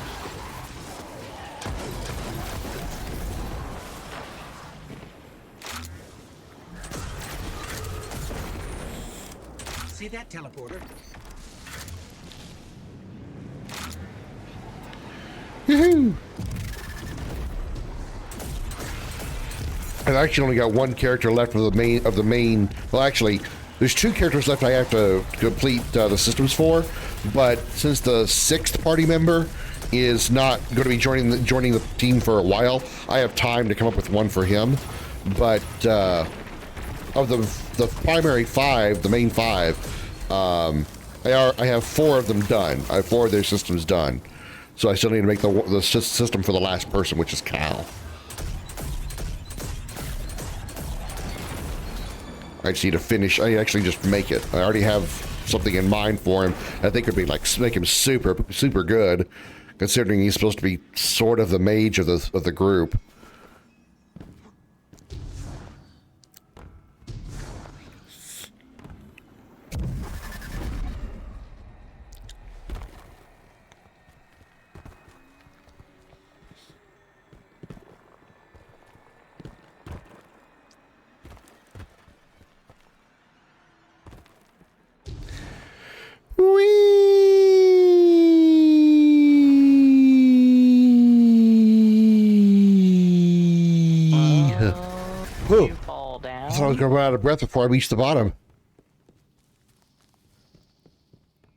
See that teleporter? Woohoo! I've actually only got one character left of the main. Well, actually, there's 2 characters left I have to complete the systems for. But since the 6th party member is not going to be joining the team for a while, I have time to come up with one for him. But of the primary 5, the main 5, I have 4 of them done. I have 4 of their systems done. So I still need to make the system for the last person, which is Cal. I just need to finish. I actually just make it. I already have something in mind for him. I think it'd be like make him super good, considering he's supposed to be sort of the mage of the group. You fall down. I thought I was going to run out of breath before I reached the bottom.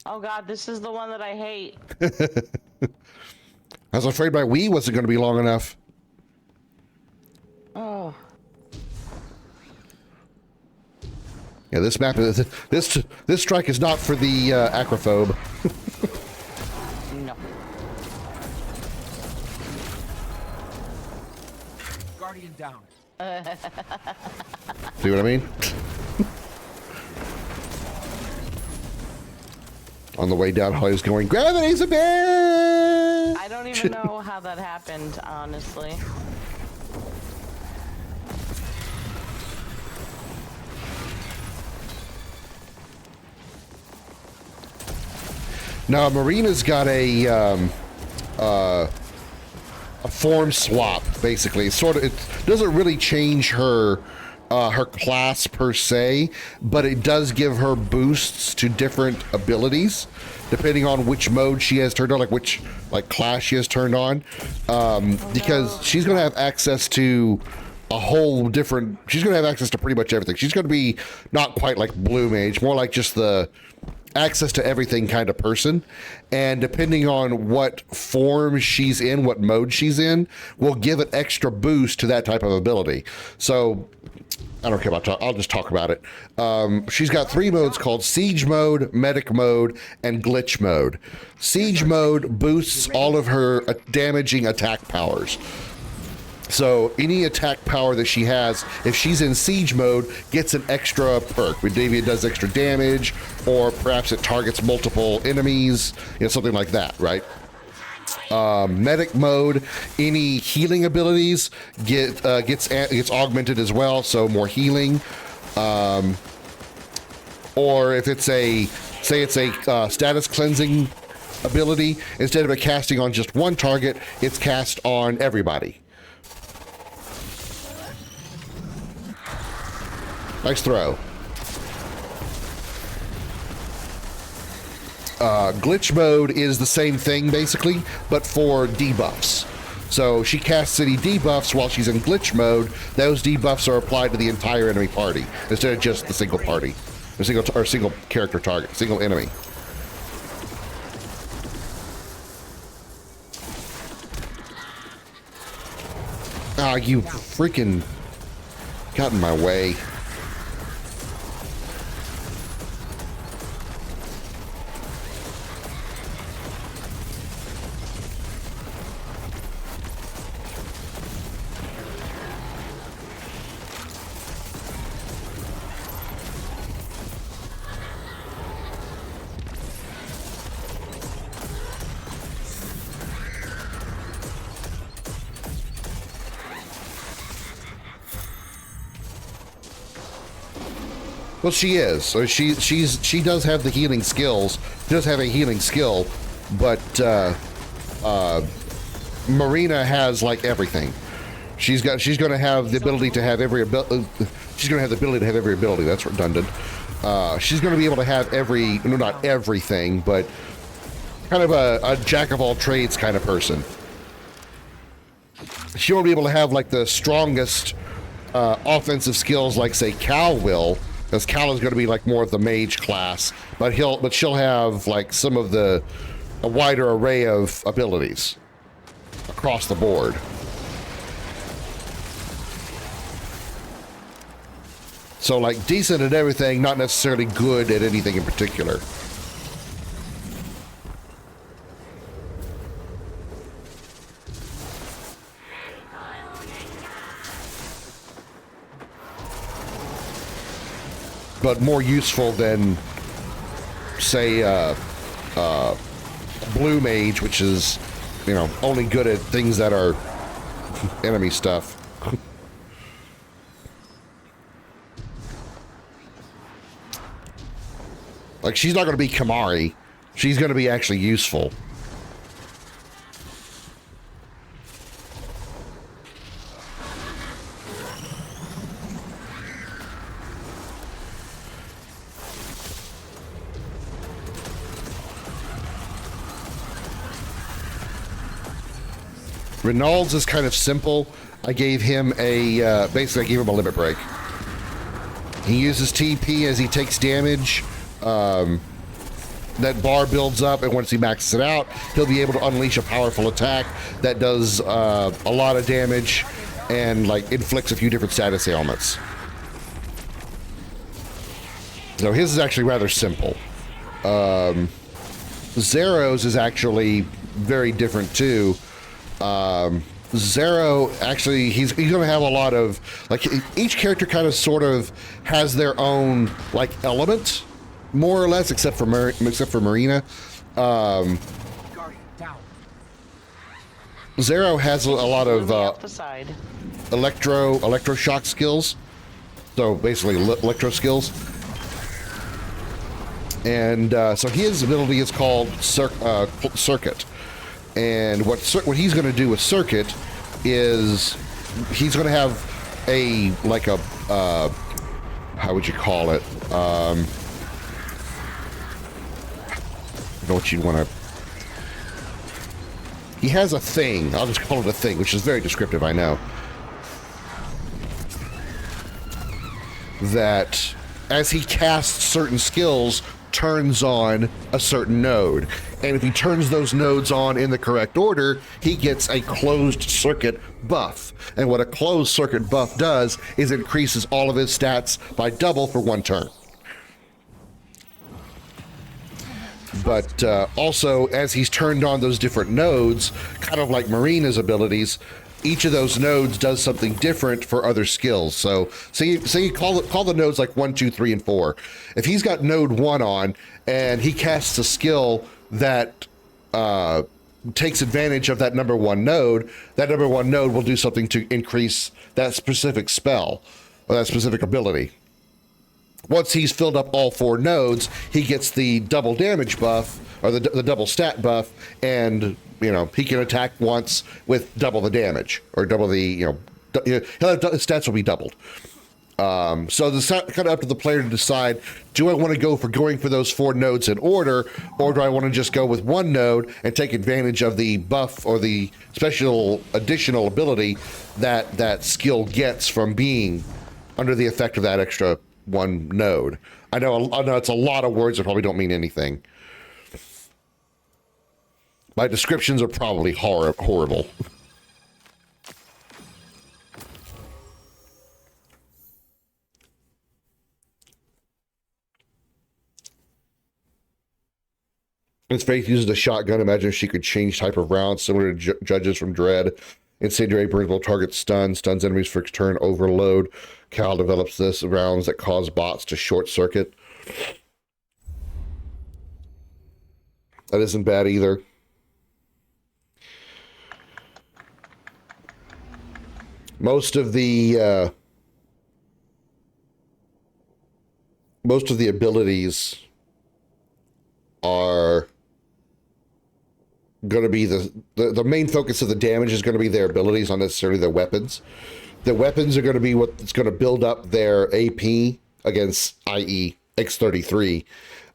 Oh god, this is the one that I hate. I was afraid my Wii wasn't going to be long enough. Oh. Yeah, this map is this strike is not for the acrophobe. No. Guardian down. See what I mean? On the way down, Holly's going, gravity's a bitch! I don't even know how that happened, honestly. Now, Marina's got a form swap, basically. It doesn't really change her her class per se, but it does give her boosts to different abilities depending on which mode she has turned on, like which class she has turned on, because she's going to have access to a whole different. She's going to have access to pretty much everything. She's going to be not quite like Blue Mage, more like just the access to everything kind of person, and depending on what form she's in, what mode she's in, will give an extra boost to that type of ability. So I don't care about I'll just talk about it. She's got 3 modes called Siege Mode, Medic Mode, and Glitch Mode. Siege Mode boosts all of her damaging attack powers. So any attack power that she has, if she's in Siege Mode, gets an extra perk. Maybe it does extra damage, or perhaps it targets multiple enemies, something like that, right? Medic Mode, any healing abilities gets augmented as well, so more healing. Or if it's say it's a status cleansing ability, instead of it casting on just one target, it's cast on everybody. Nice throw. Glitch Mode is the same thing, basically, but for debuffs. So she casts any debuffs while she's in Glitch Mode. Those debuffs are applied to the entire enemy party, instead of just the single party. Single character target, single enemy. Ah, you freaking got in my way. Well, she is. So she does have the healing skills. She does have a healing skill, but Marina has like everything. She's going to have the ability to have every ability. She's going to have the ability to have every ability. That's redundant. She's going to be able to have not everything, but kind of a jack of all trades kind of person. she won't be able to have like the strongest offensive skills like say Cal will, because Cal is going to be like more of the mage class, but she'll have like some of a wider array of abilities across the board. So like decent at everything, not necessarily good at anything in particular. But more useful than, say, Blue Mage, which is, you know, only good at things that are enemy stuff. Like, she's not going to be Kamari. She's going to be actually useful. Reynolds is kind of simple. I gave him a, basically I gave him a limit break. He uses TP as he takes damage. That bar builds up, and once he maxes it out, he'll be able to unleash a powerful attack that does a lot of damage and like inflicts a few different status ailments. So his is actually rather simple. Zero's is actually very different too. Zero, actually, he's going to have a lot of, like, each character kind of sort of has their own, like, element, more or less, except for Marina. Zero has a lot of electroshock skills, so basically electro skills. And so his ability is called Circuit. And what he's going to do with Circuit is he's going to have a, like a, how would you call it? I don't know what you'd want to... He has a thing. I'll just call it a thing, which is very descriptive, I know. That as he casts certain skills, turns on a certain node. And if he turns those nodes on in the correct order, he gets a closed circuit buff. And what a closed circuit buff does is increases all of his stats by double for one turn. But also, as he's turned on those different nodes, kind of like Marina's abilities, each of those nodes does something different for other skills. So you call the nodes like 1, 2, 3, and 4. If he's got node 1 on and he casts a skill that takes advantage of that number 1 node, that number 1 node will do something to increase that specific spell or that specific ability. Once he's filled up all 4 nodes, he gets the double damage buff or the double stat buff, and you know, he can attack once with double the damage, or double the, you know, his stats will be doubled. So it's kind of up to the player to decide, do I want to go for those 4 nodes in order, or do I want to just go with 1 node and take advantage of the buff or the special additional ability that skill gets from being under the effect of that extra 1 node? I know it's a lot of words that probably don't mean anything. My descriptions are probably horrible. Ms. Faith uses a shotgun. Imagine if she could change type of rounds, similar to Judges from Dread. Incendiary burns will target stuns enemies for turn overload. Cal develops this rounds that cause bots to short circuit. That isn't bad either. Most of the abilities are going to be the main focus of the damage is going to be their abilities, not necessarily their weapons. The weapons are going to be what's going to build up their AP against, i.e. X33,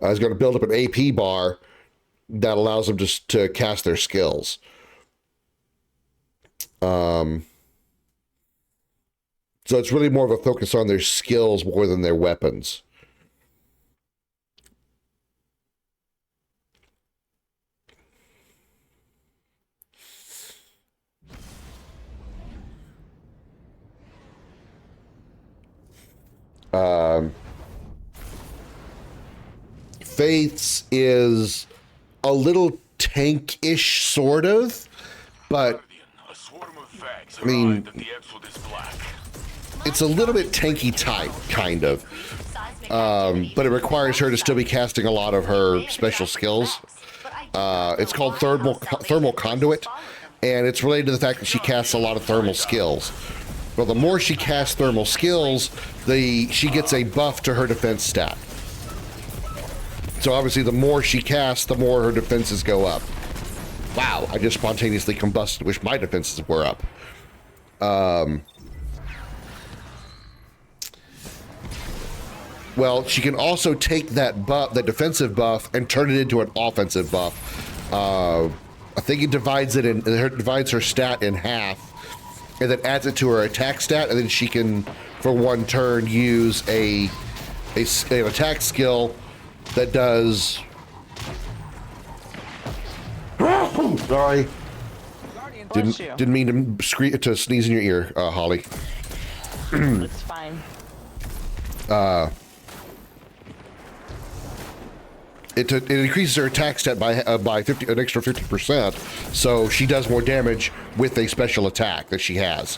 is going to build up an AP bar that allows them to cast their skills. So it's really more of a focus on their skills more than their weapons. Faith's is a little tank-ish, sort of, but I mean, it's a little bit tanky type, kind of, but it requires her to still be casting a lot of her special skills. It's called thermal conduit, and it's related to the fact that she casts a lot of thermal skills. Well, the more she casts thermal skills, she gets a buff to her defense stat. So obviously, the more she casts, the more her defenses go up. Wow, I just spontaneously combusted. Wish my defenses were up. Well, she can also take that buff, that defensive buff, and turn it into an offensive buff. I think it divides her stat in half, and then adds it to her attack stat, and then she can, for one turn, use an attack skill that does. Sorry, didn't mean to sneeze in your ear, Holly. It's fine. It increases her attack stat by an extra 50%, so she does more damage with a special attack that she has.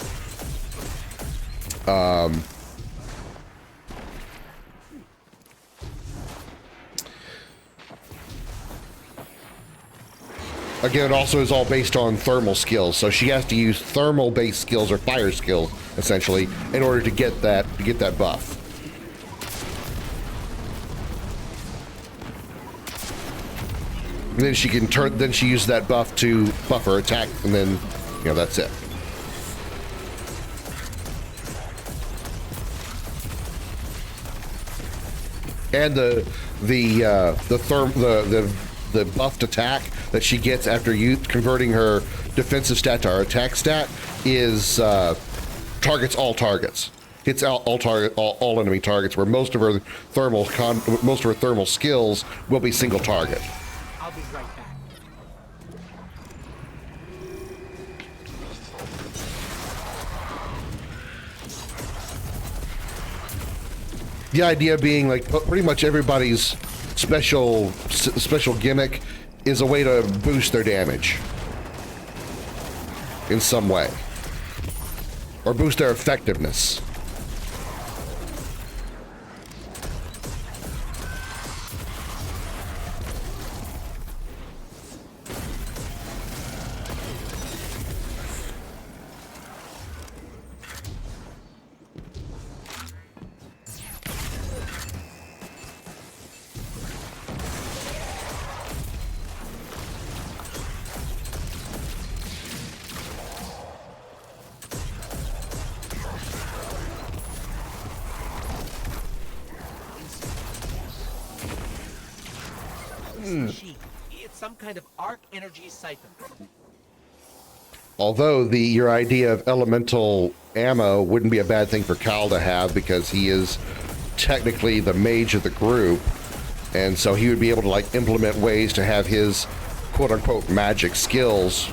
Again, it also is all based on thermal skills, so she has to use thermal-based skills or fire skills essentially in order to get that buff. And then she can then she uses that buff to buff her attack, and then, that's it. And the buffed attack that she gets after converting her defensive stat to her attack stat is targets all targets. Hits out all enemy targets, where most of her thermal skills will be single target. I'll be right back. The idea being, like, pretty much everybody's special gimmick is a way to boost their damage in some way, or boost their effectiveness. It's some kind of arc energy siphon. Although your idea of elemental ammo wouldn't be a bad thing for Cal to have, because he is technically the mage of the group, and so he would be able to, like, implement ways to have his quote-unquote magic skills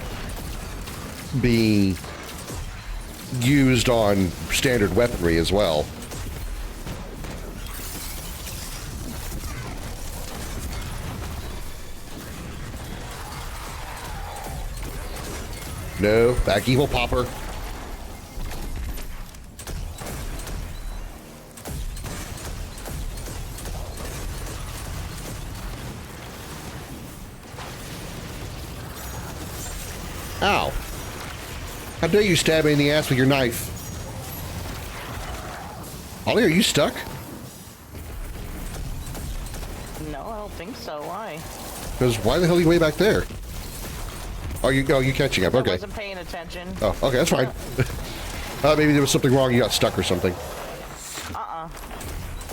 be used on standard weaponry as well. No, back evil popper. Ow. How dare you stab me in the ass with your knife? Ollie, are you stuck? No, I don't think so. Why? Because why the hell are you way back there? Oh, you're catching up. Okay. I wasn't paying attention. Oh, okay, that's fine. Maybe there was something wrong. You got stuck or something.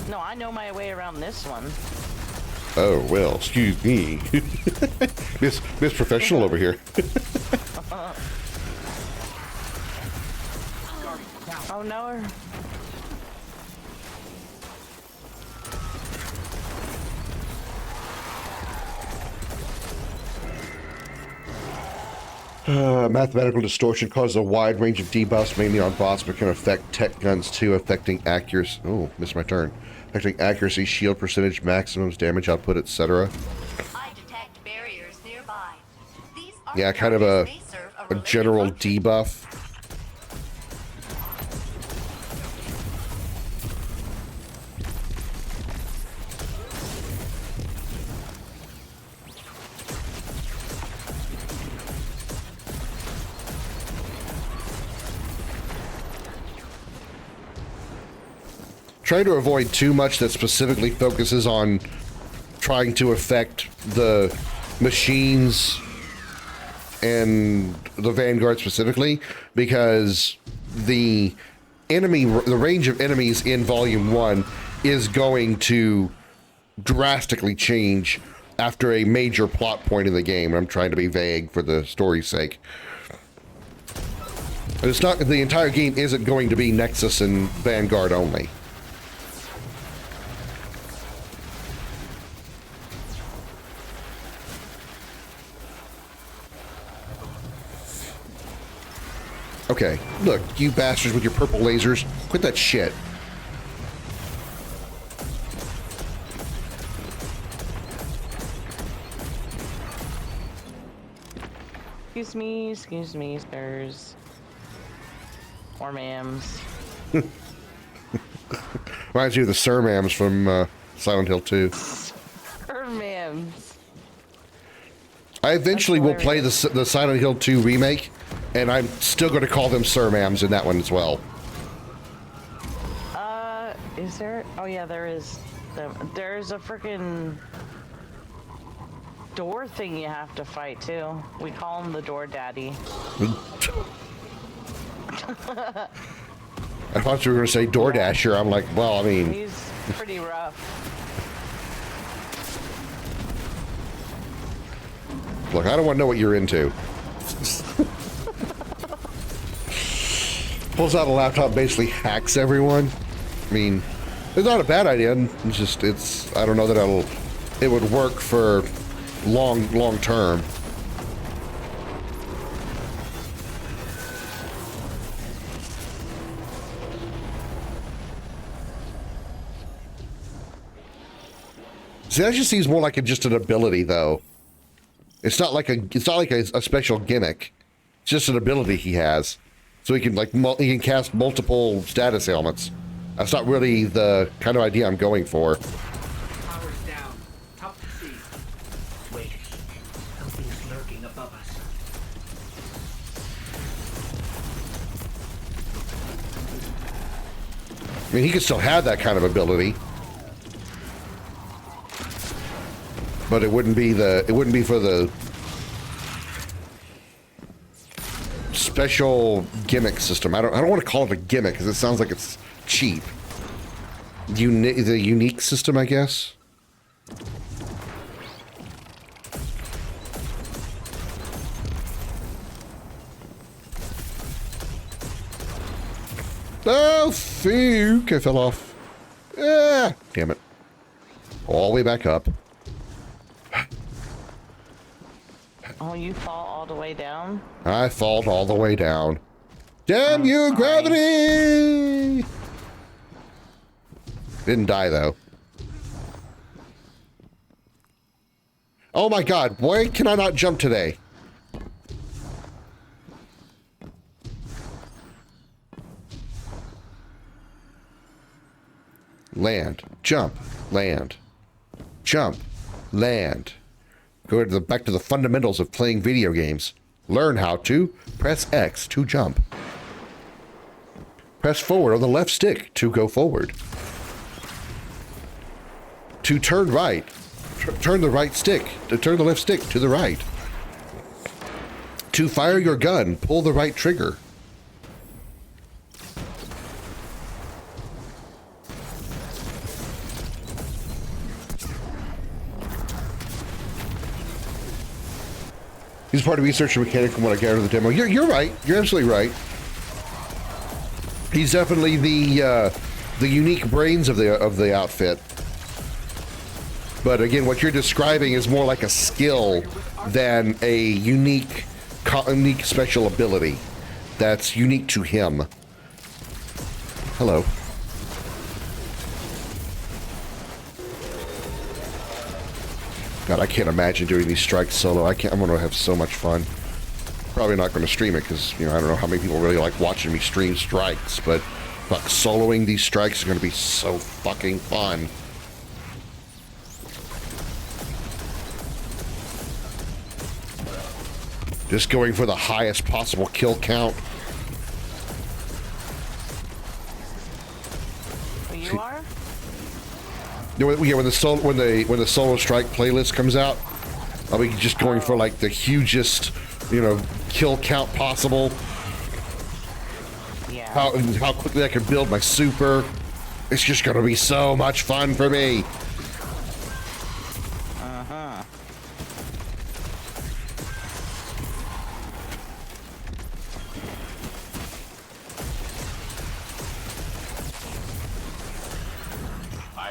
No, I know my way around this one. Oh, well, excuse me. Miss Professional over here. Oh no. Mathematical distortion causes a wide range of debuffs, mainly on bots, but can affect tech guns too, affecting accuracy. Oh, missed my turn. Affecting accuracy, shield percentage, maximums, damage output, etc. I detect barriers nearby. These Yeah, kind of a general debuff. Trying to avoid too much that specifically focuses on trying to affect the machines and the Vanguard specifically, because the range of enemies in Volume 1 is going to drastically change after a major plot point in the game. I'm trying to be vague for the story's sake. And it's not, the entire game isn't going to be Nexus and Vanguard only. Okay, look, you bastards with your purple lasers, quit that shit. Excuse me, sirs. Or ma'ams. Reminds you of the Sir Ma'ams from Silent Hill 2. Sir ma'ams. I eventually will play the Silent Hill 2 remake, and I'm still going to call them Sir Ma'ams in that one as well. Is there? Oh yeah, there is. There's a freaking door thing you have to fight too. We call him the Door Daddy. I thought you were going to say DoorDasher. I'm like, well, I mean... He's pretty rough. Look, I don't want to know what you're into. Pulls out a laptop, basically hacks everyone. I mean, it's not a bad idea. It's just, I don't know that it would work for long term. See, that just seems more like just an ability, though. It's not like a special gimmick. It's just an ability he has, so he can he can cast multiple status ailments. That's not really the kind of idea I'm going for. Power's down. Top to sea. Wait. Something's lurking above us. I mean, he could still have that kind of ability, but it wouldn't be for the special gimmick system. I don't want to call it a gimmick because it sounds like it's cheap. The unique system, I guess. Oh, fuck! I fell off. Ah, damn it. All the way back up. Oh, you fall all the way down? I fall all the way down. Damn you, gravity! Didn't die, though. Oh my god, why can I not jump today? Land, jump, land, jump, land. Go to back to the fundamentals of playing video games. Learn how to press X to jump. Press forward on the left stick to go forward. To turn right, turn the right stick. To turn the left stick to the right. To fire your gun, pull the right trigger. He's part of research and mechanic from what I gathered in the demo. You're right. You're absolutely right. He's definitely the unique brains of the outfit. But again, what you're describing is more like a skill than a unique special ability that's unique to him. Hello. God, I can't imagine doing these strikes solo. I'm going to have so much fun. Probably not going to stream it because, you know, I don't know how many people really like watching me stream strikes, but fuck, soloing these strikes is going to be so fucking fun. Just going for the highest possible kill count. You are? Yeah, when the solo strike playlist comes out, I'll be just going for like the hugest, you know, kill count possible. Yeah. How quickly I can build my super. It's just gonna be so much fun for me.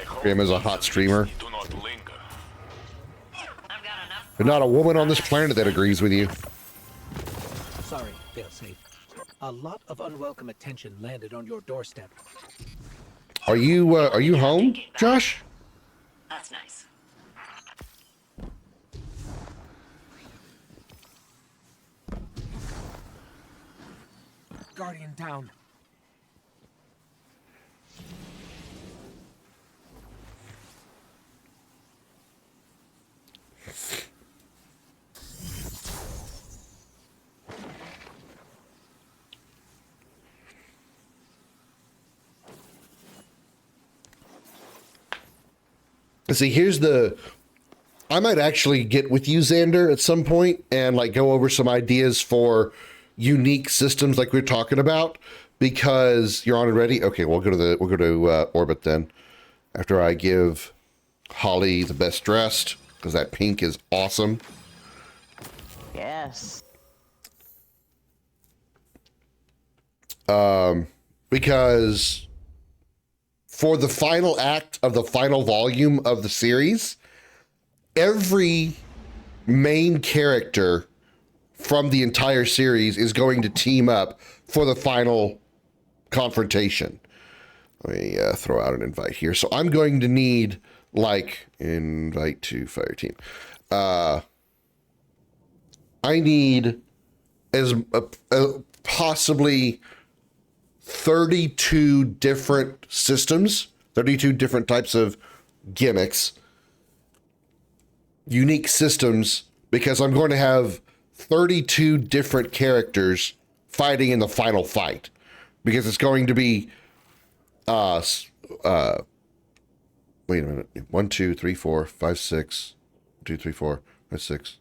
Krim is a hot streamer. But not a woman on this planet that agrees with you. Sorry, failsafe. A lot of unwelcome attention landed on your doorstep. Are you home, Josh? That's nice. Guardian down. See, here's the... I might actually get with you, Xander, at some point and like go over some ideas for unique systems like we're talking about, because you're on and ready. Okay, we'll go to orbit then. After I give Holly the best dressed, because that pink is awesome. Yes. Because for the final act of the final volume of the series, every main character from the entire series is going to team up for the final confrontation. Let me throw out an invite here. So I'm going to need, like, invite to Fireteam. I need possibly 32 different systems, 32 different types of gimmicks, unique systems, because I'm going to have 32 different characters fighting in the final fight, because it's going to be wait a minute, 1 2 3 4 5 6 2 3 4 5 6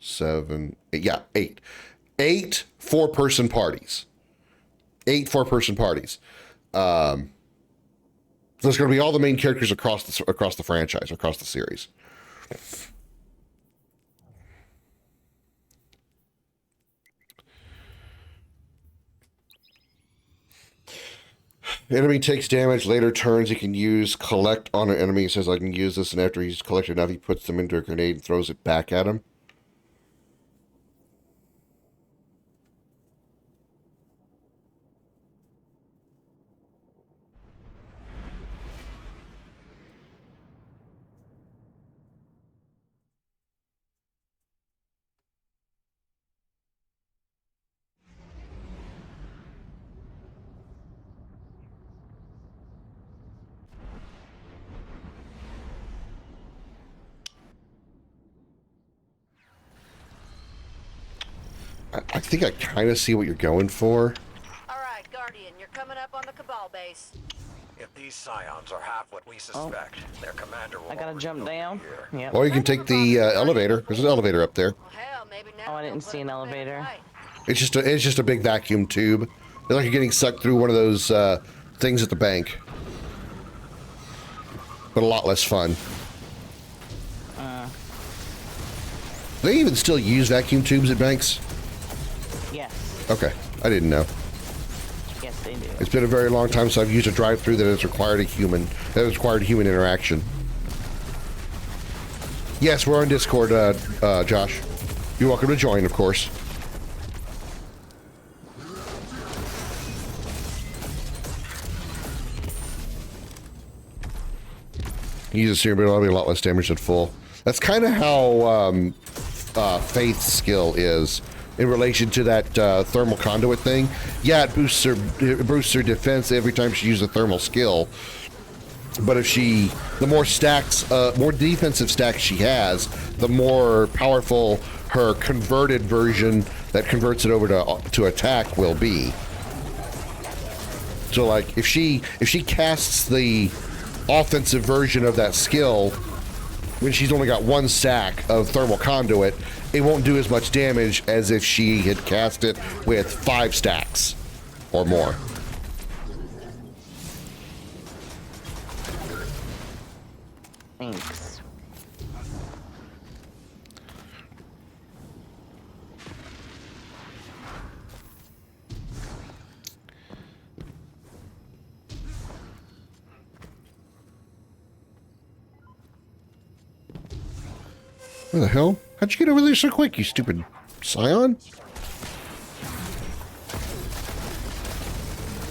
7 8, yeah, 8 4-person parties. 8 4-person parties. So it's going to be all the main characters across the franchise, across the series. Enemy takes damage, later turns he can use collect on an enemy. He says I can use this, and after he's collected enough, he puts them into a grenade and throws it back at him. I think I kind of see what you're going for. All right, Guardian, you're coming up on the Cabal base. If these scions are half what we suspect, their commander will... I gotta jump down. Yep. Or you can take the elevator. There's an elevator up there. Oh, I didn't see an elevator. It's just a big vacuum tube. It's like you're getting sucked through one of those things at the bank, but a lot less fun. Do they even still use vacuum tubes at banks? Yes. Okay, I didn't know. Yes, they do. It's been a very long time since I've used a drive-through that has required human interaction. Yes, we're on Discord, Josh. You're welcome to join, of course. Use a serum, but it'll be a lot less damage at full. That's kind of how Faith's skill is in relation to that thermal conduit thing. Yeah, it boosts her defense every time she uses a thermal skill. But if the more stacks, more defensive stacks she has, the more powerful her converted version that converts it over to attack will be. So, like, if she casts the offensive version of that skill when she's only got one stack of thermal conduit, it won't do as much damage as if she had cast it with 5 stacks or more. Thanks. Where the hell? How'd you get over there so quick, you stupid scion?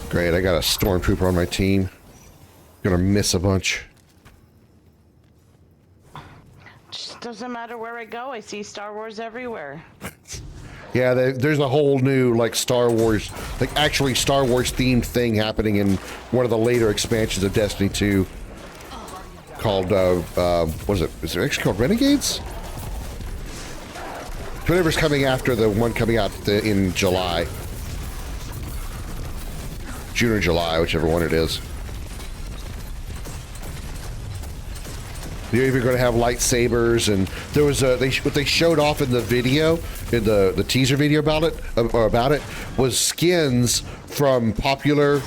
Great, I got a stormtrooper on my team. Gonna miss a bunch. Just doesn't matter where I go. I see Star Wars everywhere. Yeah, there's a whole new, like, Star Wars, like, actually Star Wars themed thing happening in one of the later expansions of Destiny 2 called, what is it? Is it actually called Renegades? Whatever's coming after the one coming out in July. June or July, whichever one it is. They're even going to have lightsabers, and there was what they showed off in the video, in the teaser video about it, was skins from popular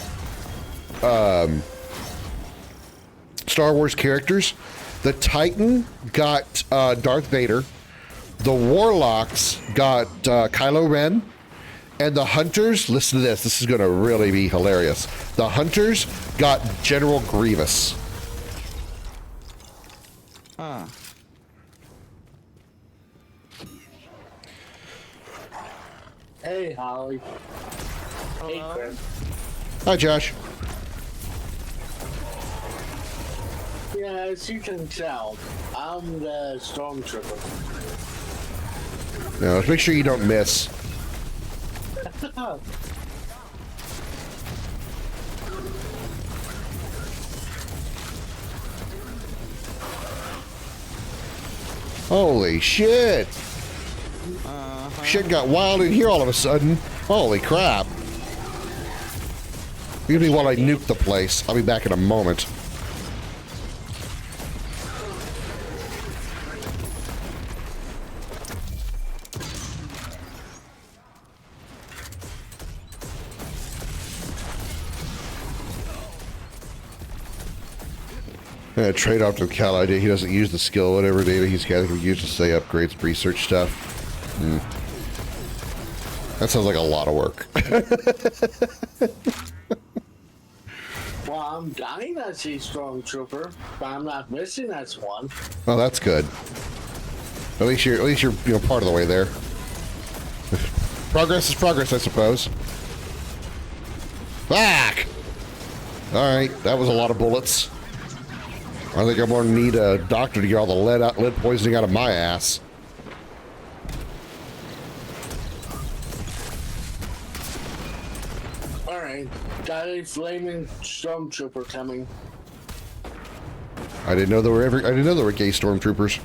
Star Wars characters. The Titan got Darth Vader. The Warlocks got Kylo Ren, and the Hunters, listen to this, this is going to really be hilarious. The Hunters got General Grievous. Huh. Hey, Holly. Hello? Hey, Krim. Hi, Josh. Yeah, as you can tell, I'm the stormtrooper. Now, let's make sure you don't miss. Holy shit! Shit got wild in here all of a sudden. Holy crap. Leave me while I nuke the place. I'll be back in a moment. Trade off to Cal idea. He doesn't use the skill, whatever data he's gathered we use to say upgrades, research stuff. That sounds like a lot of work. Well, I'm dying to see stormtrooper, but I'm not missing that's one. Well, that's good. At least you're part of the way there. Progress is progress, I suppose. Back. All right, that was a lot of bullets. I think I'm gonna need a doctor to get all the lead poisoning out of my ass. Alright, got a flaming stormtrooper coming. I didn't know there were gay stormtroopers.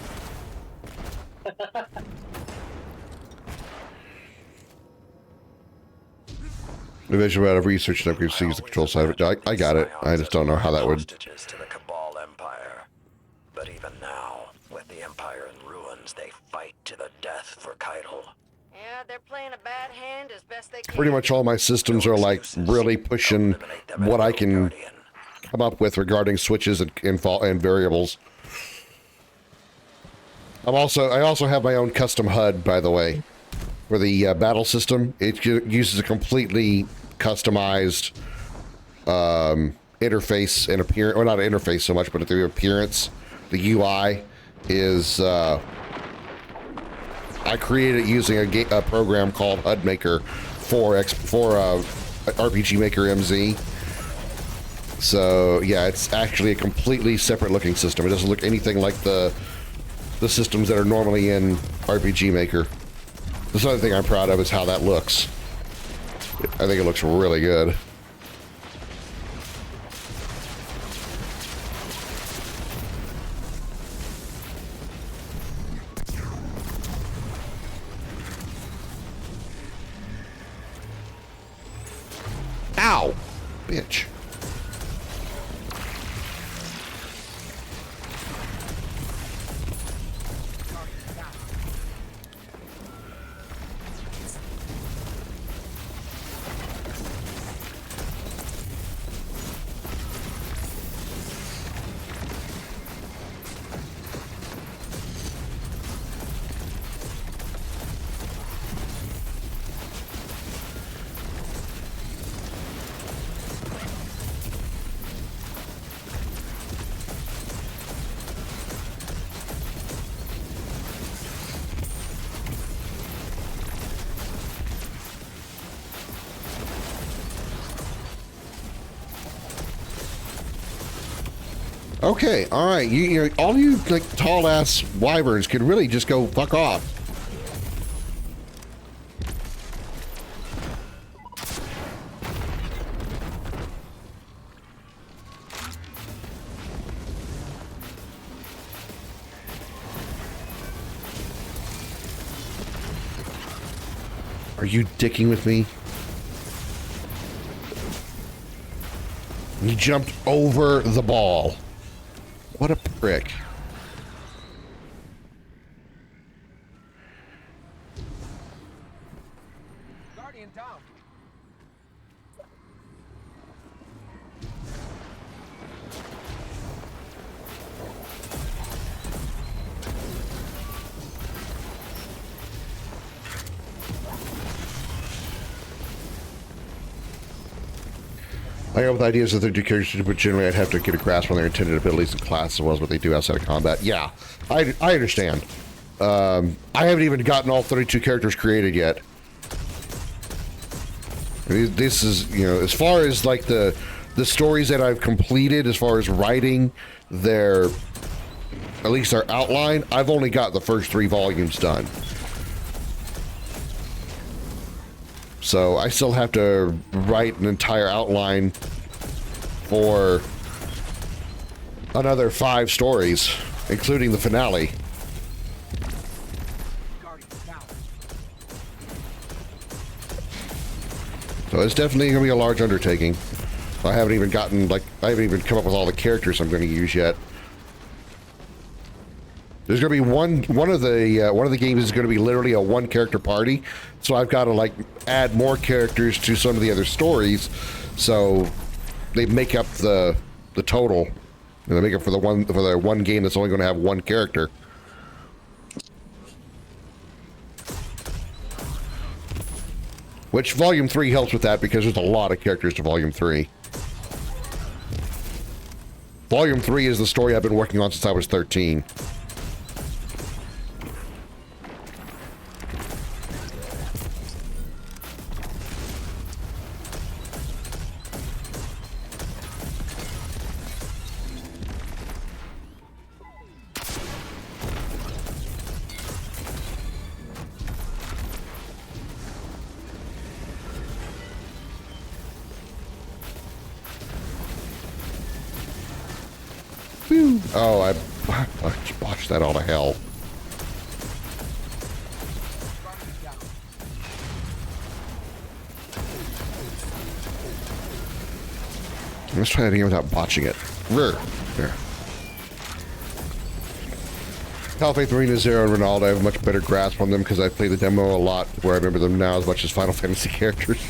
Eventually, out of research and upgrades, sees the control side of it. I got it. I just don't know how that would. But even now, with the Empire in ruins, they fight to the death for Keitel. Yeah, they're playing a bad hand as best they can. Pretty much all my systems are like really pushing what I can come up with regarding switches and variables. I also have my own custom HUD, by the way, for the battle system. It uses a completely customized interface and appearance, or not an interface so much, but the appearance, the UI is, I created it using a program called HUD Maker for RPG Maker MZ. So yeah, it's actually a completely separate looking system. It doesn't look anything like the systems that are normally in RPG Maker. This other thing I'm proud of is how that looks. I think it looks really good. Ow! Bitch. Okay, all right. You know, all you like tall ass wyverns could really just go fuck off. Are you dicking with me? He jumped over the ball. What a prick. Guardian down. I got with ideas of the two characters, but generally I'd have to get a grasp on their intended abilities and class as well as what they do outside of combat. Yeah, I understand. I haven't even gotten all 32 characters created yet. This is, you know, as far as like the stories that I've completed, as far as writing their, at least their outline, I've only got the first 3 volumes done. So I still have to write an entire outline for another 5 stories, including the finale. So it's definitely going to be a large undertaking. I haven't even gotten, like, I haven't even come up with all the characters I'm going to use yet. There's going to be one of the games is going to be literally a 1-character party, so I've got to like add more characters to some of the other stories, so they make up the total. And they make up for the one game that's only going to have 1 character. Which Volume 3 helps with that because there's a lot of characters to Volume 3. Volume 3 is the story I've been working on since I was 13. Oh, I botched that all to hell. Let's try that again without botching it. There. Faith Marina Zero and Ronaldo, I have a much better grasp on them because I played the demo a lot, where I remember them now as much as Final Fantasy characters.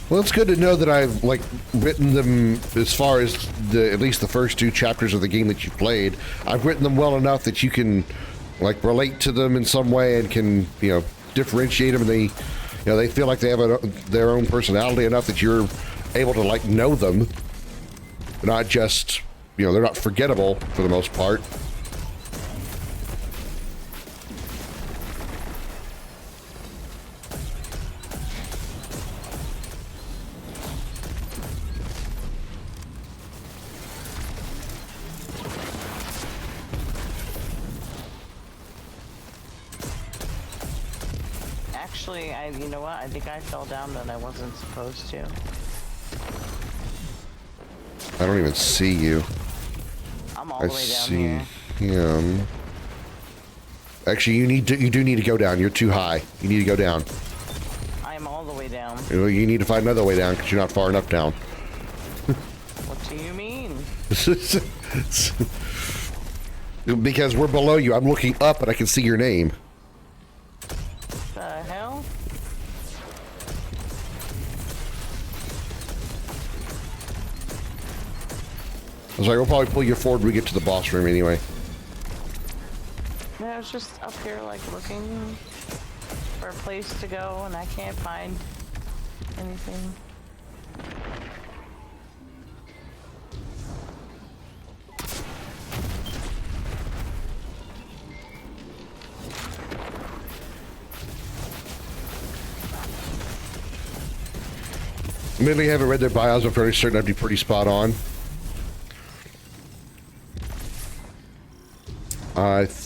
Well, it's good to know that I've like written them as far as at least the first 2 chapters of the game that you played. I've written them well enough that you can like relate to them in some way and can, you know, differentiate them, and they, you know, they feel like they have their own personality enough that you're able to like know them. They're not just, you know, they're not forgettable for the most part. Actually, you know what? I think I fell down that I wasn't supposed to. I don't even see you. I'm all the way down see here. him. Actually, you do need to go down. You're too high. You need to go down. I am all the way down. You need to find another way down because you're not far enough down. What do you mean? Because we're below you. I'm looking up and I can see your name. The hell? I was like, we'll probably pull you forward when we get to the boss room anyway. I was just up here, like, looking for a place to go, and I can't find anything. Admittedly, I haven't read their bios. I'm fairly certain I'd be pretty spot on.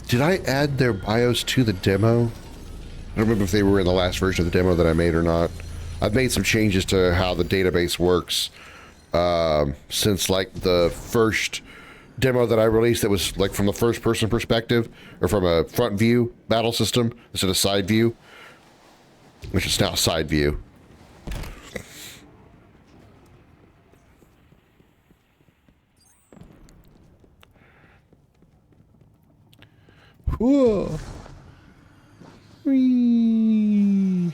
Did I add their bios to the demo? I don't remember if they were in the last version of the demo that I made or not. I've made some changes to how the database works since like the first demo that I released that was like from the first person perspective or from a front view battle system instead of side view, which is now side view. Whoa. Whee.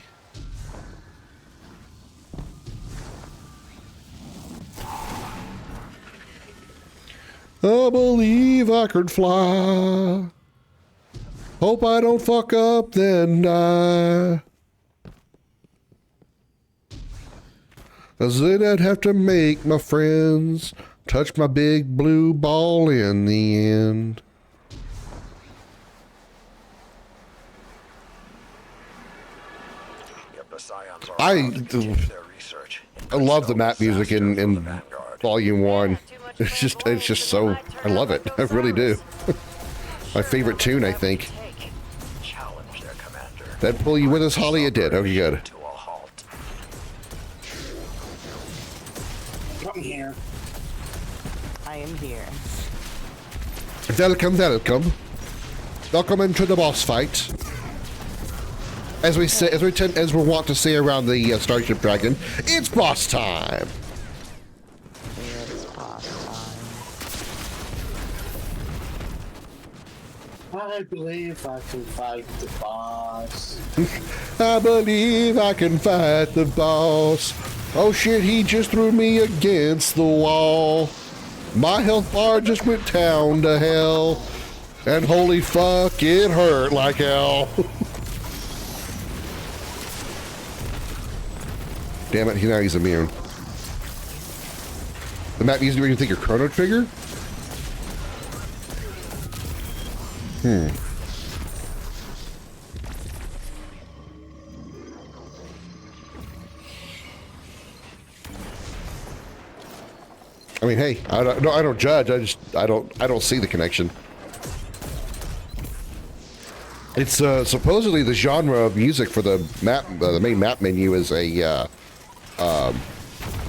I believe I could fly. Hope I don't fuck up then die. 'Cause then I'd have to make my friends touch my big blue ball in the end. I love the map music in Volume 1. It's just so, I love it. I really do. My favorite tune, I think. That pull you with us, Holly? It did. Okay, good. Come here. I am here. Welcome, welcome. Welcome into the boss fight. As we say, as we're wont to say around the Starship Dragon, it's boss time. It's boss time. I believe I can fight the boss. I believe I can fight the boss. Oh shit, he just threw me against the wall. My health bar just went down to hell. And holy fuck, it hurt like hell. Damn it, now he's immune. The map music, you think you're Chrono Trigger? I mean, hey, I don't judge. I don't see the connection. It's supposedly the genre of music for the map, the main map menu is a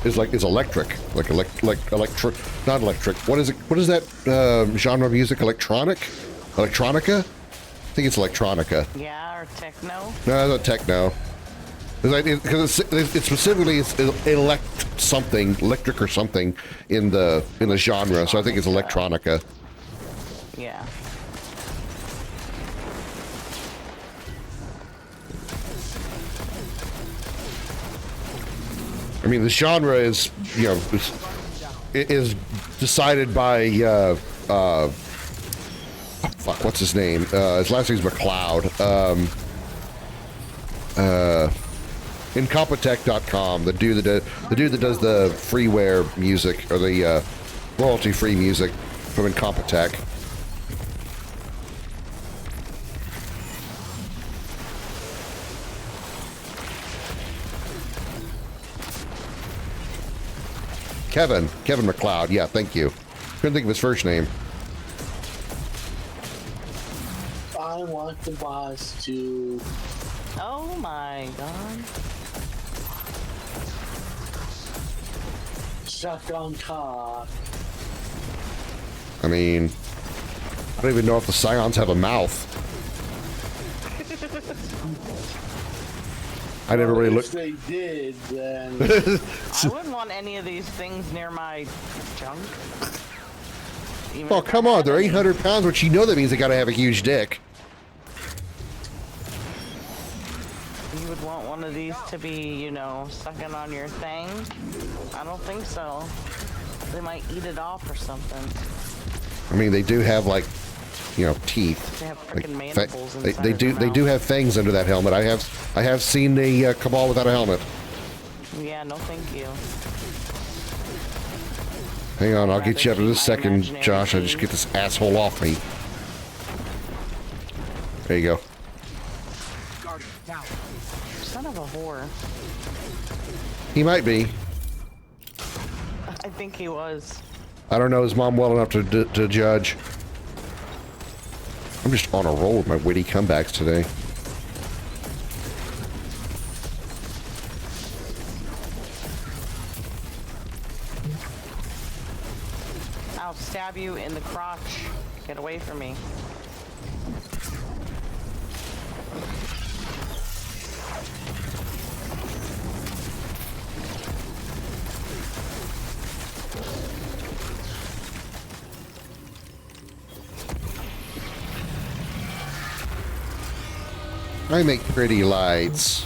is electric, not electric. What is it? What is that genre of music? Electronica? I think it's electronica. Yeah, or techno. No, it's not techno. Because it's specifically electric or something in the genre. So I think it's electronica. Yeah. I mean, the genre is, you know, is decided by, fuck, what's his name? His last name's McLeod. Incompetech.com, the dude that does the freeware music, or the royalty-free music from Incompetech. Kevin McLeod. Yeah, thank you. Couldn't think of his first name. I want the boss to... Oh my god. Suck on top. I mean, I don't even know if the Scions have a mouth. I never really looked. If they did, then... I wouldn't want any of these things near my junk. Oh, come on. They're 800 pounds, which you know that means they gotta have a huge dick. You would want one of these to be, you know, sucking on your thing? I don't think so. They might eat it off or something. I mean, they do have, like, you know, teeth. They have freaking Like, mandibles inside they of do. their They do mouth. have fangs under that helmet. I have seen the Cabal without a helmet. Yeah, no thank you. Hang on, I'll get you up in a second, Josh. I just get this asshole off me. There you go. Son of a whore. He might be. I think he was. I don't know his mom well enough to judge. I'm just on a roll with my witty comebacks today. I'll stab you in the crotch. Get away from me. I make pretty lights.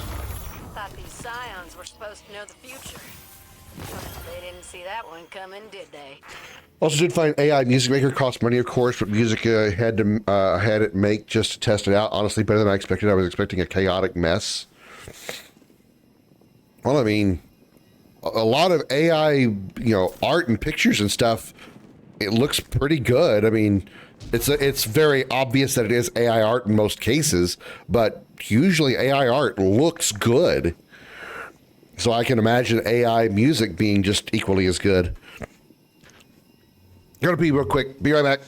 Thought these scions were supposed to know the future. They didn't see that one coming, did they? Also did find AI music maker, cost money of course, but music had it make just to test it out. Honestly, better than I expected. I was expecting a chaotic mess. Well, I mean, a lot of AI, you know, art and pictures and stuff, it looks pretty good. I mean, it's very obvious that it is AI art in most cases, but usually AI art looks good. So I can imagine AI music being just equally as good. Gotta pee real quick. Be right back.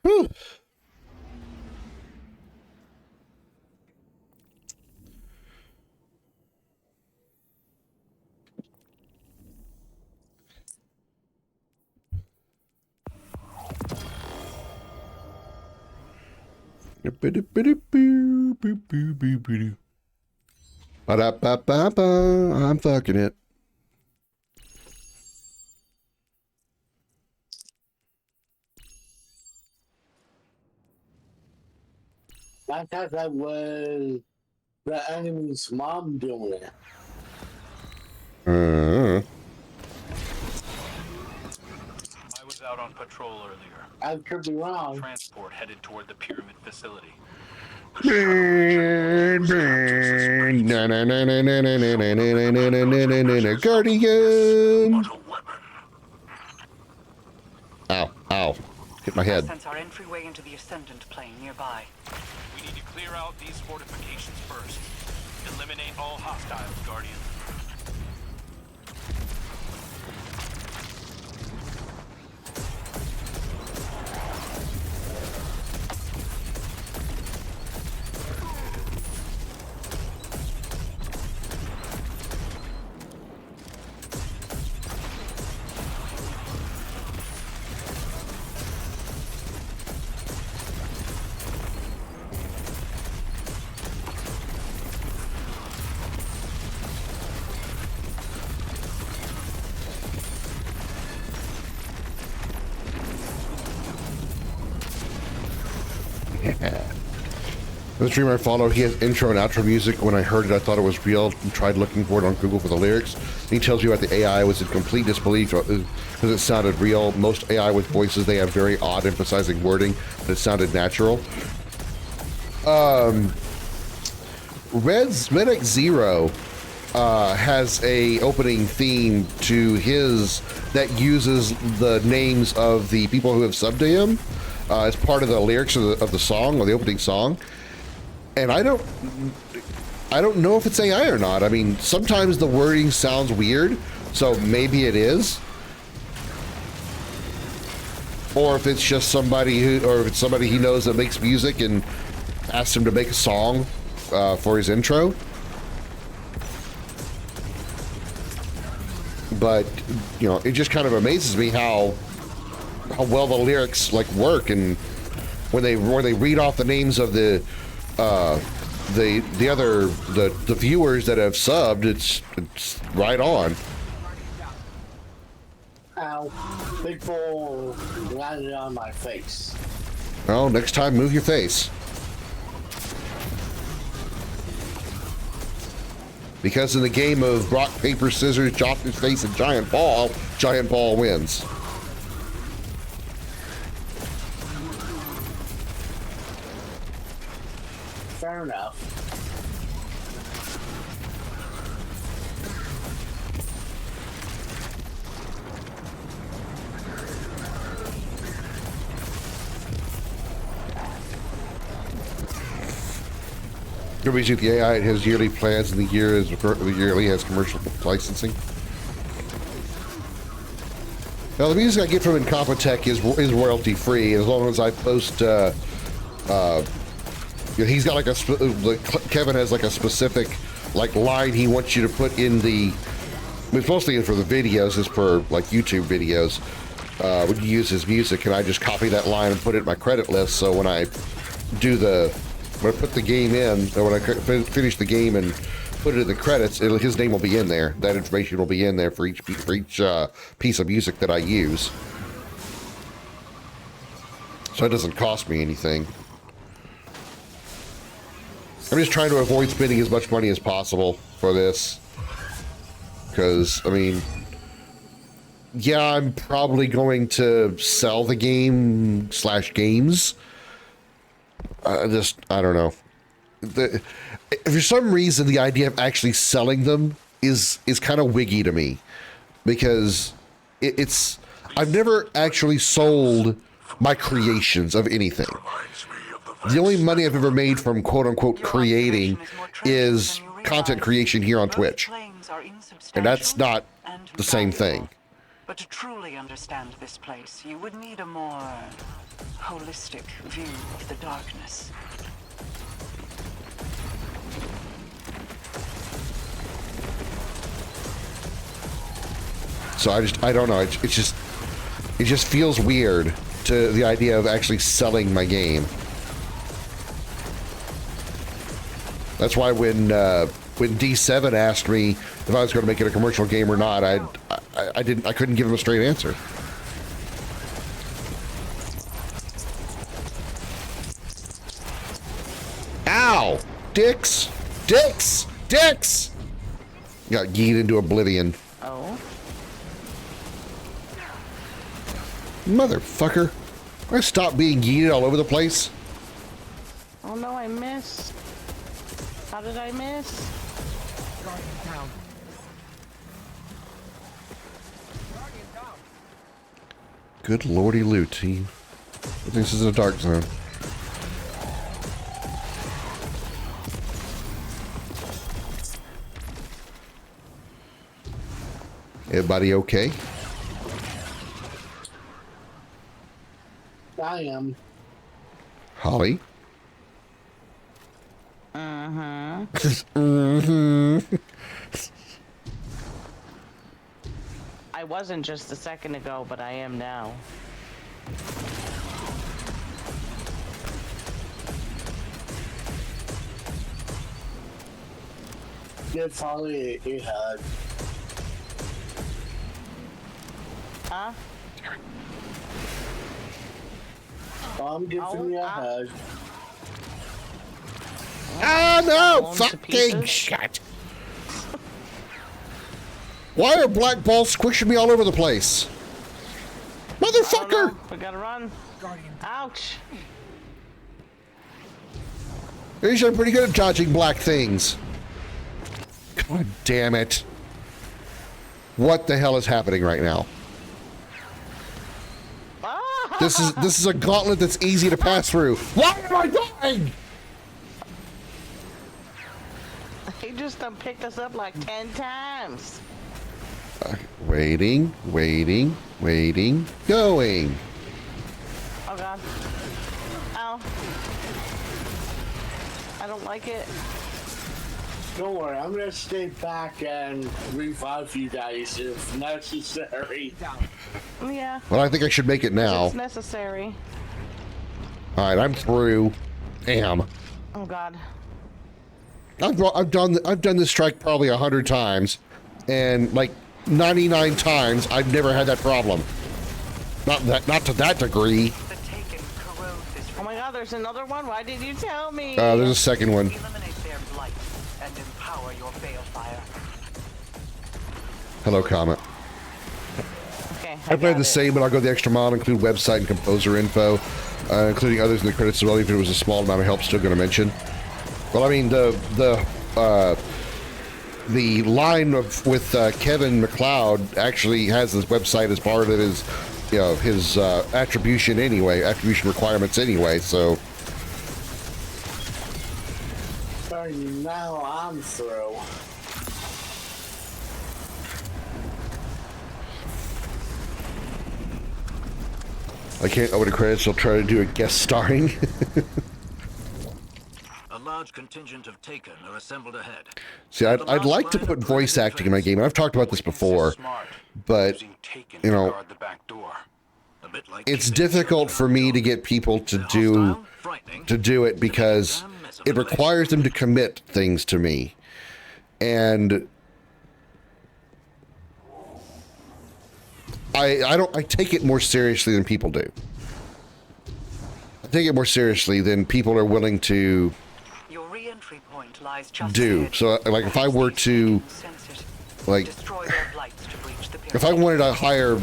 Whew. Ba-da-ba-ba-ba. I'm fucking it. I thought that was the enemy's mom doing it. I was out on patrol earlier. I could be wrong. Transport headed toward the pyramid facility. Ow, ow. Hit my head. Sense our entryway into the Ascendant plane nearby. We need to clear out these fortifications first. Eliminate all hostiles, Guardian. The streamer I follow, he has intro and outro music. When I heard it, I thought it was real and tried looking for it on Google for the lyrics. He tells you about the AI was in complete disbelief because it sounded real. Most AI with voices, they have very odd emphasizing wording, but it sounded natural. Red X Zero has a opening theme to his that uses the names of the people who have subbed to him as part of the lyrics of the song, or the opening song. And I don't know if it's AI or not. I mean, sometimes the wording sounds weird, so maybe it is. Or if it's just somebody if it's somebody he knows that makes music and asked him to make a song for his intro. But, you know, it just kind of amazes me how well the lyrics like work, and when they read off the names of the viewers that have subbed, it's right on. Ow. Big ball landed on my face. Well, next time move your face. Because in the game of rock, paper, scissors, Josh's face, and giant ball wins. Fair enough. Everybody's the AI has yearly plans, and the yearly has commercial licensing. Now, the music I get from Incompetech is royalty free, as long as I post. He's got like Kevin has like a specific line he wants you to put in the. It's mostly for the videos, it's for like YouTube videos. When you use his music, and I just copy that line and put it in my credit list. So when I put the game in, or when I finish the game and put it in the credits, his name will be in there. That information will be in there for each piece of music that I use. So it doesn't cost me anything. I'm just trying to avoid spending as much money as possible for this. Because, I mean, yeah, I'm probably going to sell the game / games. I don't know. For some reason, the idea of actually selling them is kind of wiggy to me, because I've never actually sold my creations of anything. The only money I've ever made from quote unquote creating is content creation here on Twitch, and that's not the same thing. But to truly understand this place, you would need a more holistic view of the darkness. So I don't know. It just feels weird to the idea of actually selling my game. That's why when D7 asked me if I was going to make it a commercial game or not, I couldn't give him a straight answer. Ow! Dicks! Dicks! Dicks! Got yeeted into oblivion. Oh. Motherfucker. I stop being yeeted all over the place. Oh no, I missed. How did I miss? Down. Good lordy loot, team. This is a dark zone. Everybody okay? I am. Holly? Mm-hmm. Mm-hmm. I wasn't just a second ago, but I am now. Give Holly a hug. Huh? I'm giving you a hug. Ah, no! Fucking shit! Why are black balls squishing me all over the place? Motherfucker! We gotta run. Ouch! Usually I'm pretty good at dodging black things. God damn it. What the hell is happening right now? This is a gauntlet that's easy to pass through. Why am I dying? He just done picked us up like 10 times. Waiting, going. Oh god. Ow. I don't like it. Don't worry, I'm gonna stay back and revive you guys if necessary. Yeah. Well, I think I should make it now. It's necessary. Alright, I'm through. Damn. Oh god. I've done this strike probably 100 times, and like 99 times I've never had that problem. Not to that degree. Oh my god, there's another one? Why did you tell me? There's a second one. Eliminate their blight and empower your balefire. Hello, Comet. Okay. I played the same, but I'll go the extra mile, include website and composer info, including others in the credits as well, even if it was a small amount of help, still going to mention. Well, I mean, the line with Kevin MacLeod actually has this website as part of his, you know, his attribution requirements anyway. So. Now I'm through. I can't open the credits. I'll try to do a guest starring. A large contingent of Taken are assembled ahead. See, I'd like to put voice acting in my game. I've talked about this before, but, you know, it's difficult for me to get people to do it because it requires them to commit things to me. And I take it more seriously than people do. I take it more seriously than people are willing to do. So, like, if I were to, like, if I wanted to hire,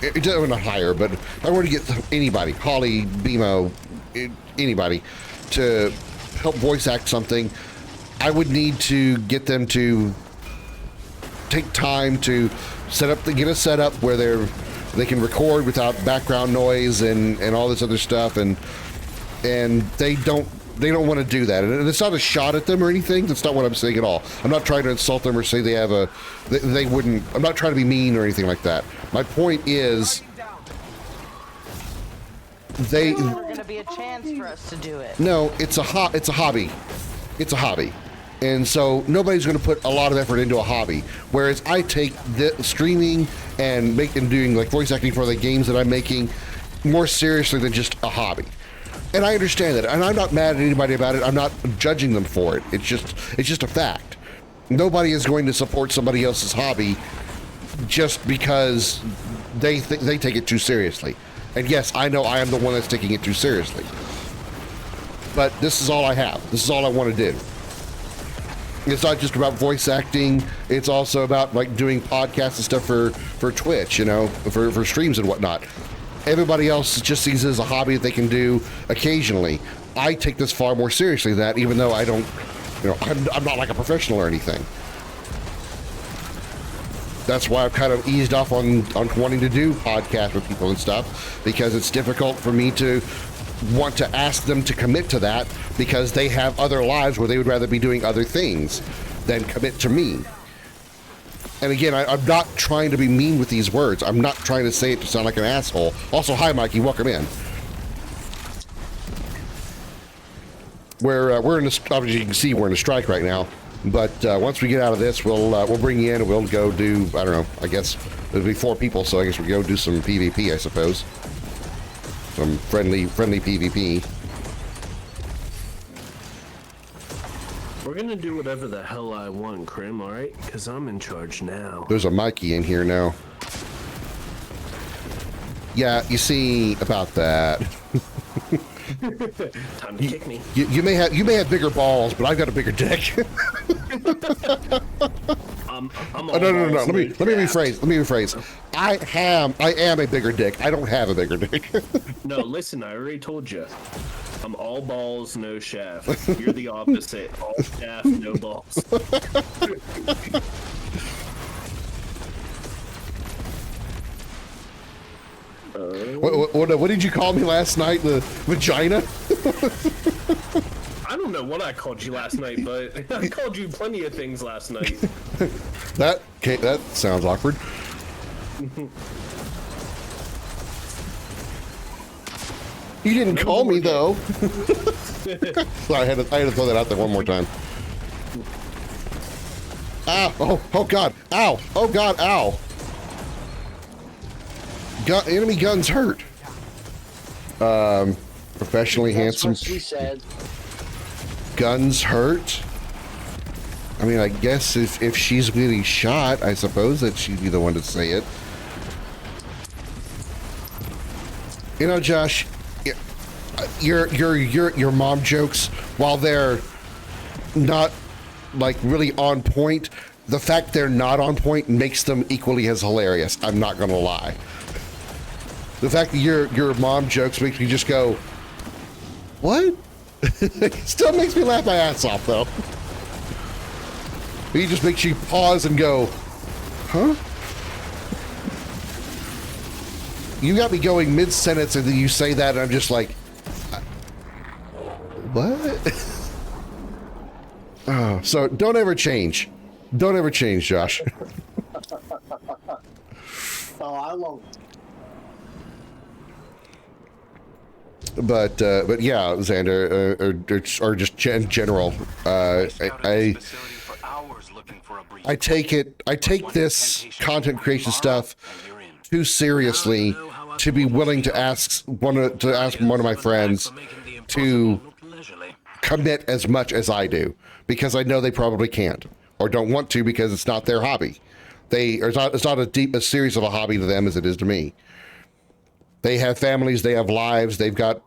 it doesn't hire, but if I were to get anybody, Holly, BMO, anybody, to help voice act something, I would need to get them to take time to get a setup where they can record without background noise and all this other stuff, and they don't want to do that. And it's not a shot at them or anything. That's not what I'm saying at all. I'm not trying to insult them or say they wouldn't. I'm not trying to be mean or anything like that. My point is, There's never gonna be a chance for us to do it. No, it's a hobby. It's a hobby. And so nobody's going to put a lot of effort into a hobby. Whereas I take the streaming and doing like voice acting for the games that I'm making more seriously than just a hobby. And I understand that. And I'm not mad at anybody about it. I'm not judging them for it. It's just a fact. Nobody is going to support somebody else's hobby just because they take it too seriously. And yes, I know I am the one that's taking it too seriously. But this is all I have. This is all I want to do. It's not just about voice acting. It's also about like doing podcasts and stuff for Twitch, you know, for streams and whatnot. Everybody else just sees it as a hobby that they can do occasionally. I take this far more seriously than that, even though I don't, you know, I'm not like a professional or anything. That's why I've kind of eased off on wanting to do podcasts with people and stuff, because it's difficult for me to want to ask them to commit to that because they have other lives where they would rather be doing other things than commit to me. And again, I'm not trying to be mean with these words. I'm not trying to say it to sound like an asshole. Also, hi, Mikey. Welcome in. We're in a, obviously you can see we're in a strike right now. But once we get out of this, we'll bring you in and we'll go do, I don't know, I guess there'll be 4 people, so I guess we'll go do some PvP, I suppose. Some friendly PvP. We're gonna do whatever the hell I want, Krim, alright? Because I'm in charge now. There's a Mikey in here now. Yeah, you see about that. Time to kick me. You may have bigger balls, but I've got a bigger dick. I'm no. Let me rephrase. I am a bigger dick. I don't have a bigger dick. No, listen, I already told you. I'm all balls, no shaft. You're the opposite. All shaft, no balls. What did you call me last night? The vagina? I don't know what I called you last night, but I called you plenty of things last night. That sounds awkward. You didn't call me though. So I had to throw that out there one more time. Ow! Oh God! Ow! Oh God! Ow! Enemy guns hurt. Professionally handsome. That's what she said. Guns hurt. I mean, I guess if she's getting shot, I suppose that she'd be the one to say it. You know, Josh, your mom jokes, while they're not like really on point, the fact they're not on point makes them equally as hilarious. I'm not gonna lie. The fact that your mom jokes makes me just go, what? It still makes me laugh my ass off though. He just makes you pause and go, huh? You got me going mid-sentence and then you say that and I'm just like, what? Oh, so don't ever change. Don't ever change, Josh. Oh, I won't. But yeah, Xander, or just in general, I take this content creation stuff too seriously to be willing to ask one of my friends to commit as much as I do, because I know they probably can't or don't want to because it's not their hobby. It's not as serious of a hobby to them as it is to me. They have families, they have lives, they've got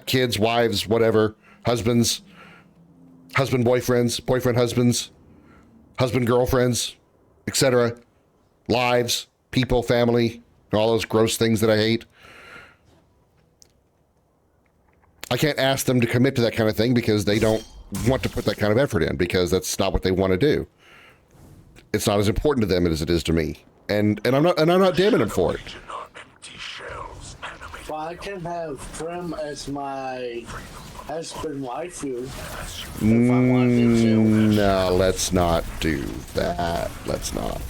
kids, wives, whatever, husbands, boyfriends, boyfriend husbands, husband girlfriends, etc. Lives, people, family, all those gross things that I hate. I can't ask them to commit to that kind of thing because they don't want to put that kind of effort in, because that's not what they want to do. It's not as important to them as it is to me. And I'm not damning them for it. Well, I can have Krim as my husband waifu if I wanted to. No, let's not do that. Let's not.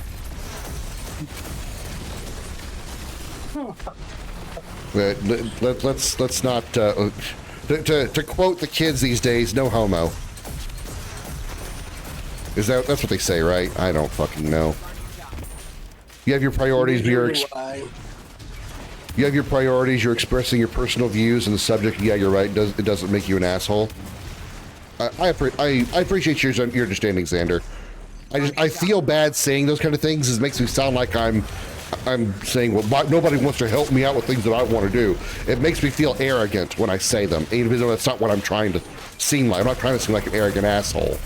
Let's not. To quote the kids these days, no homo. That's what they say, right? I don't fucking know. You have your priorities, you're expressing your personal views on the subject. Yeah, you're right. It doesn't make you an asshole. I appreciate your understanding, Xander. I feel bad saying those kind of things. It makes me sound like I'm saying, well, nobody wants to help me out with things that I want to do. It makes me feel arrogant when I say them, even though that's not what I'm trying to seem like. I'm not trying to seem like an arrogant asshole.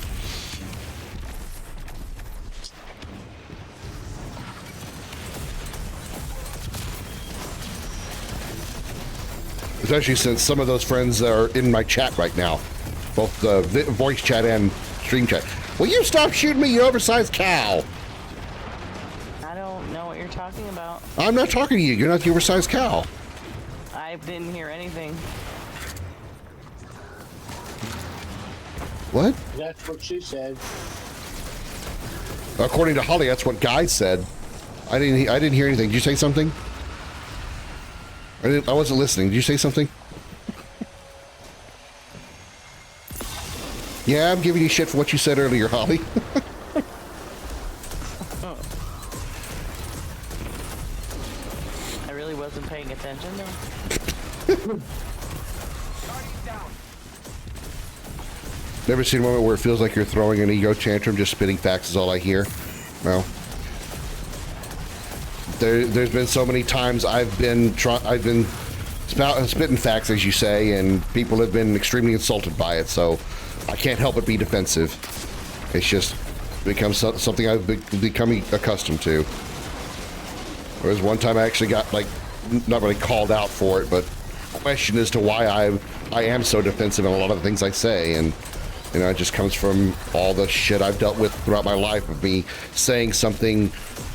Especially since some of those friends are in my chat right now, both the voice chat and stream chat. Will you stop shooting me, you oversized cow? talking about? I'm not talking to you. You're not the oversized cow. I didn't hear anything. What? That's what she said. According to Holly, that's what Guy said. I didn't hear anything. Did you say something? I wasn't listening. Did you say something? Yeah, I'm giving you shit for what you said earlier, Holly. I really wasn't paying attention though. Never seen a moment where it feels like you're throwing an ego tantrum, just spitting facts is all I hear? No. There's been so many times I've been spitting facts, as you say, and people have been extremely insulted by it, so I can't help but be defensive. It's just becomes something I've become accustomed to. There was one time I actually got, like, not really called out for it, but questioned as to why I am so defensive in a lot of the things I say, and you know, it just comes from all the shit I've dealt with throughout my life of me saying something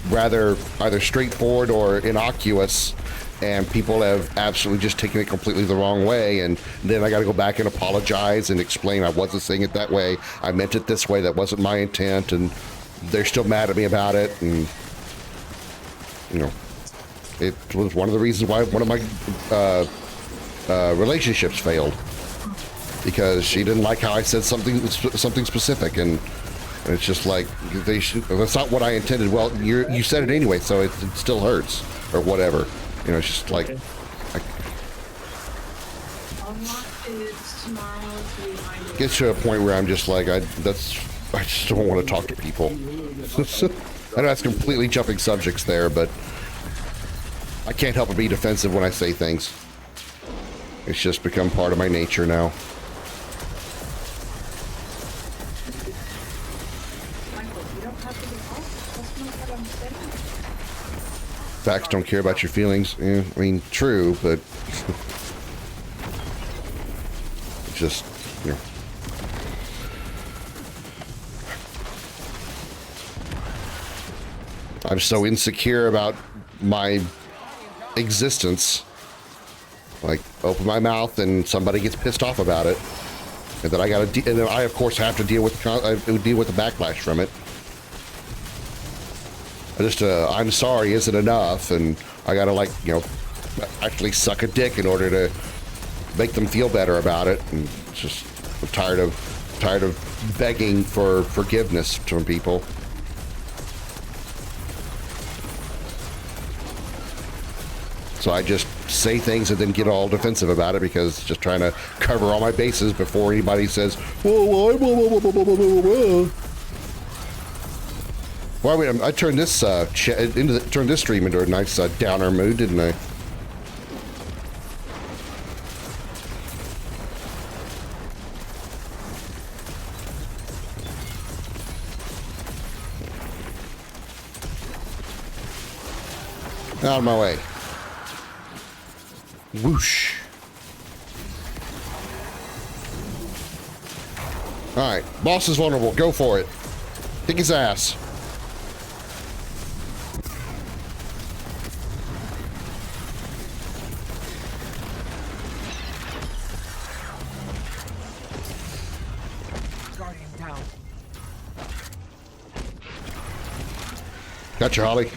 rather either straightforward or innocuous, and people have absolutely just taken it completely the wrong way, and then I got to go back and apologize and explain I wasn't saying it that way. I meant it this way. That wasn't my intent, and they're still mad at me about it, and you know, it was one of the reasons why one of my relationships failed. Because she didn't like how I said something specific, and it's just like that's not what I intended. Well, you said it anyway, so it still hurts or whatever. You know, it's just like gets to a point where I'm just like I just don't want to talk to people. I know that's completely jumping subjects there, but I can't help but be defensive when I say things. It's just become part of my nature now. Facts don't care about your feelings. Yeah, I mean, true, but just, you know. I'm so insecure about my existence. Like, open my mouth and somebody gets pissed off about it, and then and then I of course have to deal with the backlash from it. I'm sorry isn't enough, and I gotta, like, you know, actually suck a dick in order to make them feel better about it. And it's just, I'm tired of begging for forgiveness from people. So I just say things and then get all defensive about it, because it's just trying to cover all my bases before anybody says, whoa, whoa. Well, wait, I turned this turned this stream into a nice downer mood, didn't I? Out of my way. Whoosh. All right, boss is vulnerable. Go for it. Kick his ass. Gotcha, Holly.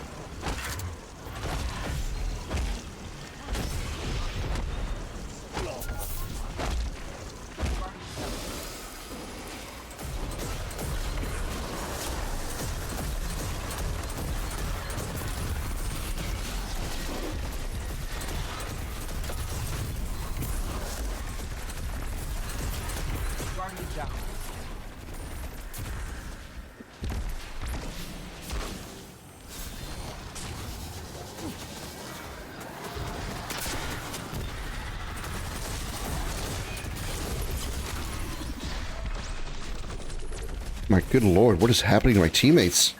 My good lord, what is happening to my teammates?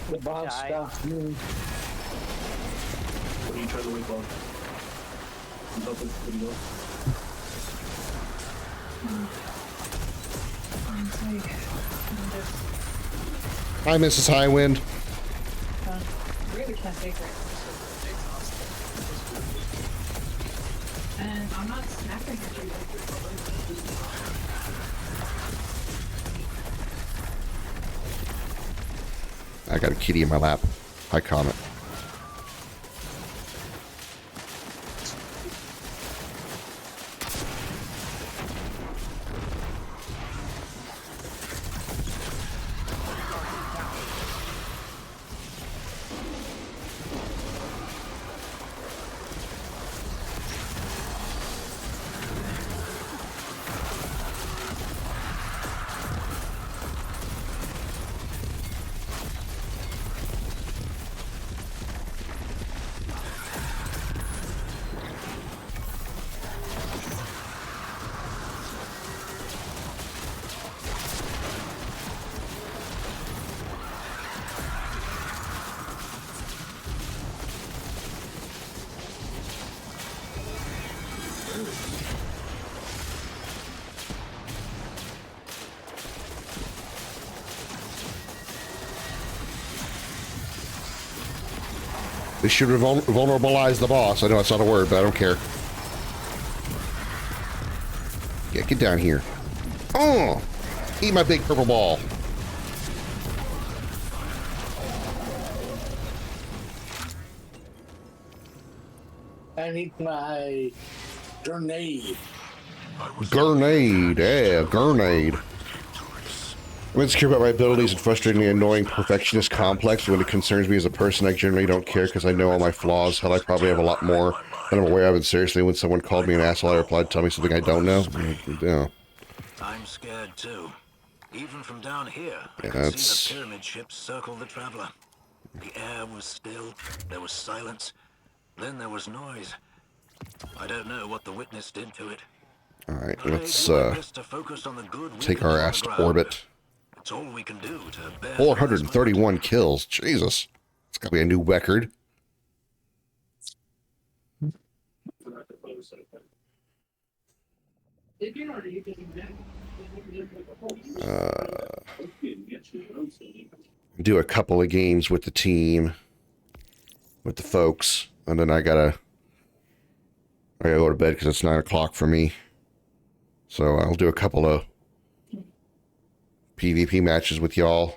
The boss stuff. What are you trying to wake on? Hi, Mrs. Highwind. Really can't take it. And I'm not snapping at you. I got a kitty in my lap. Hi, Comet. They should have vulnerabilized the boss. I know it's not a word, but I don't care. Yeah, get down here. Oh! Eat my big purple ball. I need my grenade. Grenade, yeah, grenade. I'm insecure about my abilities and frustratingly annoying perfectionist complex. When it concerns me as a person, I generally don't care because I know all my flaws. Hell, I probably have a lot more than I'm aware of. And seriously, when someone called me an asshole, I replied, tell me something I don't know. Yeah. I'm scared too. Even from down here, I Yeah, could see the pyramid ships circle the traveler. The air was still, there was silence, then there was noise. I don't know what the witness did to it. Alright, But let's I do my best to focus on the good we take can our do on ass the to ground. orbit. It's all we can do to bear through this moment. 431 kills. Jesus. It's got to be a new record. Do a couple of games with the team, with the folks, and then I gotta go to bed because it's 9 o'clock for me. So I'll do a couple of PvP matches with y'all,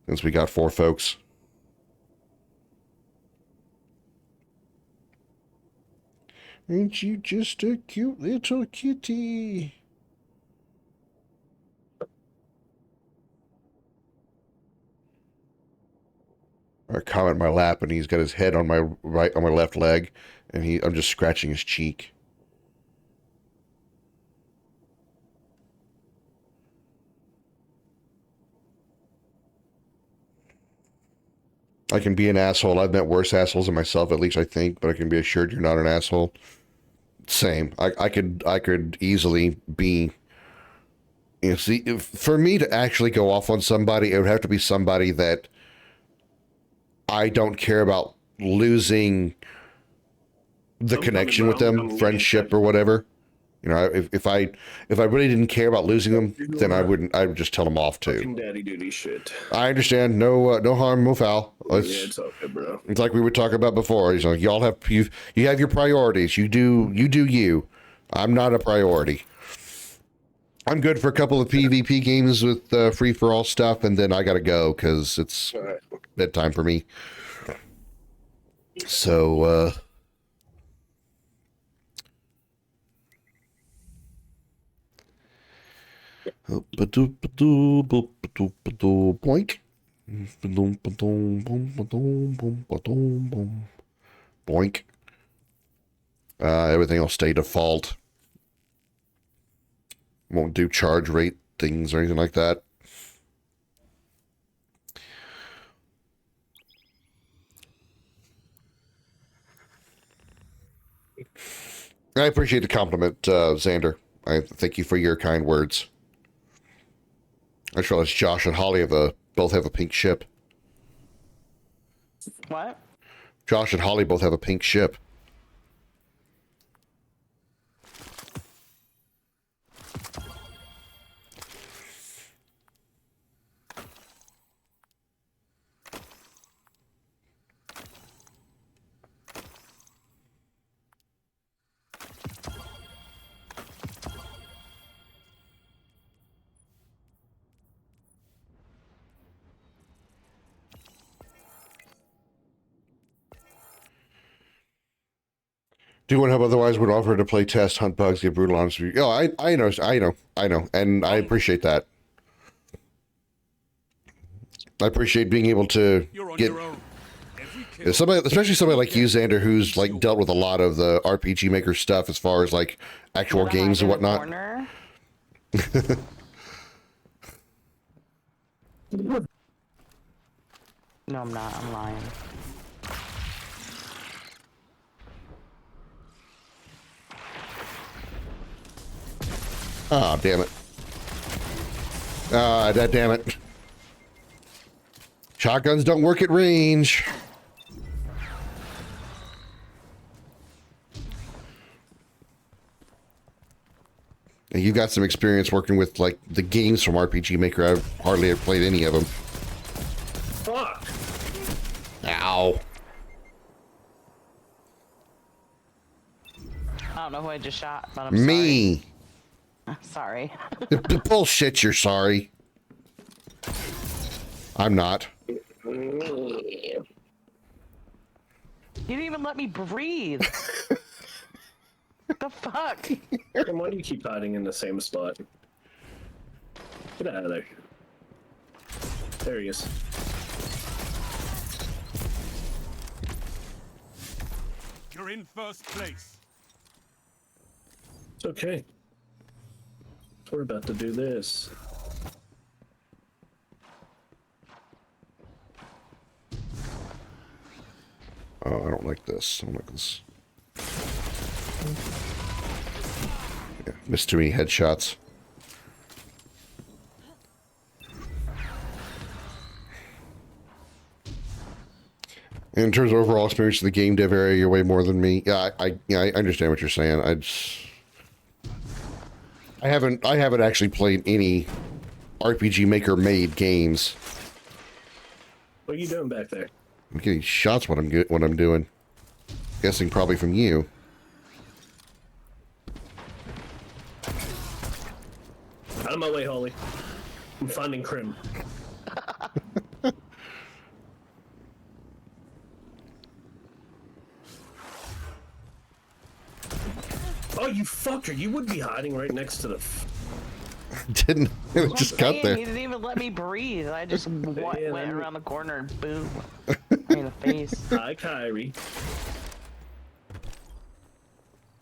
since we got 4 folks. Ain't you just a cute little kitty? I comment my lap, and he's got his head on my right, on my left leg, and I'm just scratching his cheek. I can be an asshole. I've met worse assholes than myself, at least I think, but I can be assured you're not an asshole. Same. I could easily be. You know, see, for me to actually go off on somebody, it would have to be somebody that I don't care about losing the connection with them, friendship or whatever. You know, if I really didn't care about losing them, then I would just tell them off too. Fucking daddy duty shit. I understand. No harm, no foul. Yeah, it's okay, bro. It's like we were talking about before. You know, y'all have you have your priorities. You do you. I'm not a priority. I'm good for a couple of PvP games with free for all stuff, and then I gotta go because it's bedtime for me. So boink. Boink. Everything will stay default. Won't do charge rate things or anything like that. I appreciate the compliment, Xander. I thank you for your kind words. I just realized Josh and Holly both have a pink ship. What? Josh and Holly both have a pink ship. Doing hub otherwise would offer to play test, hunt bugs, give brutal honest review. Oh, I know, and I appreciate that. I appreciate being able to get somebody, especially somebody like you, Xander, who's like dealt with a lot of the RPG Maker stuff as far as like actual games and whatnot. No, I'm not. I'm lying. Ah, damn it. Damn it. Shotguns don't work at range. And you've got some experience working with like the games from RPG Maker. I've hardly ever played any of them. Fuck. Ow. I don't know who I just shot, but I'm Me. sorry. Bullshit, you're sorry. I'm not. You didn't even let me breathe. What the fuck? And why do you keep hiding in the same spot? Get out of there. There he is. You're in first place. It's okay. We're about to do this. Oh, I don't like this. I don't like this. Yeah, missed too many headshots. In terms of overall experience in the game dev area, you're way more than me. Yeah, I understand what you're saying. I haven't actually played any RPG Maker made games. What are you doing back there? I'm getting shots what I'm doing. Guessing probably from you. Out of my way, Holly. I'm finding Krim. Oh, you fucker! You would be hiding right next to the. Didn't. It just got there. You didn't even let me breathe. I just went around the corner and boom. Right in the face. Hi, Kyrie.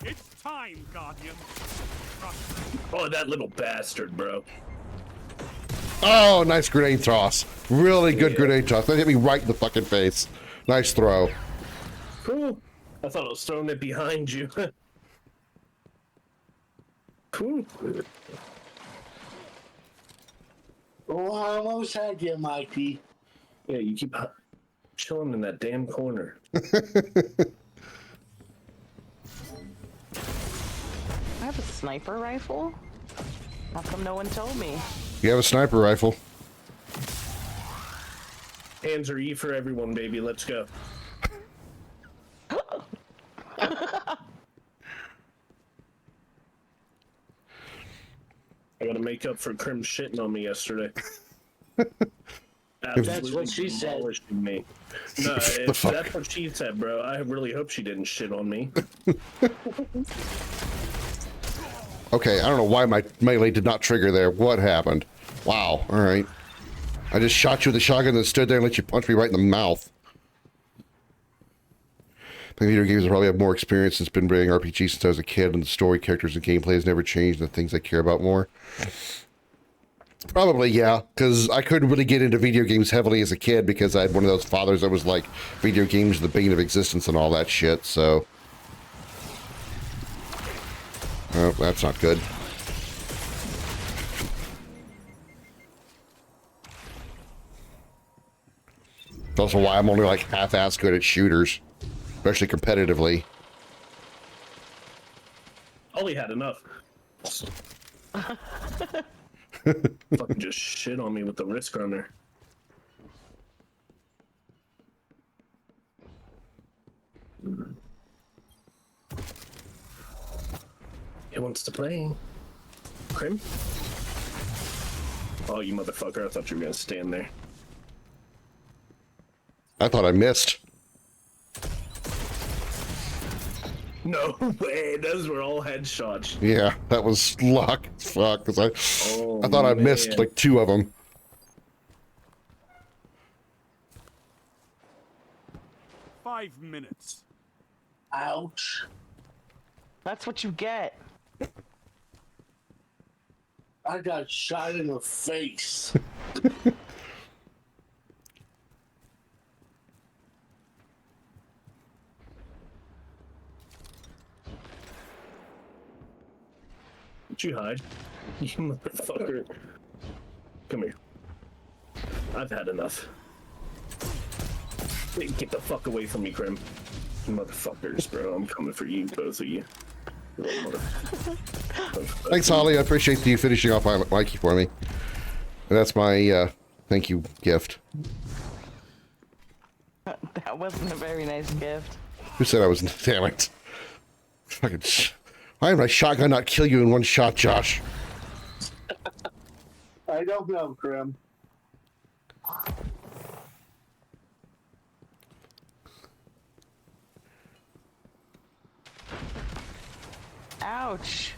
It's time, Guardian. Oh, that little bastard, bro. Oh, nice grenade toss. Really good grenade toss. That hit me right in the fucking face. Nice throw. Cool. I thought I was throwing it behind you. Cool. Oh, I almost had you, Mikey. Yeah, you keep chilling in that damn corner. I have a sniper rifle? How come no one told me? You have a sniper rifle. Hands are E for everyone, baby. Let's go. I gotta make up for Krim shitting on me yesterday. That's what she said. Me. No, that's what she said, bro. I really hope she didn't shit on me. Okay, I don't know why my melee did not trigger there. What happened? Wow, alright. I just shot you with a shotgun and stood there and let you punch me right in the mouth. My video games probably have more experience since been playing RPGs since I was a kid, and the story, characters, and gameplay has never changed, and the things I care about more. Probably, yeah, because I couldn't really get into video games heavily as a kid because I had one of those fathers that was like, video games are the bane of existence and all that shit, so... Oh, that's not good. That's also why I'm only like half-ass good at shooters, especially competitively. Ollie had enough. Fucking just shit on me with the risk runner. He wants to play. Krim? Oh, you motherfucker. I thought you were gonna stand there. I thought I missed. No way, those were all headshots. Yeah, that was luck as fuck, because I thought I missed man. like 2 of them. Five minutes. Ouch. That's what you get. I got shot in the face. Did you hide? You motherfucker. Come here. I've had enough. Hey, get the fuck away from me, Krim. You motherfuckers, bro. I'm coming for you, both of you. Thanks, Holly. I appreciate you finishing off my Mikey for me. And that's my thank you gift. That wasn't a very nice gift. Who said I was? Damn it. Fucking. Why did my shotgun not kill you in one shot, Josh? I don't know, Krim. Ouch.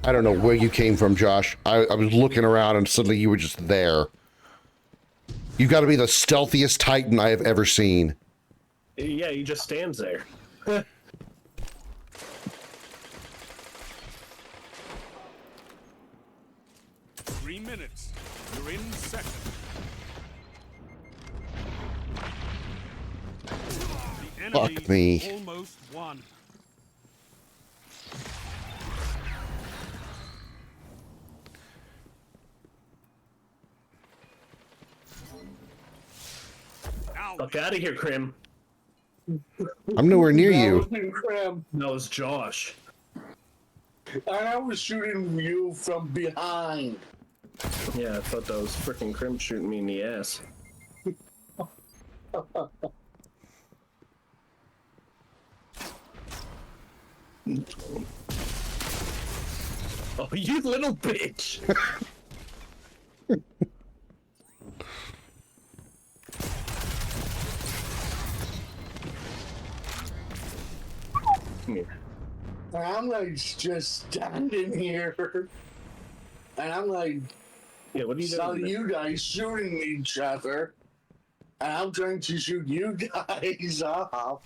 I don't know where you came from, Josh. I was looking around and suddenly you were just there. You got to be the stealthiest Titan I have ever seen. Yeah, he just stands there. 3 minutes. You're in second. The enemy Fuck me. almost won. Fuck out of here, Krim. I'm nowhere near That you. wasn't Krim. That was Josh. And I was shooting you from behind. Yeah, I thought that was freaking Krim shooting me in the ass. Oh, you little bitch! Come here. And I'm like just standing here. And I'm like, yeah, what are you saw doing? you guys shooting each other. And I'm trying to shoot you guys off.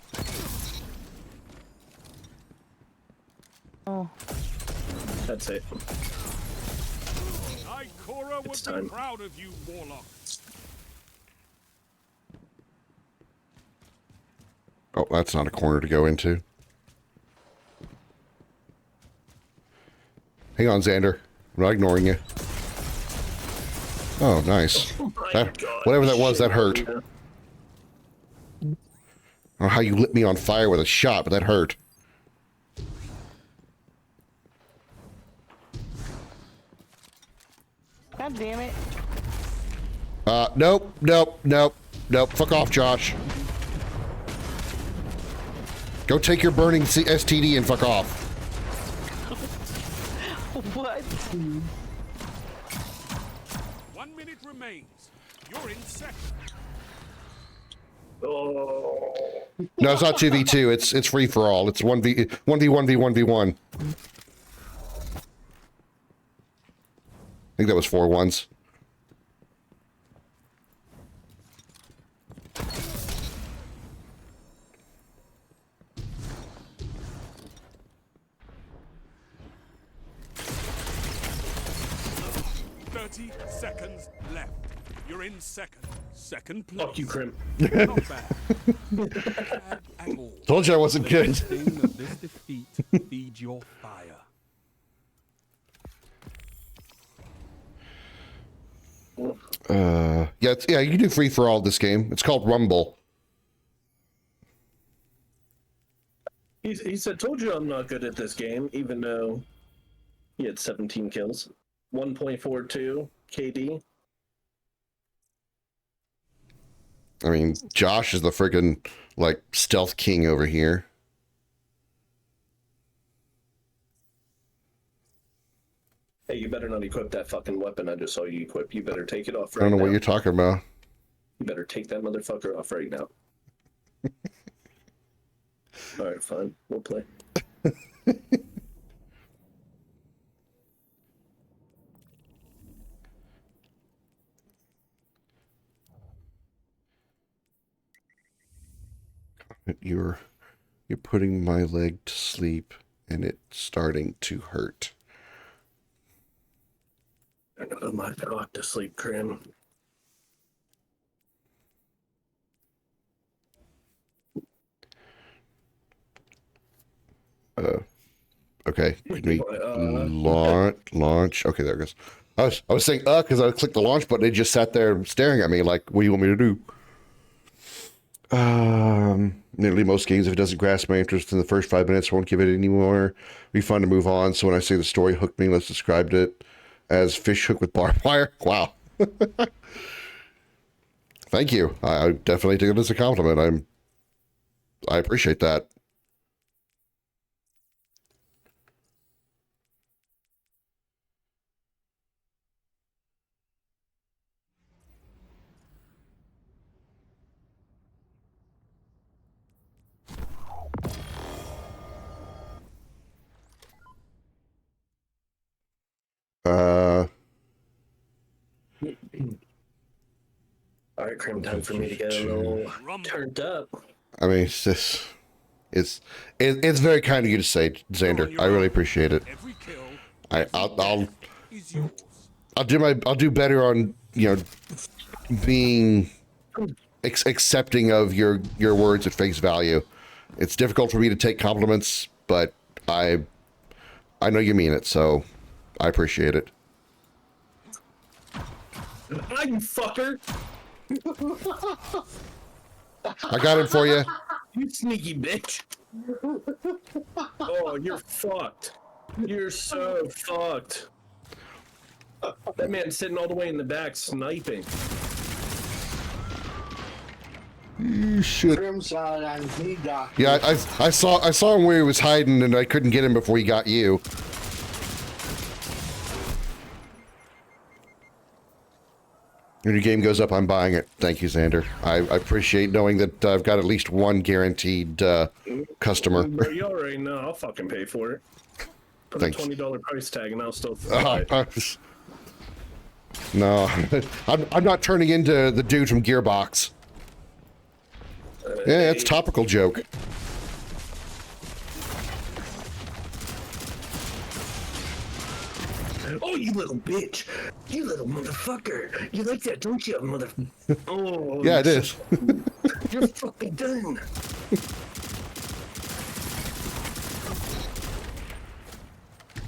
Oh. That's it. Ikora would time. be proud of you, Warlock. Oh, that's not a corner to go into. Hang on, Xander. I'm not ignoring you. Oh, nice. Whatever that was, that hurt. I don't know how you lit me on fire with a shot, but that hurt. God damn it. Nope, nope, nope, nope. Fuck off, Josh. Go take your burning STD and fuck off. What? 1 minute remains. You're in second. Oh. No, it's not 2v2. It's free for all. It's 1v1v1v1. I think that was 4 ones. Seconds left. You're in second. Second place. Fuck you, Krim. Not bad. Not bad at all. Told you I wasn't good. This defeat feeds your fire. Yeah, you can do free for all this game. It's called Rumble. He said, "Told you I'm not good at this game," even though he had 17 kills, 1.42 KD. I mean, Josh is the friggin' like stealth king over here. Hey, you better not equip that fucking weapon I just saw you equip. You better take it off I right don't know now. what you're talking about. You better take that motherfucker off right now. Alright, fine. We'll play. You're putting my leg to sleep, and it's starting to hurt. I'm gonna put my cock to sleep, Krim. Okay. Can we launch? Okay, there it goes. I was saying because I clicked the launch button. It just sat there staring at me like, what do you want me to do? Nearly most games, if it doesn't grasp my interest in the first 5 minutes, I won't give it any more. Be fun to move on. So when I say the story hooked me, let's describe it as fish hook with barbed wire. Wow. Thank you. I definitely take it as a compliment. I appreciate that. Alright, Krim, time for me to get a little turned up. I mean, it's very kind of you to say, Xander. I really appreciate it. I'll do better on, being accepting of your words at face value. It's difficult for me to take compliments, but I know you mean it, so I appreciate it. Ah, you fucker! I got it for you. You sneaky bitch. Oh, you're fucked. You're so fucked. That man's sitting all the way in the back sniping. Shit. Krim saw it and he got Yeah, I saw him where he was hiding, and I couldn't get him before he got you. When your game goes up, I'm buying it. Thank you, Xander. I appreciate knowing that I've got at least one guaranteed customer. Bro, you already know. I'll fucking pay for it. Put Thanks. a $20 price tag and I'll still No, I'm not turning into the dude from Gearbox. Yeah, it's a topical joke. Oh, you little bitch! You little motherfucker! You like that, don't you, mother? Oh, Yeah, it is. You're fucking done.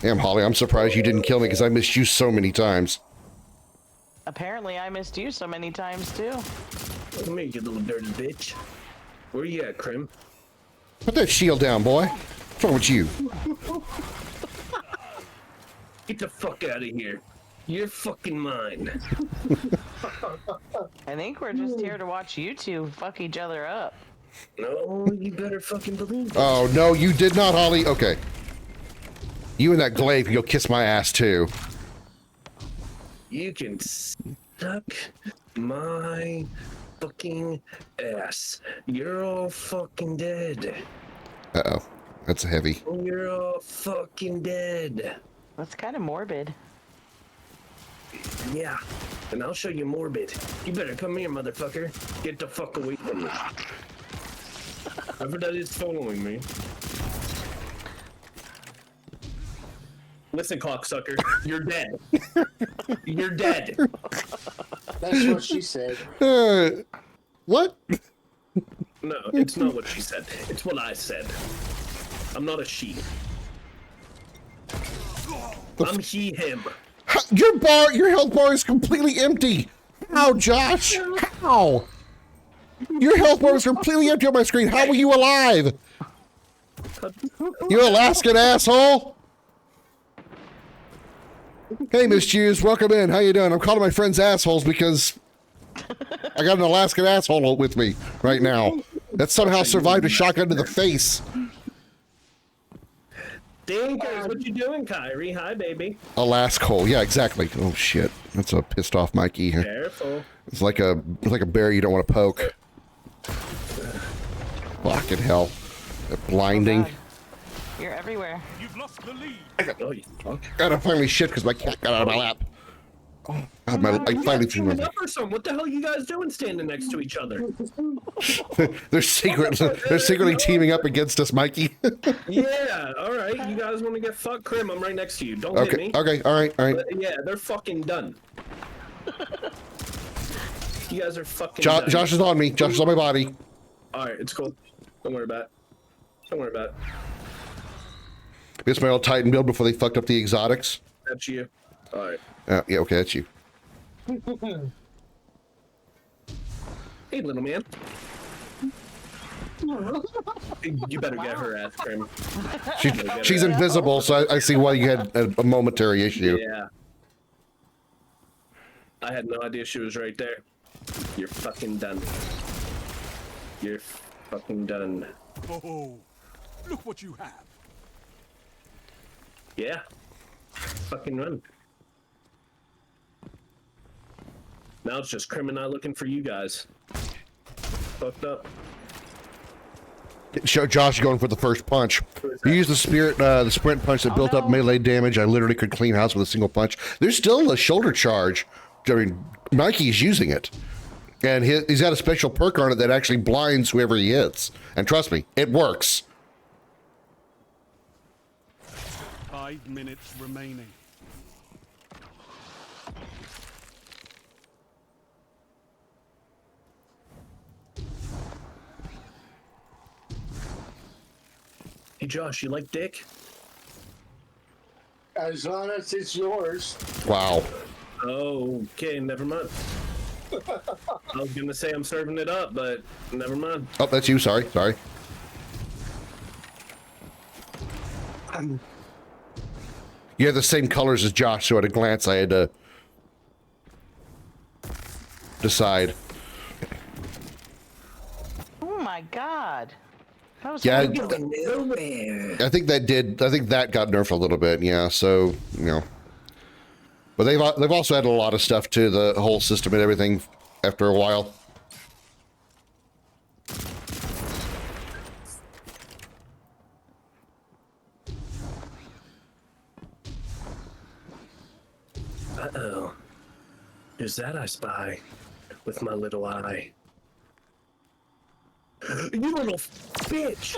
Damn, Holly, I'm surprised you didn't kill me because I missed you so many times. Apparently, I missed you so many times too. Come here, you little dirty bitch. Where you at, Krim? Put that shield down, boy. What's wrong with you? Get the fuck out of here. You're fucking mine. I think we're just here to watch you two fuck each other up. No, you better fucking believe it. Oh, no, you did not, Holly. Okay. You and that glaive can go kiss my ass, too. You can suck my fucking ass. You're all fucking dead. Uh-oh. That's heavy. You're all fucking dead. That's kind of morbid. Yeah, and I'll show you morbid. You better come here, motherfucker. Get the fuck away from me. Whoever that is following me. Listen, cocksucker, you're dead. You're dead. That's what she said. What? No, it's not what she said. It's what I said. I'm not a she. I'm he, him. Your health bar is completely empty. How, Josh? How? Your health bar was completely empty on my screen. How were you alive? You Alaskan asshole! Hey, Miss Jews, welcome in. How you doing? I'm calling my friends assholes because I got an Alaskan asshole with me right now that somehow survived a shotgun to the face. Dinkers, what you doing, Kyrie? Hi, baby. Alaska, yeah, exactly. Oh shit, that's a pissed off Mikey. Careful. It's like a bear you don't want to poke. Fucking hell, blinding. Oh, you're everywhere. You've lost the lead. Gotta finally shit because my cat got out of my lap. Oh, God, I finally teaming up or something. What the hell are you guys doing standing next to each other? they're secretly teaming up against us, Mikey. Yeah, all right. You guys want to get fucked? Krim, I'm right next to you. Don't hit me. Okay, all right. But yeah, they're fucking done. You guys are fucking done. Josh is on me. Josh is on my body. All right, it's cool. Don't worry about it. Don't worry about it. It's my old Titan build before they fucked up the exotics. That's you. All right. Yeah, okay, that's you. Hey, little man. You better get her ass, Krim. She's invisible, so I see why you had a momentary issue. Yeah. I had no idea she was right there. You're fucking done. You're fucking done. Oh, look what you have. Yeah. Fucking run. Now it's just Krim and I looking for you guys. Fucked up. Josh going for the first punch. You used the sprint punch that built up melee damage. I literally could clean house with a single punch. There's still a shoulder charge. I mean, Mikey's using it. And he's got a special perk on it that actually blinds whoever he hits. And trust me, it works. 5 minutes remaining. Hey Josh, you like dick? As long as it's yours. Wow. Okay, never mind. I was gonna say I'm serving it up, but never mind. Oh, that's you. Sorry. You have the same colors as Josh, so at a glance I had to decide. Oh my god. That was Yeah, nowhere. I think that got nerfed a little bit. Yeah, so you know, but they've also added a lot of stuff to the whole system and everything after a while. Uh-oh. Who's that I spy with my little eye? You little bitch!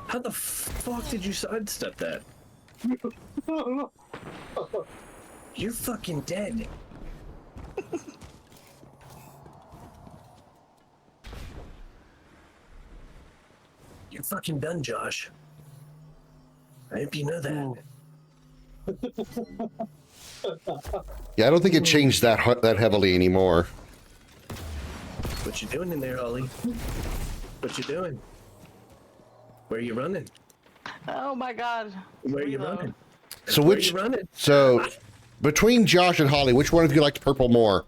How the fuck did you sidestep that? You're fucking dead. You're fucking done, Josh. I hope you know that. Yeah, I don't think it changed that heavily anymore. What you doing in there, Ollie? What you doing? Where you running? Oh my god. Where you running? So Where you running? So between Josh and Holly, which one of you liked purple more?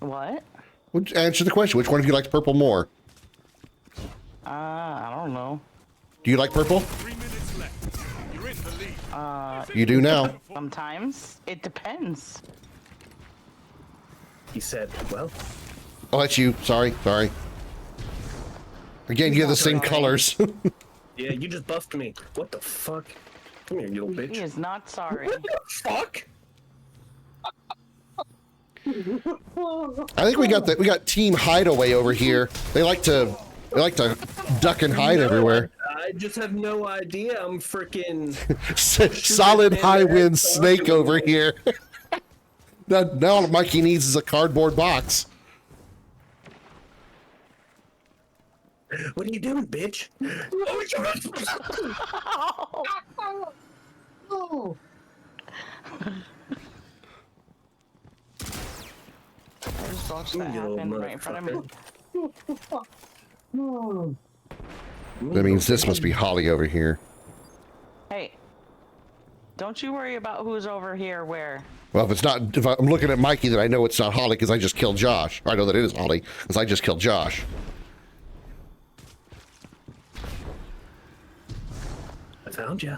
What? Answer the question. Which one of you liked purple more? I don't know. Do you like purple? 3 minutes left. You're in the lead. You do now. Sometimes. It depends. He said, well. Oh, that's you. Sorry. Again, you have the same colors. Yeah, you just buffed me. What the fuck? Come here, you little bitch. He is not sorry. What the fuck? I think we got Team Hideaway over here. They like to duck and hide everywhere. I just have no idea. I'm freaking Solid high wind snake over here. Now all Mikey needs is a cardboard box. What are you doing, bitch? Just watch that happen right in front of me. That means this must be Holly over here. Hey, don't you worry about who's over here where. Well, if it's not, if I'm looking at Mikey, then I know it's not Holly because I just killed Josh. I know that it is Holly because I just killed Josh. I found you.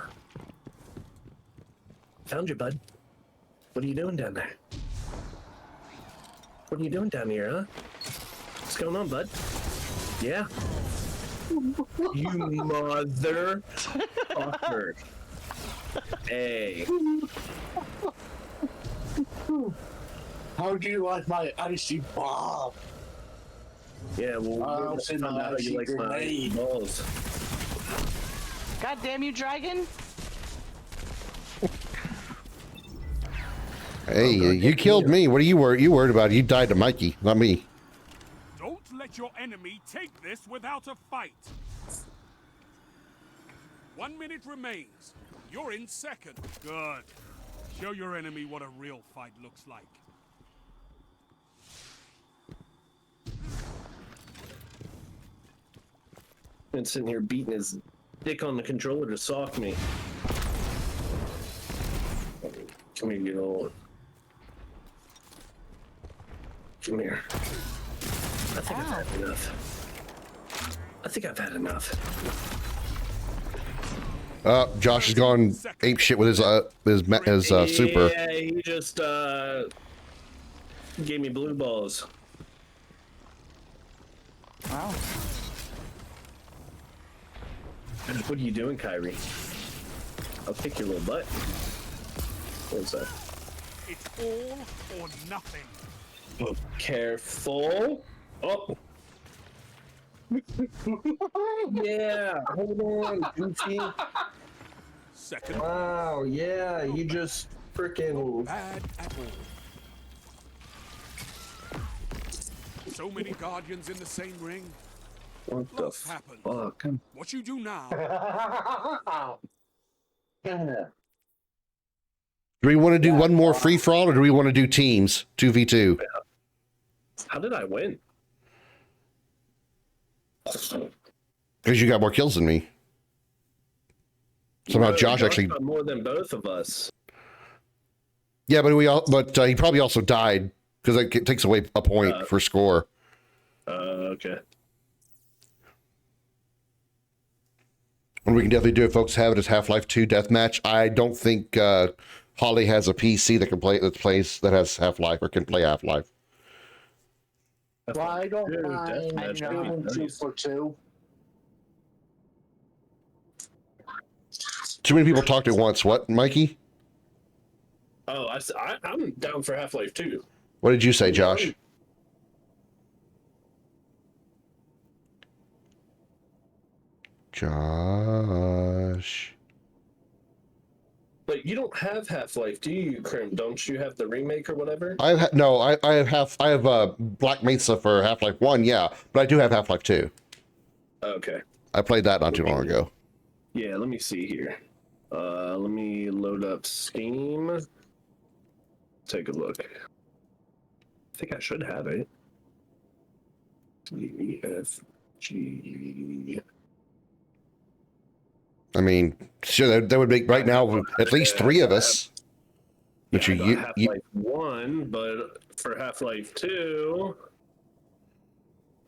Found you, bud. What are you doing down there? What are you doing down here, huh? What's going on, bud? Yeah. You mother fucker. Hey. How do you like my icy bomb? Yeah, well, I'll send my icy grenade. Balls. God damn you, dragon! Hey, you killed me. What are you worried about? You died to Mikey, not me. Don't let your enemy take this without a fight. 1 minute remains. You're in second. Good. Show your enemy what a real fight looks like. Been sitting here beating his dick on the controller to sock me. Come here, you old. Come here. I think I've had enough. I think I've had enough. Josh has gone ape shit with his super. Yeah, he just gave me blue balls. Wow. What are you doing, Kyrie? I'll kick your little butt. What's that? It's all or nothing. Oh, careful. Oh. Yeah, hold on, Goofy. Second. Wow, yeah, you just freaking bad apple. So many guardians in the same ring. What the fuck? What you do now? Do we want to do one more free for all, or do we want to do teams 2v2? How did I win? Because you got more kills than me. Somehow Josh actually got more than both of us. Yeah, but he probably also died because it takes away a point for score. Okay. And we can definitely do it, folks. Have it as Half-Life 2 deathmatch. I don't think Holly has a PC that has Half-Life or can play Half-Life. Well, I don't mind doing 2 for 2. Too many people talked at once. What, Mikey? Oh, I'm down for Half-Life 2. What did you say, Josh? Josh. But you don't have Half-Life, do you, Krim? Don't you have the remake or whatever? I have Black Mesa for Half-Life 1, yeah, but I do have Half-Life 2. Okay. I played that not too long ago. Yeah, let me see here. Let me load up Steam. Take a look. I think I should have it. EFG. I mean, sure, that would make right now at least 3 of us. But I got Half-Life 1, but for Half-Life 2,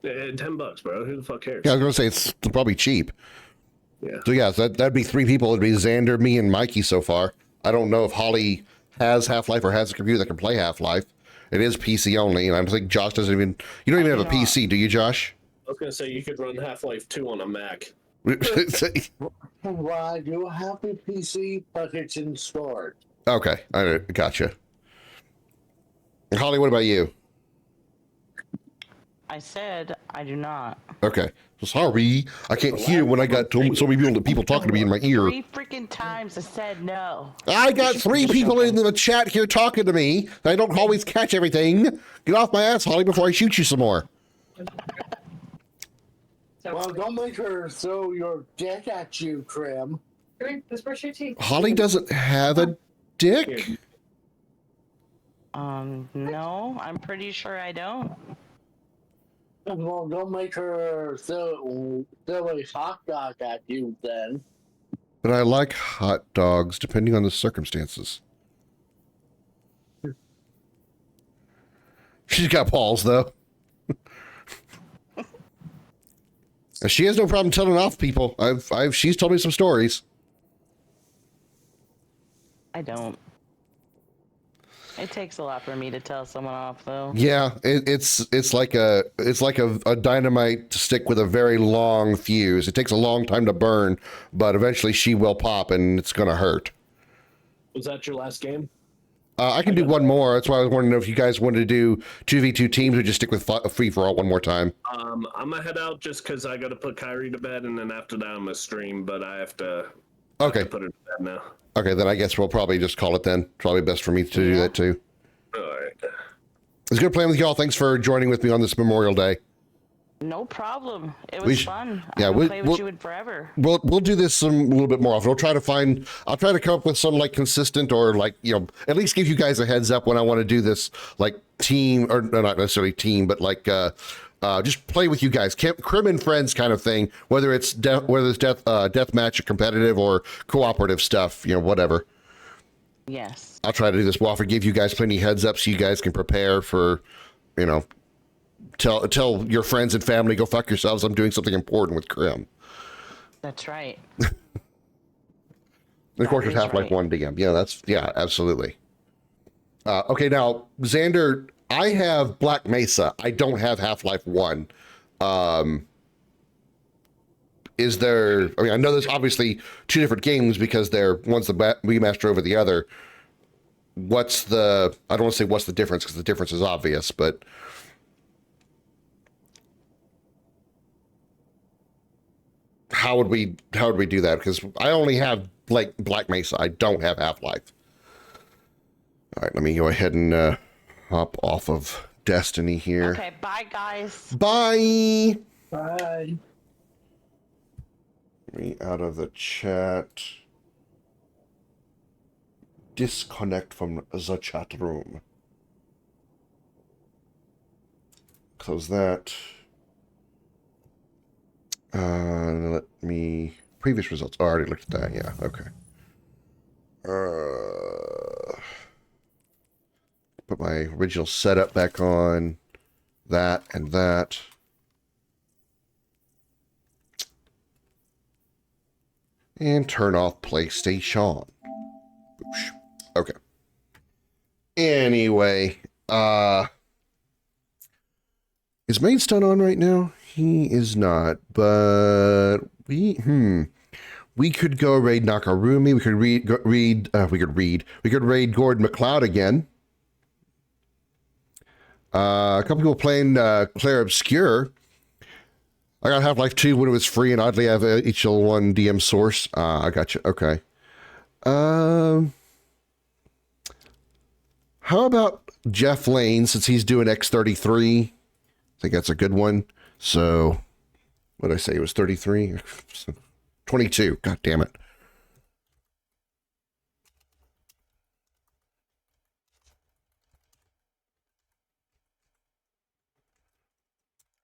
$10, bro. Who the fuck cares? Yeah, I was gonna say it's probably cheap. Yeah. So yeah, that'd be 3 people. It'd be Xander, me, and Mikey so far. I don't know if Holly has Half-Life or has a computer that can play Half-Life. It is PC only, and I think Josh doesn't even. You don't even have a PC, do you, Josh? I was gonna say you could run Half-Life 2 on a Mac. Well, I do have a PC, but it's in storage. Okay, I gotcha. Holly, what about you? I said I do not. Okay, so sorry, I can't hear when I got so many people talking to me in my ear. 3 freaking times I said no. I got 3 people in the chat here talking to me. I don't always catch everything. Get off my ass, Holly, before I shoot you some more. Well, don't make her throw your dick at you, Krim. Let's brush your teeth. Holly doesn't have a dick? No, I'm pretty sure I don't. Well, don't make her throw a hot dog at you then. But I like hot dogs, depending on the circumstances. She's got balls, though. And she has no problem telling off people. She's told me some stories. I don't. It takes a lot for me to tell someone off, though. Yeah, it's like a dynamite stick with a very long fuse. It takes a long time to burn, but eventually she will pop, and it's gonna hurt. Was that your last game? I can do one more. That's why I was wondering if you guys wanted to do 2v2 teams or just stick with free for all one more time. I'm gonna head out just because I got to put Kyrie to bed, and then after that I'm gonna stream. But I have to. Okay. Put her to bed now. Okay, then I guess we'll probably just call it then. Probably best for me to do that too. All right. It's good playing with y'all. Thanks for joining with me on this Memorial Day. No problem. It was fun. Yeah, I'll play with you forever. We'll do this a little bit more often. I'll try to come up with some like consistent or like, at least give you guys a heads up when I want to do this like team or not necessarily team, but like just play with you guys, Krim and friends kind of thing. Whether it's death match or competitive or cooperative stuff, whatever. Yes. I'll try to do this more often. Give you guys plenty of heads up so you guys can prepare for, Tell your friends and family, go fuck yourselves. I'm doing something important with Krim. That's right. And of course, it's Half-Life 1 DM. Yeah, absolutely. Okay, now, Xander, I have Black Mesa. I don't have Half-Life 1. Is there... I mean, I know there's obviously two different games because one's the remaster over the other. What's the... I don't want to say what's the difference because the difference is obvious, but... How would we do that? Because I only have like Black Mesa. I don't have Half-Life. All right, let me go ahead and hop off of Destiny here. Okay, bye guys. Bye. Bye. Me out of the chat. Disconnect from the chat room. Close that. Let me... Previous results. Oh, I already looked at that. Yeah, okay. Put my original setup back on. That and that. And turn off PlayStation. Boosh. Okay. Anyway, is Mainstone on right now? He is not, but we could go raid Nakarumi. We could raid Gordon McLeod again. A couple people playing Claire Obscure. I got Half-Life 2 when it was free, and oddly I have HL1 DM source. I got you. Okay. How about Jeff Lane, since he's doing X33? I think that's a good one. So, what did I say? It was 33? 22. God damn it.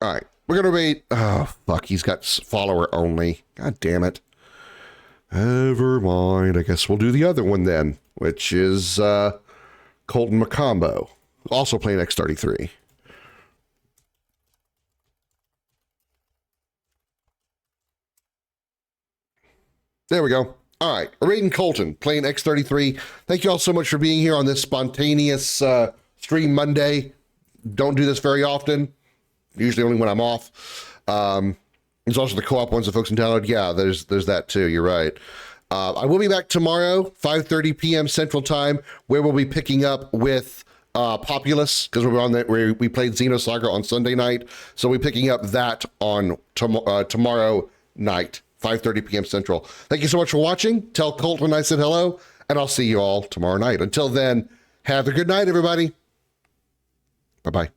All right. We're going to rate... Oh, fuck. He's got follower only. God damn it. Never mind. I guess we'll do the other one then, which is Colton Macombo, also playing X33. There we go. All right. Raiden Colton playing X33. Thank you all so much for being here on this spontaneous stream Monday. Don't do this very often. Usually only when I'm off. There's also the co-op ones that folks can download. Yeah, there's that too. You're right. I will be back tomorrow, 5:30 p.m. Central Time, where we'll be picking up with Populous, because we're on that where we played Xenosaga on Sunday night. So we're picking up that on tomorrow night. 5:30 p.m. Central. Thank you so much for watching. Tell Colton I said hello, and I'll see you all tomorrow night. Until then, have a good night, everybody. Bye-bye.